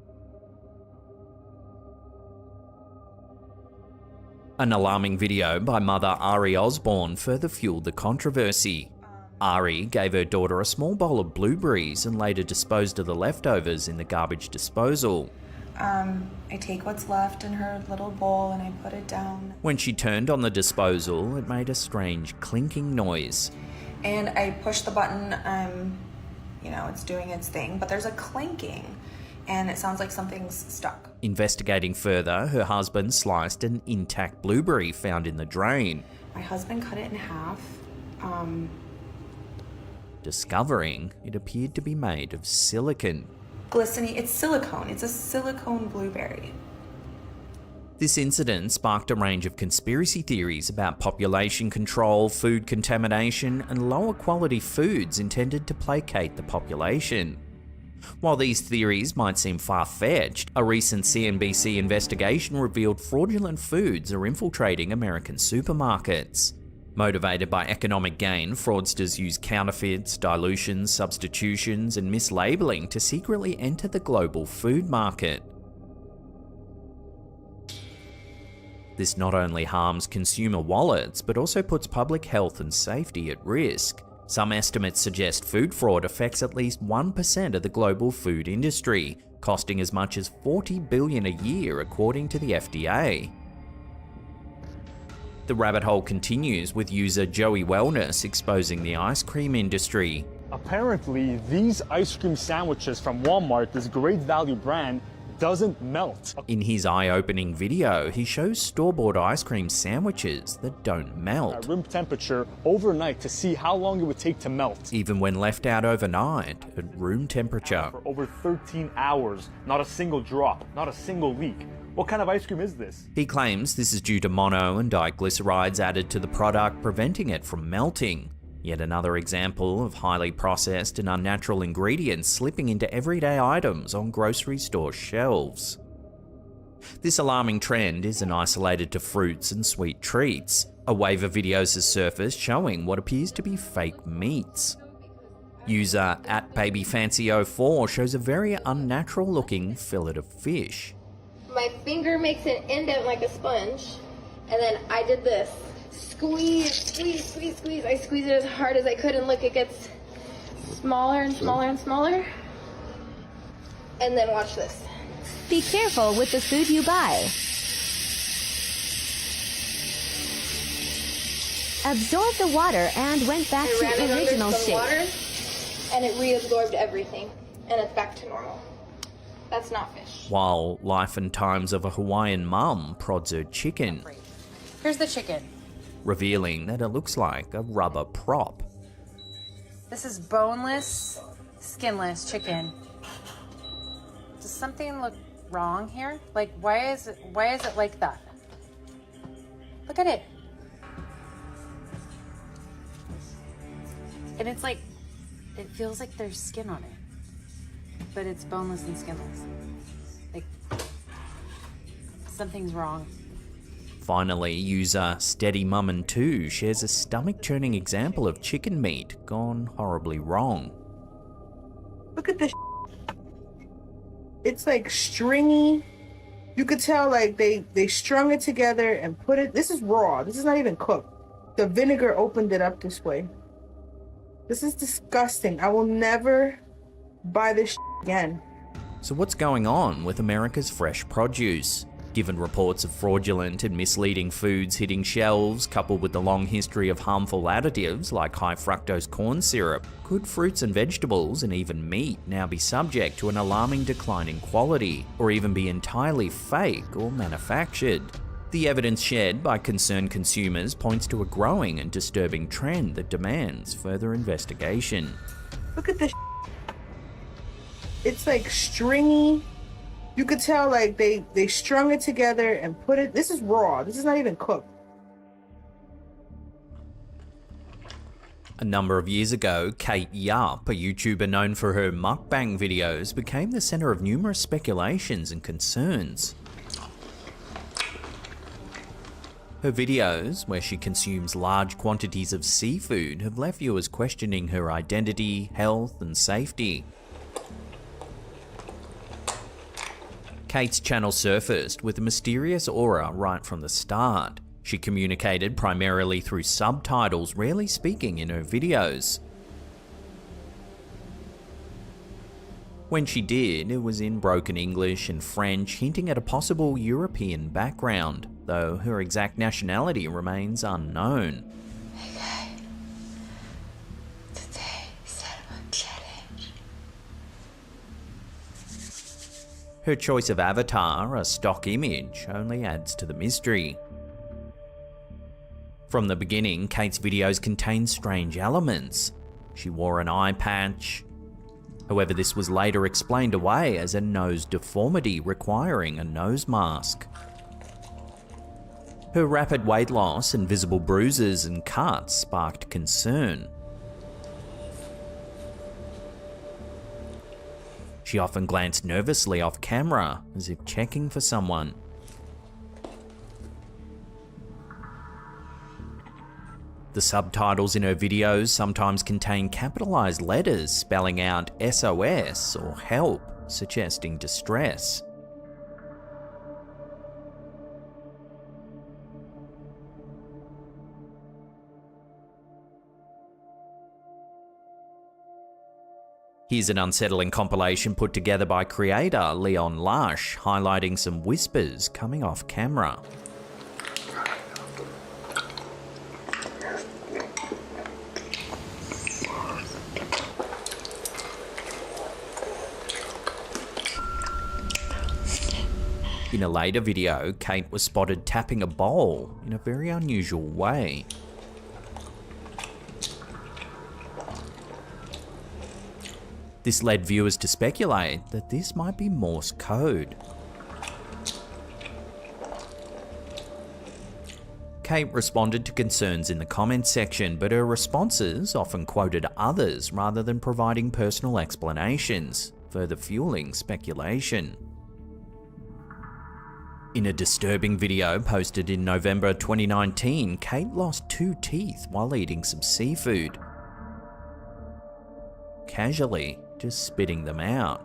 An alarming video by mother Ari Osborne further fueled the controversy. Ari gave her daughter a small bowl of blueberries and later disposed of the leftovers in the garbage disposal. I take what's left in her little bowl and I put it down. When she turned on the disposal, it made a strange clinking noise. And I push the button, you know, it's doing its thing, but there's a clinking and it sounds like something's stuck. Investigating further, her husband sliced an intact blueberry found in the drain. My husband cut it in half. Discovering it appeared to be made of silicon. Glistening, it's silicone. It's a silicone blueberry. This incident sparked a range of conspiracy theories about population control, food contamination, and lower quality foods intended to placate the population. While these theories might seem far-fetched, a recent CNBC investigation revealed fraudulent foods are infiltrating American supermarkets. Motivated by economic gain, fraudsters use counterfeits, dilutions, substitutions, and mislabeling to secretly enter the global food market. This not only harms consumer wallets, but also puts public health and safety at risk. Some estimates suggest food fraud affects at least 1% of the global food industry, costing as much as $40 billion a year according to the FDA. The rabbit hole continues with user Joey Wellness exposing the ice cream industry. Apparently, these ice cream sandwiches from Walmart, this great value brand, doesn't melt. In his eye-opening video, he shows store-bought ice cream sandwiches that don't melt. At room temperature overnight to see how long it would take to melt. Even when left out overnight at room temperature. For over 13 hours, not a single drop, not a single leak. What kind of ice cream is this? He claims this is due to mono and diglycerides added to the product, preventing it from melting. Yet another example of highly processed and unnatural ingredients slipping into everyday items on grocery store shelves. This alarming trend isn't isolated to fruits and sweet treats. A wave of videos has surfaced showing what appears to be fake meats. User @BabyFancy04 shows a very unnatural looking fillet of fish. My finger makes an indent like a sponge, and then I did this. Squeeze, squeeze, squeeze, squeeze. I squeeze it as hard as I could, and look, it gets smaller and smaller and smaller. And then watch this. Be careful with the food you buy. Absorb the water and went back to the original shape. Water, and it reabsorbed everything, and it's back to normal. That's not fish. While Life and Times of a Hawaiian Mum prods her chicken. Here's the chicken. Revealing that it looks like a rubber prop. This is boneless, skinless chicken. Does something look wrong here? Like, why is it like that? Look at it. And it's like, it feels like there's skin on it, but it's boneless and skinless. Like, something's wrong. Finally, user SteadyMummin2 shares a stomach-churning example of chicken meat gone horribly wrong. Look at this. It's like stringy. You could tell like they strung it together and put it. This is raw. This is not even cooked. The vinegar opened it up this way. This is disgusting. I will never buy this again. So what's going on with America's fresh produce? Given reports of fraudulent and misleading foods hitting shelves, coupled with the long history of harmful additives like high fructose corn syrup, could fruits and vegetables and even meat now be subject to an alarming decline in quality, or even be entirely fake or manufactured? The evidence shared by concerned consumers points to a growing and disturbing trend that demands further investigation. Look at this. It's like stringy. You could tell like they strung it together and put it. This is raw. This is not even cooked. A number of years ago, Kate Yup, a YouTuber known for her mukbang videos, became the center of numerous speculations and concerns. Her videos, where she consumes large quantities of seafood, have left viewers questioning her identity, health, and safety. Kate's channel surfaced with a mysterious aura right from the start. She communicated primarily through subtitles, rarely speaking in her videos. When she did, it was in broken English and French, hinting at a possible European background, though her exact nationality remains unknown. Her choice of avatar, a stock image, only adds to the mystery. From the beginning, Kate's videos contained strange elements. She wore an eye patch. However, this was later explained away as a nose deformity requiring a nose mask. Her rapid weight loss and visible bruises and cuts sparked concern. She often glanced nervously off camera, as if checking for someone. The subtitles in her videos sometimes contain capitalized letters spelling out SOS or help, suggesting distress. Here's an unsettling compilation put together by creator Leon Lush, highlighting some whispers coming off camera. In a later video, Kate was spotted tapping a bowl in a very unusual way. This led viewers to speculate that this might be Morse code. Kate responded to concerns in the comments section, but her responses often quoted others rather than providing personal explanations, further fueling speculation. In a disturbing video posted in November 2019, Kate lost 2 teeth while eating some seafood. Casually, just spitting them out.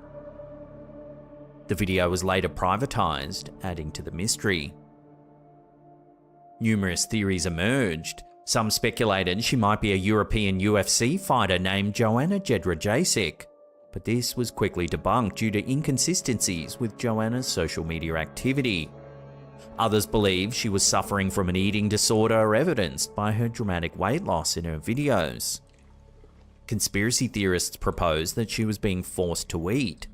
The video was later privatized, adding to the mystery. Numerous theories emerged. Some speculated she might be a European UFC fighter named Joanna Jedrzejczyk, but this was quickly debunked due to inconsistencies with Joanna's social media activity. Others believe she was suffering from an eating disorder, evidenced by her dramatic weight loss in her videos. Conspiracy theorists propose that she was being forced to eat,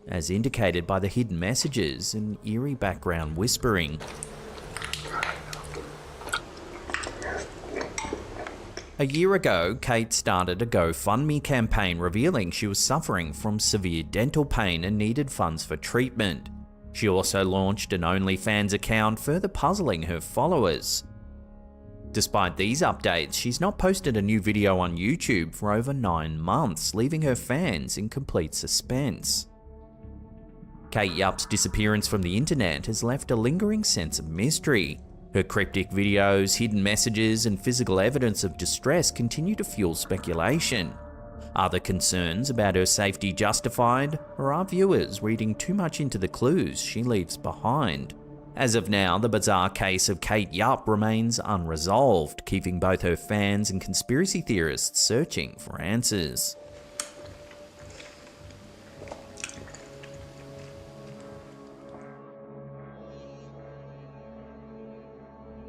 as indicated by the hidden messages and eerie background whispering. A year ago, Kate started a GoFundMe campaign revealing she was suffering from severe dental pain and needed funds for treatment. She also launched an OnlyFans account, further puzzling her followers. Despite these updates, she's not posted a new video on YouTube for over 9 months, leaving her fans in complete suspense. Kate Yup's disappearance from the internet has left a lingering sense of mystery. Her cryptic videos, hidden messages, and physical evidence of distress continue to fuel speculation. Are the concerns about her safety justified, or are viewers reading too much into the clues she leaves behind? As of now, the bizarre case of Kate Yup remains unresolved, keeping both her fans and conspiracy theorists searching for answers.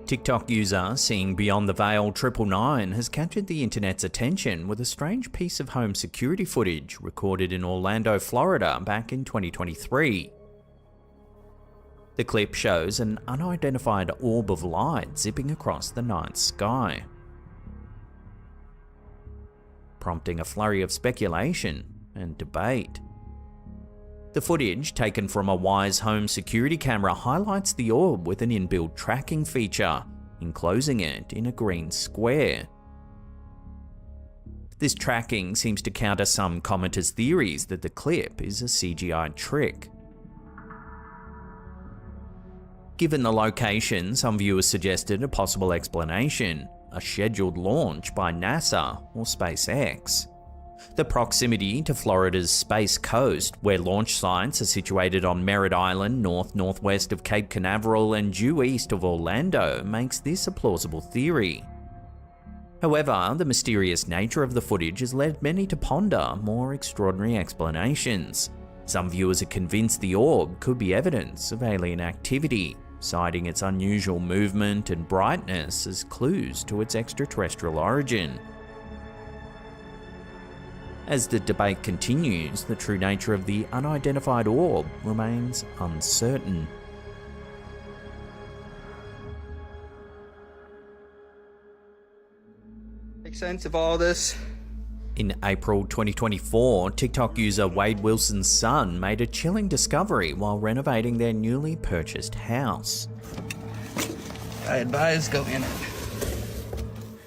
TikTok user Seeing Beyond the Veil 999 has captured the internet's attention with a strange piece of home security footage recorded in Orlando, Florida back in 2023. The clip shows an unidentified orb of light zipping across the night sky, prompting a flurry of speculation and debate. The footage, taken from a Wise home security camera, highlights the orb with an inbuilt tracking feature, enclosing it in a green square. This tracking seems to counter some commenters' theories that the clip is a CGI trick. Given the location, some viewers suggested a possible explanation: a scheduled launch by NASA or SpaceX. The proximity to Florida's Space Coast, where launch sites are situated on Merritt Island, northwest of Cape Canaveral and due east of Orlando, makes this a plausible theory. However, the mysterious nature of the footage has led many to ponder more extraordinary explanations. Some viewers are convinced the orb could be evidence of alien activity, citing its unusual movement and brightness as clues to its extraterrestrial origin. As the debate continues, the true nature of the unidentified orb remains uncertain. Make sense of all this? In April 2024, TikTok user Wade Wilson's son made a chilling discovery while renovating their newly purchased house. I advise go in it.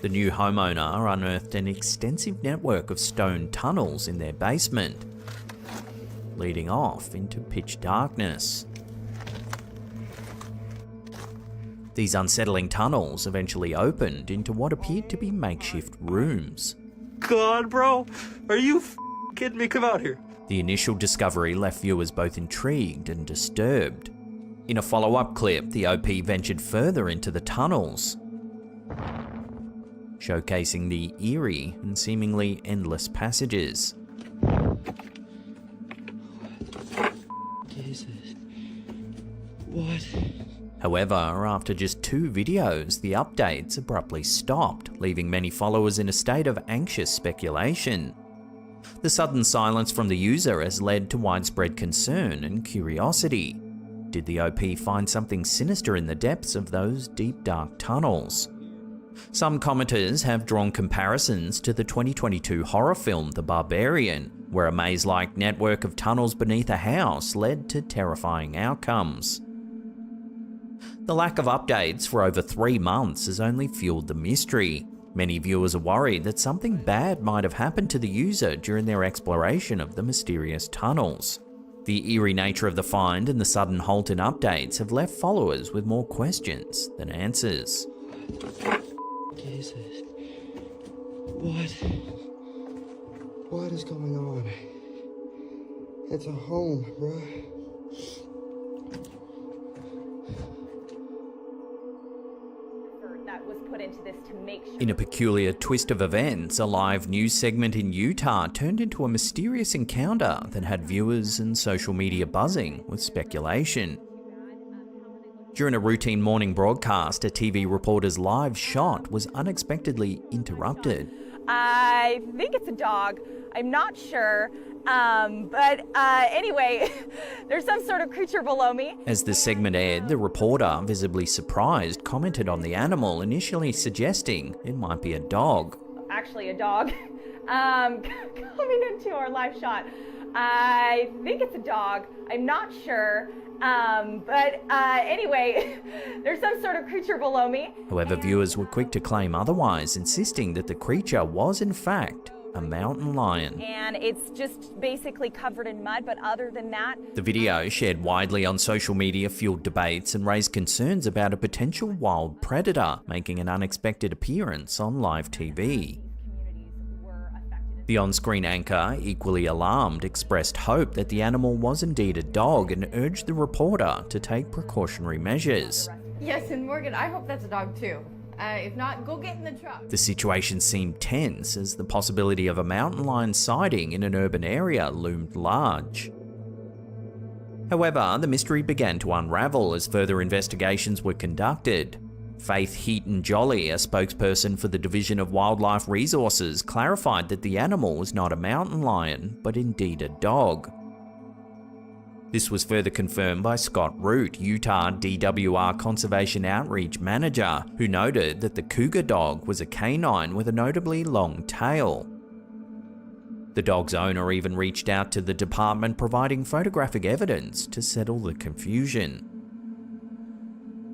The new homeowner unearthed an extensive network of stone tunnels in their basement, leading off into pitch darkness. These unsettling tunnels eventually opened into what appeared to be makeshift rooms. God, bro, are you kidding me? Come out here. The initial discovery left viewers both intrigued and disturbed. In a follow-up clip, the OP ventured further into the tunnels, showcasing the eerie and seemingly endless passages. Jesus. What? However, after just 2 videos, the updates abruptly stopped, leaving many followers in a state of anxious speculation. The sudden silence from the user has led to widespread concern and curiosity. Did the OP find something sinister in the depths of those deep, dark tunnels? Some commenters have drawn comparisons to the 2022 horror film The Barbarian, where a maze-like network of tunnels beneath a house led to terrifying outcomes. The lack of updates for over 3 months has only fueled the mystery. Many viewers are worried that something bad might have happened to the user during their exploration of the mysterious tunnels. The eerie nature of the find and the sudden halt in updates have left followers with more questions than answers. Jesus. What? What is going on? It's a home, bruh. That was put into this to make sure. In a peculiar twist of events, a live news segment in Utah turned into a mysterious encounter that had viewers and social media buzzing with speculation. During a routine morning broadcast, a TV reporter's live shot was unexpectedly interrupted. I think it's a dog. I'm not sure. Anyway, there's some sort of creature below me. As the segment aired, the reporter, visibly surprised, commented on the animal, initially suggesting it might be a dog. Actually, a dog. Coming into our live shot. I think it's a dog. I'm not sure. Anyway, there's some sort of creature below me. However, viewers were quick to claim otherwise, insisting that the creature was in fact a mountain lion. And it's just basically covered in mud, but other than that... The video, shared widely on social media, fueled debates and raised concerns about a potential wild predator making an unexpected appearance on live TV. The on-screen anchor, equally alarmed, expressed hope that the animal was indeed a dog and urged the reporter to take precautionary measures. Yes, and Morgan, I hope that's a dog too. If not, go get in the truck. The situation seemed tense as the possibility of a mountain lion sighting in an urban area loomed large. However, the mystery began to unravel as further investigations were conducted. Faith Heaton-Jolly, a spokesperson for the Division of Wildlife Resources, clarified that the animal was not a mountain lion, but indeed a dog. This was further confirmed by Scott Root, Utah DWR Conservation Outreach Manager, who noted that the cougar dog was a canine with a notably long tail. The dog's owner even reached out to the department, providing photographic evidence to settle the confusion.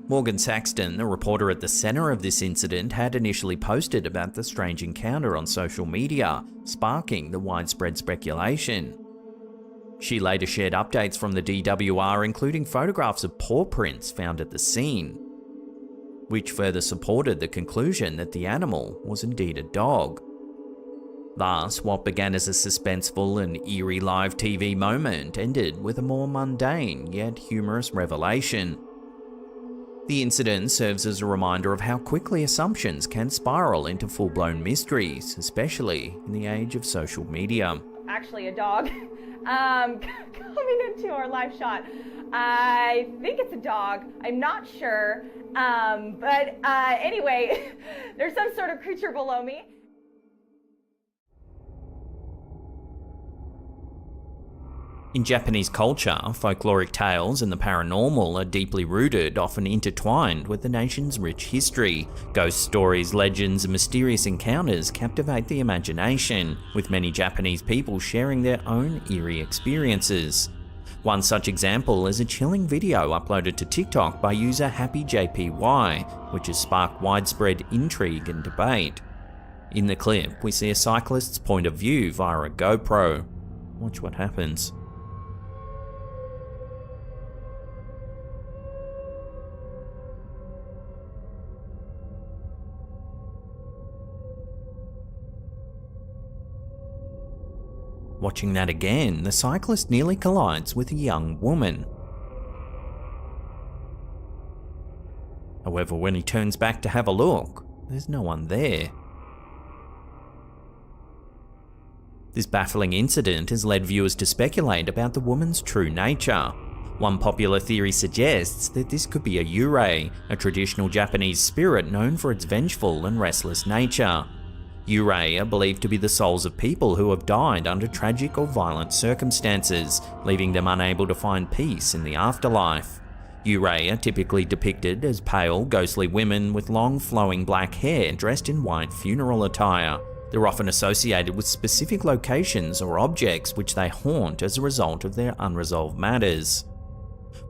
Morgan Saxton, the reporter at the center of this incident, had initially posted about the strange encounter on social media, sparking the widespread speculation. She later shared updates from the DWR, including photographs of paw prints found at the scene, which further supported the conclusion that the animal was indeed a dog. Thus, what began as a suspenseful and eerie live TV moment ended with a more mundane yet humorous revelation. The incident serves as a reminder of how quickly assumptions can spiral into full-blown mysteries, especially in the age of social media. actually a dog coming into our live shot. I think it's a dog. I'm not sure. But anyway, there's some sort of creature below me. In Japanese culture, folkloric tales and the paranormal are deeply rooted, often intertwined with the nation's rich history. Ghost stories, legends, and mysterious encounters captivate the imagination, with many Japanese people sharing their own eerie experiences. One such example is a chilling video uploaded to TikTok by user HappyJPY, which has sparked widespread intrigue and debate. In the clip, we see a cyclist's point of view via a GoPro. Watch what happens. Watching that again, the cyclist nearly collides with a young woman. However, when he turns back to have a look, there's no one there. This baffling incident has led viewers to speculate about the woman's true nature. One popular theory suggests that this could be a yurei, a traditional Japanese spirit known for its vengeful and restless nature. Yurei are believed to be the souls of people who have died under tragic or violent circumstances, leaving them unable to find peace in the afterlife. Yurei are typically depicted as pale, ghostly women with long, flowing black hair dressed in white funeral attire. They're often associated with specific locations or objects which they haunt as a result of their unresolved matters.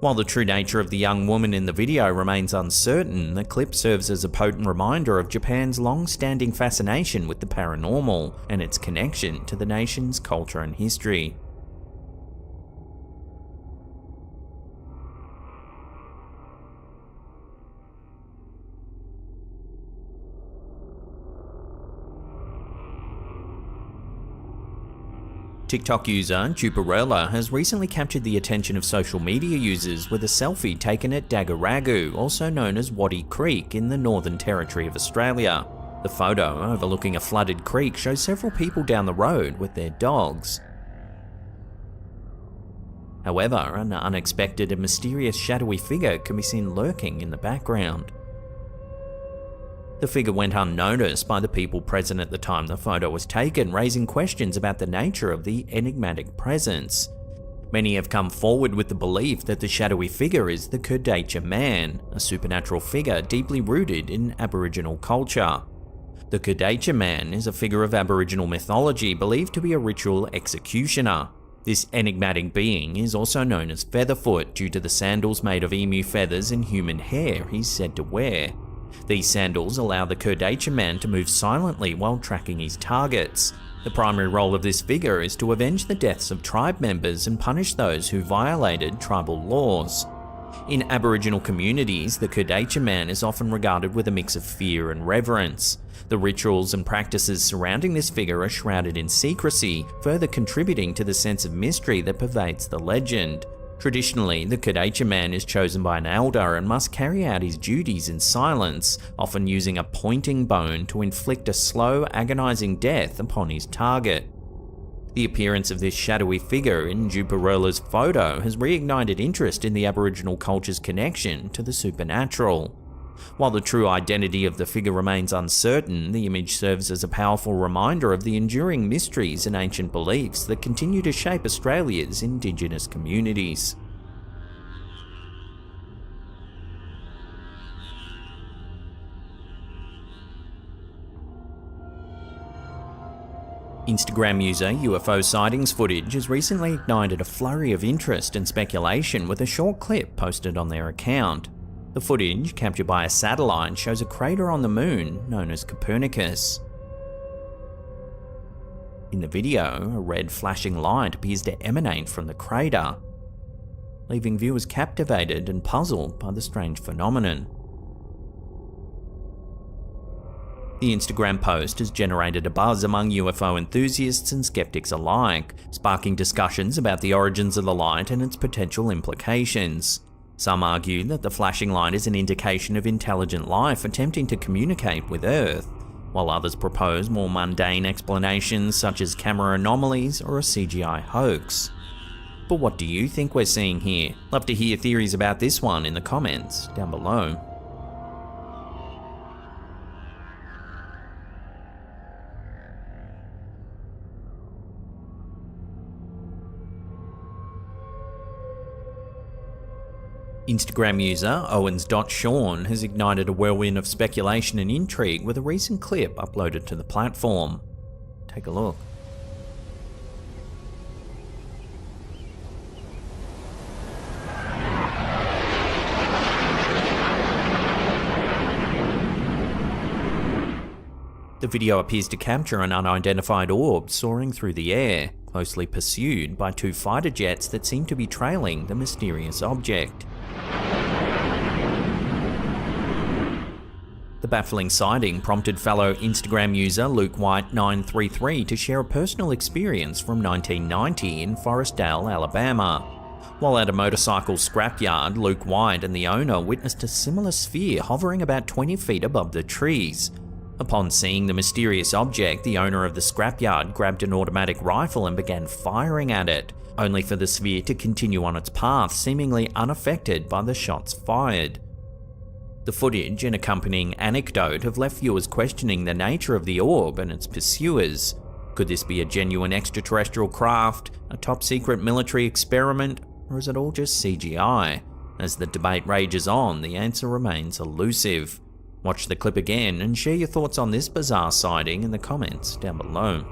While the true nature of the young woman in the video remains uncertain, the clip serves as a potent reminder of Japan's long-standing fascination with the paranormal and its connection to the nation's culture and history. TikTok user Juparella has recently captured the attention of social media users with a selfie taken at Dagaragu, also known as Waddy Creek in the Northern Territory of Australia. The photo, overlooking a flooded creek, shows several people down the road with their dogs. However, an unexpected and mysterious shadowy figure can be seen lurking in the background. The figure went unnoticed by the people present at the time the photo was taken, raising questions about the nature of the enigmatic presence. Many have come forward with the belief that the shadowy figure is the Kurdacha man, a supernatural figure deeply rooted in Aboriginal culture. The Kurdacha man is a figure of Aboriginal mythology believed to be a ritual executioner. This enigmatic being is also known as Featherfoot due to the sandals made of emu feathers and human hair he's said to wear. These sandals allow the Kurdacha man to move silently while tracking his targets. The primary role of this figure is to avenge the deaths of tribe members and punish those who violated tribal laws. In Aboriginal communities, the Kurdacha man is often regarded with a mix of fear and reverence. The rituals and practices surrounding this figure are shrouded in secrecy, further contributing to the sense of mystery that pervades the legend. Traditionally, the Kurdacha man is chosen by an elder and must carry out his duties in silence, often using a pointing bone to inflict a slow, agonizing death upon his target. The appearance of this shadowy figure in Juparella's photo has reignited interest in the Aboriginal culture's connection to the supernatural. While the true identity of the figure remains uncertain, the image serves as a powerful reminder of the enduring mysteries and ancient beliefs that continue to shape Australia's Indigenous communities. Instagram user UFO sightings footage has recently ignited a flurry of interest and speculation with a short clip posted on their account. The footage, captured by a satellite, shows a crater on the moon known as Copernicus. In the video, a red flashing light appears to emanate from the crater, leaving viewers captivated and puzzled by the strange phenomenon. The Instagram post has generated a buzz among UFO enthusiasts and skeptics alike, sparking discussions about the origins of the light and its potential implications. Some argue that the flashing light is an indication of intelligent life attempting to communicate with Earth. while others propose more mundane explanations such as camera anomalies or a CGI hoax. But what do you think we're seeing here? Love to hear theories about this one in the comments down below. Instagram user Owens.Sean has ignited a whirlwind of speculation and intrigue with a recent clip uploaded to the platform. Take a look. The video appears to capture an unidentified orb soaring through the air, closely pursued by two fighter jets that seem to be trailing the mysterious object. The baffling sighting prompted fellow Instagram user LukeWhite933 to share a personal experience from 1990 in Forestdale, Alabama. While at a motorcycle scrapyard, Luke White and the owner witnessed a similar sphere hovering about 20 feet above the trees. Upon seeing the mysterious object, the owner of the scrapyard grabbed an automatic rifle and began firing at it, only for the sphere to continue on its path, seemingly unaffected by the shots fired. The footage and accompanying anecdote have left viewers questioning the nature of the orb and its pursuers. Could this be a genuine extraterrestrial craft, a top-secret military experiment, or is it all just CGI? As the debate rages on, the answer remains elusive. Watch the clip again and share your thoughts on this bizarre sighting in the comments down below.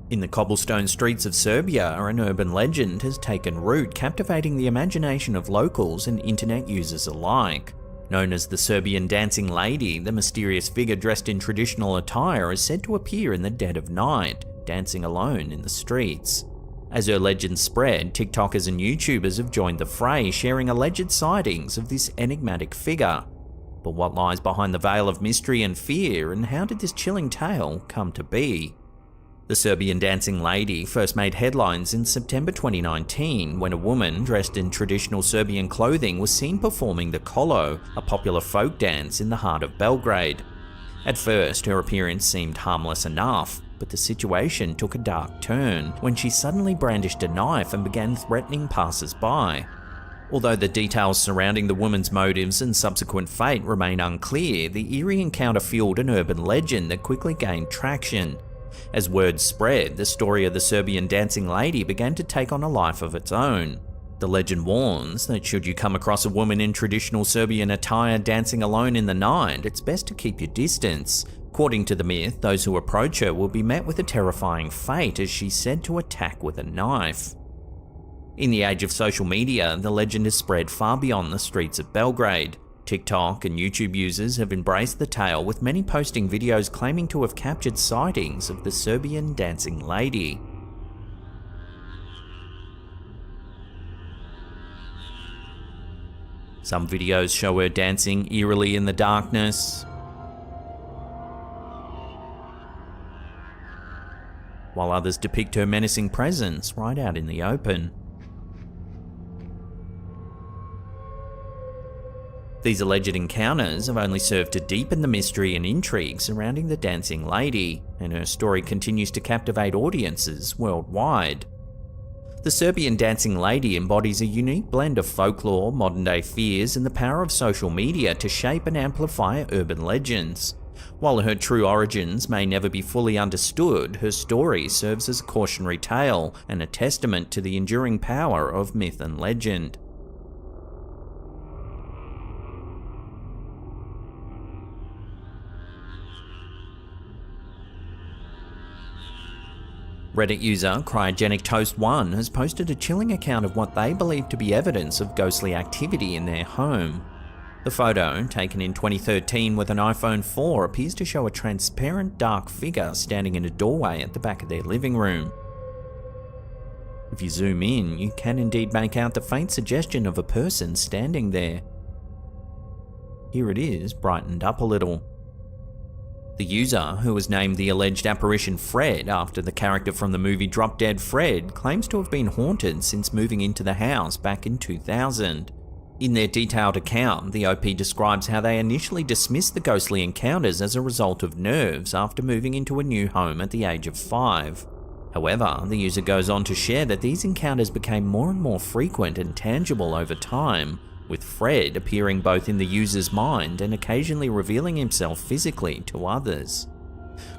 In the cobblestone streets of Serbia, an urban legend has taken root, captivating the imagination of locals and internet users alike. Known as the Serbian Dancing Lady, the mysterious figure dressed in traditional attire is said to appear in the dead of night, dancing alone in the streets. As her legend spread, TikTokers and YouTubers have joined the fray, sharing alleged sightings of this enigmatic figure. But what lies behind the veil of mystery and fear, and how did this chilling tale come to be? The Serbian Dancing Lady first made headlines in September 2019 when a woman dressed in traditional Serbian clothing was seen performing the kolo, a popular folk dance in the heart of Belgrade. At first, her appearance seemed harmless enough, but the situation took a dark turn when she suddenly brandished a knife and began threatening passers-by. Although the details surrounding the woman's motives and subsequent fate remain unclear, the eerie encounter fueled an urban legend that quickly gained traction. As word spread, the story of the Serbian Dancing Lady began to take on a life of its own. The legend warns that should you come across a woman in traditional Serbian attire dancing alone in the night, it's best to keep your distance. According to the myth, those who approach her will be met with a terrifying fate, as she's said to attack with a knife. In the age of social media, the legend has spread far beyond the streets of Belgrade. TikTok and YouTube users have embraced the tale, with many posting videos claiming to have captured sightings of the Serbian Dancing Lady. Some videos show her dancing eerily in the darkness, while others depict her menacing presence right out in the open. These alleged encounters have only served to deepen the mystery and intrigue surrounding the Dancing Lady, and her story continues to captivate audiences worldwide. The Serbian Dancing Lady embodies a unique blend of folklore, modern-day fears, and the power of social media to shape and amplify urban legends. While her true origins may never be fully understood, her story serves as a cautionary tale and a testament to the enduring power of myth and legend. Reddit user CryogenicToast1 has posted a chilling account of what they believe to be evidence of ghostly activity in their home. The photo, taken in 2013 with an iPhone 4, appears to show a transparent dark figure standing in a doorway at the back of their living room. If you zoom in, you can indeed make out the faint suggestion of a person standing there. Here it is, brightened up a little. The user, who was named the alleged apparition Fred after the character from the movie Drop Dead Fred, claims to have been haunted since moving into the house back in 2000. In their detailed account, the OP describes how they initially dismissed the ghostly encounters as a result of nerves after moving into a new home at the age of 5. However, the user goes on to share that these encounters became more and more frequent and tangible over time, with Fred appearing both in the user's mind and occasionally revealing himself physically to others.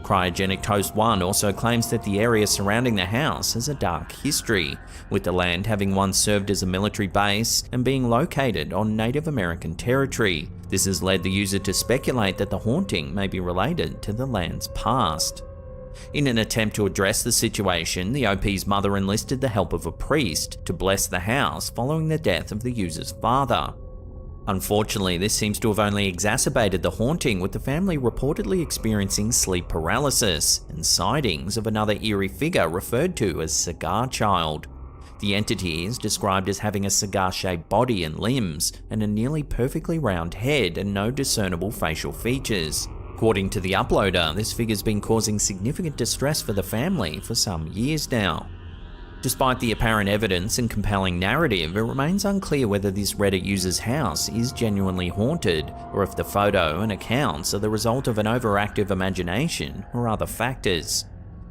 Cryogenic Toast 1 also claims that the area surrounding the house has a dark history, with the land having once served as a military base and being located on Native American territory. This has led the user to speculate that the haunting may be related to the land's past. In an attempt to address the situation, the OP's mother enlisted the help of a priest to bless the house following the death of the user's father. Unfortunately, this seems to have only exacerbated the haunting, with the family reportedly experiencing sleep paralysis and sightings of another eerie figure referred to as Cigar Child. The entity is described as having a cigar-shaped body and limbs, and a nearly perfectly round head and no discernible facial features. According to the uploader, this figure's been causing significant distress for the family for some years now. Despite the apparent evidence and compelling narrative, it remains unclear whether this Reddit user's house is genuinely haunted, or if the photo and accounts are the result of an overactive imagination or other factors.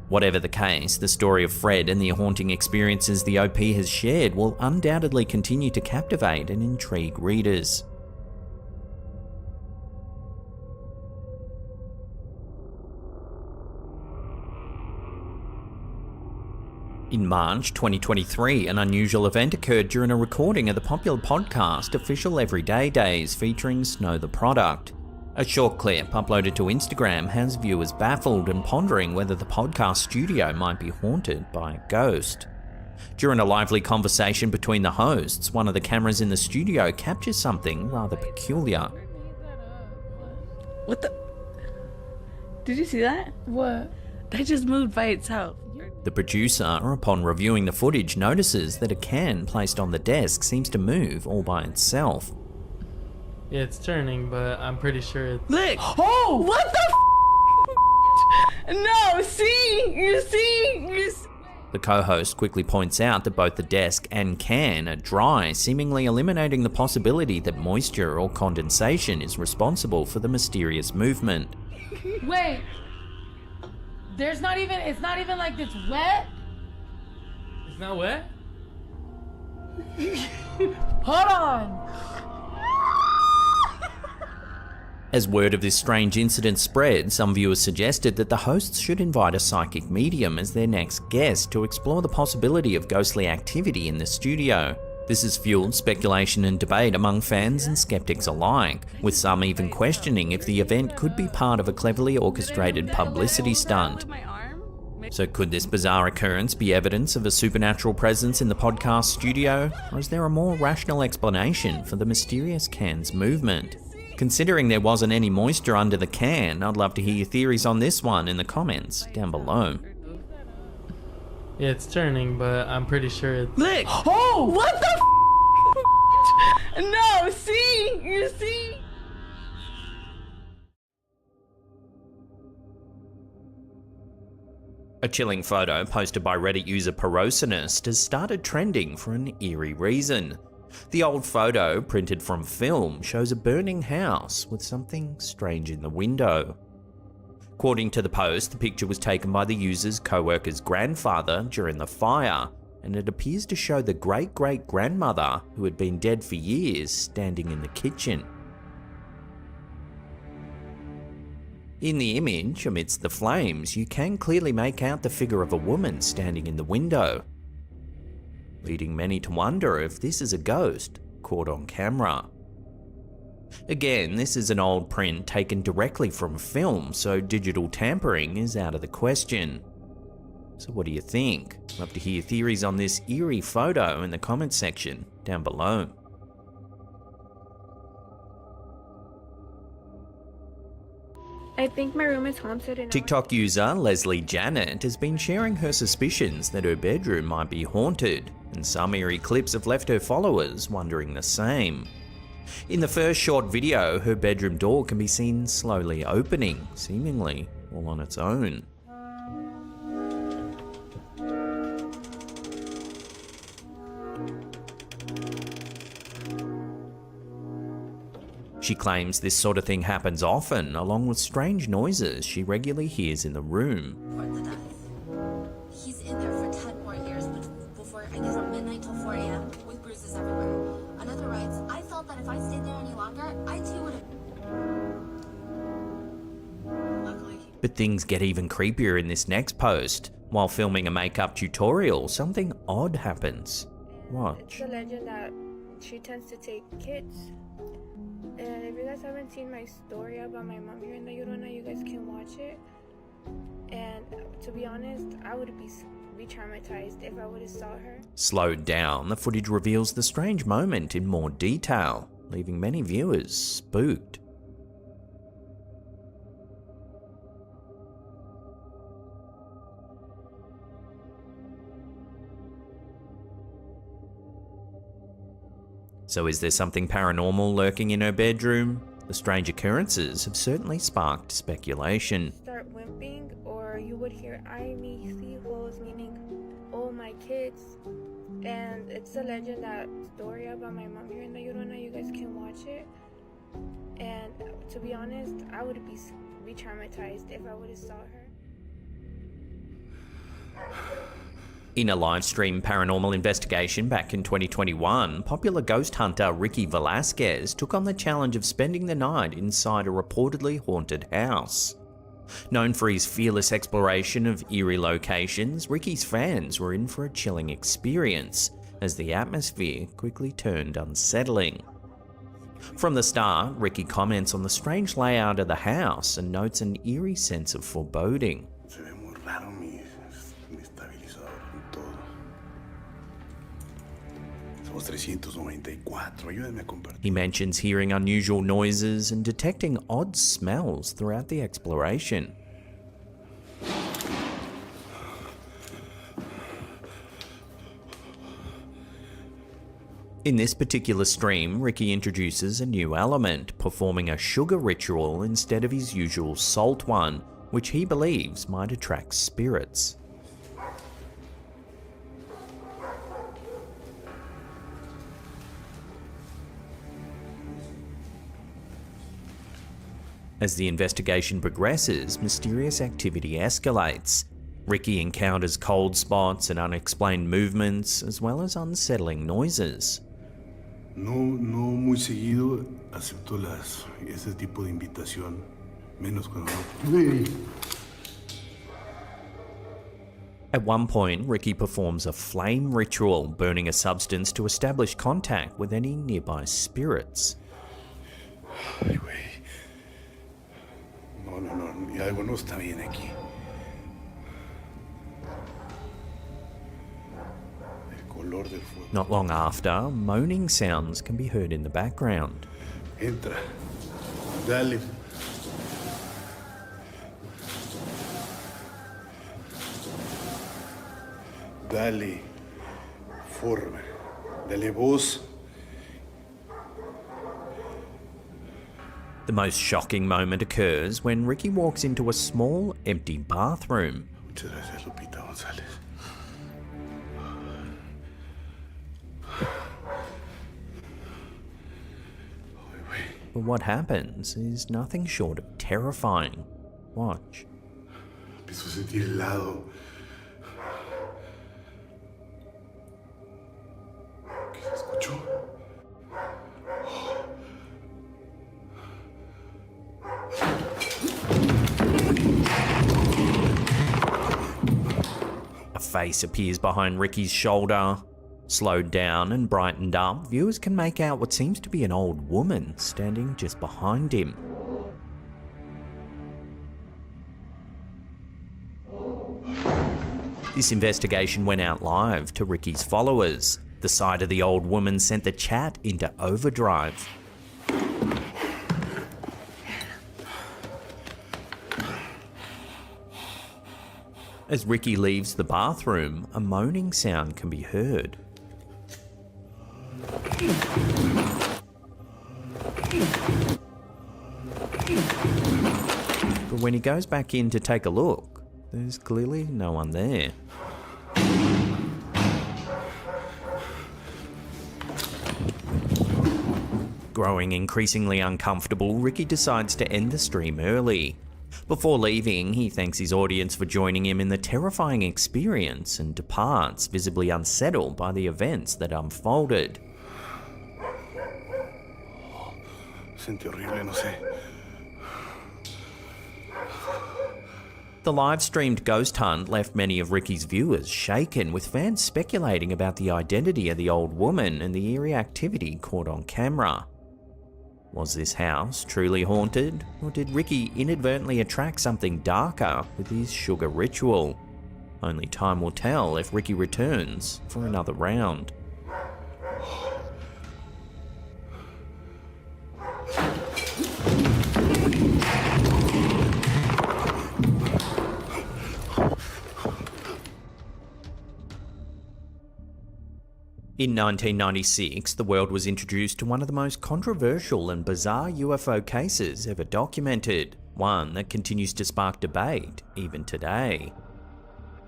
Whatever the case, the story of Fred and the haunting experiences the OP has shared will undoubtedly continue to captivate and intrigue readers. In March 2023, an unusual event occurred during a recording of the popular podcast Official Everyday Days featuring Snow the Product. A short clip uploaded to Instagram has viewers baffled and pondering whether the podcast studio might be haunted by a ghost. During a lively conversation between the hosts, one of the cameras in the studio captures something rather peculiar. What the? Did you see that? What? That just moved by itself. The producer, upon reviewing the footage, notices that a can placed on the desk seems to move all by itself. Yeah, it's turning, but I'm pretty sure it's... Look! Oh! What the No, see? You see? The co-host quickly points out that both the desk and can are dry, seemingly eliminating the possibility that moisture or condensation is responsible for the mysterious movement. Wait! It's not even like it's wet? It's not wet? Hold on! As word of this strange incident spread, some viewers suggested that the hosts should invite a psychic medium as their next guest to explore the possibility of ghostly activity in the studio. This has fueled speculation and debate among fans and skeptics alike, with some even questioning if the event could be part of a cleverly orchestrated publicity stunt. So could this bizarre occurrence be evidence of a supernatural presence in the podcast studio, or is there a more rational explanation for the mysterious can's movement? Considering there wasn't any moisture under the can, I'd love to hear your theories on this one in the comments down below. Yeah, it's turning, but I'm pretty sure it's... Look! Oh! What the No, see? You see? A chilling photo posted by Reddit user Pyrocinist has started trending for an eerie reason. The old photo, printed from film, shows a burning house with something strange in the window. According to the post, the picture was taken by the user's co-worker's grandfather during the fire, and it appears to show the great-great-grandmother, who had been dead for years, standing in the kitchen. In the image, amidst the flames, you can clearly make out the figure of a woman standing in the window, leading many to wonder if this is a ghost caught on camera. Again, this is an old print taken directly from film, so digital tampering is out of the question. So what do you think? Love to hear your theories on this eerie photo in the comments section down below. I think my room is haunted and TikTok user Leslie Janet has been sharing her suspicions that her bedroom might be haunted, and some eerie clips have left her followers wondering the same. In the first short video, her bedroom door can be seen slowly opening, seemingly all on its own. She claims this sort of thing happens often, along with strange noises she regularly hears in the room. He's in there for 10 more years before, I guess, from midnight till 4 a.m. with bruises everywhere. Another writes, I felt that if I stayed there any longer, I too would have. But things get even creepier in this next post. While filming a makeup tutorial, something odd happens. Watch. It's a legend that she tends to take kids. And if you guys haven't seen my story about my mom here in La Llorona, you guys can watch it. And to be honest, I would be traumatized if I would have saw her. Slowed down, the footage reveals the strange moment in more detail, leaving many viewers spooked. So is there something paranormal lurking in her bedroom? The strange occurrences have certainly sparked speculation. Start wimping, or you would hear "I me hijos," meaning "oh my kids." And it's a legend that story about my mom here in La Llorona. You guys can watch it. And to be honest, I would be traumatized if I would have saw her. In a live-stream paranormal investigation back in 2021, popular ghost hunter Ricky Velasquez took on the challenge of spending the night inside a reportedly haunted house. Known for his fearless exploration of eerie locations, Ricky's fans were in for a chilling experience, as the atmosphere quickly turned unsettling. From the start, Ricky comments on the strange layout of the house and notes an eerie sense of foreboding. He mentions hearing unusual noises and detecting odd smells throughout the exploration. In this particular stream, Ricky introduces a new element, performing a sugar ritual instead of his usual salt one, which he believes might attract spirits. As the investigation progresses, mysterious activity escalates. Ricky encounters cold spots and unexplained movements, as well as unsettling noises. No muy seguido acepto ese tipo de invitación, menos cuando. At one point, Ricky performs a flame ritual, burning a substance to establish contact with any nearby spirits. Ay, güey. No, y algo no está bien aquí. El color del fuego. Not long after, moaning sounds can be heard in the background. Entra. Dale. Dale forma. Dale voz. The most shocking moment occurs when Ricky walks into a small, empty bathroom. Muchas gracias, Lupita González. But what happens is nothing short of terrifying. Watch. Empiezo a sentir helado. ¿Qué se escuchó? A face appears behind Ricky's shoulder. Slowed down and brightened up, viewers can make out what seems to be an old woman standing just behind him. This investigation went out live to Ricky's followers. The sight of the old woman sent the chat into overdrive. As Ricky leaves the bathroom, a moaning sound can be heard. when he goes back in to take a look, there's clearly no one there. Growing increasingly uncomfortable, Ricky decides to end the stream early. Before leaving, he thanks his audience for joining him in the terrifying experience and departs, visibly unsettled by the events that unfolded. Sentí horrible, no sé. The live-streamed ghost hunt left many of Ricky's viewers shaken, with fans speculating about the identity of the old woman and the eerie activity caught on camera. Was this house truly haunted, or did Ricky inadvertently attract something darker with his sugar ritual? Only time will tell if Ricky returns for another round. In 1996, the world was introduced to one of the most controversial and bizarre UFO cases ever documented, one that continues to spark debate even today.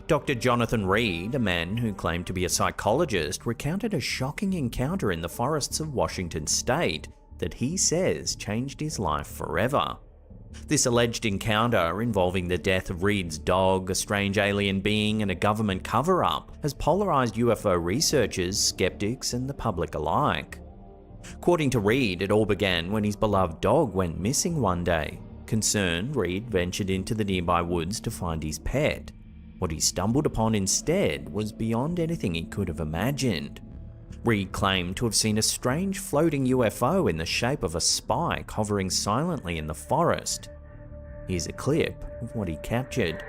Dr. Jonathan Reed, a man who claimed to be a psychologist, recounted a shocking encounter in the forests of Washington state that he says changed his life forever. This alleged encounter, involving the death of Reed's dog, a strange alien being, and a government cover-up, has polarized UFO researchers, skeptics, and the public alike. According to Reed, it all began when his beloved dog went missing one day. Concerned, Reed ventured into the nearby woods to find his pet. What he stumbled upon instead was beyond anything he could have imagined. Reed claimed to have seen a strange floating UFO in the shape of a spike hovering silently in the forest. Here's a clip of what he captured.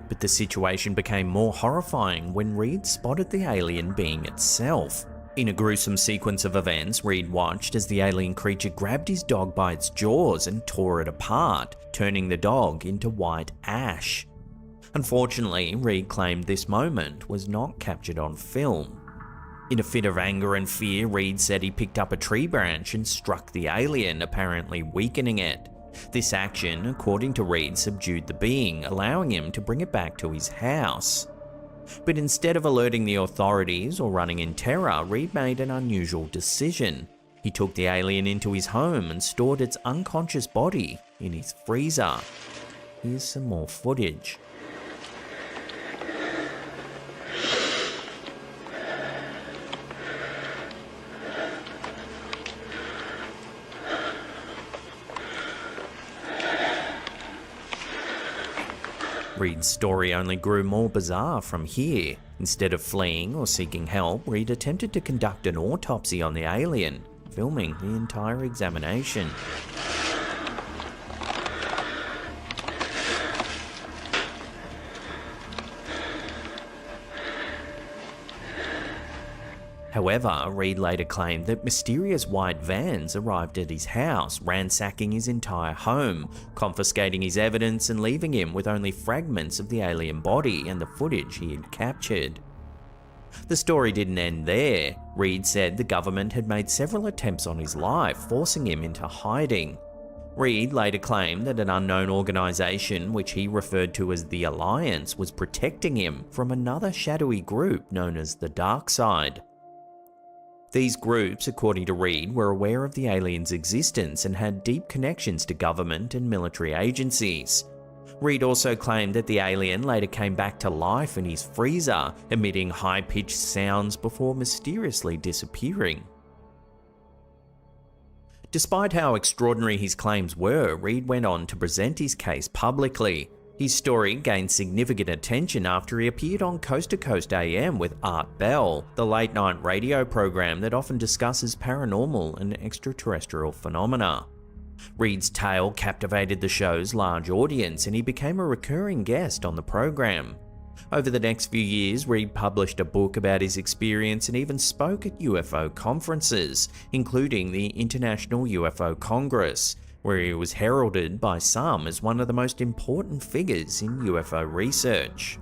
But the situation became more horrifying when Reed spotted the alien being itself. In a gruesome sequence of events, Reed watched as the alien creature grabbed his dog by its jaws and tore it apart, turning the dog into white ash. Unfortunately, Reed claimed this moment was not captured on film. In a fit of anger and fear, Reed said he picked up a tree branch and struck the alien, apparently weakening it. This action, according to Reed, subdued the being, allowing him to bring it back to his house. But instead of alerting the authorities or running in terror, Reed made an unusual decision. He took the alien into his home and stored its unconscious body in his freezer. Here's some more footage. Reed's story only grew more bizarre from here. Instead of fleeing or seeking help, Reed attempted to conduct an autopsy on the alien, filming the entire examination. However, Reed later claimed that mysterious white vans arrived at his house, ransacking his entire home, confiscating his evidence and leaving him with only fragments of the alien body and the footage he had captured. The story didn't end there. Reed said the government had made several attempts on his life, forcing him into hiding. Reed later claimed that an unknown organisation, which he referred to as the Alliance, was protecting him from another shadowy group known as the Dark Side. These groups, according to Reed, were aware of the alien's existence and had deep connections to government and military agencies. Reed also claimed that the alien later came back to life in his freezer, emitting high-pitched sounds before mysteriously disappearing. Despite how extraordinary his claims were, Reed went on to present his case publicly. His story gained significant attention after he appeared on Coast to Coast AM with Art Bell, the late-night radio program that often discusses paranormal and extraterrestrial phenomena. Reed's tale captivated the show's large audience and he became a recurring guest on the program. Over the next few years, Reed published a book about his experience and even spoke at UFO conferences, including the International UFO Congress, where he was heralded by some as one of the most important figures in UFO research.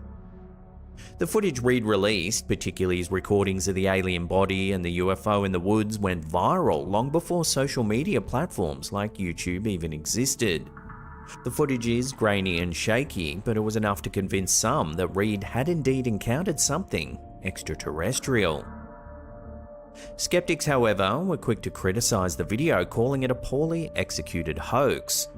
The footage Reed released, particularly his recordings of the alien body and the UFO in the woods, went viral long before social media platforms like YouTube even existed. The footage is grainy and shaky, but it was enough to convince some that Reed had indeed encountered something extraterrestrial. Skeptics, however, were quick to criticize the video, calling it a poorly executed hoax.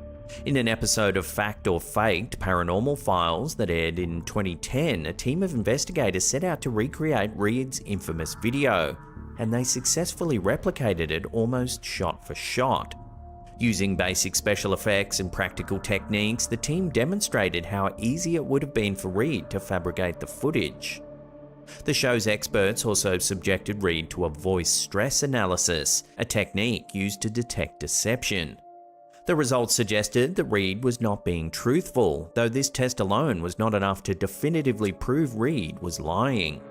In an episode of Fact or Faked Paranormal Files that aired in 2010, a team of investigators set out to recreate Reed's infamous video, and they successfully replicated it almost shot for shot. Using basic special effects and practical techniques, the team demonstrated how easy it would have been for Reed to fabricate the footage. The show's experts also subjected Reed to a voice stress analysis, a technique used to detect deception. The results suggested that Reed was not being truthful, though this test alone was not enough to definitively prove Reed was lying.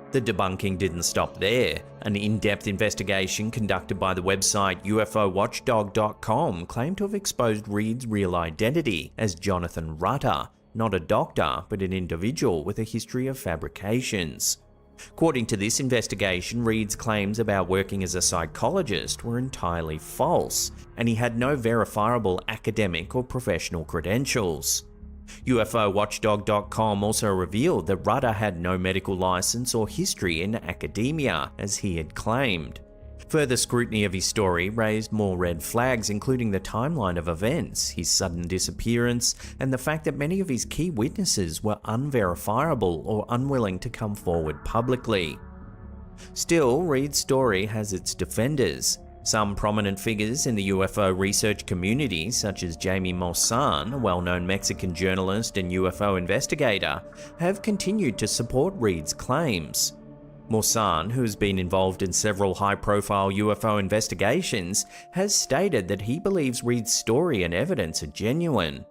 The debunking didn't stop there. An in-depth investigation conducted by the website UFOWatchdog.com claimed to have exposed Reed's real identity as Jonathan Rutter, not a doctor, but an individual with a history of fabrications. According to this investigation, Reed's claims about working as a psychologist were entirely false, and he had no verifiable academic or professional credentials. UFOWatchdog.com also revealed that Rutter had no medical license or history in academia, as he had claimed. Further scrutiny of his story raised more red flags, including the timeline of events, his sudden disappearance, and the fact that many of his key witnesses were unverifiable or unwilling to come forward publicly. Still, Reed's story has its defenders. Some prominent figures in the UFO research community, such as Jamie Maussan, a well-known Mexican journalist and UFO investigator, have continued to support Reed's claims. Maussan, who has been involved in several high-profile UFO investigations, has stated that he believes Reed's story and evidence are genuine.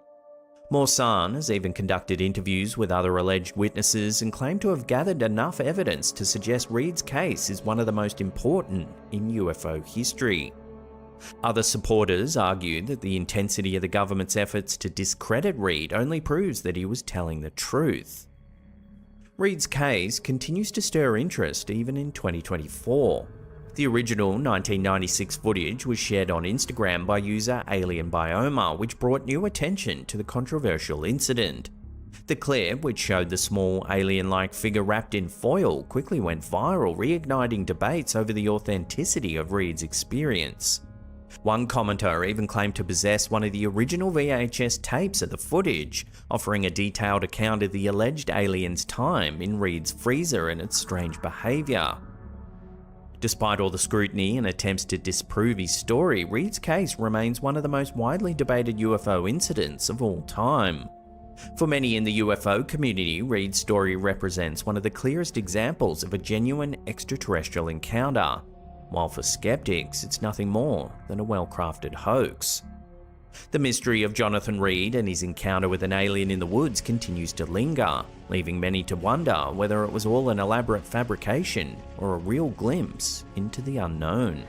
Maussan has even conducted interviews with other alleged witnesses and claimed to have gathered enough evidence to suggest Reed's case is one of the most important in UFO history. Other supporters argued that the intensity of the government's efforts to discredit Reed only proves that he was telling the truth. Reed's case continues to stir interest even in 2024. The original 1996 footage was shared on Instagram by user Alien Bioma, which brought new attention to the controversial incident. The clip, which showed the small alien-like figure wrapped in foil, quickly went viral, reigniting debates over the authenticity of Reed's experience. One commenter even claimed to possess one of the original VHS tapes of the footage, offering a detailed account of the alleged alien's time in Reed's freezer and its strange behaviour. Despite all the scrutiny and attempts to disprove his story, Reed's case remains one of the most widely debated UFO incidents of all time. For many in the UFO community, Reed's story represents one of the clearest examples of a genuine extraterrestrial encounter, while for skeptics, it's nothing more than a well-crafted hoax. The mystery of Jonathan Reed and his encounter with an alien in the woods continues to linger, leaving many to wonder whether it was all an elaborate fabrication or a real glimpse into the unknown.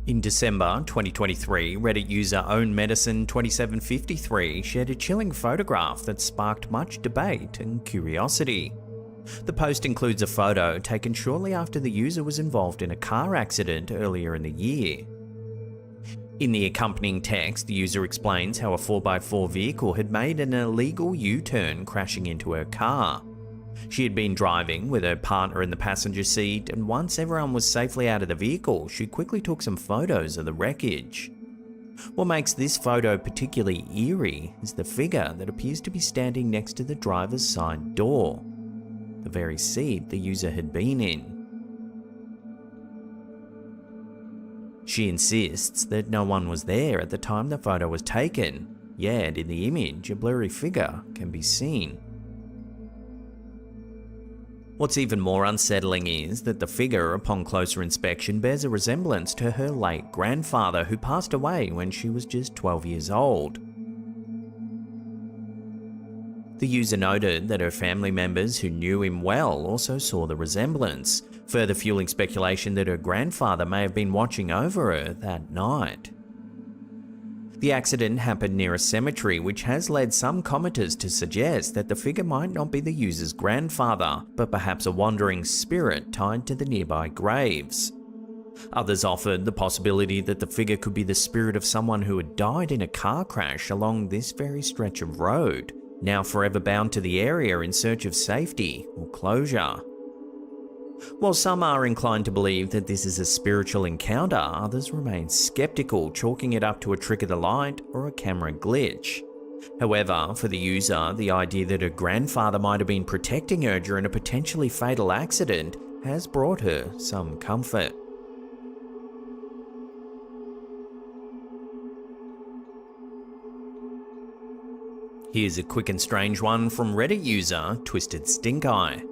In December 2023, Reddit user OwnMedicine2753 shared a chilling photograph that sparked much debate and curiosity. The post includes a photo taken shortly after the user was involved in a car accident earlier in the year. In the accompanying text, the user explains how a 4x4 vehicle had made an illegal U-turn, crashing into her car. She had been driving with her partner in the passenger seat, and once everyone was safely out of the vehicle, she quickly took some photos of the wreckage. What makes this photo particularly eerie is the figure that appears to be standing next to the driver's side door, the very seat the user had been in. She insists that no one was there at the time the photo was taken, yet in the image a blurry figure can be seen. What's even more unsettling is that the figure, upon closer inspection, bears a resemblance to her late grandfather, who passed away when she was just 12 years old. The user noted that her family members who knew him well also saw the resemblance, further fueling speculation that her grandfather may have been watching over her that night. The accident happened near a cemetery, which has led some commenters to suggest that the figure might not be the user's grandfather, but perhaps a wandering spirit tied to the nearby graves. Others offered the possibility that the figure could be the spirit of someone who had died in a car crash along this very stretch of road, now forever bound to the area in search of safety or closure. While some are inclined to believe that this is a spiritual encounter, others remain skeptical, chalking it up to a trick of the light or a camera glitch. However, for the user, the idea that her grandfather might have been protecting her during a potentially fatal accident has brought her some comfort. Here's a quick and strange one from Reddit user Twisted Stink Eye.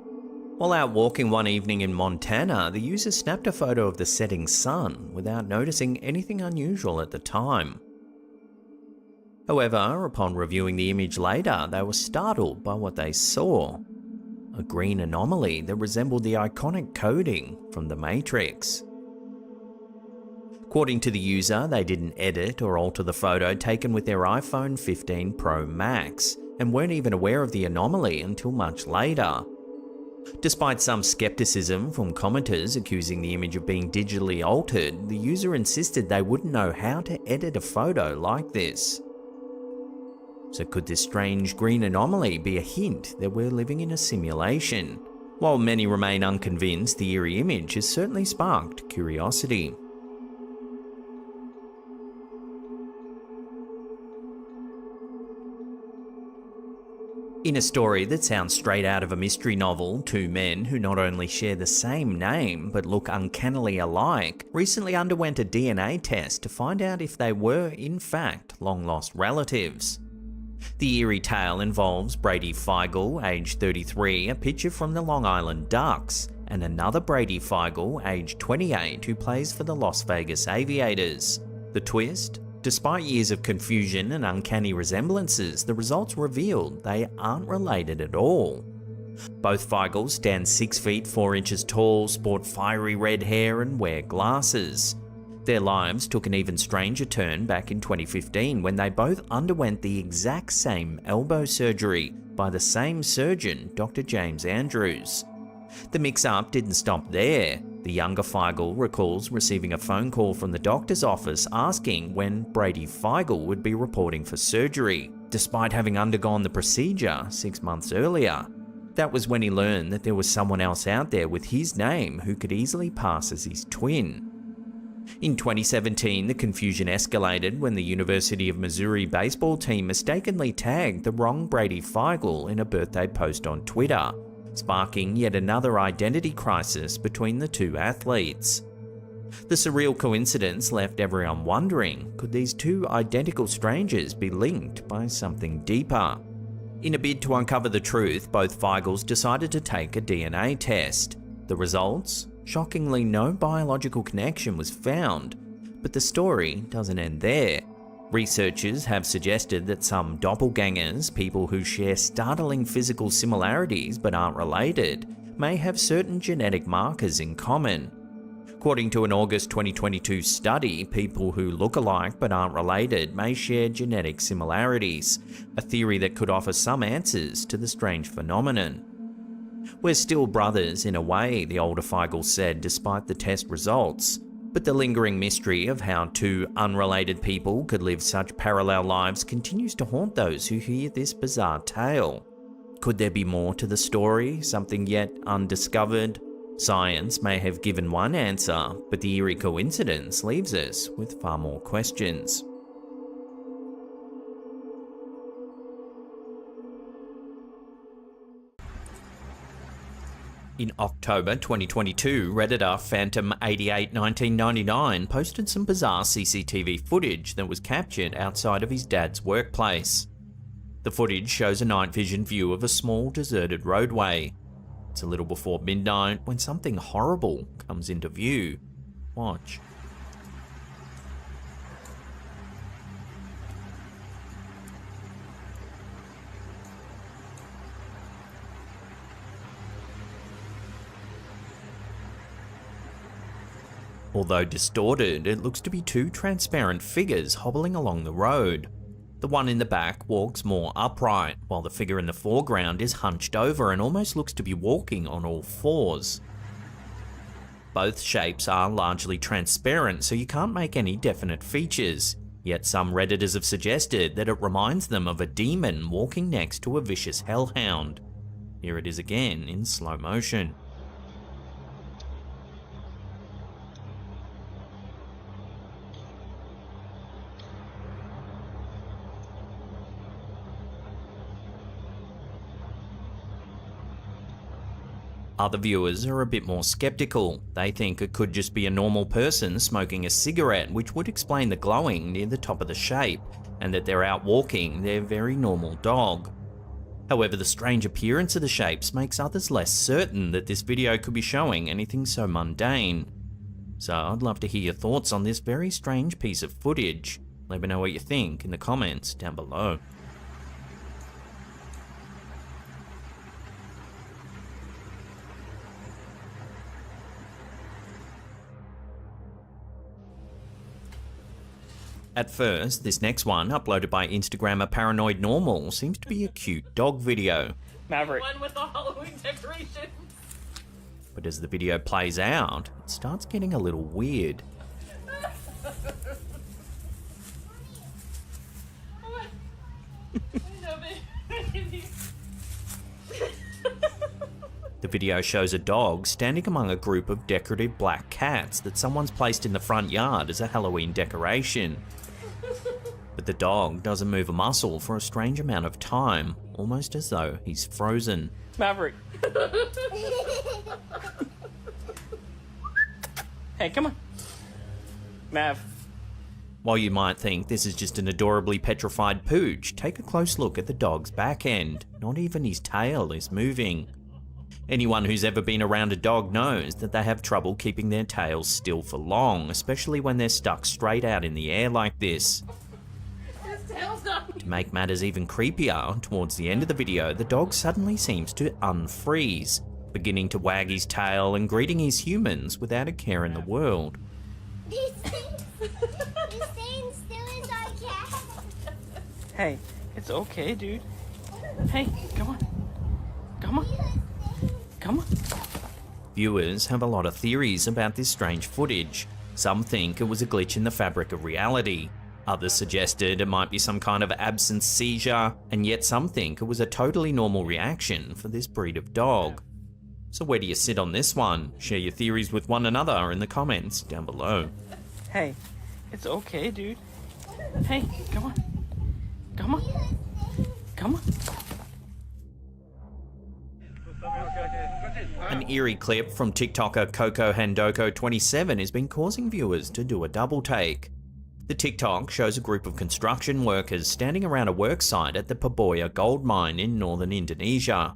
While out walking one evening in Montana, the user snapped a photo of the setting sun without noticing anything unusual at the time. However, upon reviewing the image later, they were startled by what they saw. A green anomaly that resembled the iconic coding from the Matrix. According to the user, they didn't edit or alter the photo taken with their iPhone 15 Pro Max, and weren't even aware of the anomaly until much later. Despite some skepticism from commenters accusing the image of being digitally altered, the user insisted they wouldn't know how to edit a photo like this. So could this strange green anomaly be a hint that we're living in a simulation? While many remain unconvinced, the eerie image has certainly sparked curiosity. In a story that sounds straight out of a mystery novel, two men who not only share the same name but look uncannily alike recently underwent a DNA test to find out if they were, in fact, long-lost relatives. The eerie tale involves Brady Feigl, aged 33, a pitcher from the Long Island Ducks, and another Brady Feigl, aged 28, who plays for the Las Vegas Aviators. The twist? Despite years of confusion and uncanny resemblances, the results revealed they aren't related at all. Both Feigls stand 6 feet 4 inches tall, sport fiery red hair and wear glasses. Their lives took an even stranger turn back in 2015 when they both underwent the exact same elbow surgery by the same surgeon, Dr. James Andrews. The mix-up didn't stop there. The younger Feigl recalls receiving a phone call from the doctor's office asking when Brady Feigl would be reporting for surgery, despite having undergone the procedure 6 months earlier. That was when he learned that there was someone else out there with his name who could easily pass as his twin. In 2017, the confusion escalated when the University of Missouri baseball team mistakenly tagged the wrong Brady Feigl in a birthday post on Twitter, sparking yet another identity crisis between the two athletes. The surreal coincidence left everyone wondering, could these two identical strangers be linked by something deeper? In a bid to uncover the truth, both Feigls decided to take a DNA test. The results? Shockingly, no biological connection was found, but the story doesn't end there. Researchers have suggested that some doppelgangers, people who share startling physical similarities but aren't related, may have certain genetic markers in common. According to an August 2022 study, people who look alike but aren't related may share genetic similarities, a theory that could offer some answers to the strange phenomenon. We're still brothers in a way, the older Feigl said despite the test results. But the lingering mystery of how two unrelated people could live such parallel lives continues to haunt those who hear this bizarre tale. Could there be more to the story, something yet undiscovered? Science may have given one answer, but the eerie coincidence leaves us with far more questions. In October 2022, Redditor Phantom881999 posted some bizarre CCTV footage that was captured outside of his dad's workplace. The footage shows a night vision view of a small deserted roadway. It's a little before midnight when something horrible comes into view. Watch. Although distorted, it looks to be two transparent figures hobbling along the road. The one in the back walks more upright, while the figure in the foreground is hunched over and almost looks to be walking on all fours. Both shapes are largely transparent, so you can't make any definite features, yet some Redditors have suggested that it reminds them of a demon walking next to a vicious hellhound. Here it is again in slow motion. Other viewers are a bit more skeptical. They think it could just be a normal person smoking a cigarette, which would explain the glowing near the top of the shape, and that they're out walking their very normal dog. However, the strange appearance of the shapes makes others less certain that this video could be showing anything so mundane. So I'd love to hear your thoughts on this very strange piece of footage. Let me know what you think in the comments down below. At first, this next one, uploaded by Instagrammer ParaNormal, seems to be a cute dog video. Maverick. One with the Halloween decorations. But as the video plays out, it starts getting a little weird. The video shows a dog standing among a group of decorative black cats that someone's placed in the front yard as a Halloween decoration. But the dog doesn't move a muscle for a strange amount of time, almost as though he's frozen. Maverick. Hey, come on. Mav. While you might think this is just an adorably petrified pooch, take a close look at the dog's back end. Not even his tail is moving. Anyone who's ever been around a dog knows that they have trouble keeping their tails still for long, especially when they're stuck straight out in the air like this. To make matters even creepier, towards the end of the video, the dog suddenly seems to unfreeze, beginning to wag his tail and greeting his humans without a care in the world. Hey, it's okay, dude. Hey, come on. Come on. Come on. Viewers have a lot of theories about this strange footage. Some think it was a glitch in the fabric of reality. Others suggested it might be some kind of absence seizure, and yet some think it was a totally normal reaction for this breed of dog. So where do you sit on this one? Share your theories with one another in the comments down below. Hey, it's okay, dude. Hey, come on. Come on. Come on. An eerie clip from TikToker Coco Handoko27 has been causing viewers to do a double take. The TikTok shows a group of construction workers standing around a worksite at the Paboya gold mine in northern Indonesia.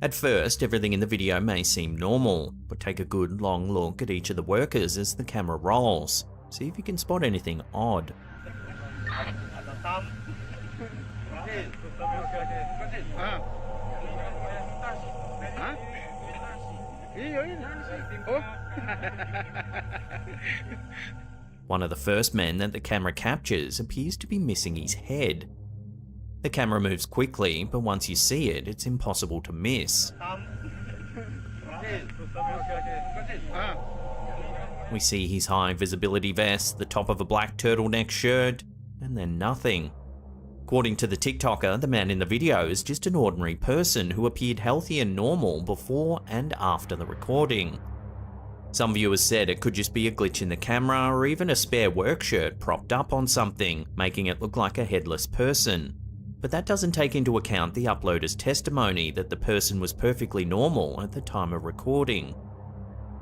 At first, everything in the video may seem normal, but take a good long look at each of the workers as the camera rolls. See if you can spot anything odd. One of the first men that the camera captures appears to be missing his head. The camera moves quickly, but once you see it, it's impossible to miss. We see his high visibility vest, the top of a black turtleneck shirt, and then nothing. According to the TikToker, the man in the video is just an ordinary person who appeared healthy and normal before and after the recording. Some viewers said it could just be a glitch in the camera or even a spare work shirt propped up on something, making it look like a headless person. But that doesn't take into account the uploader's testimony that the person was perfectly normal at the time of recording.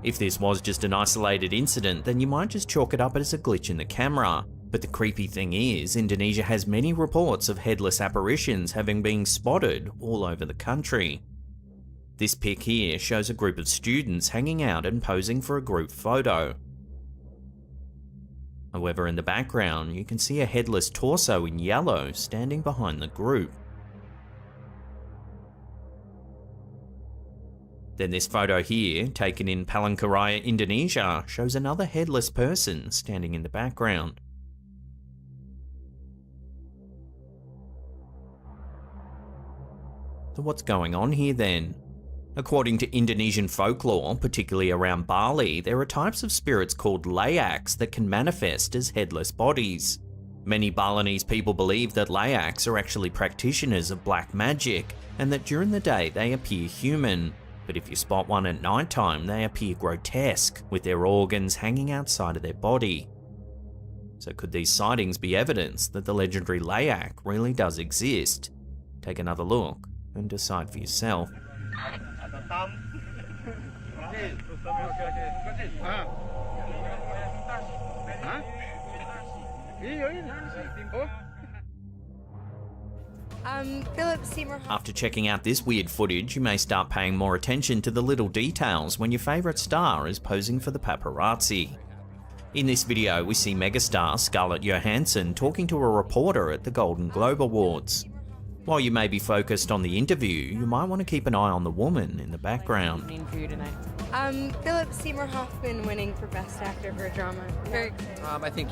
If this was just an isolated incident, then you might just chalk it up as a glitch in the camera. But the creepy thing is, Indonesia has many reports of headless apparitions having been spotted all over the country. This pic here shows a group of students hanging out and posing for a group photo. However, in the background, you can see a headless torso in yellow standing behind the group. Then this photo here, taken in Palangkaraya, Indonesia, shows another headless person standing in the background. So what's going on here then? According to Indonesian folklore, particularly around Bali, there are types of spirits called layaks that can manifest as headless bodies. Many Balinese people believe that layaks are actually practitioners of black magic, and that during the day they appear human. But if you spot one at night time, they appear grotesque, with their organs hanging outside of their body. So could these sightings be evidence that the legendary layak really does exist? Take another look and decide for yourself. Philip Seymour. After checking out this weird footage, you may start paying more attention to the little details when your favourite star is posing for the paparazzi. In this video, we see megastar Scarlett Johansson talking to a reporter at the Golden Globe Awards. While you may be focused on the interview, you might want to keep an eye on the woman in the background. Philip Seymour Hoffman winning for Best Actor for a Drama. Very. I think,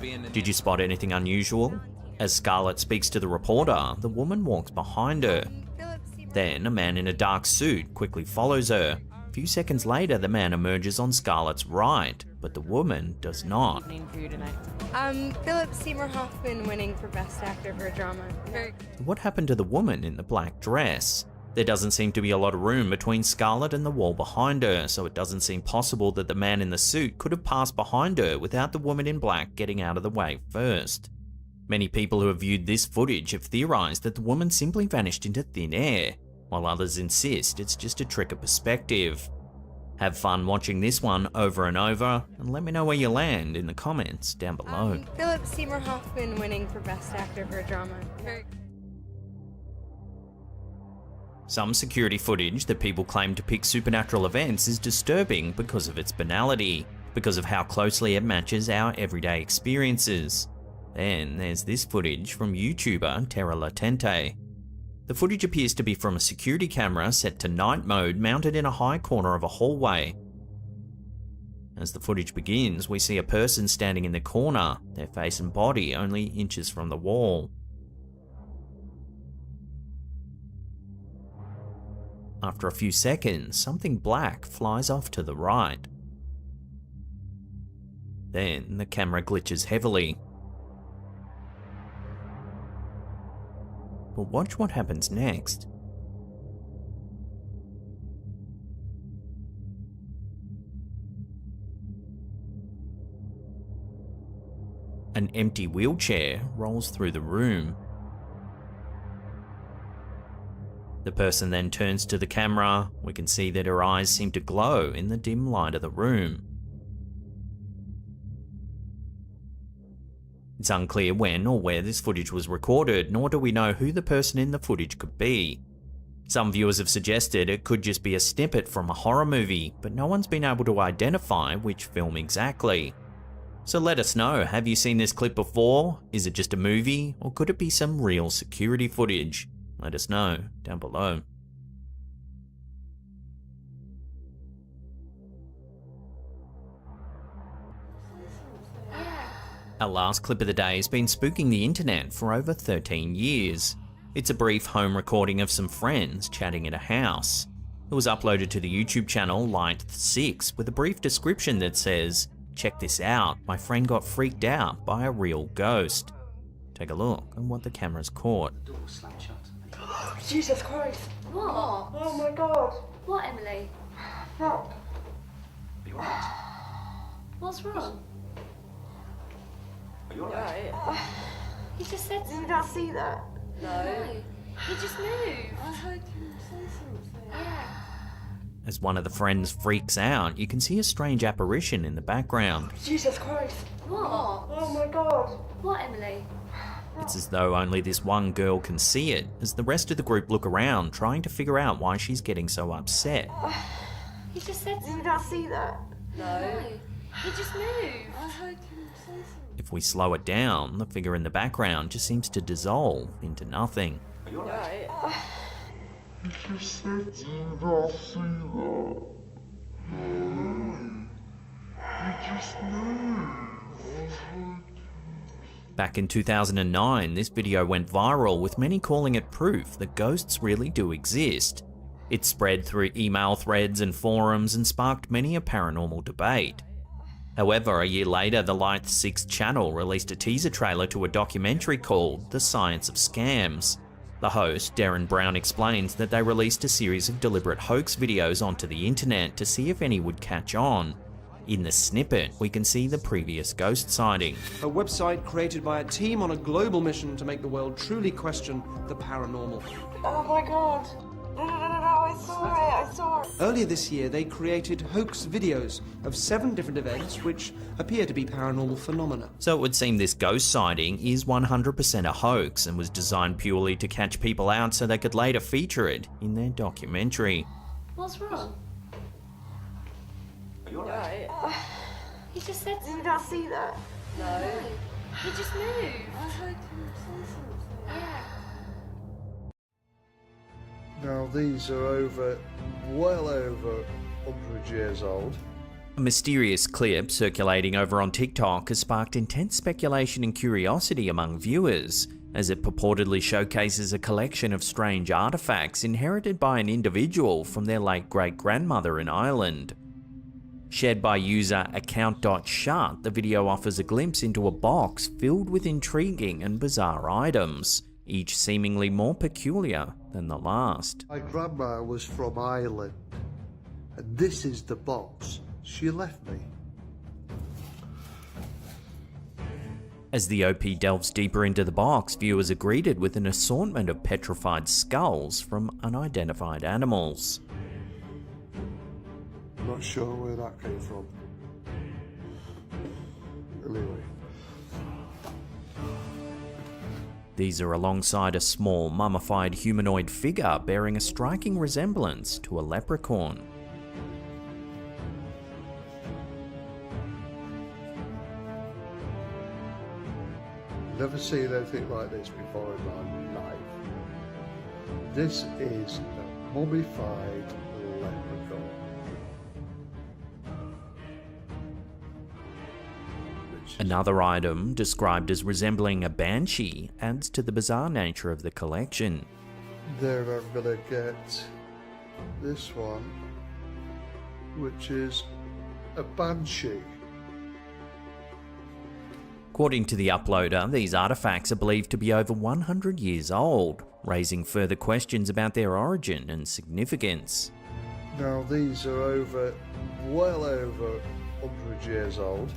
being... Did you spot anything unusual? As Scarlett speaks to the reporter, the woman walks behind her. Then, a man in a dark suit quickly follows her. A few seconds later, the man emerges on Scarlett's right, but the woman does not. Philip Seymour Hoffman winning for Best Actor for a Drama. Very. What happened to the woman in the black dress? There doesn't seem to be a lot of room between Scarlett and the wall behind her, so it doesn't seem possible that the man in the suit could have passed behind her without the woman in black getting out of the way first. Many people who have viewed this footage have theorized that the woman simply vanished into thin air, while others insist it's just a trick of perspective. Have fun watching this one over and over, and let me know where you land in the comments down below. Philip Seymour Hoffman winning for Best Actor for a Drama. Very. Some security footage that people claim to depict supernatural events is disturbing because of its banality, because of how closely it matches our everyday experiences. Then there's this footage from YouTuber Terra Latente. The footage appears to be from a security camera set to night mode mounted in a high corner of a hallway. As the footage begins, we see a person standing in the corner, their face and body only inches from the wall. After a few seconds, something black flies off to the right. Then the camera glitches heavily. But watch what happens next. An empty wheelchair rolls through the room. The person then turns to the camera. We can see that her eyes seem to glow in the dim light of the room. It's unclear when or where this footage was recorded, nor do we know who the person in the footage could be. Some viewers have suggested it could just be a snippet from a horror movie, but no one's been able to identify which film exactly. So let us know, have you seen this clip before? Is it just a movie, or could it be some real security footage? Let us know down below. Our last clip of the day has been spooking the internet for over 13 years. It's a brief home recording of some friends chatting at a house. It was uploaded to the YouTube channel Light6 with a brief description that says, "Check this out, my friend got freaked out by a real ghost." Take a look at what the camera's caught. Jesus Christ. What? Oh my God. What, Emily? Fuck. Are you alright? What's wrong? Are you alright? He just said something. Did you not see that? No. He just moved. I heard him say something. Yeah. As one of the friends freaks out, you can see a strange apparition in the background. Jesus Christ. What? Oh my God. What, Emily? It's as though only this one girl can see it, as the rest of the group look around trying to figure out why she's getting so upset. He just said something. Did you not see that? No. He just moved. I heard him say something. If we slow it down, the figure in the background just seems to dissolve into nothing. Are you alright? You just said you not see that. No. You just knew. Back in 2009, this video went viral with many calling it proof that ghosts really do exist. It spread through email threads and forums and sparked many a paranormal debate. However, a year later, the Light 6 channel released a teaser trailer to a documentary called The Science of Scams. The host, Darren Brown, explains that they released a series of deliberate hoax videos onto the internet to see if any would catch on. In the snippet, we can see the previous ghost sighting. A website created by a team on a global mission to make the world truly question the paranormal. Oh my god. No, I saw it. Earlier this year, they created hoax videos of 7 different events which appear to be paranormal phenomena. So it would seem this ghost sighting is 100% a hoax and was designed purely to catch people out so they could later feature it in their documentary. What's wrong? Are you alright? He just said. Did you not see that? No. He just moved. I heard him say something. Yeah. Now these are well over 100 years old. A mysterious clip circulating over on TikTok has sparked intense speculation and curiosity among viewers, as it purportedly showcases a collection of strange artifacts inherited by an individual from their late great-grandmother in Ireland. Shared by user account.shut, the video offers a glimpse into a box filled with intriguing and bizarre items, each seemingly more peculiar than the last. My grandma was from Ireland, and this is the box she left me. As the OP delves deeper into the box, viewers are greeted with an assortment of petrified skulls from unidentified animals. Not sure where that came from. Anyway. These are alongside a small, mummified humanoid figure bearing a striking resemblance to a leprechaun. Never seen anything like this before in my life. This is a mummified leprechaun. Another item, described as resembling a banshee, adds to the bizarre nature of the collection. Then I'm gonna get this one, which is a banshee. According to the uploader, these artifacts are believed to be over 100 years old, raising further questions about their origin and significance. Now these are well over 100 years old.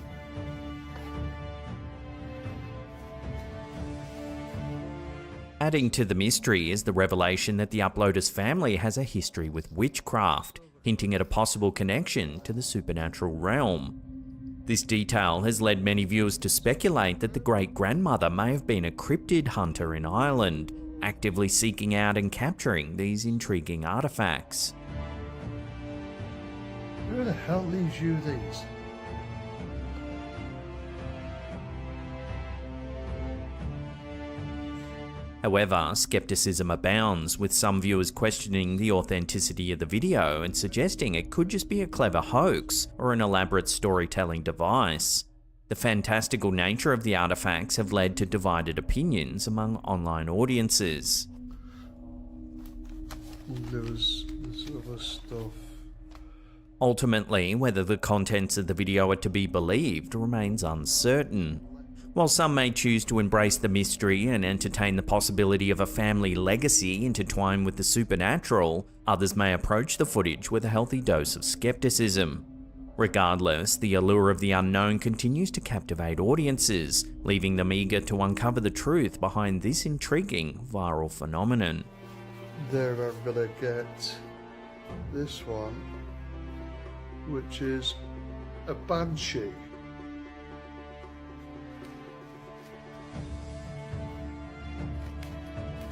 Adding to the mystery is the revelation that the uploader's family has a history with witchcraft, hinting at a possible connection to the supernatural realm. This detail has led many viewers to speculate that the great-grandmother may have been a cryptid hunter in Ireland, actively seeking out and capturing these intriguing artifacts. Who the hell leaves you these? However, skepticism abounds, with some viewers questioning the authenticity of the video and suggesting it could just be a clever hoax or an elaborate storytelling device. The fantastical nature of the artifacts have led to divided opinions among online audiences. There's other stuff. Ultimately, whether the contents of the video are to be believed remains uncertain. While some may choose to embrace the mystery and entertain the possibility of a family legacy intertwined with the supernatural, others may approach the footage with a healthy dose of skepticism. Regardless, the allure of the unknown continues to captivate audiences, leaving them eager to uncover the truth behind this intriguing viral phenomenon. Then I'm gonna get this one, which is a banshee.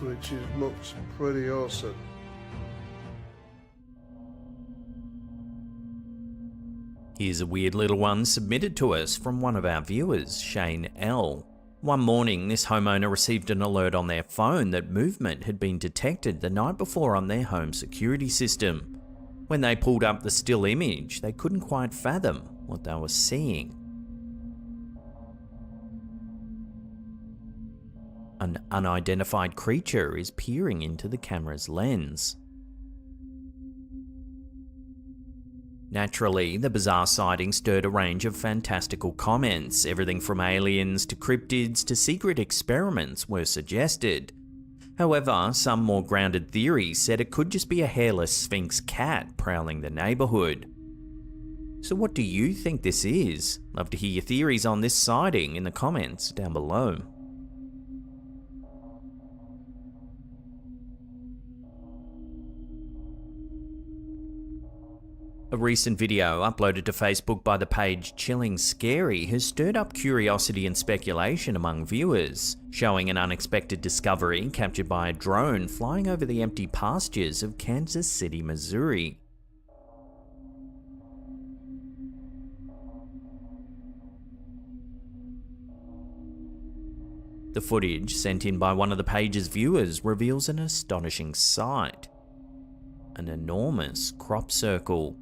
Which looks pretty awesome. Here's a weird little one submitted to us from one of our viewers, Shane L. One morning, this homeowner received an alert on their phone that movement had been detected the night before on their home security system. When they pulled up the still image, they couldn't quite fathom what they were seeing. An unidentified creature is peering into the camera's lens. Naturally, the bizarre sighting stirred a range of fantastical comments. Everything from aliens to cryptids to secret experiments were suggested. However, some more grounded theories said it could just be a hairless Sphinx cat prowling the neighbourhood. So what do you think this is? Love to hear your theories on this sighting in the comments down below. A recent video uploaded to Facebook by the page Chilling Scary has stirred up curiosity and speculation among viewers, showing an unexpected discovery captured by a drone flying over the empty pastures of Kansas City, Missouri. The footage sent in by one of the page's viewers reveals an astonishing sight: an enormous crop circle.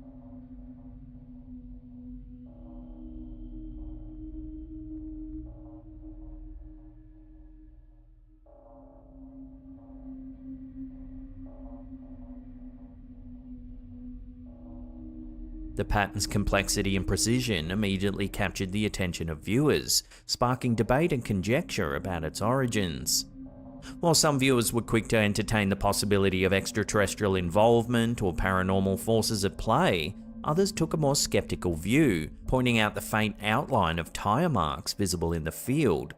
The pattern's complexity and precision immediately captured the attention of viewers, sparking debate and conjecture about its origins. While some viewers were quick to entertain the possibility of extraterrestrial involvement or paranormal forces at play, others took a more skeptical view, pointing out the faint outline of tire marks visible in the field.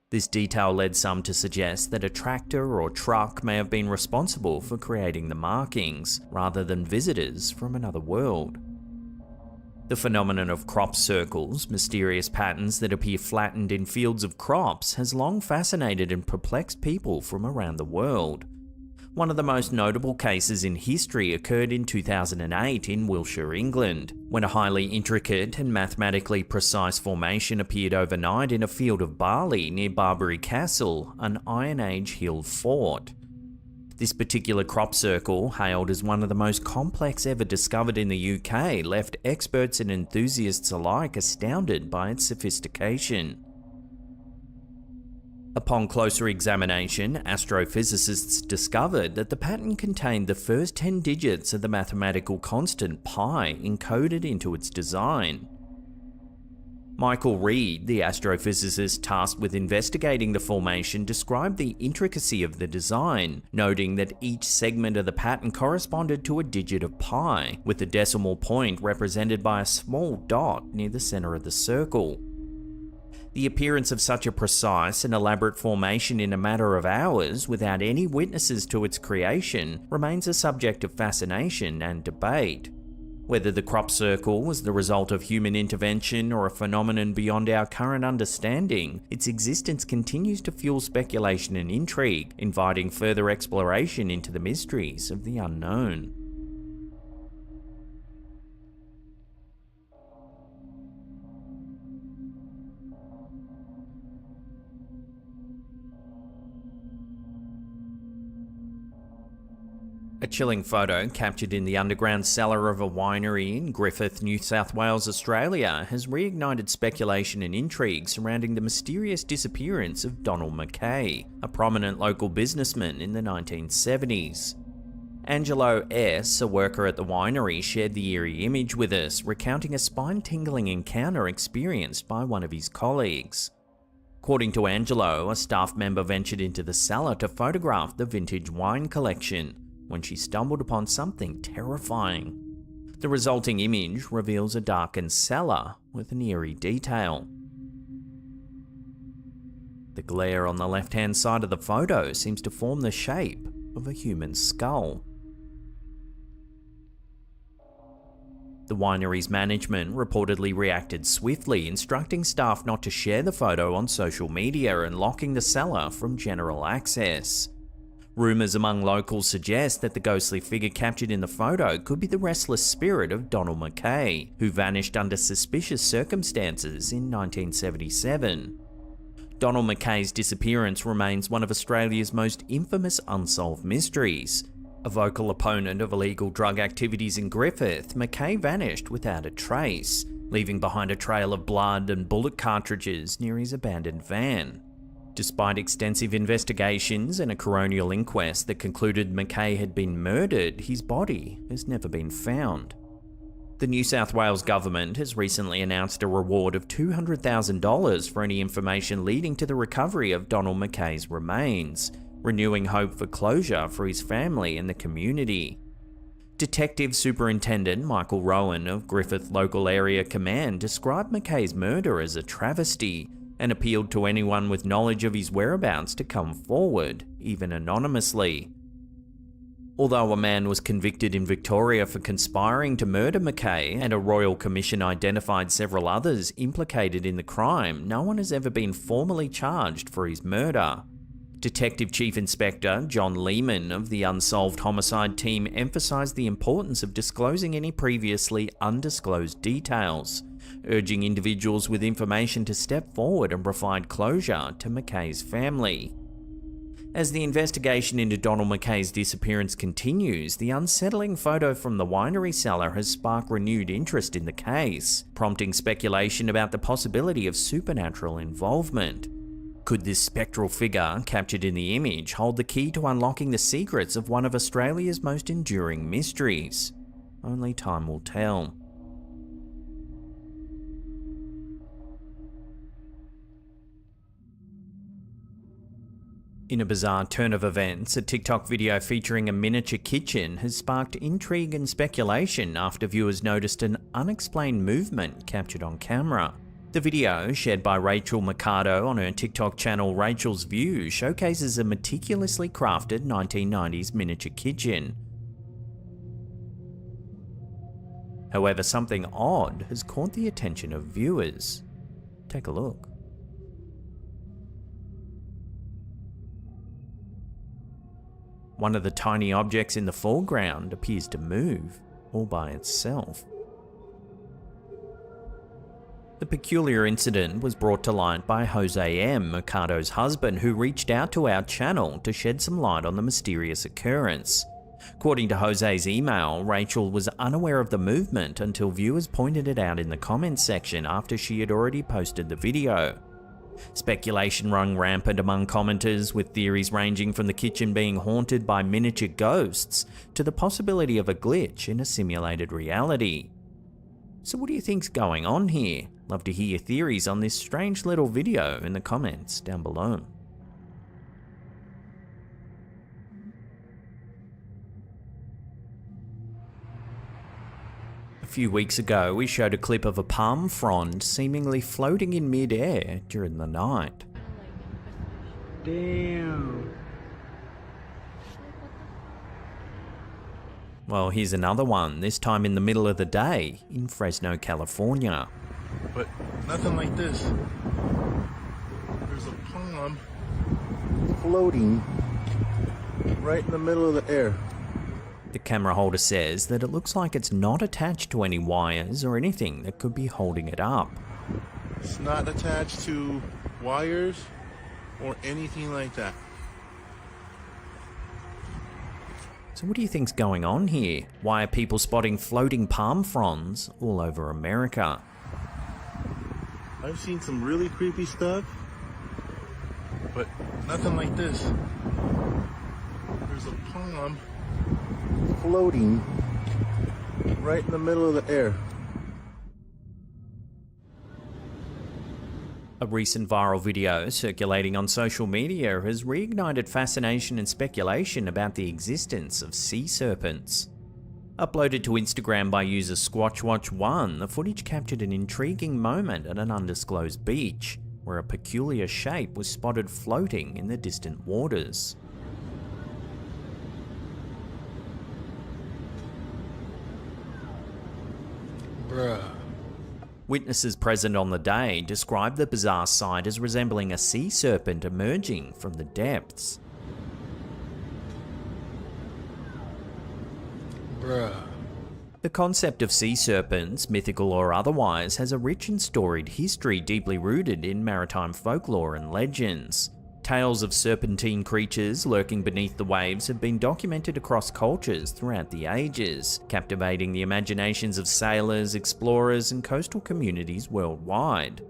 This detail led some to suggest that a tractor or truck may have been responsible for creating the markings, rather than visitors from another world. The phenomenon of crop circles, mysterious patterns that appear flattened in fields of crops, has long fascinated and perplexed people from around the world. One of the most notable cases in history occurred in 2008 in Wiltshire, England, when a highly intricate and mathematically precise formation appeared overnight in a field of barley near Barbary Castle, an Iron Age hill fort. This particular crop circle, hailed as one of the most complex ever discovered in the UK, left experts and enthusiasts alike astounded by its sophistication. Upon closer examination, astrophysicists discovered that the pattern contained the first 10 digits of the mathematical constant pi encoded into its design. Michael Reed, the astrophysicist tasked with investigating the formation, described the intricacy of the design, noting that each segment of the pattern corresponded to a digit of pi, with the decimal point represented by a small dot near the center of the circle. The appearance of such a precise and elaborate formation in a matter of hours, without any witnesses to its creation, remains a subject of fascination and debate. Whether the crop circle was the result of human intervention or a phenomenon beyond our current understanding, its existence continues to fuel speculation and intrigue, inviting further exploration into the mysteries of the unknown. A chilling photo captured in the underground cellar of a winery in Griffith, New South Wales, Australia, has reignited speculation and intrigue surrounding the mysterious disappearance of Donald Mackay, a prominent local businessman in the 1970s. Angelo S., a worker at the winery, shared the eerie image with us, recounting a spine-tingling encounter experienced by one of his colleagues. According to Angelo, a staff member ventured into the cellar to photograph the vintage wine collection, when she stumbled upon something terrifying. The resulting image reveals a darkened cellar with an eerie detail. The glare on the left-hand side of the photo seems to form the shape of a human skull. The winery's management reportedly reacted swiftly, instructing staff not to share the photo on social media and locking the cellar from general access. Rumours among locals suggest that the ghostly figure captured in the photo could be the restless spirit of Donald Mackay, who vanished under suspicious circumstances in 1977. Donald Mackay's disappearance remains one of Australia's most infamous unsolved mysteries. A vocal opponent of illegal drug activities in Griffith, Mackay vanished without a trace, leaving behind a trail of blood and bullet cartridges near his abandoned van. Despite extensive investigations and a coronial inquest that concluded Mackay had been murdered, his body has never been found. The New South Wales government has recently announced a reward of $200,000 for any information leading to the recovery of Donald Mackay's remains, renewing hope for closure for his family and the community. Detective Superintendent Michael Rowan of Griffith Local Area Command described Mackay's murder as a travesty and appealed to anyone with knowledge of his whereabouts to come forward, even anonymously. Although a man was convicted in Victoria for conspiring to murder Mackay and a royal commission identified several others implicated in the crime, no one has ever been formally charged for his murder. Detective Chief Inspector John Lehman of the Unsolved Homicide Team emphasised the importance of disclosing any previously undisclosed details, urging individuals with information to step forward and provide closure to Mackay's family. As the investigation into Donald Mackay's disappearance continues, the unsettling photo from the winery cellar has sparked renewed interest in the case, prompting speculation about the possibility of supernatural involvement. Could this spectral figure, captured in the image, hold the key to unlocking the secrets of one of Australia's most enduring mysteries? Only time will tell. In a bizarre turn of events, a TikTok video featuring a miniature kitchen has sparked intrigue and speculation after viewers noticed an unexplained movement captured on camera. The video, shared by Rachel Mercado on her TikTok channel Rachel's View, showcases a meticulously crafted 1990s miniature kitchen. However, something odd has caught the attention of viewers. Take a look. One of the tiny objects in the foreground appears to move, all by itself. The peculiar incident was brought to light by Jose M., Mercado's husband, who reached out to our channel to shed some light on the mysterious occurrence. According to Jose's email, Rachel was unaware of the movement until viewers pointed it out in the comments section after she had already posted the video. Speculation rung rampant among commenters, with theories ranging from the kitchen being haunted by miniature ghosts to the possibility of a glitch in a simulated reality. So what do you think's going on here? Love to hear your theories on this strange little video in the comments down below. A few weeks ago, we showed a clip of a palm frond seemingly floating in mid-air during the night. Damn. Well, here's another one, this time in the middle of the day in Fresno, California. But nothing like this. There's a palm floating right in the middle of the air. The camera holder says that it looks like it's not attached to any wires or anything that could be holding it up. It's not attached to wires or anything like that. So what do you think's going on here? Why are people spotting floating palm fronds all over America? I've seen some really creepy stuff, but nothing like this. There's a palm floating right in the middle of the air. A recent viral video circulating on social media has reignited fascination and speculation about the existence of sea serpents. Uploaded to Instagram by user SquatchWatch1, the footage captured an intriguing moment at an undisclosed beach, where a peculiar shape was spotted floating in the distant waters. Bruh. Witnesses present on the day described the bizarre sight as resembling a sea serpent emerging from the depths. The concept of sea serpents, mythical or otherwise, has a rich and storied history deeply rooted in maritime folklore and legends. Tales of serpentine creatures lurking beneath the waves have been documented across cultures throughout the ages, captivating the imaginations of sailors, explorers, and coastal communities worldwide.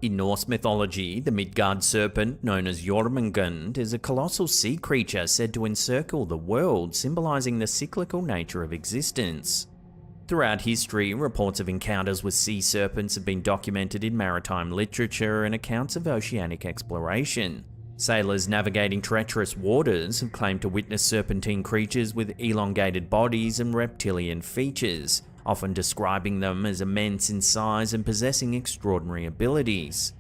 In Norse mythology, the Midgard serpent, known as Jormungand, is a colossal sea creature said to encircle the world, symbolizing the cyclical nature of existence. Throughout history, reports of encounters with sea serpents have been documented in maritime literature and accounts of oceanic exploration. Sailors navigating treacherous waters have claimed to witness serpentine creatures with elongated bodies and reptilian features, often describing them as immense in size and possessing extraordinary abilities.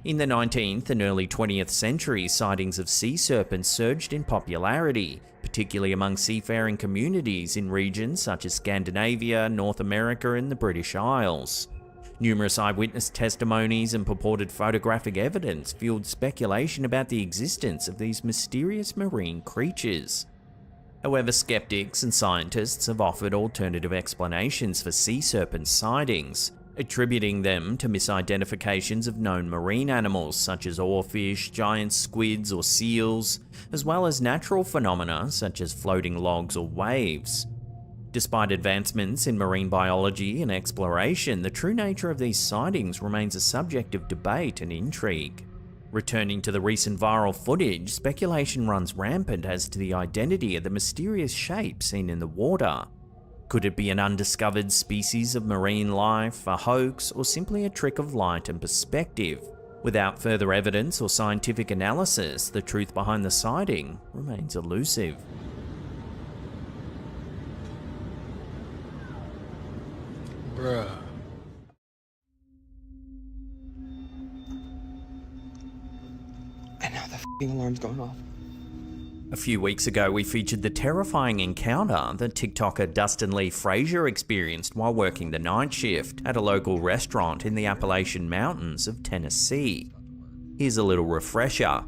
In the 19th and early 20th centuries, sightings of sea serpents surged in popularity, particularly among seafaring communities in regions such as Scandinavia, North America, and the British Isles. Numerous eyewitness testimonies and purported photographic evidence fueled speculation about the existence of these mysterious marine creatures. However, skeptics and scientists have offered alternative explanations for sea serpent sightings, attributing them to misidentifications of known marine animals such as oarfish, giant squids or seals, as well as natural phenomena such as floating logs or waves. Despite advancements in marine biology and exploration, the true nature of these sightings remains a subject of debate and intrigue. Returning to the recent viral footage, speculation runs rampant as to the identity of the mysterious shape seen in the water. Could it be an undiscovered species of marine life, a hoax, or simply a trick of light and perspective? Without further evidence or scientific analysis, the truth behind the sighting remains elusive. Bruh. And now the f***ing alarm's going off. A few weeks ago, we featured the terrifying encounter that TikToker Dustin Lee Frazier experienced while working the night shift at a local restaurant in the Appalachian Mountains of Tennessee. Here's a little refresher.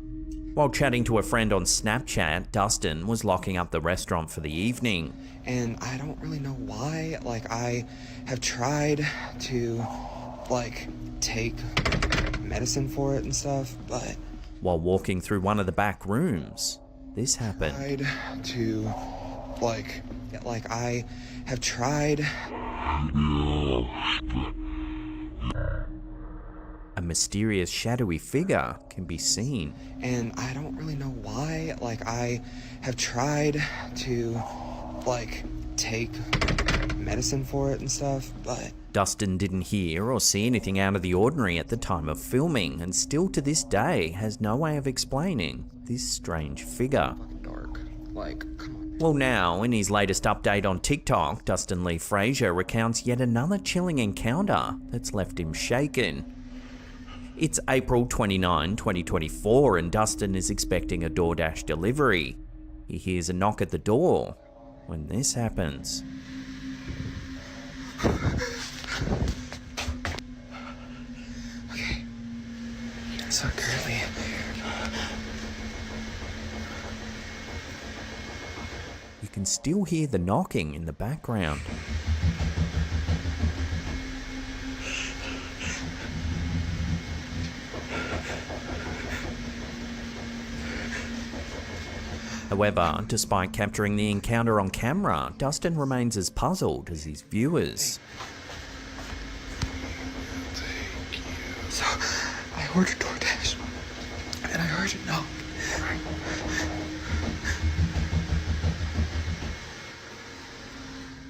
While chatting to a friend on Snapchat, Dustin was locking up the restaurant for the evening. And I don't really know why. I have tried to, take medicine for it and stuff, but... While walking through one of the back rooms, this happened. I have tried. A mysterious shadowy figure can be seen. And I don't really know why. I have tried to, take medicine for it and stuff, but... Dustin didn't hear or see anything out of the ordinary at the time of filming, and still to this day has no way of explaining this strange figure. Dark. Come on. Well, now, in his latest update on TikTok, Dustin Lee Frazier recounts yet another chilling encounter that's left him shaken. It's April 29, 2024, and Dustin is expecting a DoorDash delivery. He hears a knock at the door when this happens. Okay. So currently... You can still hear the knocking in the background. However, despite capturing the encounter on camera, Dustin remains as puzzled as his viewers. So, I ordered DoorDash, and I heard it knock.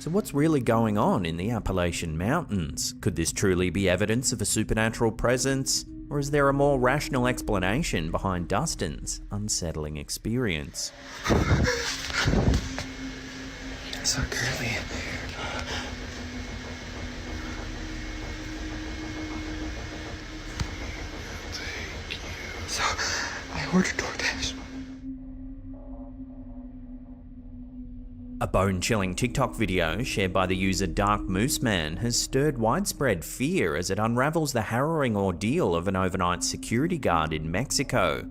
So what's really going on in the Appalachian Mountains? Could this truly be evidence of a supernatural presence? Or is there a more rational explanation behind Dustin's unsettling experience? So currently... So, I ordered DoorDash. A bone-chilling TikTok video shared by the user Dark Moose Man has stirred widespread fear as it unravels the harrowing ordeal of an overnight security guard in Mexico.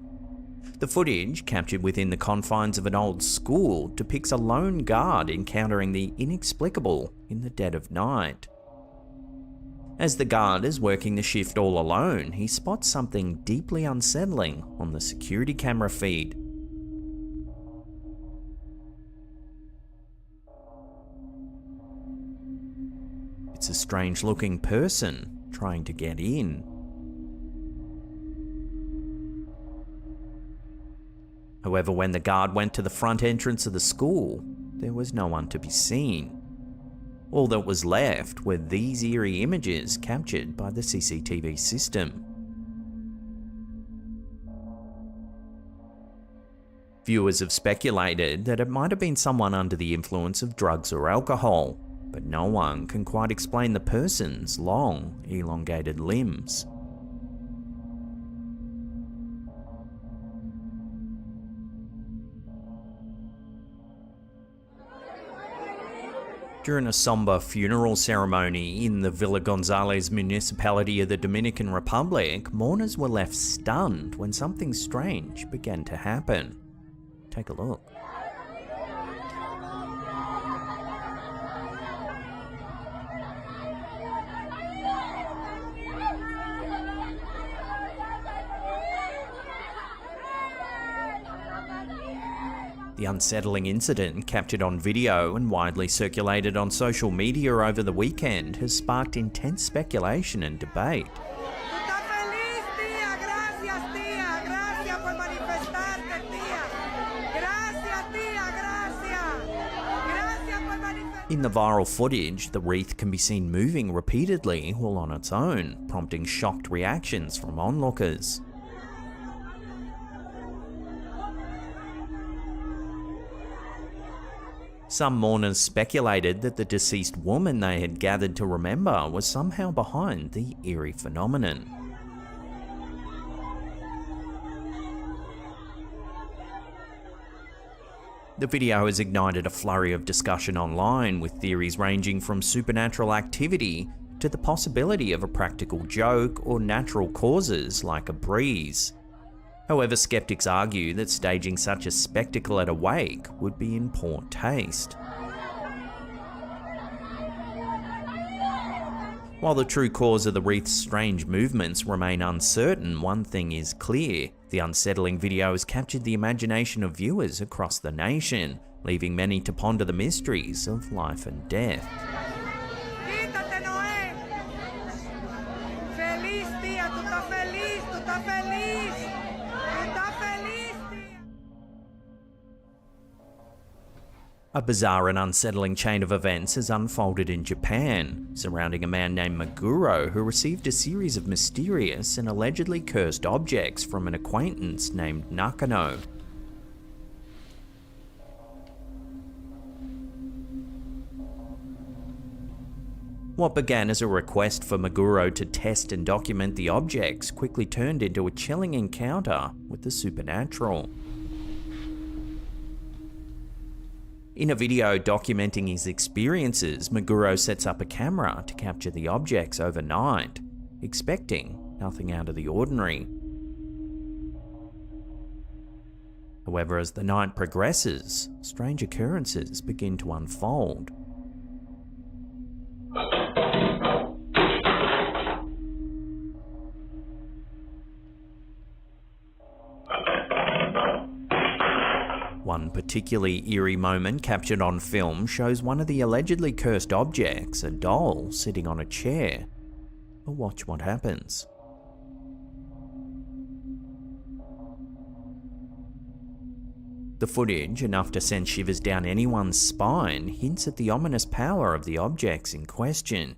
The footage, captured within the confines of an old school, depicts a lone guard encountering the inexplicable in the dead of night. As the guard is working the shift all alone, he spots something deeply unsettling on the security camera feed. It's a strange-looking person trying to get in. However, when the guard went to the front entrance of the school, there was no one to be seen. All that was left were these eerie images captured by the CCTV system. Viewers have speculated that it might have been someone under the influence of drugs or alcohol, but no one can quite explain the person's long, elongated limbs. During a somber funeral ceremony in the Villa Gonzalez municipality of the Dominican Republic, mourners were left stunned when something strange began to happen. Take a look. The unsettling incident, captured on video and widely circulated on social media over the weekend, has sparked intense speculation and debate. In the viral footage, the wreath can be seen moving repeatedly all on its own, prompting shocked reactions from onlookers. Some mourners speculated that the deceased woman they had gathered to remember was somehow behind the eerie phenomenon. The video has ignited a flurry of discussion online, with theories ranging from supernatural activity to the possibility of a practical joke or natural causes like a breeze. However, skeptics argue that staging such a spectacle at a wake would be in poor taste. While the true cause of the wreath's strange movements remain uncertain, one thing is clear: the unsettling video has captured the imagination of viewers across the nation, leaving many to ponder the mysteries of life and death. A bizarre and unsettling chain of events has unfolded in Japan, surrounding a man named Meguro who received a series of mysterious and allegedly cursed objects from an acquaintance named Nakano. What began as a request for Meguro to test and document the objects quickly turned into a chilling encounter with the supernatural. In a video documenting his experiences, Meguro sets up a camera to capture the objects overnight, expecting nothing out of the ordinary. However, as the night progresses, strange occurrences begin to unfold. One particularly eerie moment captured on film shows one of the allegedly cursed objects, a doll, sitting on a chair. But watch what happens. The footage, enough to send shivers down anyone's spine, hints at the ominous power of the objects in question.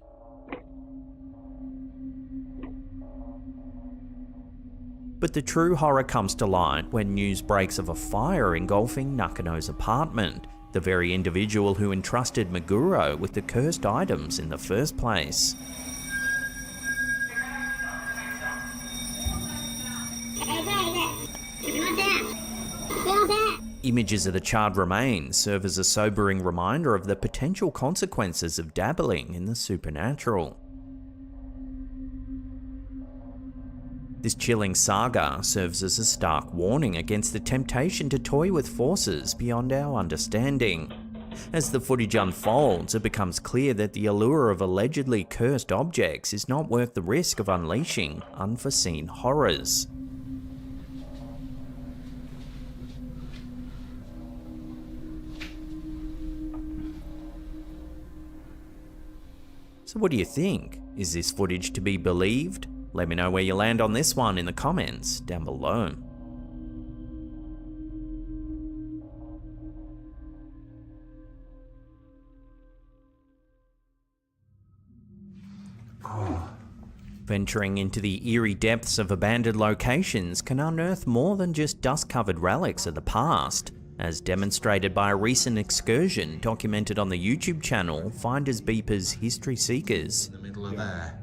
But the true horror comes to light when news breaks of a fire engulfing Nakano's apartment, the very individual who entrusted Meguro with the cursed items in the first place. Images of the charred remains serve as a sobering reminder of the potential consequences of dabbling in the supernatural. This chilling saga serves as a stark warning against the temptation to toy with forces beyond our understanding. As the footage unfolds, it becomes clear that the allure of allegedly cursed objects is not worth the risk of unleashing unforeseen horrors. So what do you think? Is this footage to be believed? Let me know where you land on this one in the comments down below. Venturing into the eerie depths of abandoned locations can unearth more than just dust-covered relics of the past, as demonstrated by a recent excursion documented on the YouTube channel Finders Beepers History Seekers. In the middle of there.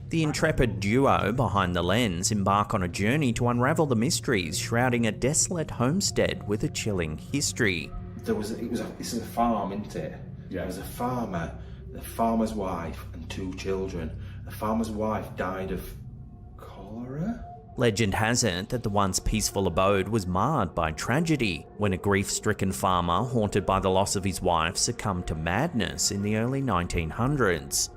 The intrepid duo behind the lens embark on a journey to unravel the mysteries shrouding a desolate homestead with a chilling history. This is a farm, isn't it? Yeah. There was a farmer, the farmer's wife, and 2 children. The farmer's wife died of cholera? Legend has it that the once peaceful abode was marred by tragedy when a grief-stricken farmer haunted by the loss of his wife succumbed to madness in the early 1900s.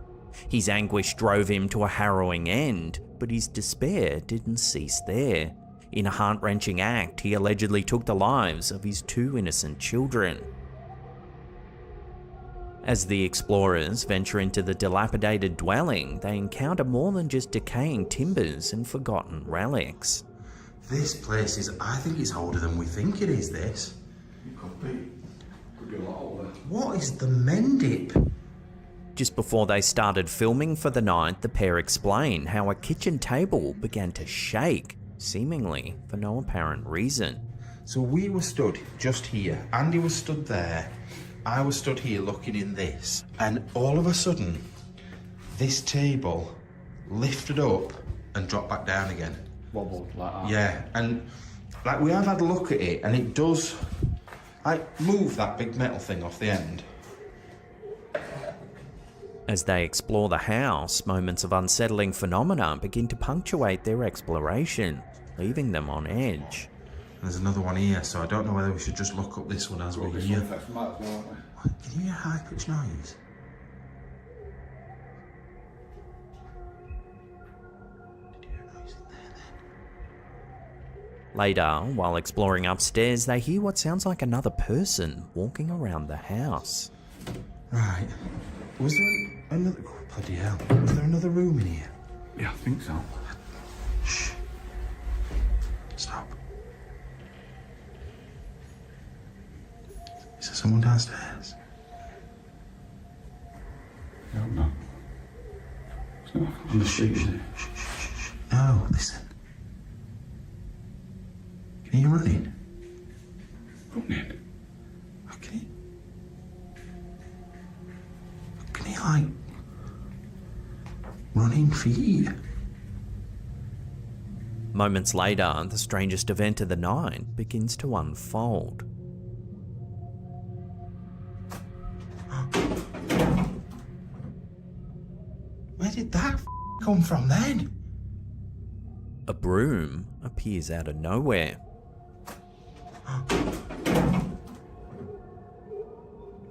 His anguish drove him to a harrowing end, but his despair didn't cease there. In a heart-wrenching act, he allegedly took the lives of his 2 innocent children. As the explorers venture into the dilapidated dwelling, they encounter more than just decaying timbers and forgotten relics. This place is, I think it's older than we think it is, this. It could be. Could be a lot older. What is the Mendip? Just before they started filming for the night, the pair explain how a kitchen table began to shake, seemingly for no apparent reason. So we were stood just here. Andy was stood there. I was stood here looking in this. And all of a sudden, this table lifted up and dropped back down again. Wobbled like that. Yeah, and like we have had a look at it, and it does like move that big metal thing off the end. As they explore the house, moments of unsettling phenomena begin to punctuate their exploration, leaving them on edge. There's another one here, so I don't know whether we should just look up this one as we're here. Can you hear a high-pitched noise? Later, while exploring upstairs, they hear what sounds like another person walking around the house. Right. Was there another... Oh, bloody hell. Was there another room in here? Yeah, I think so. Shh. Stop. Is there someone downstairs? I don't know. Shh. No, listen. Can you hear running? Running? Okay. Can you, like, running feet? Moments later, the strangest event of the night begins to unfold. Where did that come from then? A broom appears out of nowhere.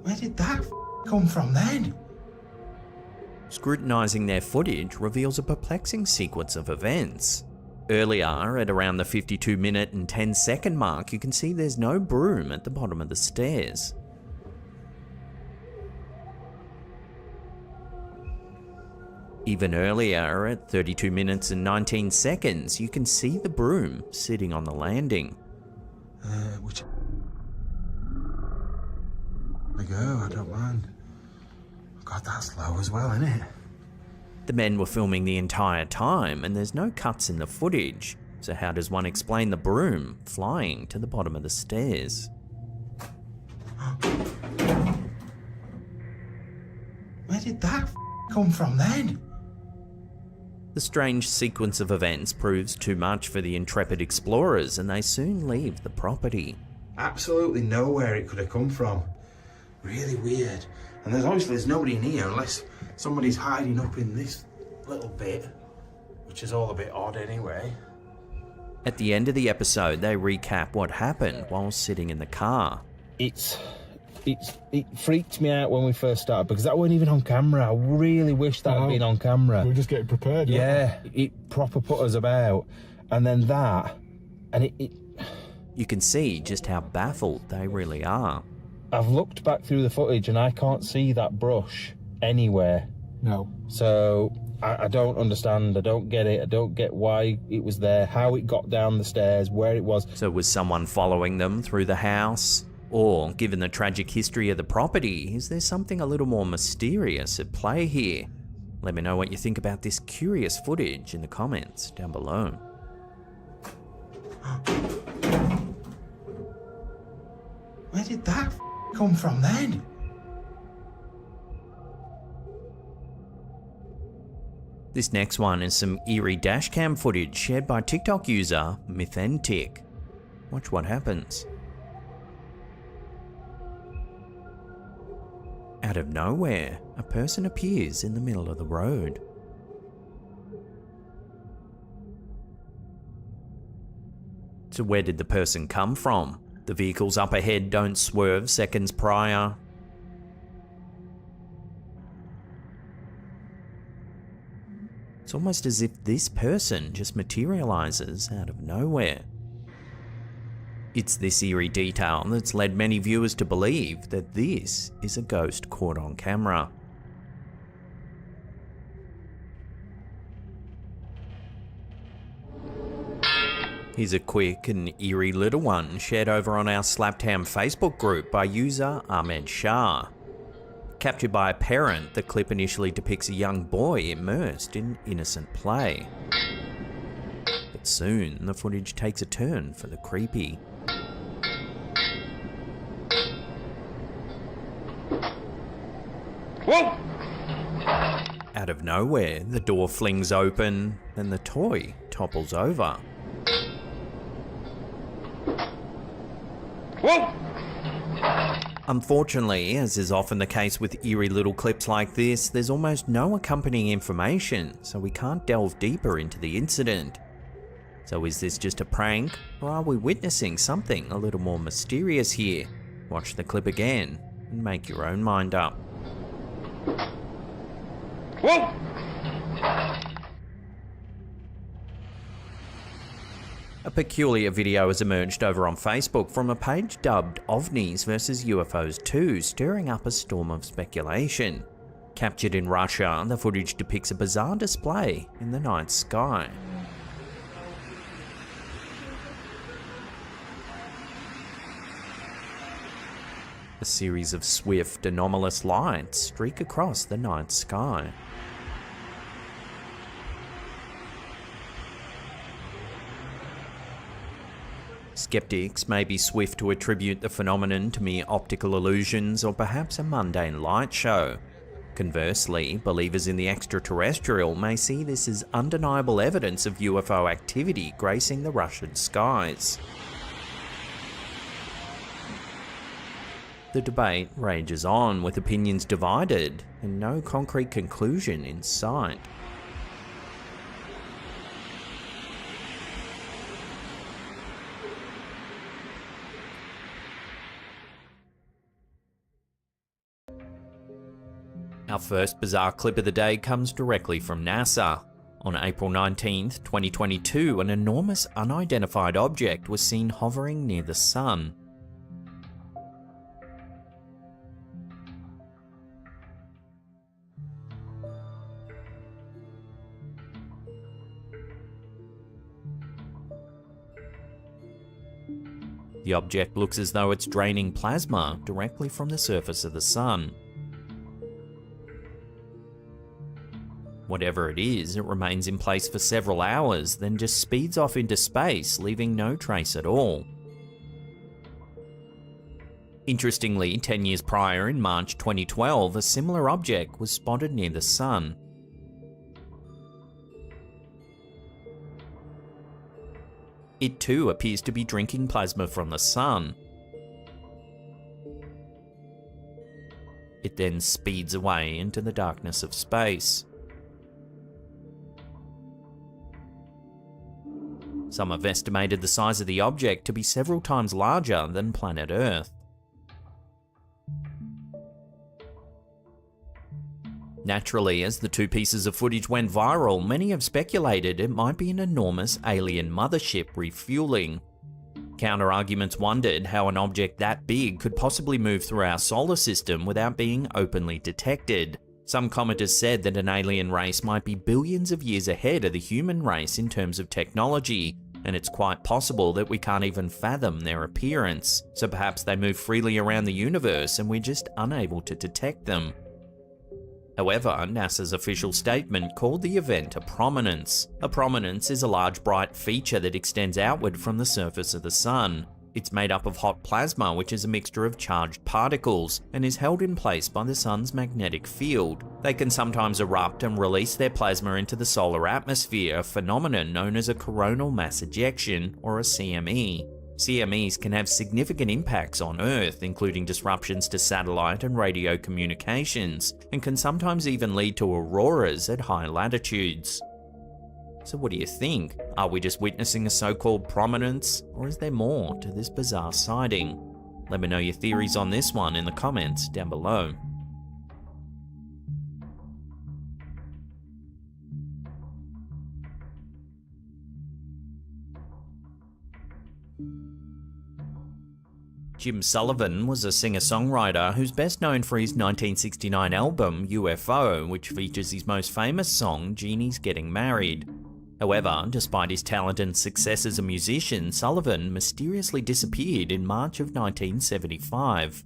Where did that come from then? Scrutinizing their footage reveals a perplexing sequence of events. Earlier, at around the 52-minute and 10-second mark, you can see there's no broom at the bottom of the stairs. Even earlier, at 32 minutes and 19 seconds, you can see the broom sitting on the landing. Which... I go, I don't mind. God, that's low as well, isn't it? The men were filming the entire time, and there's no cuts in the footage, so how does one explain the broom flying to the bottom of the stairs? Where did that come from then? The strange sequence of events proves too much for the intrepid explorers, and they soon leave the property. Absolutely nowhere it could have come from. Really weird. And there's nobody in here unless somebody's hiding up in this little bit, which is all a bit odd anyway. At the end of the episode, they recap what happened while sitting in the car. It freaked me out when we first started because that wasn't even on camera. I really wish that had been on camera. We were just getting prepared. Yeah, it proper put us about. And then that, and it You can see just how baffled they really are. I've looked back through the footage and I can't see that brush anywhere. No. So I don't understand. I don't get it. I don't get why it was there, how it got down the stairs, where it was. So was someone following them through the house? Or, given the tragic history of the property, is there something a little more mysterious at play here? Let me know what you think about this curious footage in the comments down below. Where did that come from then? This next one is some eerie dashcam footage shared by TikTok user Mythentic. Watch what happens. Out of nowhere, a person appears in the middle of the road. So where did the person come from? The vehicles up ahead don't swerve seconds prior. It's almost as if this person just materializes out of nowhere. It's this eerie detail that's led many viewers to believe that this is a ghost caught on camera. Here's a quick and eerie little one shared over on our Slapped Ham Facebook group by user Ahmed Shah. Captured by a parent, the clip initially depicts a young boy immersed in innocent play. But soon, the footage takes a turn for the creepy. Whoa! Out of nowhere, the door flings open, then the toy topples over. Whoa! Unfortunately, as is often the case with eerie little clips like this, there's almost no accompanying information, so we can't delve deeper into the incident. So is this just a prank, or are we witnessing something a little more mysterious here? Watch the clip again, and make your own mind up. Whoa! A peculiar video has emerged over on Facebook from a page dubbed OVNIs vs UFOs 2, stirring up a storm of speculation. Captured in Russia, the footage depicts a bizarre display in the night sky. A series of swift, anomalous lights streak across the night sky. Skeptics may be swift to attribute the phenomenon to mere optical illusions or perhaps a mundane light show. Conversely, believers in the extraterrestrial may see this as undeniable evidence of UFO activity gracing the Russian skies. The debate rages on, with opinions divided and no concrete conclusion in sight. Our first bizarre clip of the day comes directly from NASA. On April 19th, 2022, an enormous unidentified object was seen hovering near the Sun. The object looks as though it's draining plasma directly from the surface of the Sun. Whatever it is, it remains in place for several hours, then just speeds off into space, leaving no trace at all. Interestingly, 10 years prior, in March 2012, a similar object was spotted near the Sun. It too appears to be drinking plasma from the Sun. It then speeds away into the darkness of space. Some have estimated the size of the object to be several times larger than planet Earth. Naturally, as the two pieces of footage went viral, many have speculated it might be an enormous alien mothership refueling. Counter-arguments wondered how an object that big could possibly move through our solar system without being openly detected. Some commenters said that an alien race might be billions of years ahead of the human race in terms of technology, and it's quite possible that we can't even fathom their appearance, so perhaps they move freely around the universe and we're just unable to detect them. However, NASA's official statement called the event a prominence. A prominence is a large bright feature that extends outward from the surface of the Sun. It's made up of hot plasma, which is a mixture of charged particles, and is held in place by the Sun's magnetic field. They can sometimes erupt and release their plasma into the solar atmosphere, a phenomenon known as a coronal mass ejection, or a CME. CMEs can have significant impacts on Earth, including disruptions to satellite and radio communications, and can sometimes even lead to auroras at high latitudes. So what do you think? Are we just witnessing a so-called prominence, or is there more to this bizarre sighting? Let me know your theories on this one in the comments down below. Jim Sullivan was a singer-songwriter who's best known for his 1969 album UFO, which features his most famous song, Jeannie's Getting Married. However, despite his talent and success as a musician, Sullivan mysteriously disappeared in March of 1975.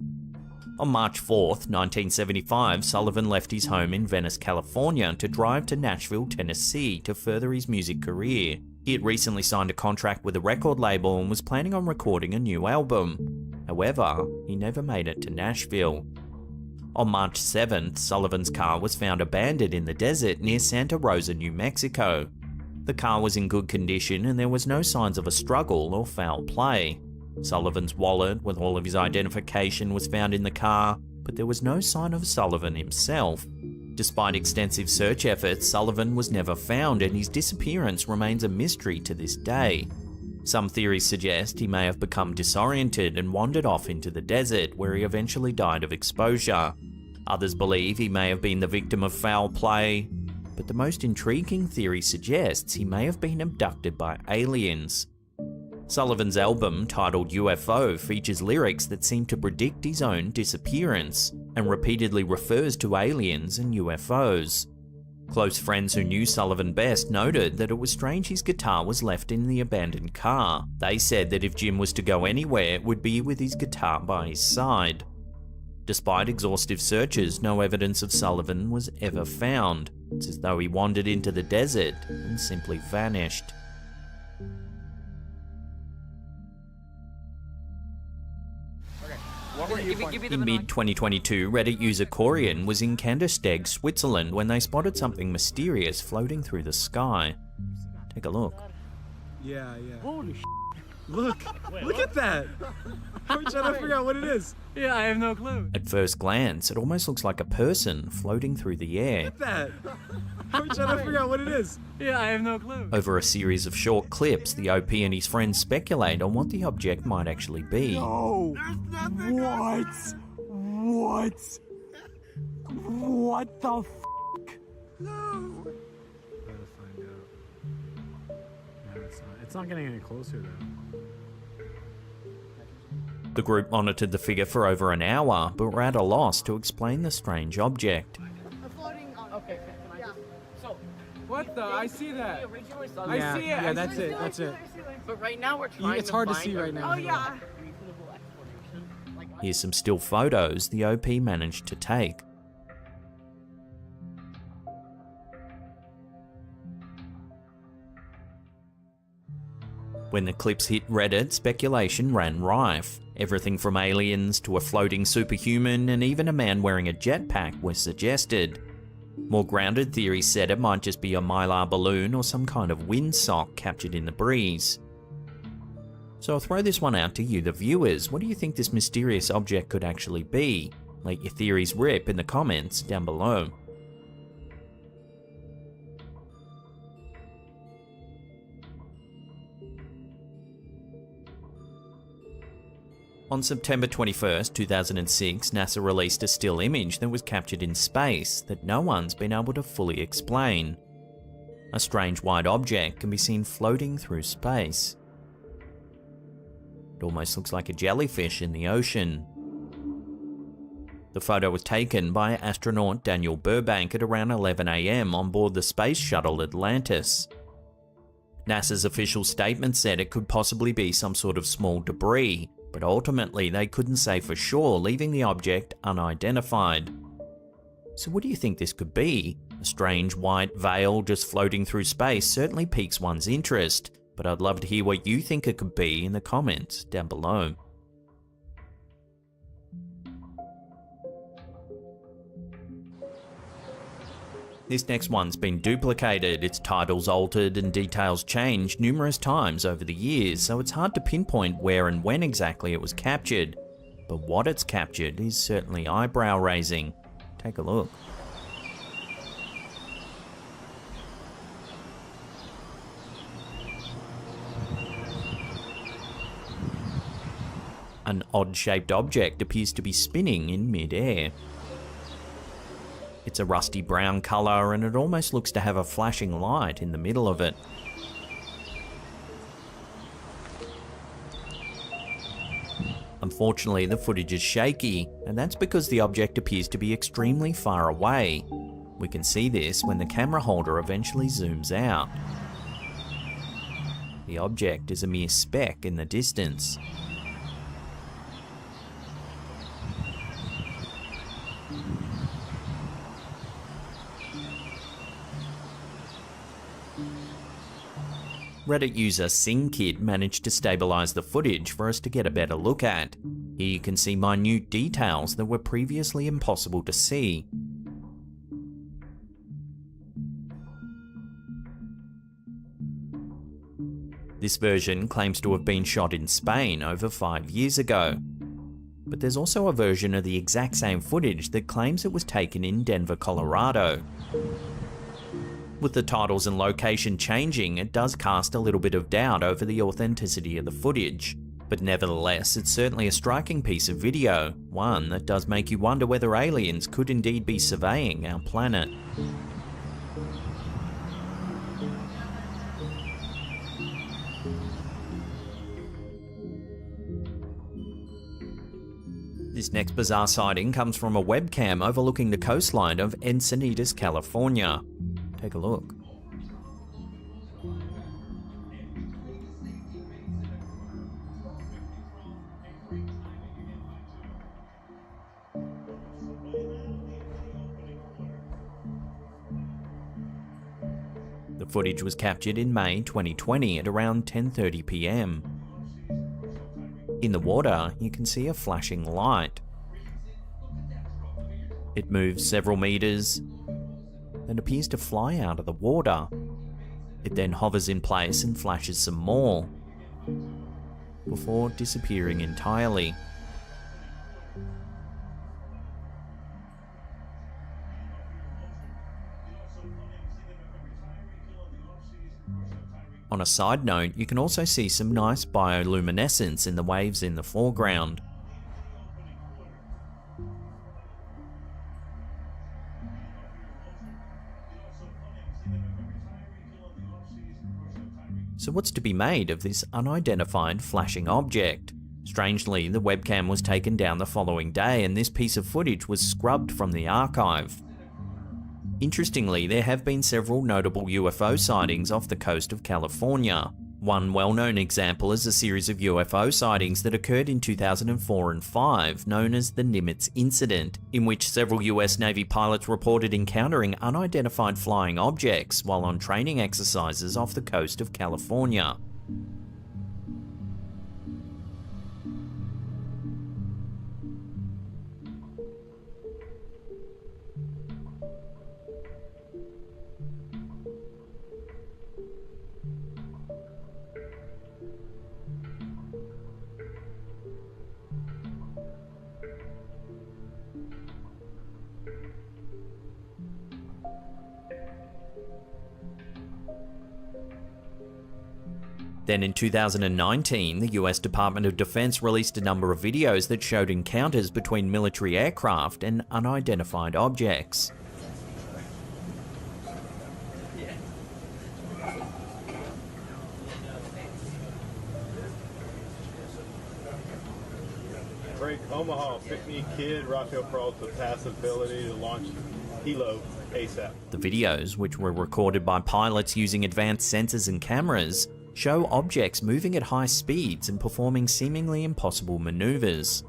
On March 4th, 1975, Sullivan left his home in Venice, California to drive to Nashville, Tennessee to further his music career. He had recently signed a contract with a record label and was planning on recording a new album. However, he never made it to Nashville. On March 7th, Sullivan's car was found abandoned in the desert near Santa Rosa, New Mexico. The car was in good condition and there was no signs of a struggle or foul play. Sullivan's wallet with all of his identification was found in the car, but there was no sign of Sullivan himself. Despite extensive search efforts, Sullivan was never found and his disappearance remains a mystery to this day. Some theories suggest he may have become disoriented and wandered off into the desert, where he eventually died of exposure. Others believe he may have been the victim of foul play, but the most intriguing theory suggests he may have been abducted by aliens. Sullivan's album, titled UFO, features lyrics that seem to predict his own disappearance, and repeatedly refers to aliens and UFOs. Close friends who knew Sullivan best noted that it was strange his guitar was left in the abandoned car. They said that if Jim was to go anywhere, it would be with his guitar by his side. Despite exhaustive searches, no evidence of Sullivan was ever found. It's as though he wandered into the desert and simply vanished. In mid-2022, Reddit user Corian was in Kandersteg, Switzerland when they spotted something mysterious floating through the sky. Take a look. Yeah. Holy shit. Look at that! I'm trying to figure out what it is. Yeah, I have no clue. At first glance, it almost looks like a person floating through the air. Look at that! I'm trying to figure out what it is. Yeah, I have no clue. Over a series of short clips, the OP and his friends speculate on what the object might actually be. No! What the f***? No! Gotta find out. No, it's not getting any closer though. The group monitored the figure for over an hour, but were at a loss to explain the strange object. Okay. What the? I see that. I see it. Yeah, that's it. But right now we're trying It's hard to see right now. Oh yeah. Here's some still photos the OP managed to take. When the clips hit Reddit, speculation ran rife. Everything from aliens to a floating superhuman and even a man wearing a jetpack was suggested. More grounded theories said it might just be a mylar balloon or some kind of windsock captured in the breeze. So I'll throw this one out to you, the viewers. What do you think this mysterious object could actually be? Let your theories rip in the comments down below. On September 21st, 2006, NASA released a still image that was captured in space that no one's been able to fully explain. A strange white object can be seen floating through space. It almost looks like a jellyfish in the ocean. The photo was taken by astronaut Daniel Burbank at around 11 AM on board the space shuttle Atlantis. NASA's official statement said it could possibly be some sort of small debris, but ultimately they couldn't say for sure, leaving the object unidentified. So what do you think this could be? A strange white veil just floating through space certainly piques one's interest, but I'd love to hear what you think it could be in the comments down below. This next one's been duplicated, its title's altered and details changed numerous times over the years, so it's hard to pinpoint where and when exactly it was captured. But what it's captured is certainly eyebrow-raising. Take a look. An odd-shaped object appears to be spinning in mid-air. It's a rusty brown colour and it almost looks to have a flashing light in the middle of it. Unfortunately, the footage is shaky, and that's because the object appears to be extremely far away. We can see this when the camera holder eventually zooms out. The object is a mere speck in the distance. Reddit user SingKid managed to stabilize the footage for us to get a better look at. Here you can see minute details that were previously impossible to see. This version claims to have been shot in Spain over 5 years ago. But there's also a version of the exact same footage that claims it was taken in Denver, Colorado. With the titles and location changing, it does cast a little bit of doubt over the authenticity of the footage. But nevertheless, it's certainly a striking piece of video, one that does make you wonder whether aliens could indeed be surveying our planet. This next bizarre sighting comes from a webcam overlooking the coastline of Encinitas, California. Take a look. The footage was captured in May 2020 at around 10:30 PM. In the water, you can see a flashing light. It moves several meters and appears to fly out of the water. It then hovers in place and flashes some more, before disappearing entirely. On a side note, you can also see some nice bioluminescence in the waves in the foreground. So what's to be made of this unidentified flashing object? Strangely, the webcam was taken down the following day and this piece of footage was scrubbed from the archive. Interestingly, there have been several notable UFO sightings off the coast of California. One well-known example is a series of UFO sightings that occurred in 2004 and 5, known as the Nimitz Incident, in which several US Navy pilots reported encountering unidentified flying objects while on training exercises off the coast of California. Then in 2019, the US Department of Defense released a number of videos that showed encounters between military aircraft and unidentified objects. Break Omaha, pick me kid, Rafael Peralta, pass ability to launch Hilo ASAP. The videos, which were recorded by pilots using advanced sensors and cameras, show objects moving at high speeds and performing seemingly impossible maneuvers.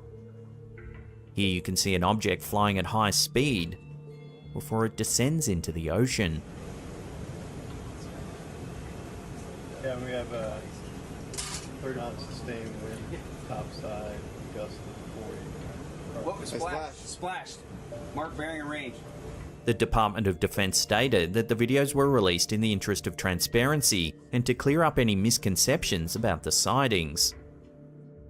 Here you can see an object flying at high speed before it descends into the ocean. Yeah, we have 30 knots sustained wind, topside, gust of 40. What was splashed? Splashed. Mark bearing and range. The Department of Defense stated that the videos were released in the interest of transparency and to clear up any misconceptions about the sightings.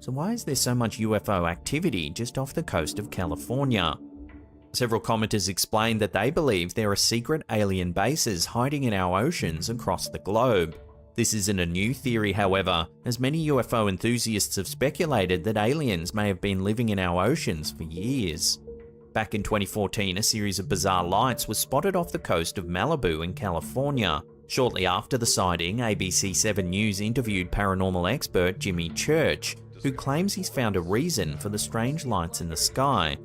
So why is there so much UFO activity just off the coast of California? Several commenters explained that they believe there are secret alien bases hiding in our oceans across the globe. This isn't a new theory, however, as many UFO enthusiasts have speculated that aliens may have been living in our oceans for years. Back in 2014, a series of bizarre lights was spotted off the coast of Malibu in California. Shortly after the sighting, ABC 7 News interviewed paranormal expert Jimmy Church, who claims he's found a reason for the strange lights in the sky.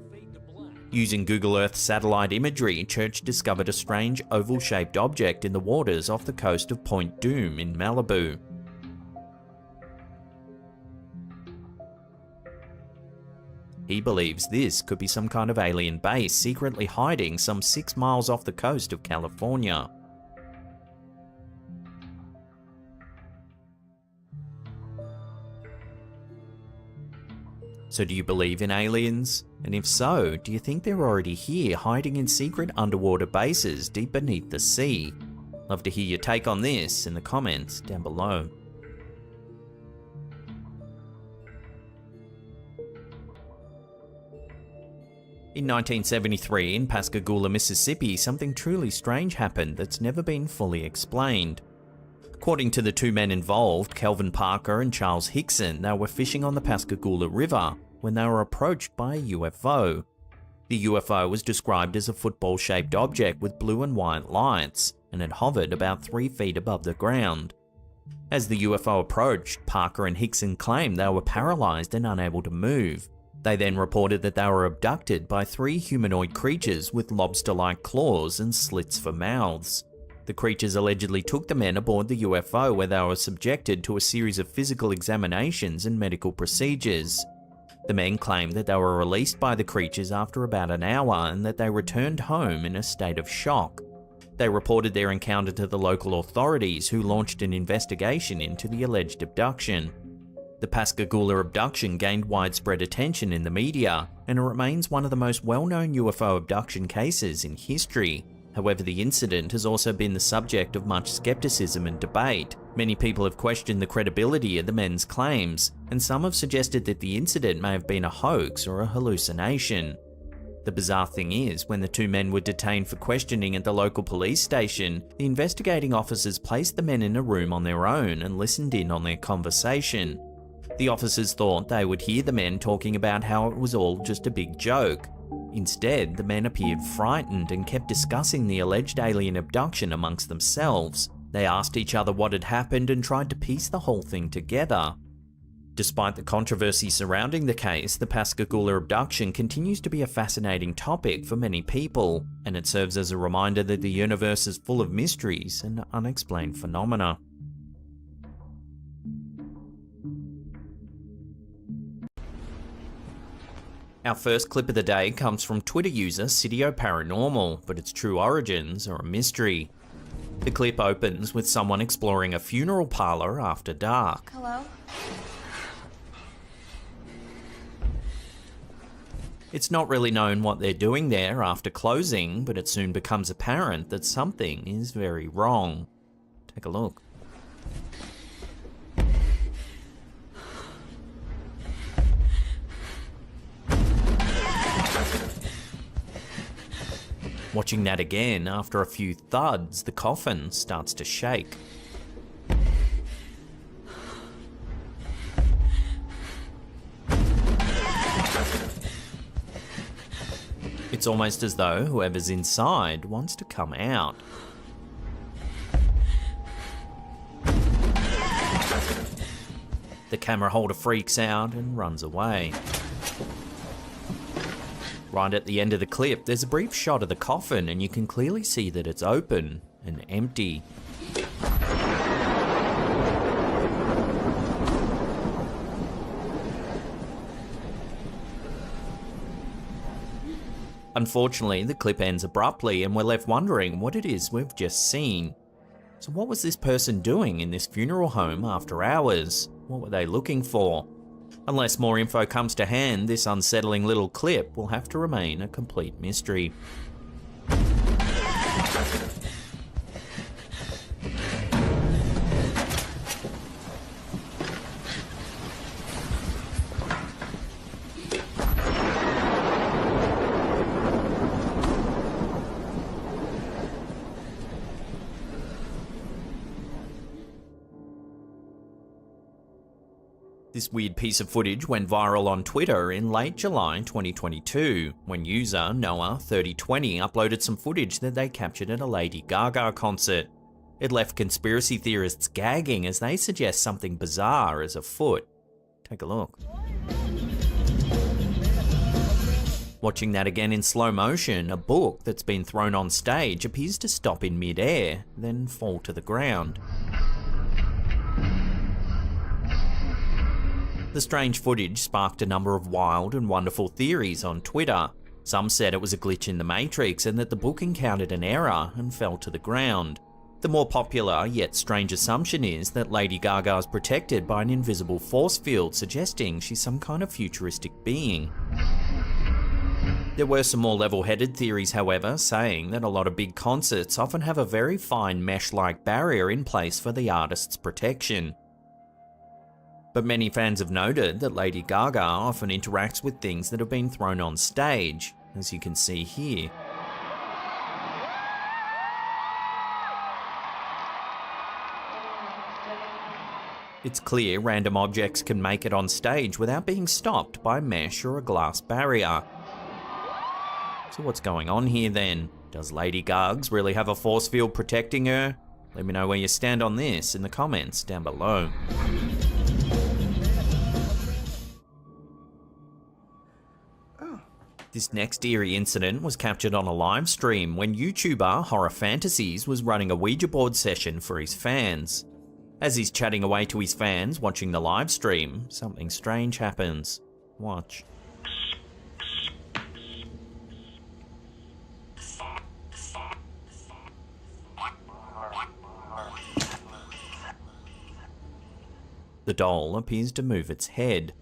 Using Google Earth satellite imagery, Church discovered a strange oval-shaped object in the waters off the coast of Point Dume in Malibu. He believes this could be some kind of alien base secretly hiding some 6 miles off the coast of California. So do you believe in aliens? And if so, do you think they're already here hiding in secret underwater bases deep beneath the sea? Love to hear your take on this in the comments down below. In 1973, in Pascagoula, Mississippi, something truly strange happened that's never been fully explained. According to the two men involved, Kelvin Parker and Charles Hickson, they were fishing on the Pascagoula River when they were approached by a UFO. The UFO was described as a football-shaped object with blue and white lights, and it hovered about 3 feet above the ground. As the UFO approached, Parker and Hickson claimed they were paralyzed and unable to move. They then reported that they were abducted by 3 humanoid creatures with lobster-like claws and slits for mouths. The creatures allegedly took the men aboard the UFO, where they were subjected to a series of physical examinations and medical procedures. The men claimed that they were released by the creatures after about an hour and that they returned home in a state of shock. They reported their encounter to the local authorities, who launched an investigation into the alleged abduction. The Pascagoula abduction gained widespread attention in the media, and it remains one of the most well-known UFO abduction cases in history. However, the incident has also been the subject of much skepticism and debate. Many people have questioned the credibility of the men's claims, and some have suggested that the incident may have been a hoax or a hallucination. The bizarre thing is, when the two men were detained for questioning at the local police station, the investigating officers placed the men in a room on their own and listened in on their conversation. The officers thought they would hear the men talking about how it was all just a big joke. Instead, the men appeared frightened and kept discussing the alleged alien abduction amongst themselves. They asked each other what had happened and tried to piece the whole thing together. Despite the controversy surrounding the case, the Pascagoula abduction continues to be a fascinating topic for many people, and it serves as a reminder that the universe is full of mysteries and unexplained phenomena. Our first clip of the day comes from Twitter user Cidio Paranormal, but its true origins are a mystery. The clip opens with someone exploring a funeral parlor after dark. Hello? It's not really known what they're doing there after closing, but it soon becomes apparent that something is very wrong. Take a look. Watching that again, after a few thuds, the coffin starts to shake. It's almost as though whoever's inside wants to come out. The camera holder freaks out and runs away. Right at the end of the clip, there's a brief shot of the coffin and you can clearly see that it's open and empty. Unfortunately, the clip ends abruptly and we're left wondering what it is we've just seen. So what was this person doing in this funeral home after hours? What were they looking for? Unless more info comes to hand, this unsettling little clip will have to remain a complete mystery. This weird piece of footage went viral on Twitter in late July 2022, when user Noah3020 uploaded some footage that they captured at a Lady Gaga concert. It left conspiracy theorists gagging as they suggest something bizarre is afoot. Take a look. Watching that again in slow motion, a book that's been thrown on stage appears to stop in mid-air, then fall to the ground. The strange footage sparked a number of wild and wonderful theories on Twitter. Some said it was a glitch in the Matrix and that the book encountered an error and fell to the ground. The more popular yet strange assumption is that Lady Gaga is protected by an invisible force field, suggesting she's some kind of futuristic being. There were some more level-headed theories, however, saying that a lot of big concerts often have a very fine mesh-like barrier in place for the artist's protection. But many fans have noted that Lady Gaga often interacts with things that have been thrown on stage, as you can see here. It's clear random objects can make it on stage without being stopped by mesh or a glass barrier. So what's going on here then? Does Lady Gaga really have a force field protecting her? Let me know where you stand on this in the comments down below. This next eerie incident was captured on a live stream when YouTuber Horror Fantasies was running a Ouija board session for his fans. As he's chatting away to his fans watching the live stream, something strange happens. Watch. The doll appears to move its head.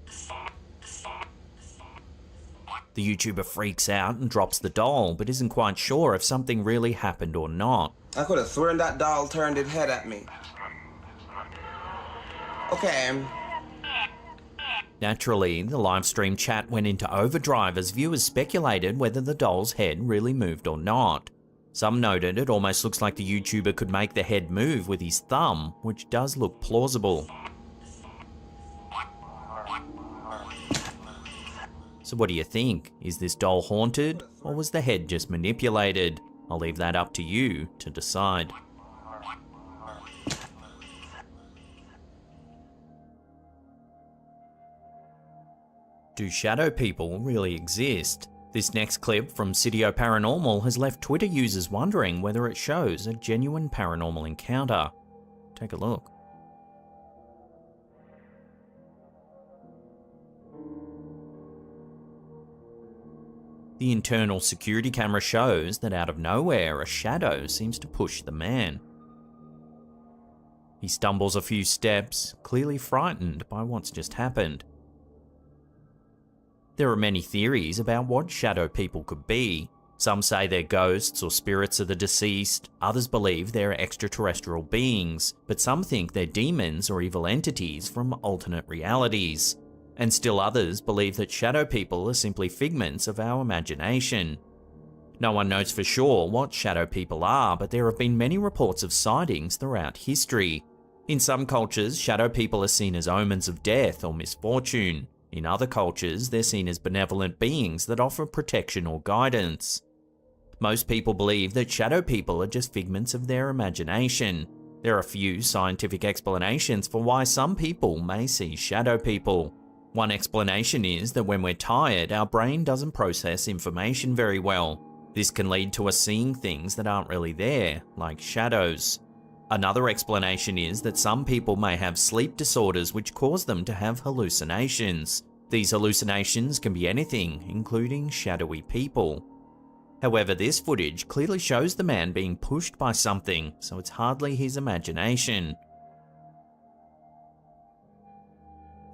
The YouTuber freaks out and drops the doll, but isn't quite sure if something really happened or not. I could have sworn that doll turned its head at me. Okay. Naturally, the live stream chat went into overdrive as viewers speculated whether the doll's head really moved or not. Some noted it almost looks like the YouTuber could make the head move with his thumb, which does look plausible. So what do you think? Is this doll haunted, or was the head just manipulated? I'll leave that up to you to decide. Do shadow people really exist? This next clip from PARANORMAL has left Twitter users wondering whether it shows a genuine paranormal encounter. Take a look. The internal security camera shows that out of nowhere, a shadow seems to push the man. He stumbles a few steps, clearly frightened by what's just happened. There are many theories about what shadow people could be. Some say they're ghosts or spirits of the deceased, others believe they're extraterrestrial beings, but some think they're demons or evil entities from alternate realities. And still others believe that shadow people are simply figments of our imagination. No one knows for sure what shadow people are, but there have been many reports of sightings throughout history. In some cultures, shadow people are seen as omens of death or misfortune. In other cultures, they're seen as benevolent beings that offer protection or guidance. Most people believe that shadow people are just figments of their imagination. There are few scientific explanations for why some people may see shadow people. One explanation is that when we're tired, our brain doesn't process information very well. This can lead to us seeing things that aren't really there, like shadows. Another explanation is that some people may have sleep disorders which cause them to have hallucinations. These hallucinations can be anything, including shadowy people. However, this footage clearly shows the man being pushed by something, so it's hardly his imagination.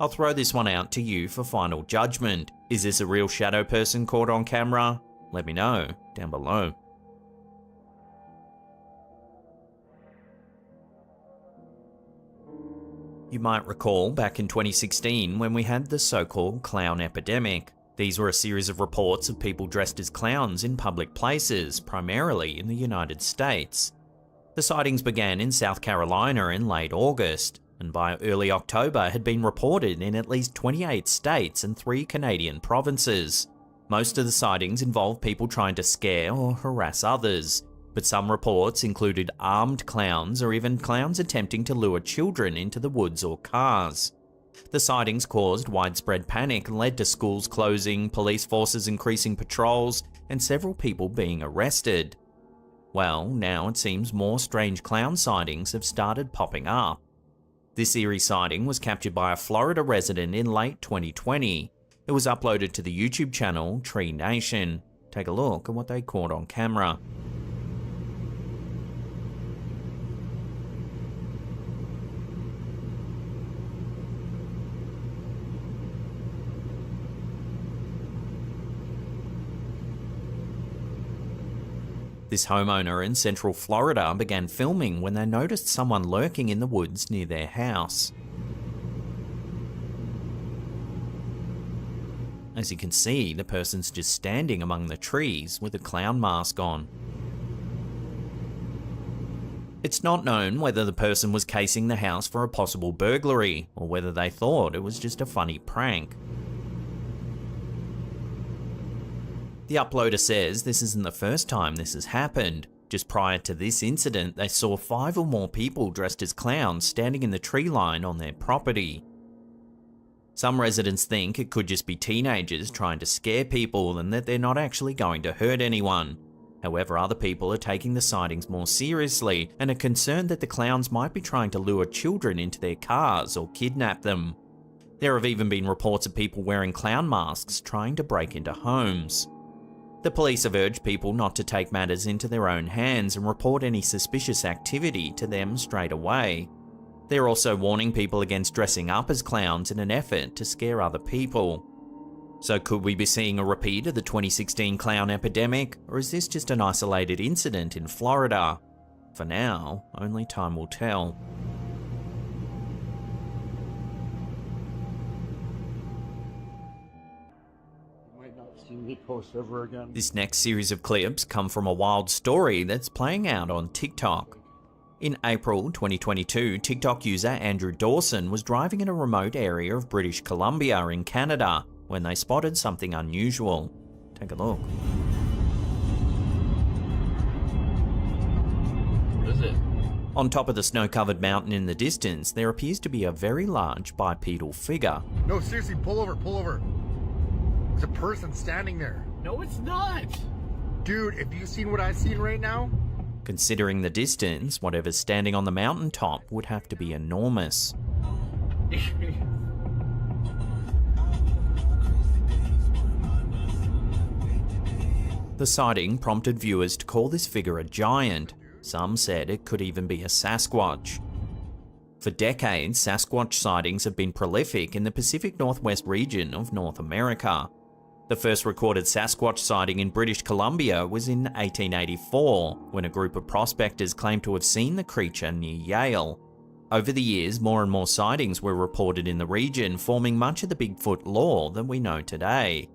I'll throw this one out to you for final judgment. Is this a real shadow person caught on camera? Let me know down below. You might recall back in 2016 when we had the so-called clown epidemic. These were a series of reports of people dressed as clowns in public places, primarily in the United States. The sightings began in South Carolina in late August, and by early October had been reported in at least 28 states and 3 Canadian provinces. Most of the sightings involved people trying to scare or harass others, but some reports included armed clowns or even clowns attempting to lure children into the woods or cars. The sightings caused widespread panic and led to schools closing, police forces increasing patrols, and several people being arrested. Well, now it seems more strange clown sightings have started popping up. This eerie sighting was captured by a Florida resident in late 2020. It was uploaded to the YouTube channel Tree Nation. Take a look at what they caught on camera. This homeowner in Central Florida began filming when they noticed someone lurking in the woods near their house. As you can see, the person's just standing among the trees with a clown mask on. It's not known whether the person was casing the house for a possible burglary or whether they thought it was just a funny prank. The uploader says this isn't the first time this has happened. Just prior to this incident, they saw 5 or more people dressed as clowns standing in the tree line on their property. Some residents think it could just be teenagers trying to scare people and that they're not actually going to hurt anyone. However, other people are taking the sightings more seriously and are concerned that the clowns might be trying to lure children into their cars or kidnap them. There have even been reports of people wearing clown masks trying to break into homes. The police have urged people not to take matters into their own hands and report any suspicious activity to them straight away. They're also warning people against dressing up as clowns in an effort to scare other people. So could we be seeing a repeat of the 2016 clown epidemic, or is this just an isolated incident in Florida? For now, only time will tell. Post ever again. This next series of clips come from a wild story that's playing out on TikTok. In April 2022, TikTok user Andrew Dawson was driving in a remote area of British Columbia in Canada when they spotted something unusual. Take a look. What is it? On top of the snow-covered mountain in the distance, there appears to be a very large bipedal figure. No, seriously, pull over, pull over. There's a person standing there. No, it's not. Dude, have you seen what I've seen right now? Considering the distance, whatever's standing on the mountaintop would have to be enormous. The sighting prompted viewers to call this figure a giant. Some said it could even be a Sasquatch. For decades, Sasquatch sightings have been prolific in the Pacific Northwest region of North America. The first recorded Sasquatch sighting in British Columbia was in 1884, when a group of prospectors claimed to have seen the creature near Yale. Over the years, more and more sightings were reported in the region, forming much of the Bigfoot lore that we know today.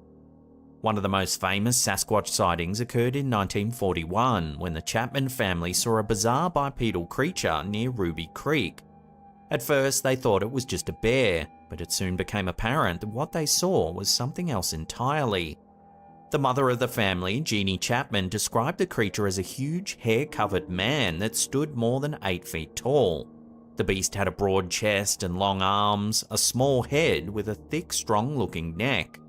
One of the most famous Sasquatch sightings occurred in 1941, when the Chapman family saw a bizarre bipedal creature near Ruby Creek. At first, they thought it was just a bear, But it soon became apparent that what they saw was something else entirely. The mother of the family, Jeannie Chapman, described the creature as a huge, hair-covered man that stood more than 8 feet tall. The beast had a broad chest and long arms, a small head with a thick, strong-looking neck.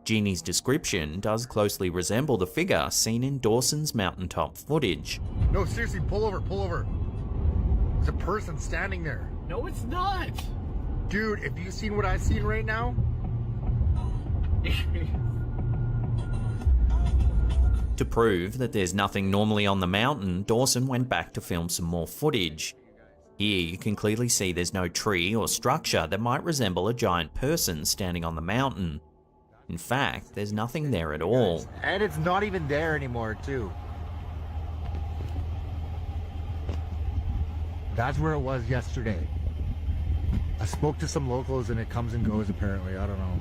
Jeannie's description does closely resemble the figure seen in Dawson's mountaintop footage. No, seriously, pull over, pull over. There's a person standing there. No, it's not. Dude, have you seen what I've seen right now? To prove that there's nothing normally on the mountain, Dawson went back to film some more footage. Here you can clearly see there's no tree or structure that might resemble a giant person standing on the mountain. In fact, there's nothing there at all. And it's not even there anymore, too. That's where it was yesterday. I spoke to some locals and it comes and goes apparently, I don't know.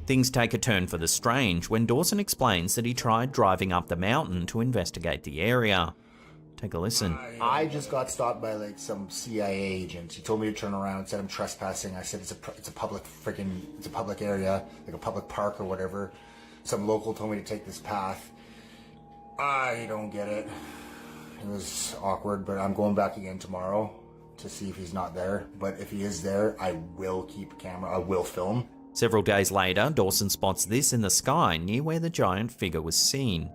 Things take a turn for the strange when Dawson explains that he tried driving up the mountain to investigate the area. Take a listen. I just got stopped by like some CIA agent. He told me to turn around and said I'm trespassing. I said it's a public area, like a public park or whatever. Some local told me to take this path. I don't get it. It was awkward, but I'm going back again tomorrow to see if he's not there. But if he is there, I will keep a camera. I will film. Several days later, Dawson spots this in the sky near where the giant figure was seen.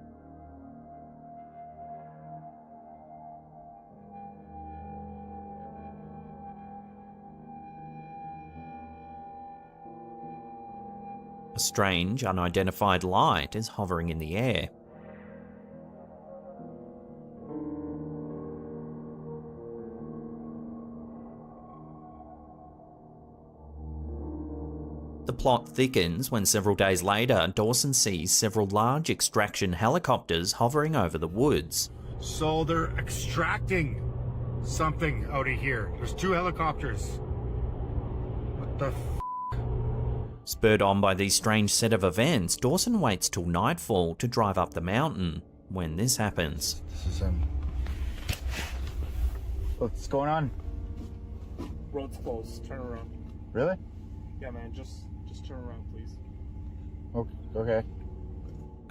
A strange, unidentified light is hovering in the air. The plot thickens when several days later, Dawson sees several large extraction helicopters hovering over the woods. So they're extracting something out of here. There's 2 helicopters. What the f***? Spurred on by these strange set of events, Dawson waits till nightfall to drive up the mountain. When this happens, This is him. What's going on? Road's closed. Turn around. Really? Yeah, man. Just turn around, please. Okay.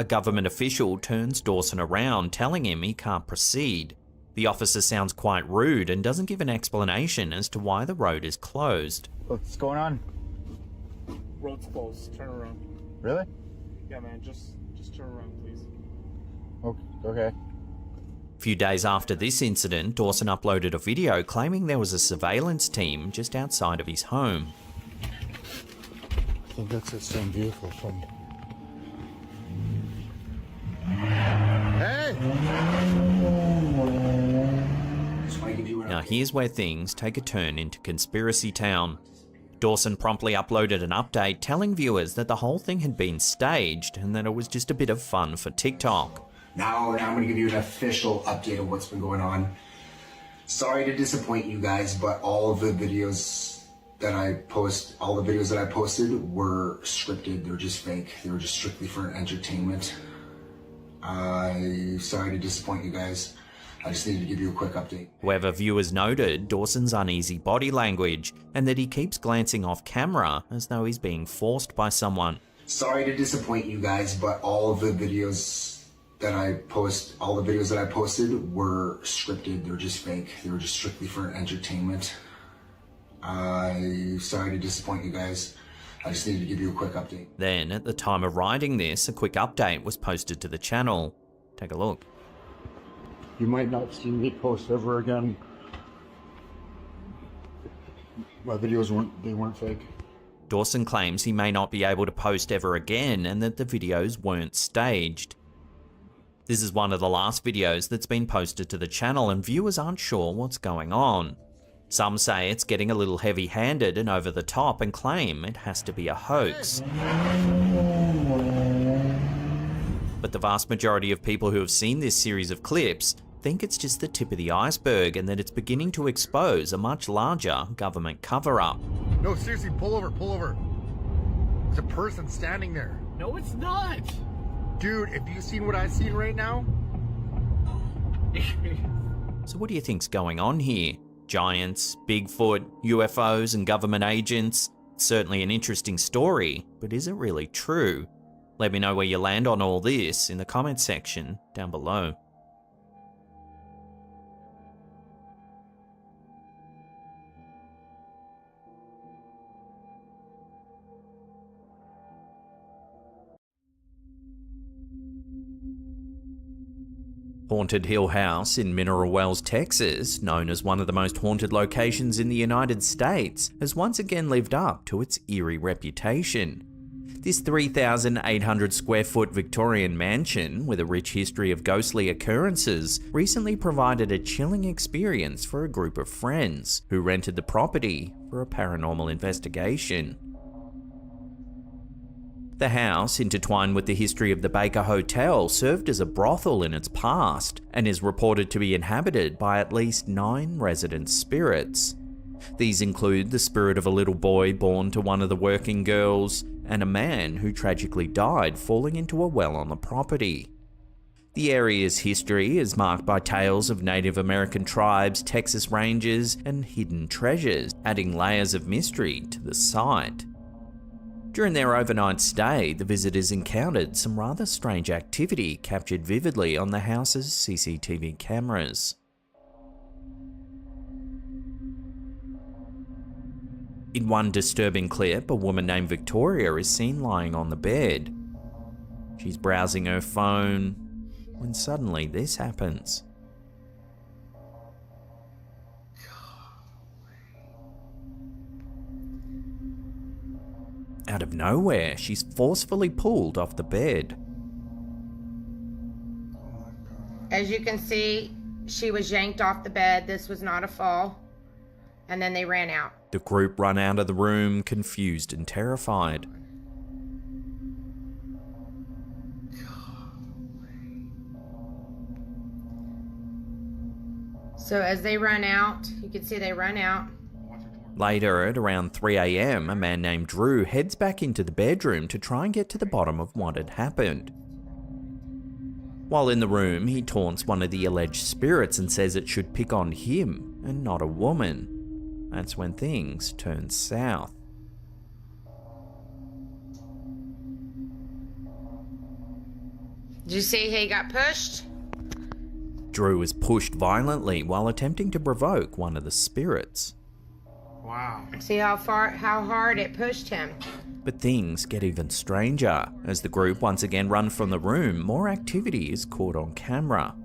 a government official turns Dawson around, telling him he can't proceed. The officer sounds quite rude and doesn't give an explanation as to why the road is closed. What's going on? Road's closed. Turn around. Really? Yeah, man. Just turn around, please. Okay. A few days after this incident, Dawson uploaded a video claiming there was a surveillance team just outside of his home. I think that's the same vehicle from... Hey! Now here's where things take a turn into conspiracy town. Dawson promptly uploaded an update telling viewers that the whole thing had been staged and that it was just a bit of fun for TikTok. Now I'm going to give you an official update of what's been going on. Sorry to disappoint you guys, but all of the videos that I posted were scripted. They were just fake. They were just strictly for entertainment. Sorry to disappoint you guys. I just needed to give you a quick update. However, viewers noted Dawson's uneasy body language and that he keeps glancing off camera as though he's being forced by someone. Sorry to disappoint you guys, but all of the videos that I posted were scripted. They were just fake. They were just strictly for entertainment. Sorry to disappoint you guys. I just needed to give you a quick update. Then, at the time of writing this, a quick update was posted to the channel. Take a look. You might not see me post ever again. My videos weren't fake. Dawson claims he may not be able to post ever again and that the videos weren't staged. This is one of the last videos that's been posted to the channel and viewers aren't sure what's going on. Some say it's getting a little heavy-handed and over the top and claim it has to be a hoax. But the vast majority of people who have seen this series of clips think it's just the tip of the iceberg and that it's beginning to expose a much larger government cover-up. No, seriously, pull over. There's a person standing there. No, it's not. Dude, have you seen what I've seen right now? So what do you think's going on here? Giants, Bigfoot, UFOs, and government agents. It's certainly an interesting story, but is it really true? Let me know where you land on all this in the comments section down below. Haunted Hill House in Mineral Wells, Texas, known as one of the most haunted locations in the United States, has once again lived up to its eerie reputation. This 3,800 square foot Victorian mansion, with a rich history of ghostly occurrences, recently provided a chilling experience for a group of friends who rented the property for a paranormal investigation. The house, intertwined with the history of the Baker Hotel, served as a brothel in its past and is reported to be inhabited by at least 9 resident spirits. These include the spirit of a little boy born to one of the working girls and a man who tragically died falling into a well on the property. The area's history is marked by tales of Native American tribes, Texas Rangers, and hidden treasures, adding layers of mystery to the site. During their overnight stay, the visitors encountered some rather strange activity captured vividly on the house's CCTV cameras. In one disturbing clip, a woman named Victoria is seen lying on the bed. She's browsing her phone when suddenly this happens. Out of nowhere, she's forcefully pulled off the bed. As you can see, she was yanked off the bed. This was not a fall. And then they ran out. The group run out of the room, confused and terrified. So as they run out, you can see they run out. Later, at around 3 AM, a man named Drew heads back into the bedroom to try and get to the bottom of what had happened. While in the room, he taunts one of the alleged spirits and says it should pick on him and not a woman. That's when things turn south. Did you see he got pushed? Drew was pushed violently while attempting to provoke one of the spirits. Wow. See how hard it pushed him. But things get even stranger. As the group once again run from the room, more activity is caught on camera.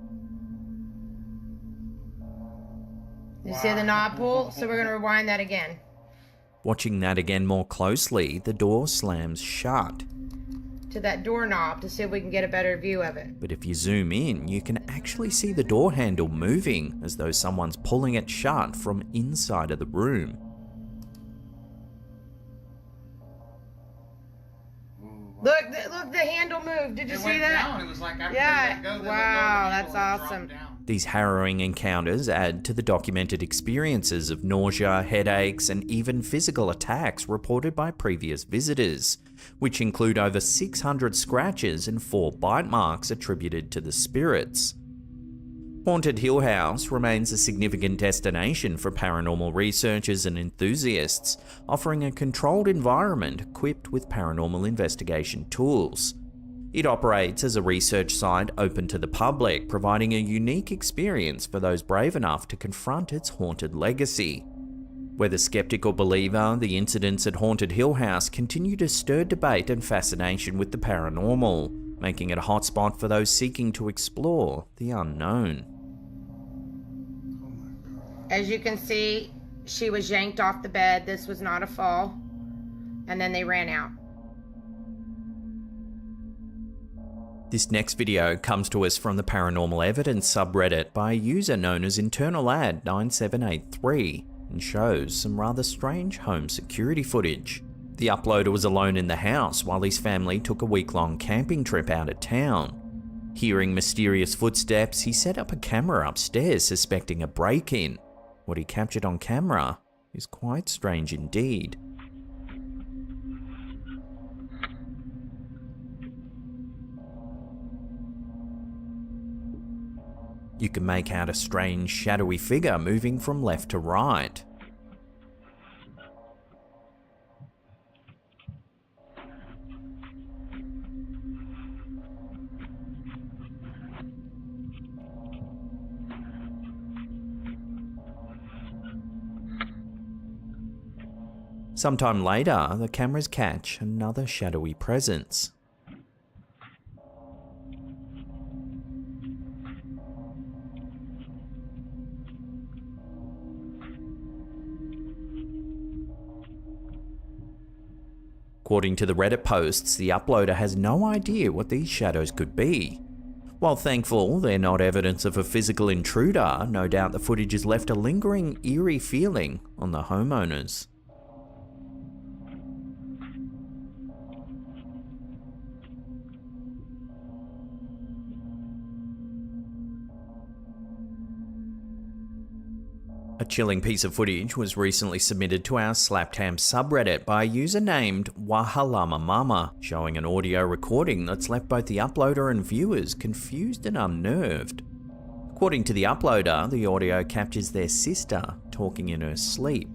You see the knob pull? So we're going to rewind that again. Watching that again more closely, the door slams shut. To that doorknob to see if we can get a better view of it. But if you zoom in, you can actually see the door handle moving, as though someone's pulling it shut from inside of the room. Look, the handle moved. Did you see that? Down. It was like after yeah. they let go, Wow, that's awesome. These harrowing encounters add to the documented experiences of nausea, headaches, and even physical attacks reported by previous visitors, which include over 600 scratches and 4 bite marks attributed to the spirits. Haunted Hill House remains a significant destination for paranormal researchers and enthusiasts, offering a controlled environment equipped with paranormal investigation tools. It operates as a research site open to the public, providing a unique experience for those brave enough to confront its haunted legacy. Whether skeptic or believer, the incidents at Haunted Hill House continue to stir debate and fascination with the paranormal, making it a hotspot for those seeking to explore the unknown. As you can see, she was yanked off the bed. This was not a fall. And then they ran out. This next video comes to us from the Paranormal Evidence subreddit by a user known as InternalAd9783 and shows some rather strange home security footage. The uploader was alone in the house while his family took a week-long camping trip out of town. Hearing mysterious footsteps, he set up a camera upstairs suspecting a break-in. What he captured on camera is quite strange indeed. You can make out a strange, shadowy figure moving from left to right. Sometime later, the cameras catch another shadowy presence. According to the Reddit posts, the uploader has no idea what these shadows could be. While thankful they're not evidence of a physical intruder, no doubt the footage has left a lingering, eerie feeling on the homeowners. A chilling piece of footage was recently submitted to our Slaptam subreddit by a user named Wahalama Mama, showing an audio recording that's left both the uploader and viewers confused and unnerved. According to the uploader, the audio captures their sister talking in her sleep.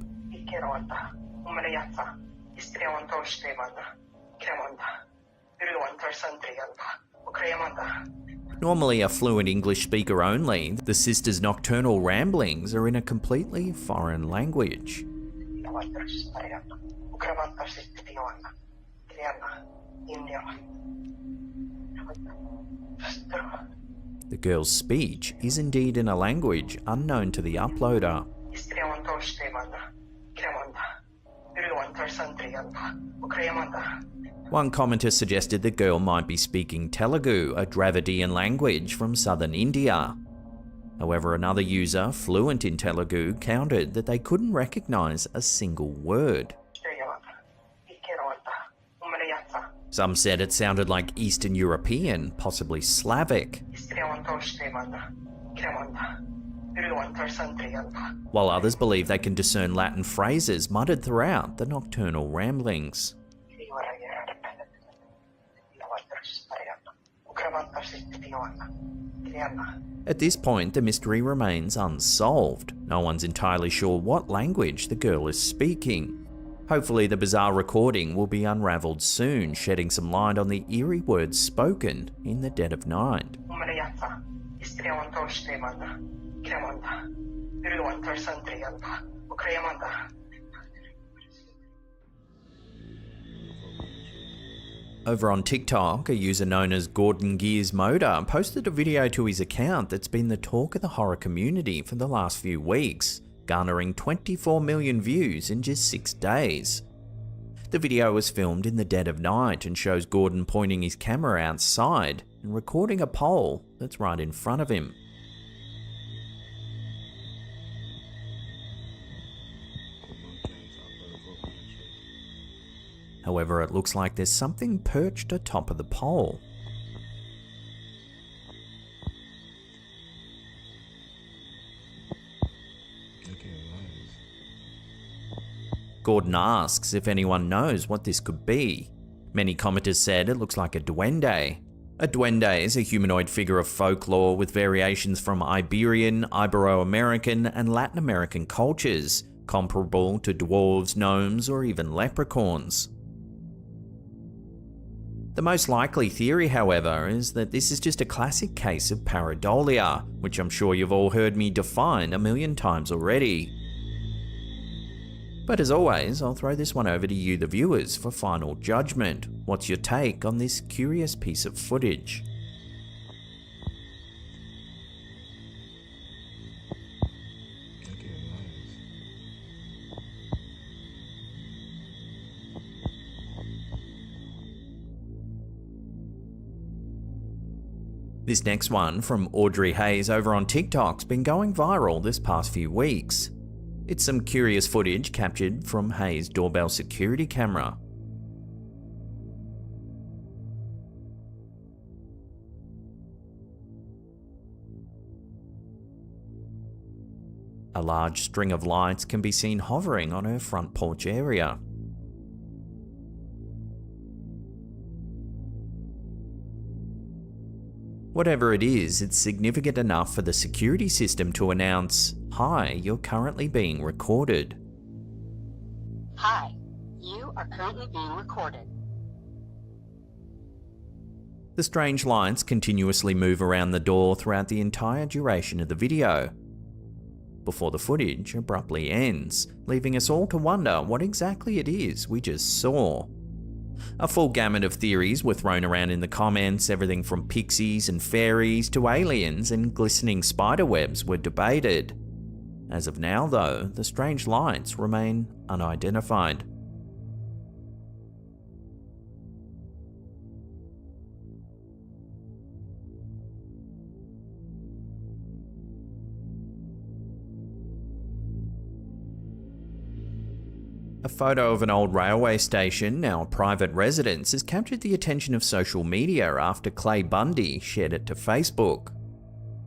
Normally a fluent English speaker only, the sister's nocturnal ramblings are in a completely foreign language. The girl's speech is indeed in a language unknown to the uploader. One commenter suggested the girl might be speaking Telugu, a Dravidian language from southern India. However, another user, fluent in Telugu, countered that they couldn't recognize a single word. Some said it sounded like Eastern European, possibly Slavic, while others believe they can discern Latin phrases muttered throughout the nocturnal ramblings. At this point, the mystery remains unsolved. No one's entirely sure what language the girl is speaking. Hopefully the bizarre recording will be unraveled soon, shedding some light on the eerie words spoken in the dead of night. Over on TikTok, a user known as Gordon Gears Motor posted a video to his account that's been the talk of the horror community for the last few weeks, garnering 24 million views in just 6 days. The video was filmed in the dead of night and shows Gordon pointing his camera outside and recording a pole that's right in front of him. However, it looks like there's something perched atop of the pole. Gordon asks if anyone knows what this could be. Many commenters said it looks like a duende. A duende is a humanoid figure of folklore with variations from Iberian, Ibero-American, and Latin American cultures, comparable to dwarves, gnomes, or even leprechauns. The most likely theory, however, is that this is just a classic case of pareidolia, which I'm sure you've all heard me define a million times already. But as always, I'll throw this one over to you, the viewers, for final judgment. What's your take on this curious piece of footage? This next one from Audrey Hayes over on TikTok's been going viral this past few weeks. It's some curious footage captured from Hayes' doorbell security camera. A large string of lights can be seen hovering on her front porch area. Whatever it is, it's significant enough for the security system to announce, "Hi, you're currently being recorded." Hi, you are currently being recorded. The strange lights continuously move around the door throughout the entire duration of the video, before the footage abruptly ends, leaving us all to wonder what exactly it is we just saw. A full gamut of theories were thrown around in the comments, everything from pixies and fairies to aliens and glistening spiderwebs were debated. As of now, though, the strange lights remain unidentified. A photo of an old railway station, now a private residence, has captured the attention of social media after Clay Bundy shared it to Facebook.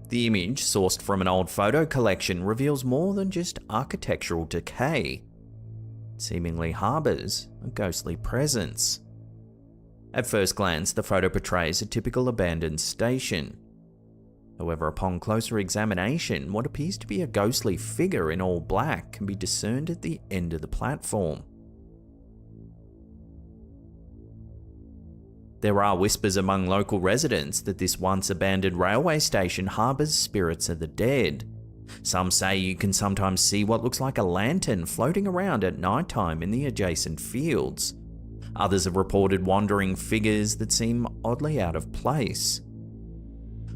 The image, sourced from an old photo collection, reveals more than just architectural decay. It seemingly harbours a ghostly presence. At first glance, the photo portrays a typical abandoned station. However, upon closer examination, what appears to be a ghostly figure in all black can be discerned at the end of the platform. There are whispers among local residents that this once abandoned railway station harbours spirits of the dead. Some say you can sometimes see what looks like a lantern floating around at night time in the adjacent fields. Others have reported wandering figures that seem oddly out of place.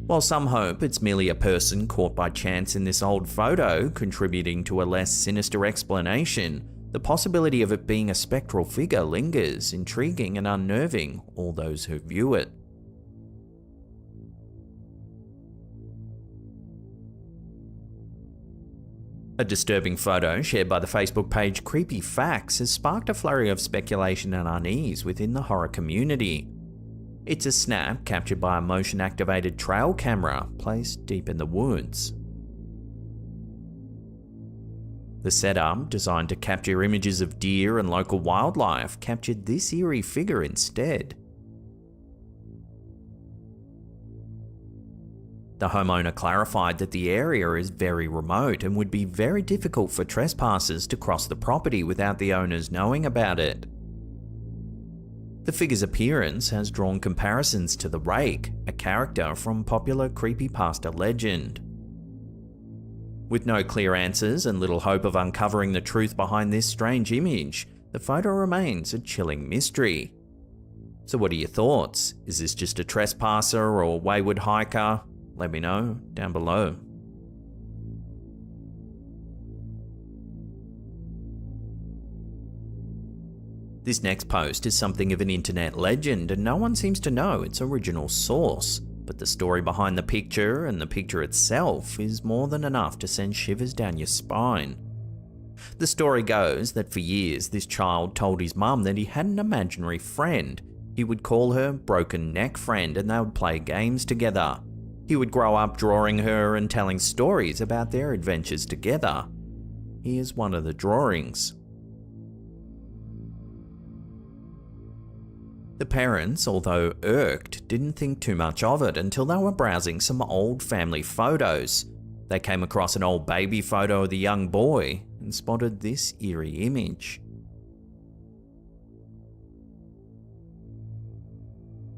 While some hope it's merely a person caught by chance in this old photo, contributing to a less sinister explanation, the possibility of it being a spectral figure lingers, intriguing and unnerving all those who view it. A disturbing photo shared by the Facebook page Creepy Facts has sparked a flurry of speculation and unease within the horror community. It's a snap captured by a motion-activated trail camera placed deep in the woods. The setup, designed to capture images of deer and local wildlife, captured this eerie figure instead. The homeowner clarified that the area is very remote and would be very difficult for trespassers to cross the property without the owners knowing about it. The figure's appearance has drawn comparisons to the Rake, a character from popular creepypasta legend. With no clear answers and little hope of uncovering the truth behind this strange image, the photo remains a chilling mystery. So what are your thoughts? Is this just a trespasser or wayward hiker? Let me know down below. This next post is something of an internet legend and no one seems to know its original source, but the story behind the picture and the picture itself is more than enough to send shivers down your spine. The story goes that for years this child told his mum that he had an imaginary friend. He would call her Broken Neck Friend and they would play games together. He would grow up drawing her and telling stories about their adventures together. Here's one of the drawings. The parents, although irked, didn't think too much of it until they were browsing some old family photos. They came across an old baby photo of the young boy and spotted this eerie image.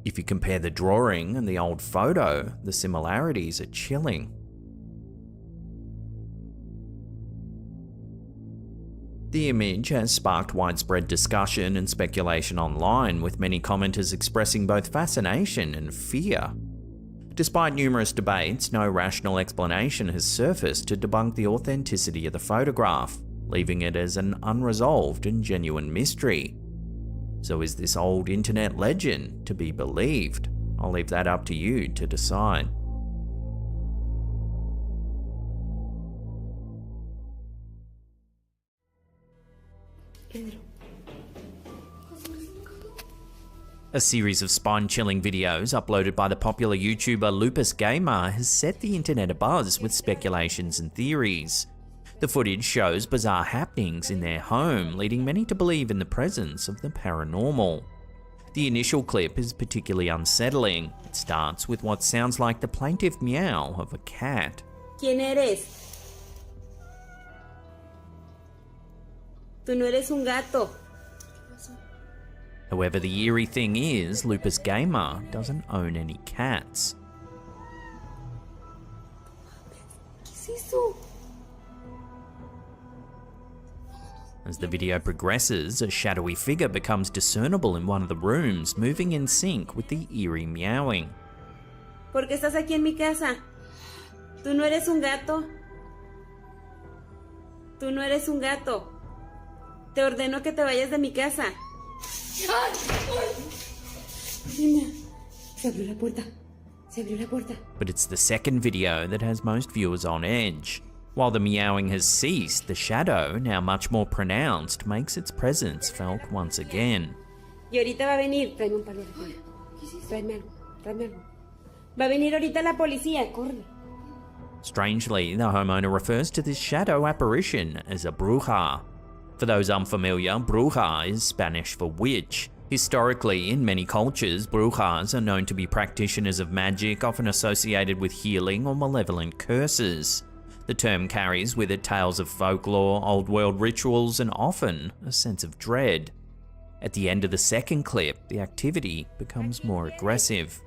If you compare the drawing and the old photo, the similarities are chilling. The image has sparked widespread discussion and speculation online, with many commenters expressing both fascination and fear. Despite numerous debates, no rational explanation has surfaced to debunk the authenticity of the photograph, leaving it as an unresolved and genuine mystery. So is this old internet legend to be believed? I'll leave that up to you to decide. A series of spine-chilling videos uploaded by the popular YouTuber Lupus Gamer has set the internet abuzz with speculations and theories. The footage shows bizarre happenings in their home, leading many to believe in the presence of the paranormal. The initial clip is particularly unsettling. It starts with what sounds like the plaintive meow of a cat. ¿Quién eres? Tú no eres un gato. However, the eerie thing is, Lupus Gamer doesn't own any cats. ¿Qué es eso? As the video progresses, a shadowy figure becomes discernible in one of the rooms, moving in sync with the eerie meowing. ¿Por qué estás aquí en mi casa? Tú no eres un gato. Tú no eres un gato. Te ordeno que te vayas de mi casa. Dime. Se abrió la puerta. Se abrió la puerta. But it's the second video that has most viewers on edge. While the meowing has ceased, the shadow, now much more pronounced, makes its presence felt once again. Y ahorita va a venir. Tráeme un palo de fuera. Tráeme algo. Tráeme algo. Va a venir ahorita la policía. Corre. Strangely, the homeowner refers to this shadow apparition as a bruja. For those unfamiliar, bruja is Spanish for witch. Historically, in many cultures, brujas are known to be practitioners of magic, often associated with healing or malevolent curses. The term carries with it tales of folklore, old world rituals, and often a sense of dread. At the end of the second clip, the activity becomes more aggressive.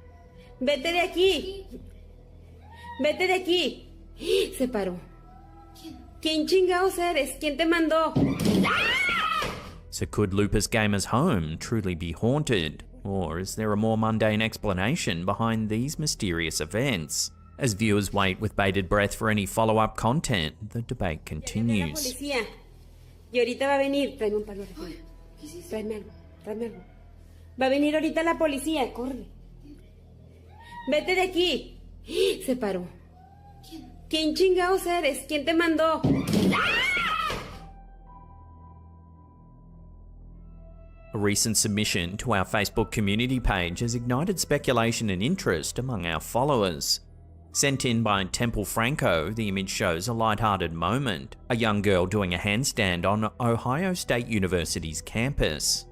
Vete de aquí. Vete de aquí. Se paró. ¿Quién chingados eres? ¿Quién te mandó? So could Lupus Gamer's home truly be haunted? Or is there a more mundane explanation behind these mysterious events? As viewers wait with bated breath for any follow-up content, the debate continues. Y ahorita va a venir. Tráeme un palo de fuera. Tráeme algo. Tráeme algo. Va a venir ahorita la policía. Corre. Vete de aquí. Se paró. ¿Quién chingados eres? ¿Quién te mandó? A recent submission to our Facebook community page has ignited speculation and interest among our followers. Sent in by Temple Franco, the image shows a light-hearted moment, a young girl doing a handstand on Ohio State University's campus.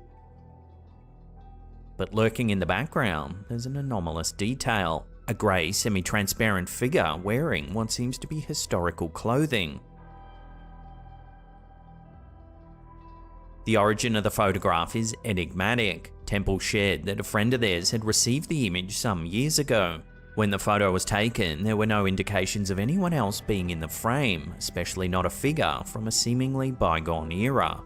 But lurking in the background, there's an anomalous detail, a grey semi-transparent figure wearing what seems to be historical clothing. The origin of the photograph is enigmatic. Temple shared that a friend of theirs had received the image some years ago. When the photo was taken, there were no indications of anyone else being in the frame, especially not a figure from a seemingly bygone era.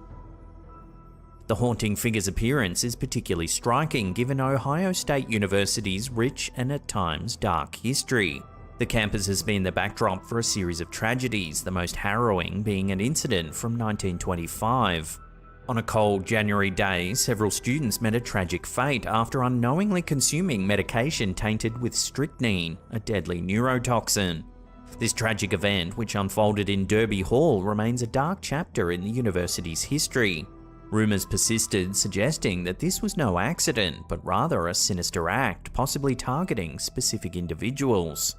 The haunting figure's appearance is particularly striking given Ohio State University's rich and at times dark history. The campus has been the backdrop for a series of tragedies, the most harrowing being an incident from 1925. On a cold January day, several students met a tragic fate after unknowingly consuming medication tainted with strychnine, a deadly neurotoxin. This tragic event, which unfolded in Derby Hall, remains a dark chapter in the university's history. Rumours persisted, suggesting that this was no accident, but rather a sinister act, possibly targeting specific individuals.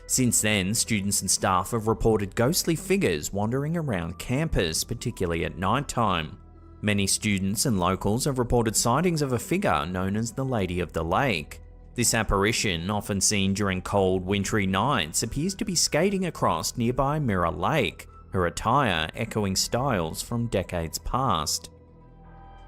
Since then, students and staff have reported ghostly figures wandering around campus, particularly at night time. Many students and locals have reported sightings of a figure known as the Lady of the Lake. This apparition, often seen during cold, wintry nights, appears to be skating across nearby Mirror Lake, her attire echoing styles from decades past.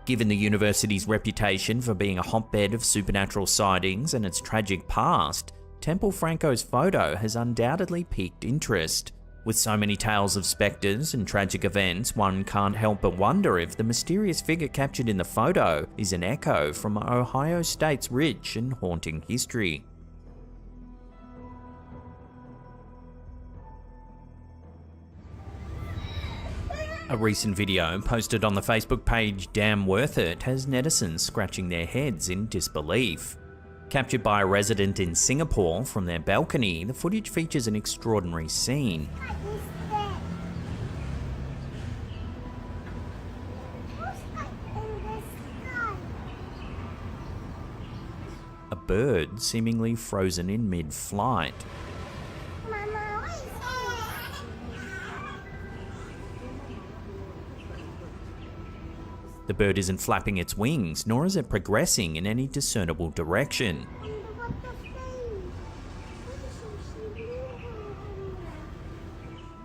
Given the university's reputation for being a hotbed of supernatural sightings and its tragic past, Temple Franco's photo has undoubtedly piqued interest. With so many tales of spectres and tragic events, one can't help but wonder if the mysterious figure captured in the photo is an echo from Ohio State's rich and haunting history. A recent video posted on the Facebook page Damn Worth It has netizens scratching their heads in disbelief. Captured by a resident in Singapore from their balcony, the footage features an extraordinary scene. A bird seemingly frozen in mid-flight. The bird isn't flapping its wings, nor is it progressing in any discernible direction.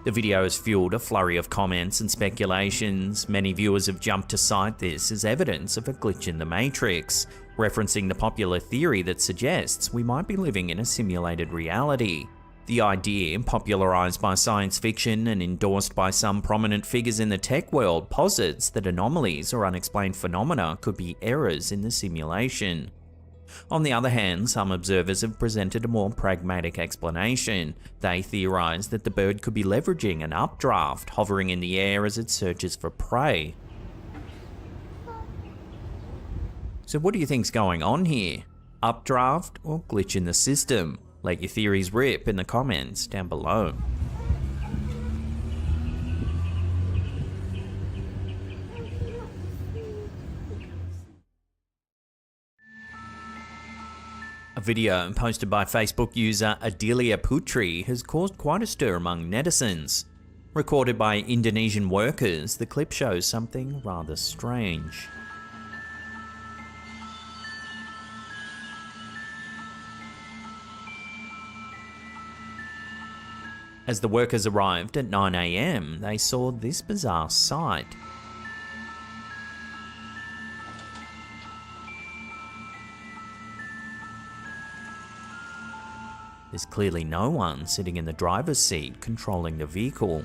The video has fueled a flurry of comments and speculations. Many viewers have jumped to cite this as evidence of a glitch in the Matrix, referencing the popular theory that suggests we might be living in a simulated reality. The idea, popularized by science fiction and endorsed by some prominent figures in the tech world, posits that anomalies or unexplained phenomena could be errors in the simulation. On the other hand, some observers have presented a more pragmatic explanation. They theorize that the bird could be leveraging an updraft, hovering in the air as it searches for prey. So what do you think's going on here? Updraft or glitch in the system? Let your theories rip in the comments down below. A video posted by Facebook user Adelia Putri has caused quite a stir among netizens. Recorded by Indonesian workers, the clip shows something rather strange. As the workers arrived at 9 AM, they saw this bizarre sight. There's clearly no one sitting in the driver's seat controlling the vehicle.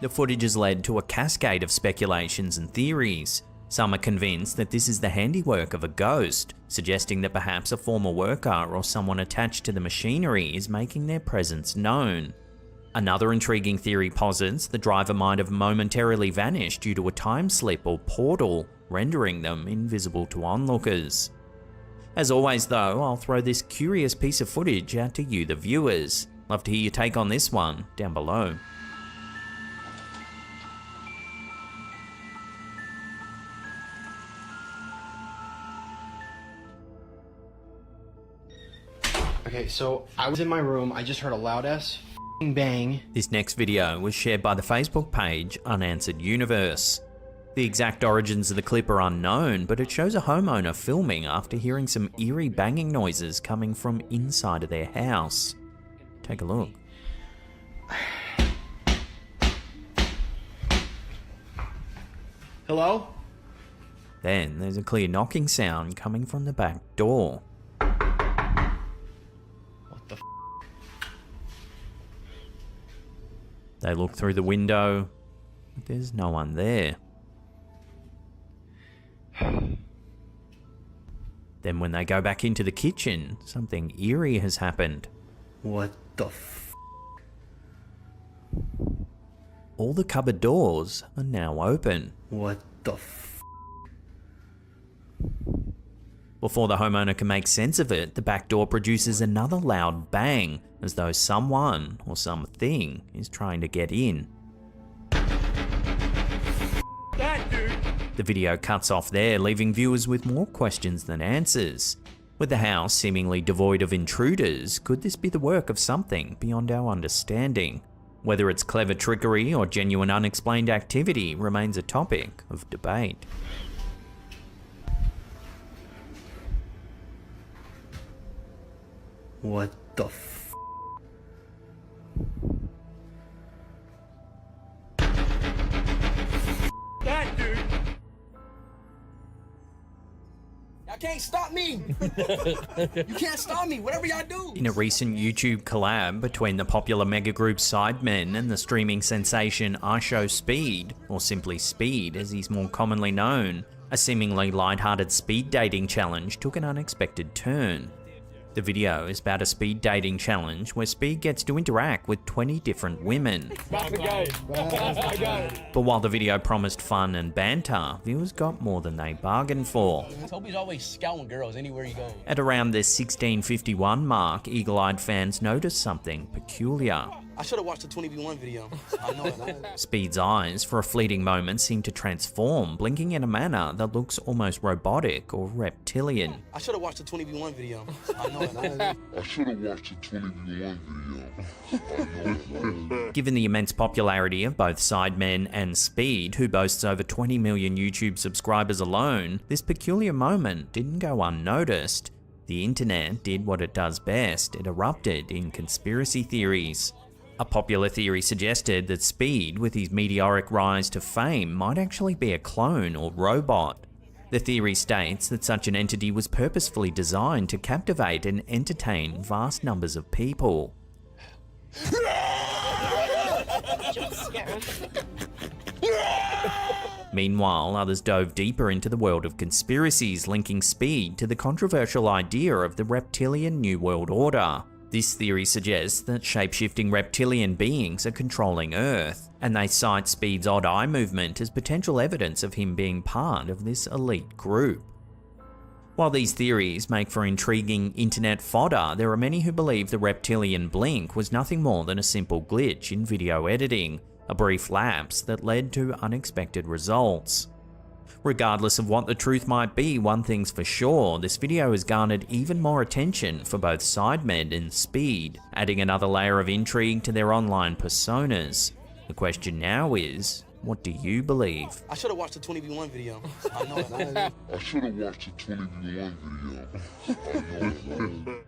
The footage has led to a cascade of speculations and theories. Some are convinced that this is the handiwork of a ghost, suggesting that perhaps a former worker or someone attached to the machinery is making their presence known. Another intriguing theory posits the driver might have momentarily vanished due to a time slip or portal, rendering them invisible to onlookers. As always though, I'll throw this curious piece of footage out to you the viewers. Love to hear your take on this one down below. Okay, so I was in my room, I just heard a loud ass bang. This next video was shared by the Facebook page Unanswered Universe. The exact origins of the clip are unknown, but it shows a homeowner filming after hearing some eerie banging noises coming from inside of their house. Take a look. Hello? Then there's a clear knocking sound coming from the back door. What the f? They look through the window, but there's no one there. Then when they go back into the kitchen, something eerie has happened. What the f? All the cupboard doors are now open. What the f? Before the homeowner can make sense of it, the back door produces another loud bang, as though someone or something is trying to get in. The video cuts off there, leaving viewers with more questions than answers. With the house seemingly devoid of intruders, could this be the work of something beyond our understanding? Whether it's clever trickery or genuine unexplained activity remains a topic of debate. What the f? That dude. Y'all can't stop me. You can't stop me. Whatever y'all do. In a recent YouTube collab between the popular mega group Sidemen and the streaming sensation iShowSpeed, or simply Speed as he's more commonly known, a seemingly lighthearted speed dating challenge took an unexpected turn. The video is about a speed dating challenge where Speed gets to interact with 20 different women. But while the video promised fun and banter, viewers got more than they bargained for. Toby's always scouting girls anywhere you go. At around the 1651 mark, eagle-eyed fans noticed something peculiar. I should have watched the 20v1 video. I know it. Speed's eyes, for a fleeting moment, seem to transform, blinking in a manner that looks almost robotic or reptilian. I should have watched the 20v1 video. I know it. I should have watched the 20v1 video. Given the immense popularity of both Sidemen and Speed, who boasts over 20 million YouTube subscribers alone, this peculiar moment didn't go unnoticed. The internet did what it does best, it erupted in conspiracy theories. A popular theory suggested that Speed, with his meteoric rise to fame, might actually be a clone or robot. The theory states that such an entity was purposefully designed to captivate and entertain vast numbers of people. Meanwhile, others dove deeper into the world of conspiracies, linking Speed to the controversial idea of the reptilian New World Order. This theory suggests that shape-shifting reptilian beings are controlling Earth, and they cite Speed's odd eye movement as potential evidence of him being part of this elite group. While these theories make for intriguing internet fodder, there are many who believe the reptilian blink was nothing more than a simple glitch in video editing, a brief lapse that led to unexpected results. Regardless of what the truth might be, one thing's for sure, this video has garnered even more attention for both Sidemen and Speed, adding another layer of intrigue to their online personas. The question now is, what do you believe? I should have watched the 20v1 video. I know it. I should have watched the 20v1 video.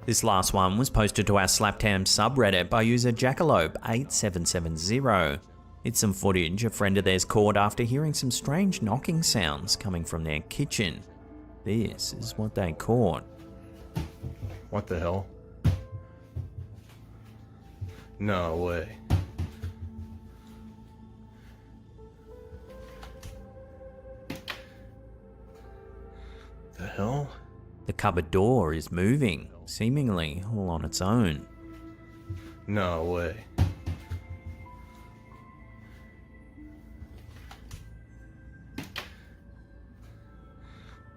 This last one was posted to our Slaptam subreddit by user Jackalope8770. It's some footage a friend of theirs caught after hearing some strange knocking sounds coming from their kitchen. This is what they caught. What the hell? No way. The hell? The cupboard door is moving, seemingly all on its own. No way.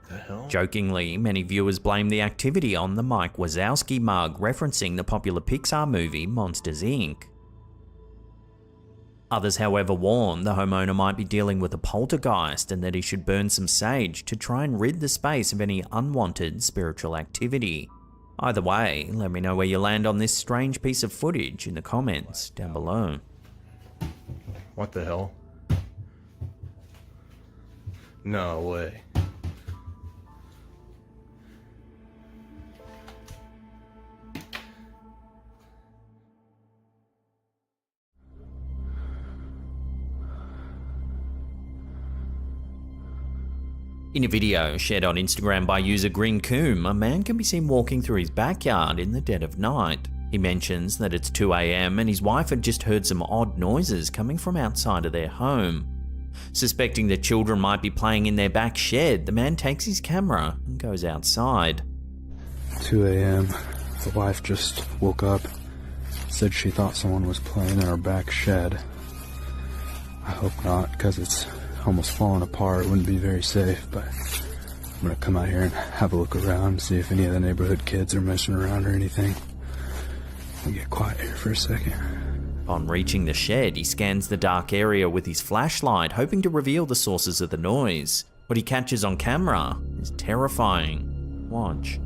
The hell? Jokingly, many viewers blame the activity on the Mike Wazowski mug, referencing the popular Pixar movie Monsters, Inc. Others, however, warn the homeowner might be dealing with a poltergeist and that he should burn some sage to try and rid the space of any unwanted spiritual activity. Either way, let me know where you land on this strange piece of footage in the comments down below. What the hell? No way. In a video shared on Instagram by user Green Coom, a man can be seen walking through his backyard in the dead of night. He mentions that it's 2 AM and his wife had just heard some odd noises coming from outside of their home. Suspecting that children might be playing in their back shed, the man takes his camera and goes outside. 2 AM, the wife just woke up, said she thought someone was playing in our back shed. I hope not, because it's almost falling apart. It wouldn't be very safe, but I'm gonna come out here and have a look around, see if any of the neighborhood kids are messing around or anything. I'll get quiet here for a second. Upon reaching the shed, he scans the dark area with his flashlight, hoping to reveal the sources of the noise. What he catches on camera is terrifying. Watch.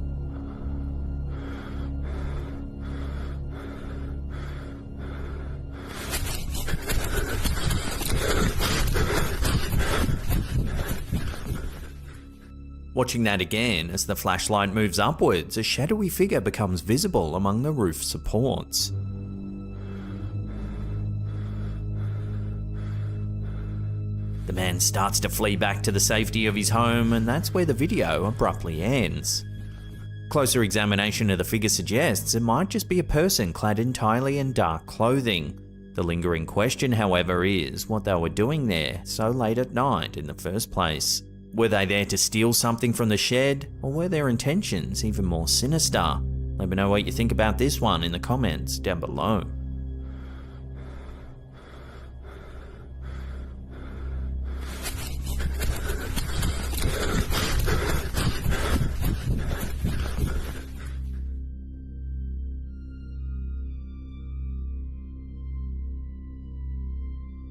Watching that again, as the flashlight moves upwards, a shadowy figure becomes visible among the roof supports. The man starts to flee back to the safety of his home, and that's where the video abruptly ends. Closer examination of the figure suggests it might just be a person clad entirely in dark clothing. The lingering question, however, is what they were doing there so late at night in the first place. Were they there to steal something from the shed, or were their intentions even more sinister? Let me know what you think about this one in the comments down below.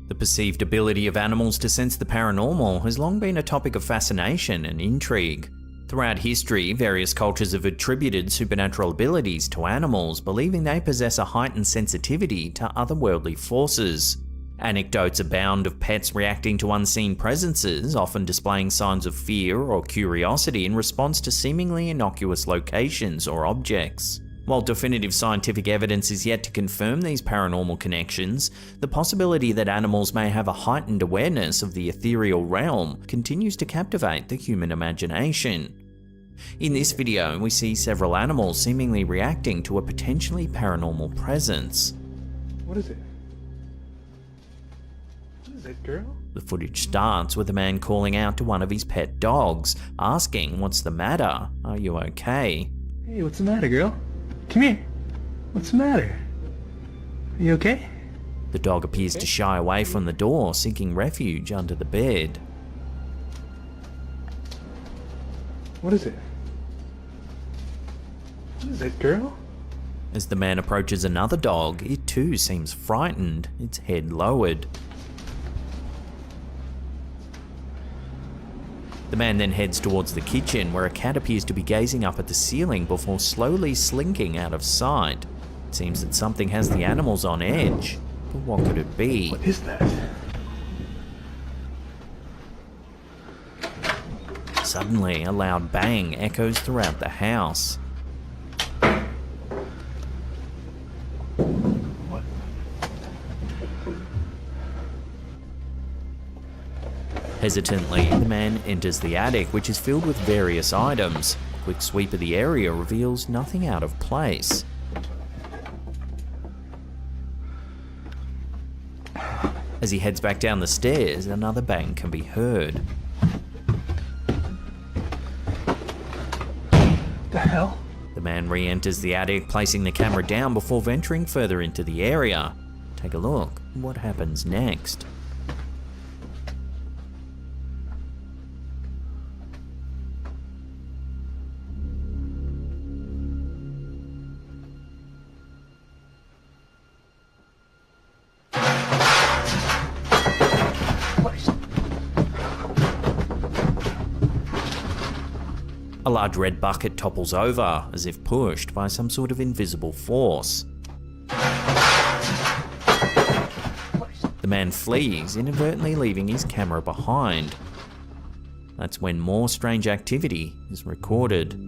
The perceived ability of animals to sense the paranormal has long been a topic of fascination and intrigue. Throughout history, various cultures have attributed supernatural abilities to animals, believing they possess a heightened sensitivity to otherworldly forces. Anecdotes abound of pets reacting to unseen presences, often displaying signs of fear or curiosity in response to seemingly innocuous locations or objects. While definitive scientific evidence is yet to confirm these paranormal connections, the possibility that animals may have a heightened awareness of the ethereal realm continues to captivate the human imagination. In this video, we see several animals seemingly reacting to a potentially paranormal presence. What is it? What is it, girl? The footage starts with a man calling out to one of his pet dogs, asking, "What's the matter? Are you okay?" Hey, what's the matter, girl? Come here. What's the matter? Are you okay? The dog appears to shy away from the door, seeking refuge under the bed. What is it? What is it, girl? As the man approaches another dog, it too seems frightened, its head lowered. The man then heads towards the kitchen, where a cat appears to be gazing up at the ceiling before slowly slinking out of sight. It seems that something has the animals on edge, but what could it be? What is that? Suddenly, a loud bang echoes throughout the house. Hesitantly, the man enters the attic, which is filled with various items. A quick sweep of the area reveals nothing out of place. As he heads back down the stairs, another bang can be heard. The hell? The man re-enters the attic, placing the camera down before venturing further into the area. Take a look. What happens next? A large red bucket topples over, as if pushed by some sort of invisible force. The man flees, inadvertently leaving his camera behind. That's when more strange activity is recorded.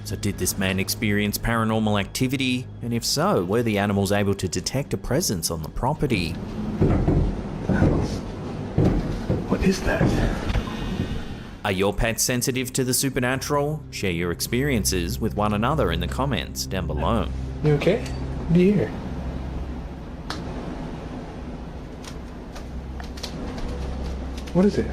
So did this man experience paranormal activity? And if so, were the animals able to detect a presence on the property? What is that? Are your pets sensitive to the supernatural? Share your experiences with one another in the comments down below. You okay? What do you hear? What is it?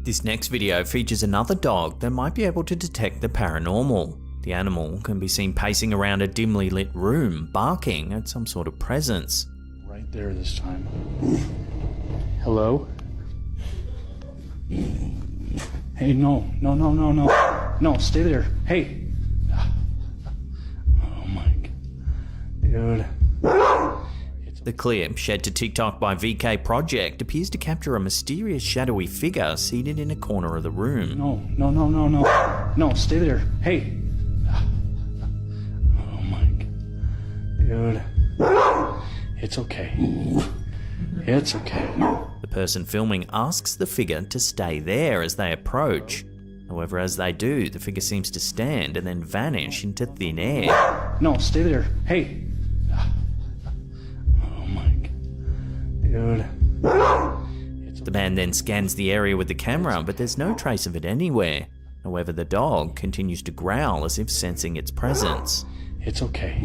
This next video features another dog that might be able to detect the paranormal. The animal can be seen pacing around a dimly lit room, barking at some sort of presence. Right there this time. Hello? Hey, no. No, stay there. Hey. Oh my God. Dude. The clip, shared to TikTok by VK Project, appears to capture a mysterious shadowy figure seated in a corner of the room. No. No, stay there. Hey. Oh my God. Dude. It's okay. It's okay. The person filming asks the figure to stay there as they approach. However, as they do, the figure seems to stand and then vanish into thin air. No, stay there. Hey. Dude. The man then scans the area with the camera, but there's no trace of it anywhere. However, the dog continues to growl as if sensing its presence. It's okay.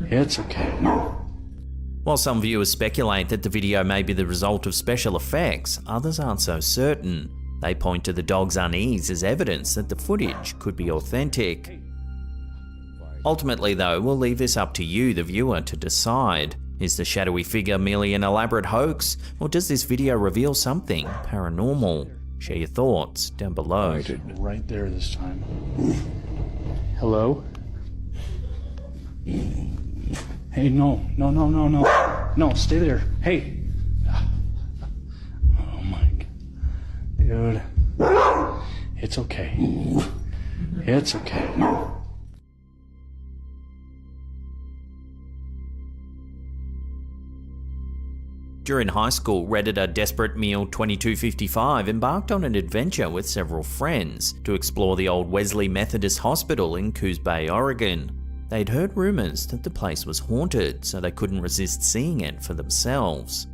It's okay. While some viewers speculate that the video may be the result of special effects, others aren't so certain. They point to the dog's unease as evidence that the footage could be authentic. Ultimately though, we'll leave this up to you, the viewer, to decide. Is the shadowy figure merely an elaborate hoax, or does this video reveal something paranormal? Share your thoughts down below. Right there this time. Hello? Hey, no, stay there. Hey. Oh my God. Dude. It's okay. It's okay. During high school, Redditor Desperate Meal 2255 embarked on an adventure with several friends to explore the old Wesley Methodist Hospital in Coos Bay, Oregon. They'd heard rumours that the place was haunted, so they couldn't resist seeing it for themselves.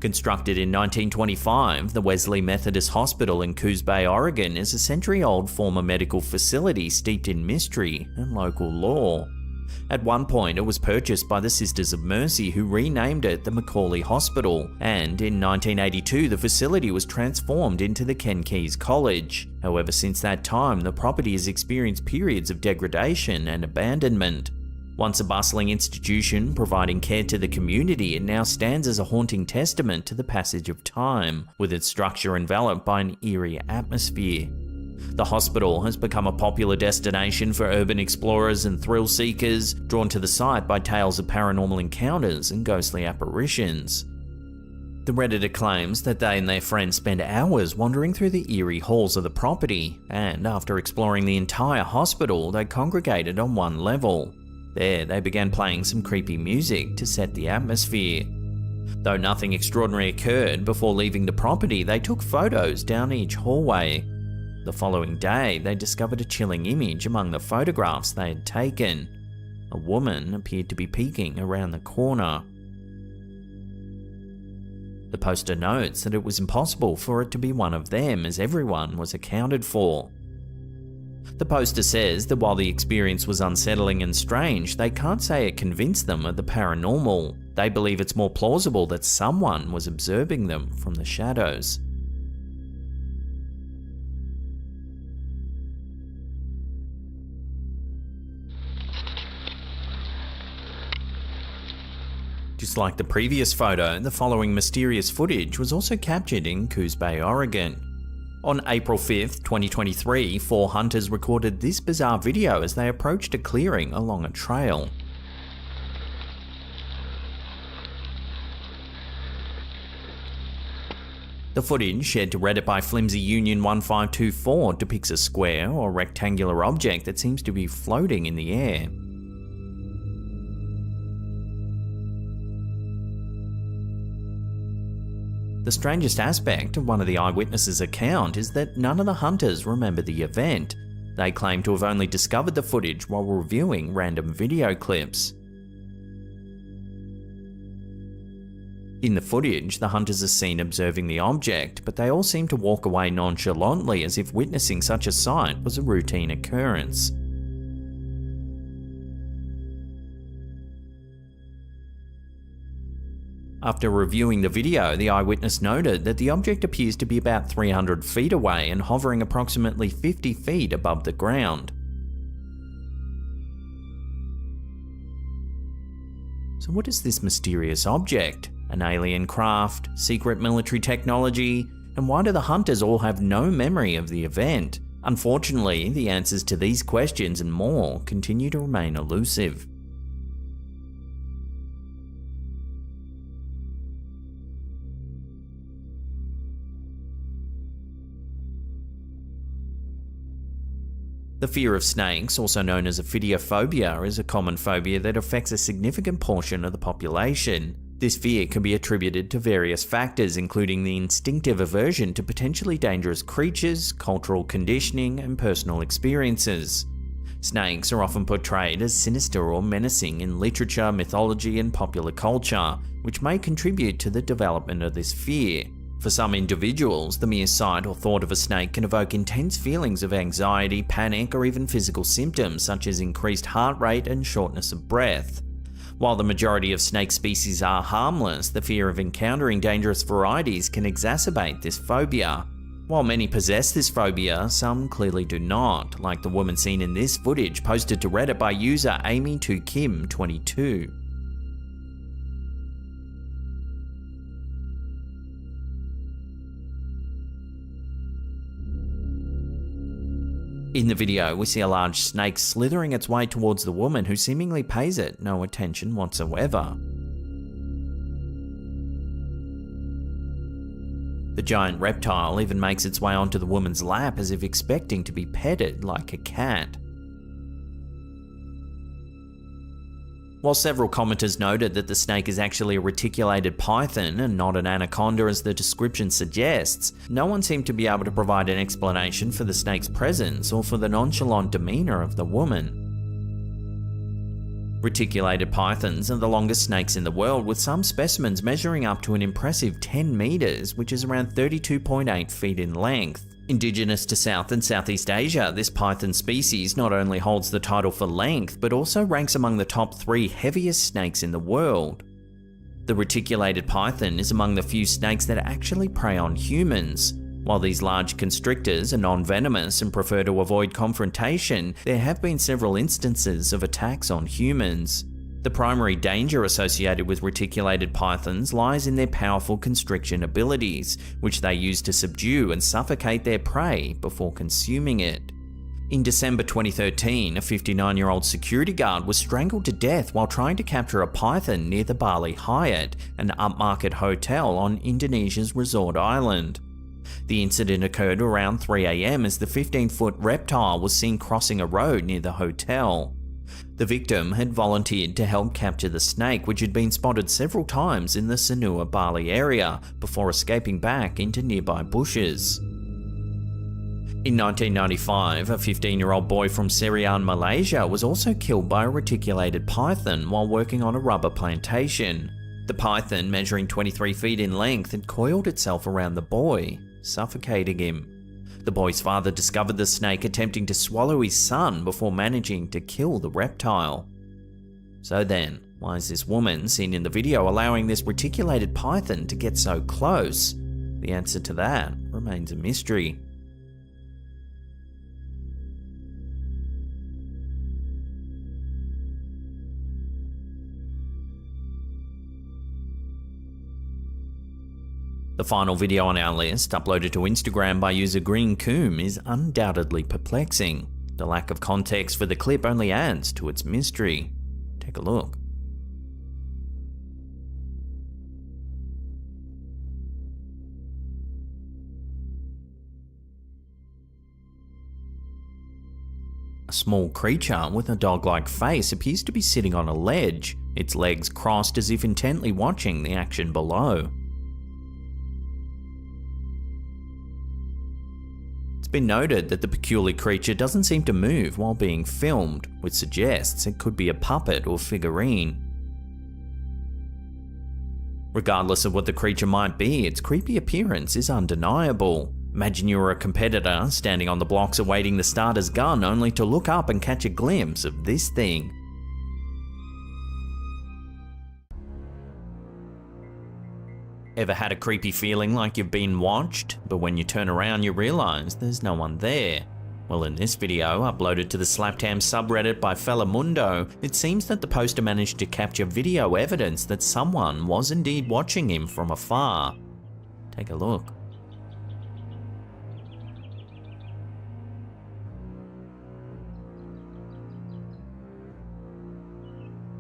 Constructed in 1925, the Wesley Methodist Hospital in Coos Bay, Oregon is a century-old former medical facility steeped in mystery and local lore. At one point, it was purchased by the Sisters of Mercy, who renamed it the Macaulay Hospital, and in 1982 the facility was transformed into the Ken Keys College. However, since that time, the property has experienced periods of degradation and abandonment. Once a bustling institution providing care to the community, it now stands as a haunting testament to the passage of time, with its structure enveloped by an eerie atmosphere. The hospital has become a popular destination for urban explorers and thrill seekers, drawn to the site by tales of paranormal encounters and ghostly apparitions. The Redditor claims that they and their friends spent hours wandering through the eerie halls of the property, and after exploring the entire hospital, they congregated on one level. There, they began playing some creepy music to set the atmosphere. Though nothing extraordinary occurred, before leaving the property, they took photos down each hallway. The following day, they discovered a chilling image among the photographs they had taken. A woman appeared to be peeking around the corner. The poster notes that it was impossible for it to be one of them, as everyone was accounted for. The poster says that while the experience was unsettling and strange, they can't say it convinced them of the paranormal. They believe it's more plausible that someone was observing them from the shadows. Just like the previous photo, the following mysterious footage was also captured in Coos Bay, Oregon. On April 5th, 2023, 4 hunters recorded this bizarre video as they approached a clearing along a trail. The footage, shared to Reddit by Flimsy Union 1524, depicts a square or rectangular object that seems to be floating in the air. The strangest aspect of one of the eyewitnesses' account is that none of the hunters remember the event. They claim to have only discovered the footage while reviewing random video clips. In the footage, the hunters are seen observing the object, but they all seem to walk away nonchalantly as if witnessing such a sight was a routine occurrence. After reviewing the video, the eyewitness noted that the object appears to be about 300 feet away and hovering approximately 50 feet above the ground. So what is this mysterious object? An alien craft? Secret military technology? And why do the hunters all have no memory of the event? Unfortunately, the answers to these questions and more continue to remain elusive. The fear of snakes, also known as ophidiophobia, is a common phobia that affects a significant portion of the population. This fear can be attributed to various factors, including the instinctive aversion to potentially dangerous creatures, cultural conditioning, and personal experiences. Snakes are often portrayed as sinister or menacing in literature, mythology, and popular culture, which may contribute to the development of this fear. For some individuals, the mere sight or thought of a snake can evoke intense feelings of anxiety, panic, or even physical symptoms such as increased heart rate and shortness of breath. While the majority of snake species are harmless, the fear of encountering dangerous varieties can exacerbate this phobia. While many possess this phobia, some clearly do not, like the woman seen in this footage posted to Reddit by user Amy2Kim22. In the video, we see a large snake slithering its way towards the woman, who seemingly pays it no attention whatsoever. The giant reptile even makes its way onto the woman's lap as if expecting to be petted like a cat. While several commenters noted that the snake is actually a reticulated python and not an anaconda as the description suggests, no one seemed to be able to provide an explanation for the snake's presence or for the nonchalant demeanour of the woman. Reticulated pythons are the longest snakes in the world, with some specimens measuring up to an impressive 10 metres, which is around 32.8 feet in length. Indigenous to South and Southeast Asia, this python species not only holds the title for length, but also ranks among the top 3 heaviest snakes in the world. The reticulated python is among the few snakes that actually prey on humans. While these large constrictors are non-venomous and prefer to avoid confrontation, there have been several instances of attacks on humans. The primary danger associated with reticulated pythons lies in their powerful constriction abilities, which they use to subdue and suffocate their prey before consuming it. In December 2013, a 59-year-old security guard was strangled to death while trying to capture a python near the Bali Hyatt, an upmarket hotel on Indonesia's resort island. The incident occurred around 3 AM as the 15-foot reptile was seen crossing a road near the hotel. The victim had volunteered to help capture the snake, which had been spotted several times in the Sanur, Bali area before escaping back into nearby bushes. In 1995, a 15-year-old boy from Serian, Malaysia was also killed by a reticulated python while working on a rubber plantation. The python, measuring 23 feet in length, had coiled itself around the boy, suffocating him. The boy's father discovered the snake attempting to swallow his son before managing to kill the reptile. So then, why is this woman seen in the video allowing this reticulated python to get so close? The answer to that remains a mystery. The final video on our list, uploaded to Instagram by user Green Coom, is undoubtedly perplexing. The lack of context for the clip only adds to its mystery. Take a look. A small creature with a dog-like face appears to be sitting on a ledge, its legs crossed as if intently watching the action below. It's been noted that the peculiar creature doesn't seem to move while being filmed, which suggests it could be a puppet or figurine. Regardless of what the creature might be, its creepy appearance is undeniable. Imagine you were a competitor standing on the blocks awaiting the starter's gun, only to look up and catch a glimpse of this thing. Ever had a creepy feeling like you've been watched, but when you turn around you realise there's no one there? Well, in this video, uploaded to the Slaptam subreddit by Fellamundo, it seems that the poster managed to capture video evidence that someone was indeed watching him from afar. Take a look.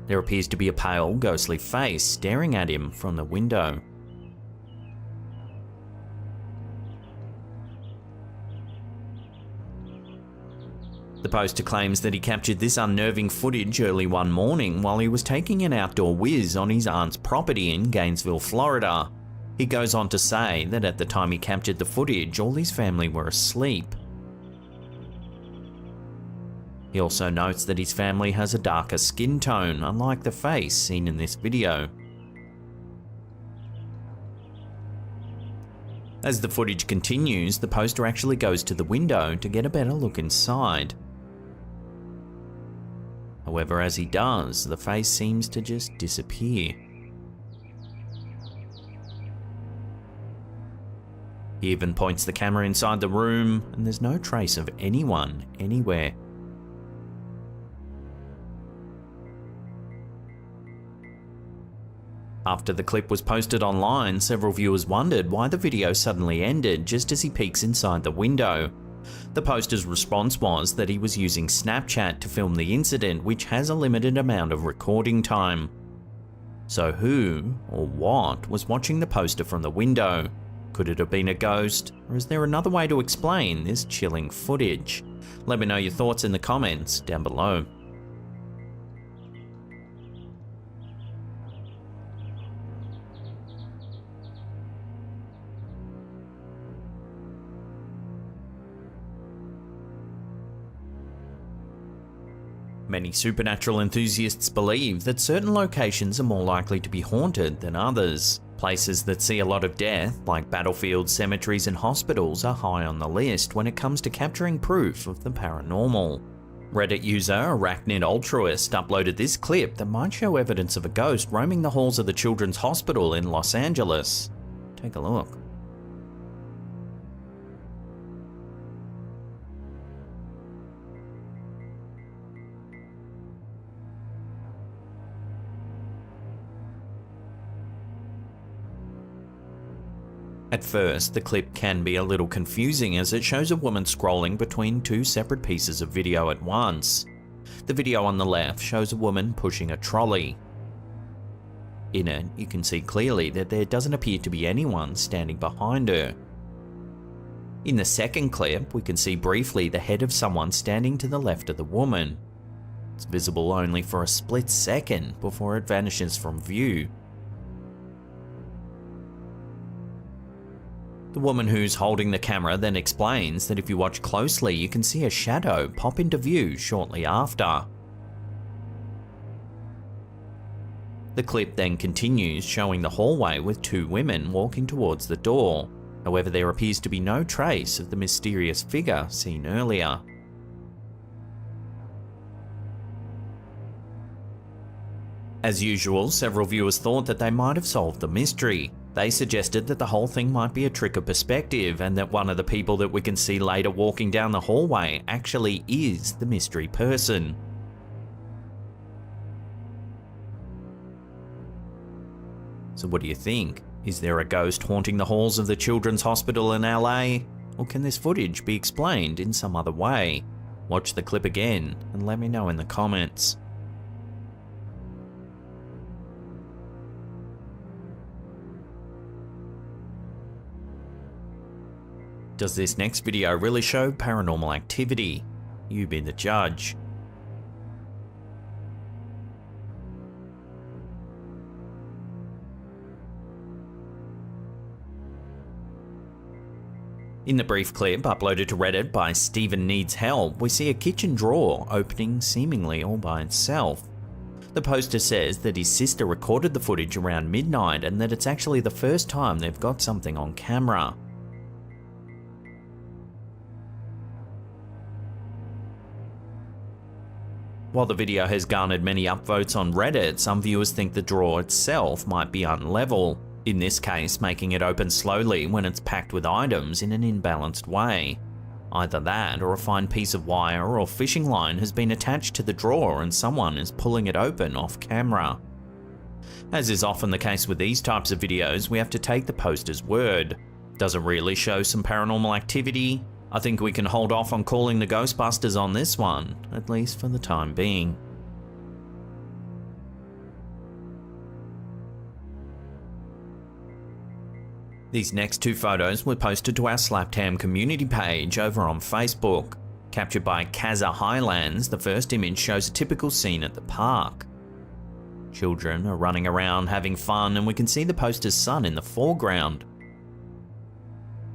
There appears to be a pale, ghostly face staring at him from the window. The poster claims that he captured this unnerving footage early one morning while he was taking an outdoor whiz on his aunt's property in Gainesville, Florida. He goes on to say that at the time he captured the footage, all his family were asleep. He also notes that his family has a darker skin tone, unlike the face seen in this video. As the footage continues, the poster actually goes to the window to get a better look inside. However, as he does, the face seems to just disappear. He even points the camera inside the room, and there's no trace of anyone anywhere. After the clip was posted online, several viewers wondered why the video suddenly ended just as he peeks inside the window. The poster's response was that he was using Snapchat to film the incident, which has a limited amount of recording time. So who, or what, was watching the poster from the window? Could it have been a ghost, or is there another way to explain this chilling footage? Let me know your thoughts in the comments down below. Many supernatural enthusiasts believe that certain locations are more likely to be haunted than others. Places that see a lot of death, like battlefields, cemeteries, and hospitals, are high on the list when it comes to capturing proof of the paranormal. Reddit user Arachnid Altruist uploaded this clip that might show evidence of a ghost roaming the halls of the Children's Hospital in Los Angeles. Take a look. At first, the clip can be a little confusing as it shows a woman scrolling between two separate pieces of video at once. The video on the left shows a woman pushing a trolley. In it, you can see clearly that there doesn't appear to be anyone standing behind her. In the second clip, we can see briefly the head of someone standing to the left of the woman. It's visible only for a split second before it vanishes from view. The woman who's holding the camera then explains that if you watch closely, you can see a shadow pop into view shortly after. The clip then continues, showing the hallway with two women walking towards the door. However, there appears to be no trace of the mysterious figure seen earlier. As usual, several viewers thought that they might have solved the mystery. They suggested that the whole thing might be a trick of perspective and that one of the people that we can see later walking down the hallway actually is the mystery person. So what do you think? Is there a ghost haunting the halls of the Children's Hospital in LA? Or can this footage be explained in some other way? Watch the clip again and let me know in the comments. Does this next video really show paranormal activity? You be the judge. In the brief clip uploaded to Reddit by Steven Needs Help, we see a kitchen drawer opening seemingly all by itself. The poster says that his sister recorded the footage around midnight and that it's actually the first time they've got something on camera. While the video has garnered many upvotes on Reddit, some viewers think the drawer itself might be unlevel, in this case making it open slowly when it's packed with items in an imbalanced way. Either that or a fine piece of wire or fishing line has been attached to the drawer and someone is pulling it open off camera. As is often the case with these types of videos, we have to take the poster's word. Does it really show some paranormal activity? I think we can hold off on calling the Ghostbusters on this one, at least for the time being. These next two photos were posted to our Slaptam community page over on Facebook. Captured by Kaza Highlands, the first image shows a typical scene at the park. Children are running around having fun and we can see the poster's son in the foreground.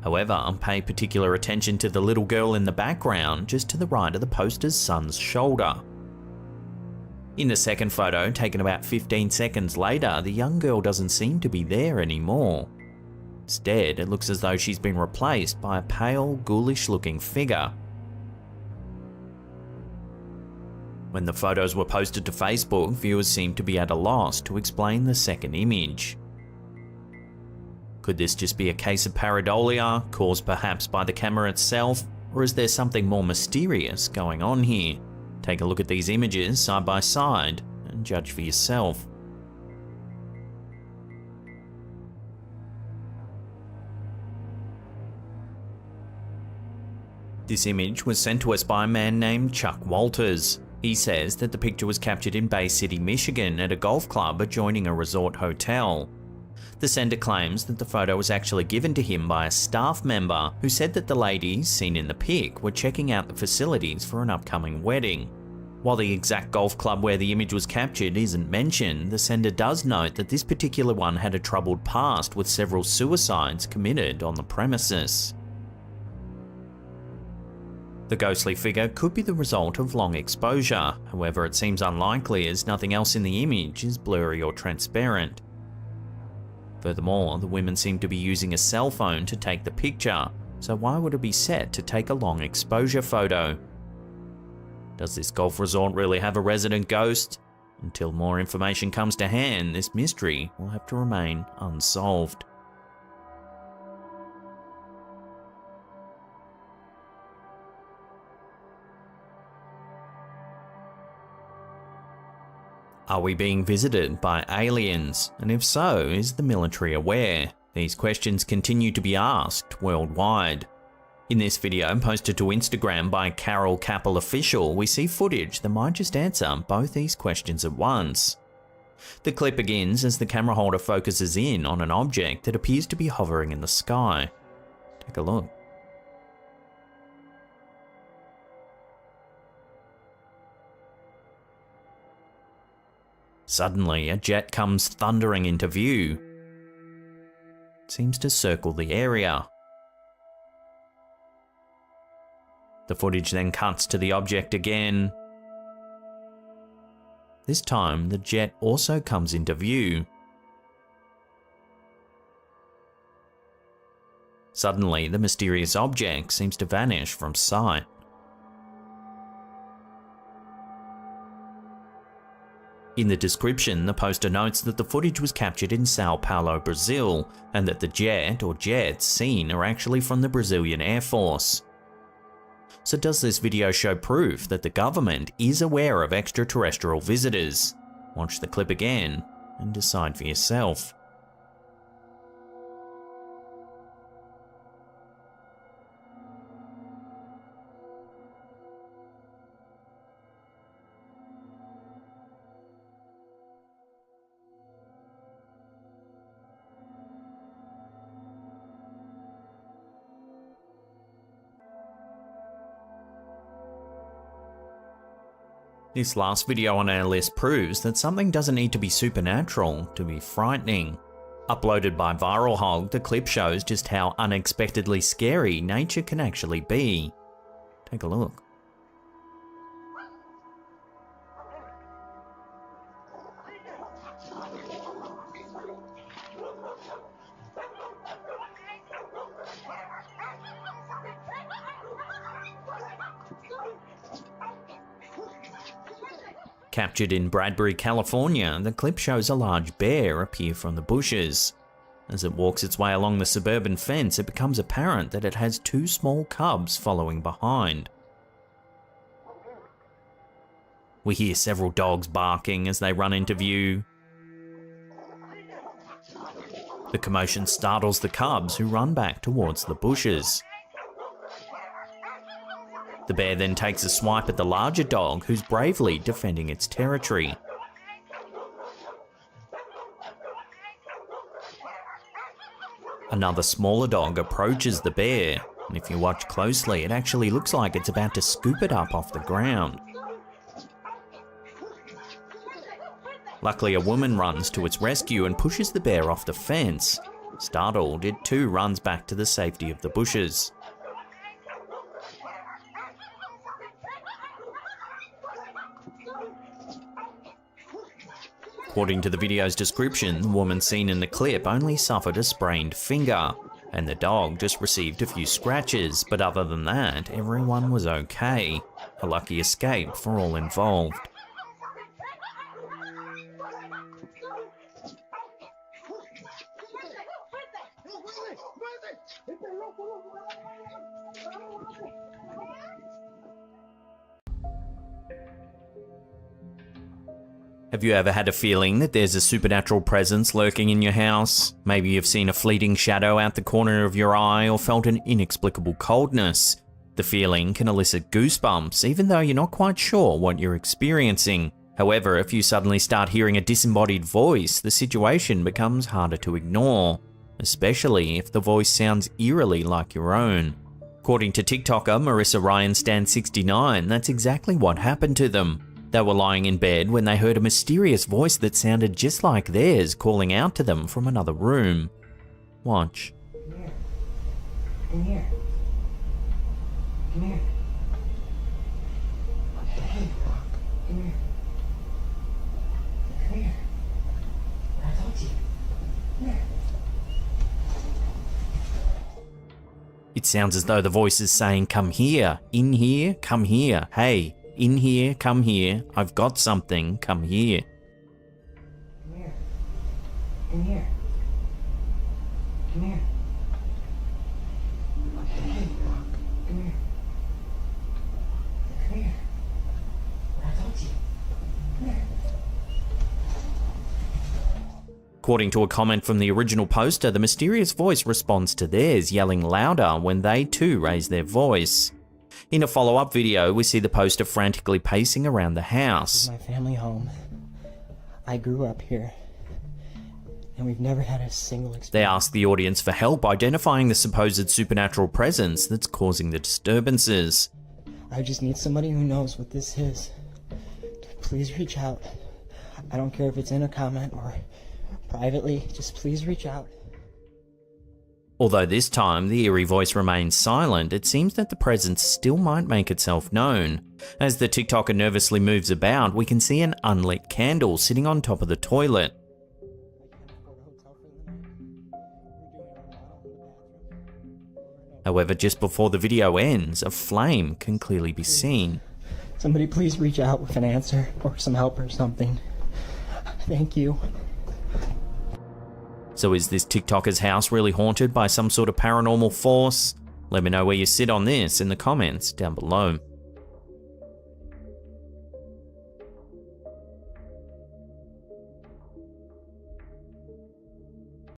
However, pay particular attention to the little girl in the background just to the right of the poster's son's shoulder. In the second photo, taken about 15 seconds later, the young girl doesn't seem to be there anymore. Instead, it looks as though she's been replaced by a pale, ghoulish-looking figure. When the photos were posted to Facebook, viewers seemed to be at a loss to explain the second image. Could this just be a case of pareidolia, caused perhaps by the camera itself, or is there something more mysterious going on here? Take a look at these images side by side and judge for yourself. This image was sent to us by a man named Chuck Walters. He says that the picture was captured in Bay City, Michigan at a golf club adjoining a resort hotel. The sender claims that the photo was actually given to him by a staff member who said that the ladies seen in the pic were checking out the facilities for an upcoming wedding. While the exact golf club where the image was captured isn't mentioned, the sender does note that this particular one had a troubled past with several suicides committed on the premises. The ghostly figure could be the result of long exposure, however it seems unlikely as nothing else in the image is blurry or transparent. Furthermore, the women seem to be using a cell phone to take the picture, so why would it be set to take a long exposure photo? Does this golf resort really have a resident ghost? Until more information comes to hand, this mystery will have to remain unsolved. Are we being visited by aliens? And if so, is the military aware? These questions continue to be asked worldwide. In this video posted to Instagram by Carol Capel Official, we see footage that might just answer both these questions at once. The clip begins as the camera holder focuses in on an object that appears to be hovering in the sky. Take a look. Suddenly, a jet comes thundering into view. It seems to circle the area. The footage then cuts to the object again. This time, the jet also comes into view. Suddenly, the mysterious object seems to vanish from sight. In the description, the poster notes that the footage was captured in Sao Paulo, Brazil, and that the jet or jets seen are actually from the Brazilian Air Force. So does this video show proof that the government is aware of extraterrestrial visitors? Watch the clip again and decide for yourself. This last video on our list proves that something doesn't need to be supernatural to be frightening. Uploaded by Viral Hog, the clip shows just how unexpectedly scary nature can actually be. Take a look. Captured in Bradbury, California, the clip shows a large bear appear from the bushes. As it walks its way along the suburban fence, it becomes apparent that it has two small cubs following behind. We hear several dogs barking as they run into view. The commotion startles the cubs, who run back towards the bushes. The bear then takes a swipe at the larger dog, who's bravely defending its territory. Another smaller dog approaches the bear, and if you watch closely, it actually looks like it's about to scoop it up off the ground. Luckily, a woman runs to its rescue and pushes the bear off the fence. Startled, it too runs back to the safety of the bushes. According to the video's description, the woman seen in the clip only suffered a sprained finger, and the dog just received a few scratches, but other than that, everyone was okay. A lucky escape for all involved. Have you ever had a feeling that there's a supernatural presence lurking in your house? Maybe you've seen a fleeting shadow out the corner of your eye or felt an inexplicable coldness. The feeling can elicit goosebumps, even though you're not quite sure what you're experiencing. However, if you suddenly start hearing a disembodied voice, the situation becomes harder to ignore, especially if the voice sounds eerily like your own. According to TikToker Marissa RyanStan69, that's exactly what happened to them. They were lying in bed when they heard a mysterious voice that sounded just like theirs calling out to them from another room. Watch. Come here. Come here. Hey, come here. Come here. I told you. Come here. It sounds as though the voice is saying, "Come here, in here, come here, hey, in here, come here, I've got something, come here." Come here. Come here. Come here. Hey, come here. Come here. I told you. Come here. According to a comment from the original poster, the mysterious voice responds to theirs, yelling louder when they too raise their voice. In a follow-up video, we see the poster frantically pacing around the house. This is my family home. I grew up here, and we've never had a single experience. They ask the audience for help identifying the supposed supernatural presence that's causing the disturbances. I just need somebody who knows what this is. Please reach out. I don't care if it's in a comment or privately, just please reach out. Although this time the eerie voice remains silent, it seems that the presence still might make itself known. As the TikToker nervously moves about, we can see an unlit candle sitting on top of the toilet. However, just before the video ends, a flame can clearly be seen. Somebody please reach out with an answer or some help or something. Thank you. So is this TikToker's house really haunted by some sort of paranormal force? Let me know where you sit on this in the comments down below.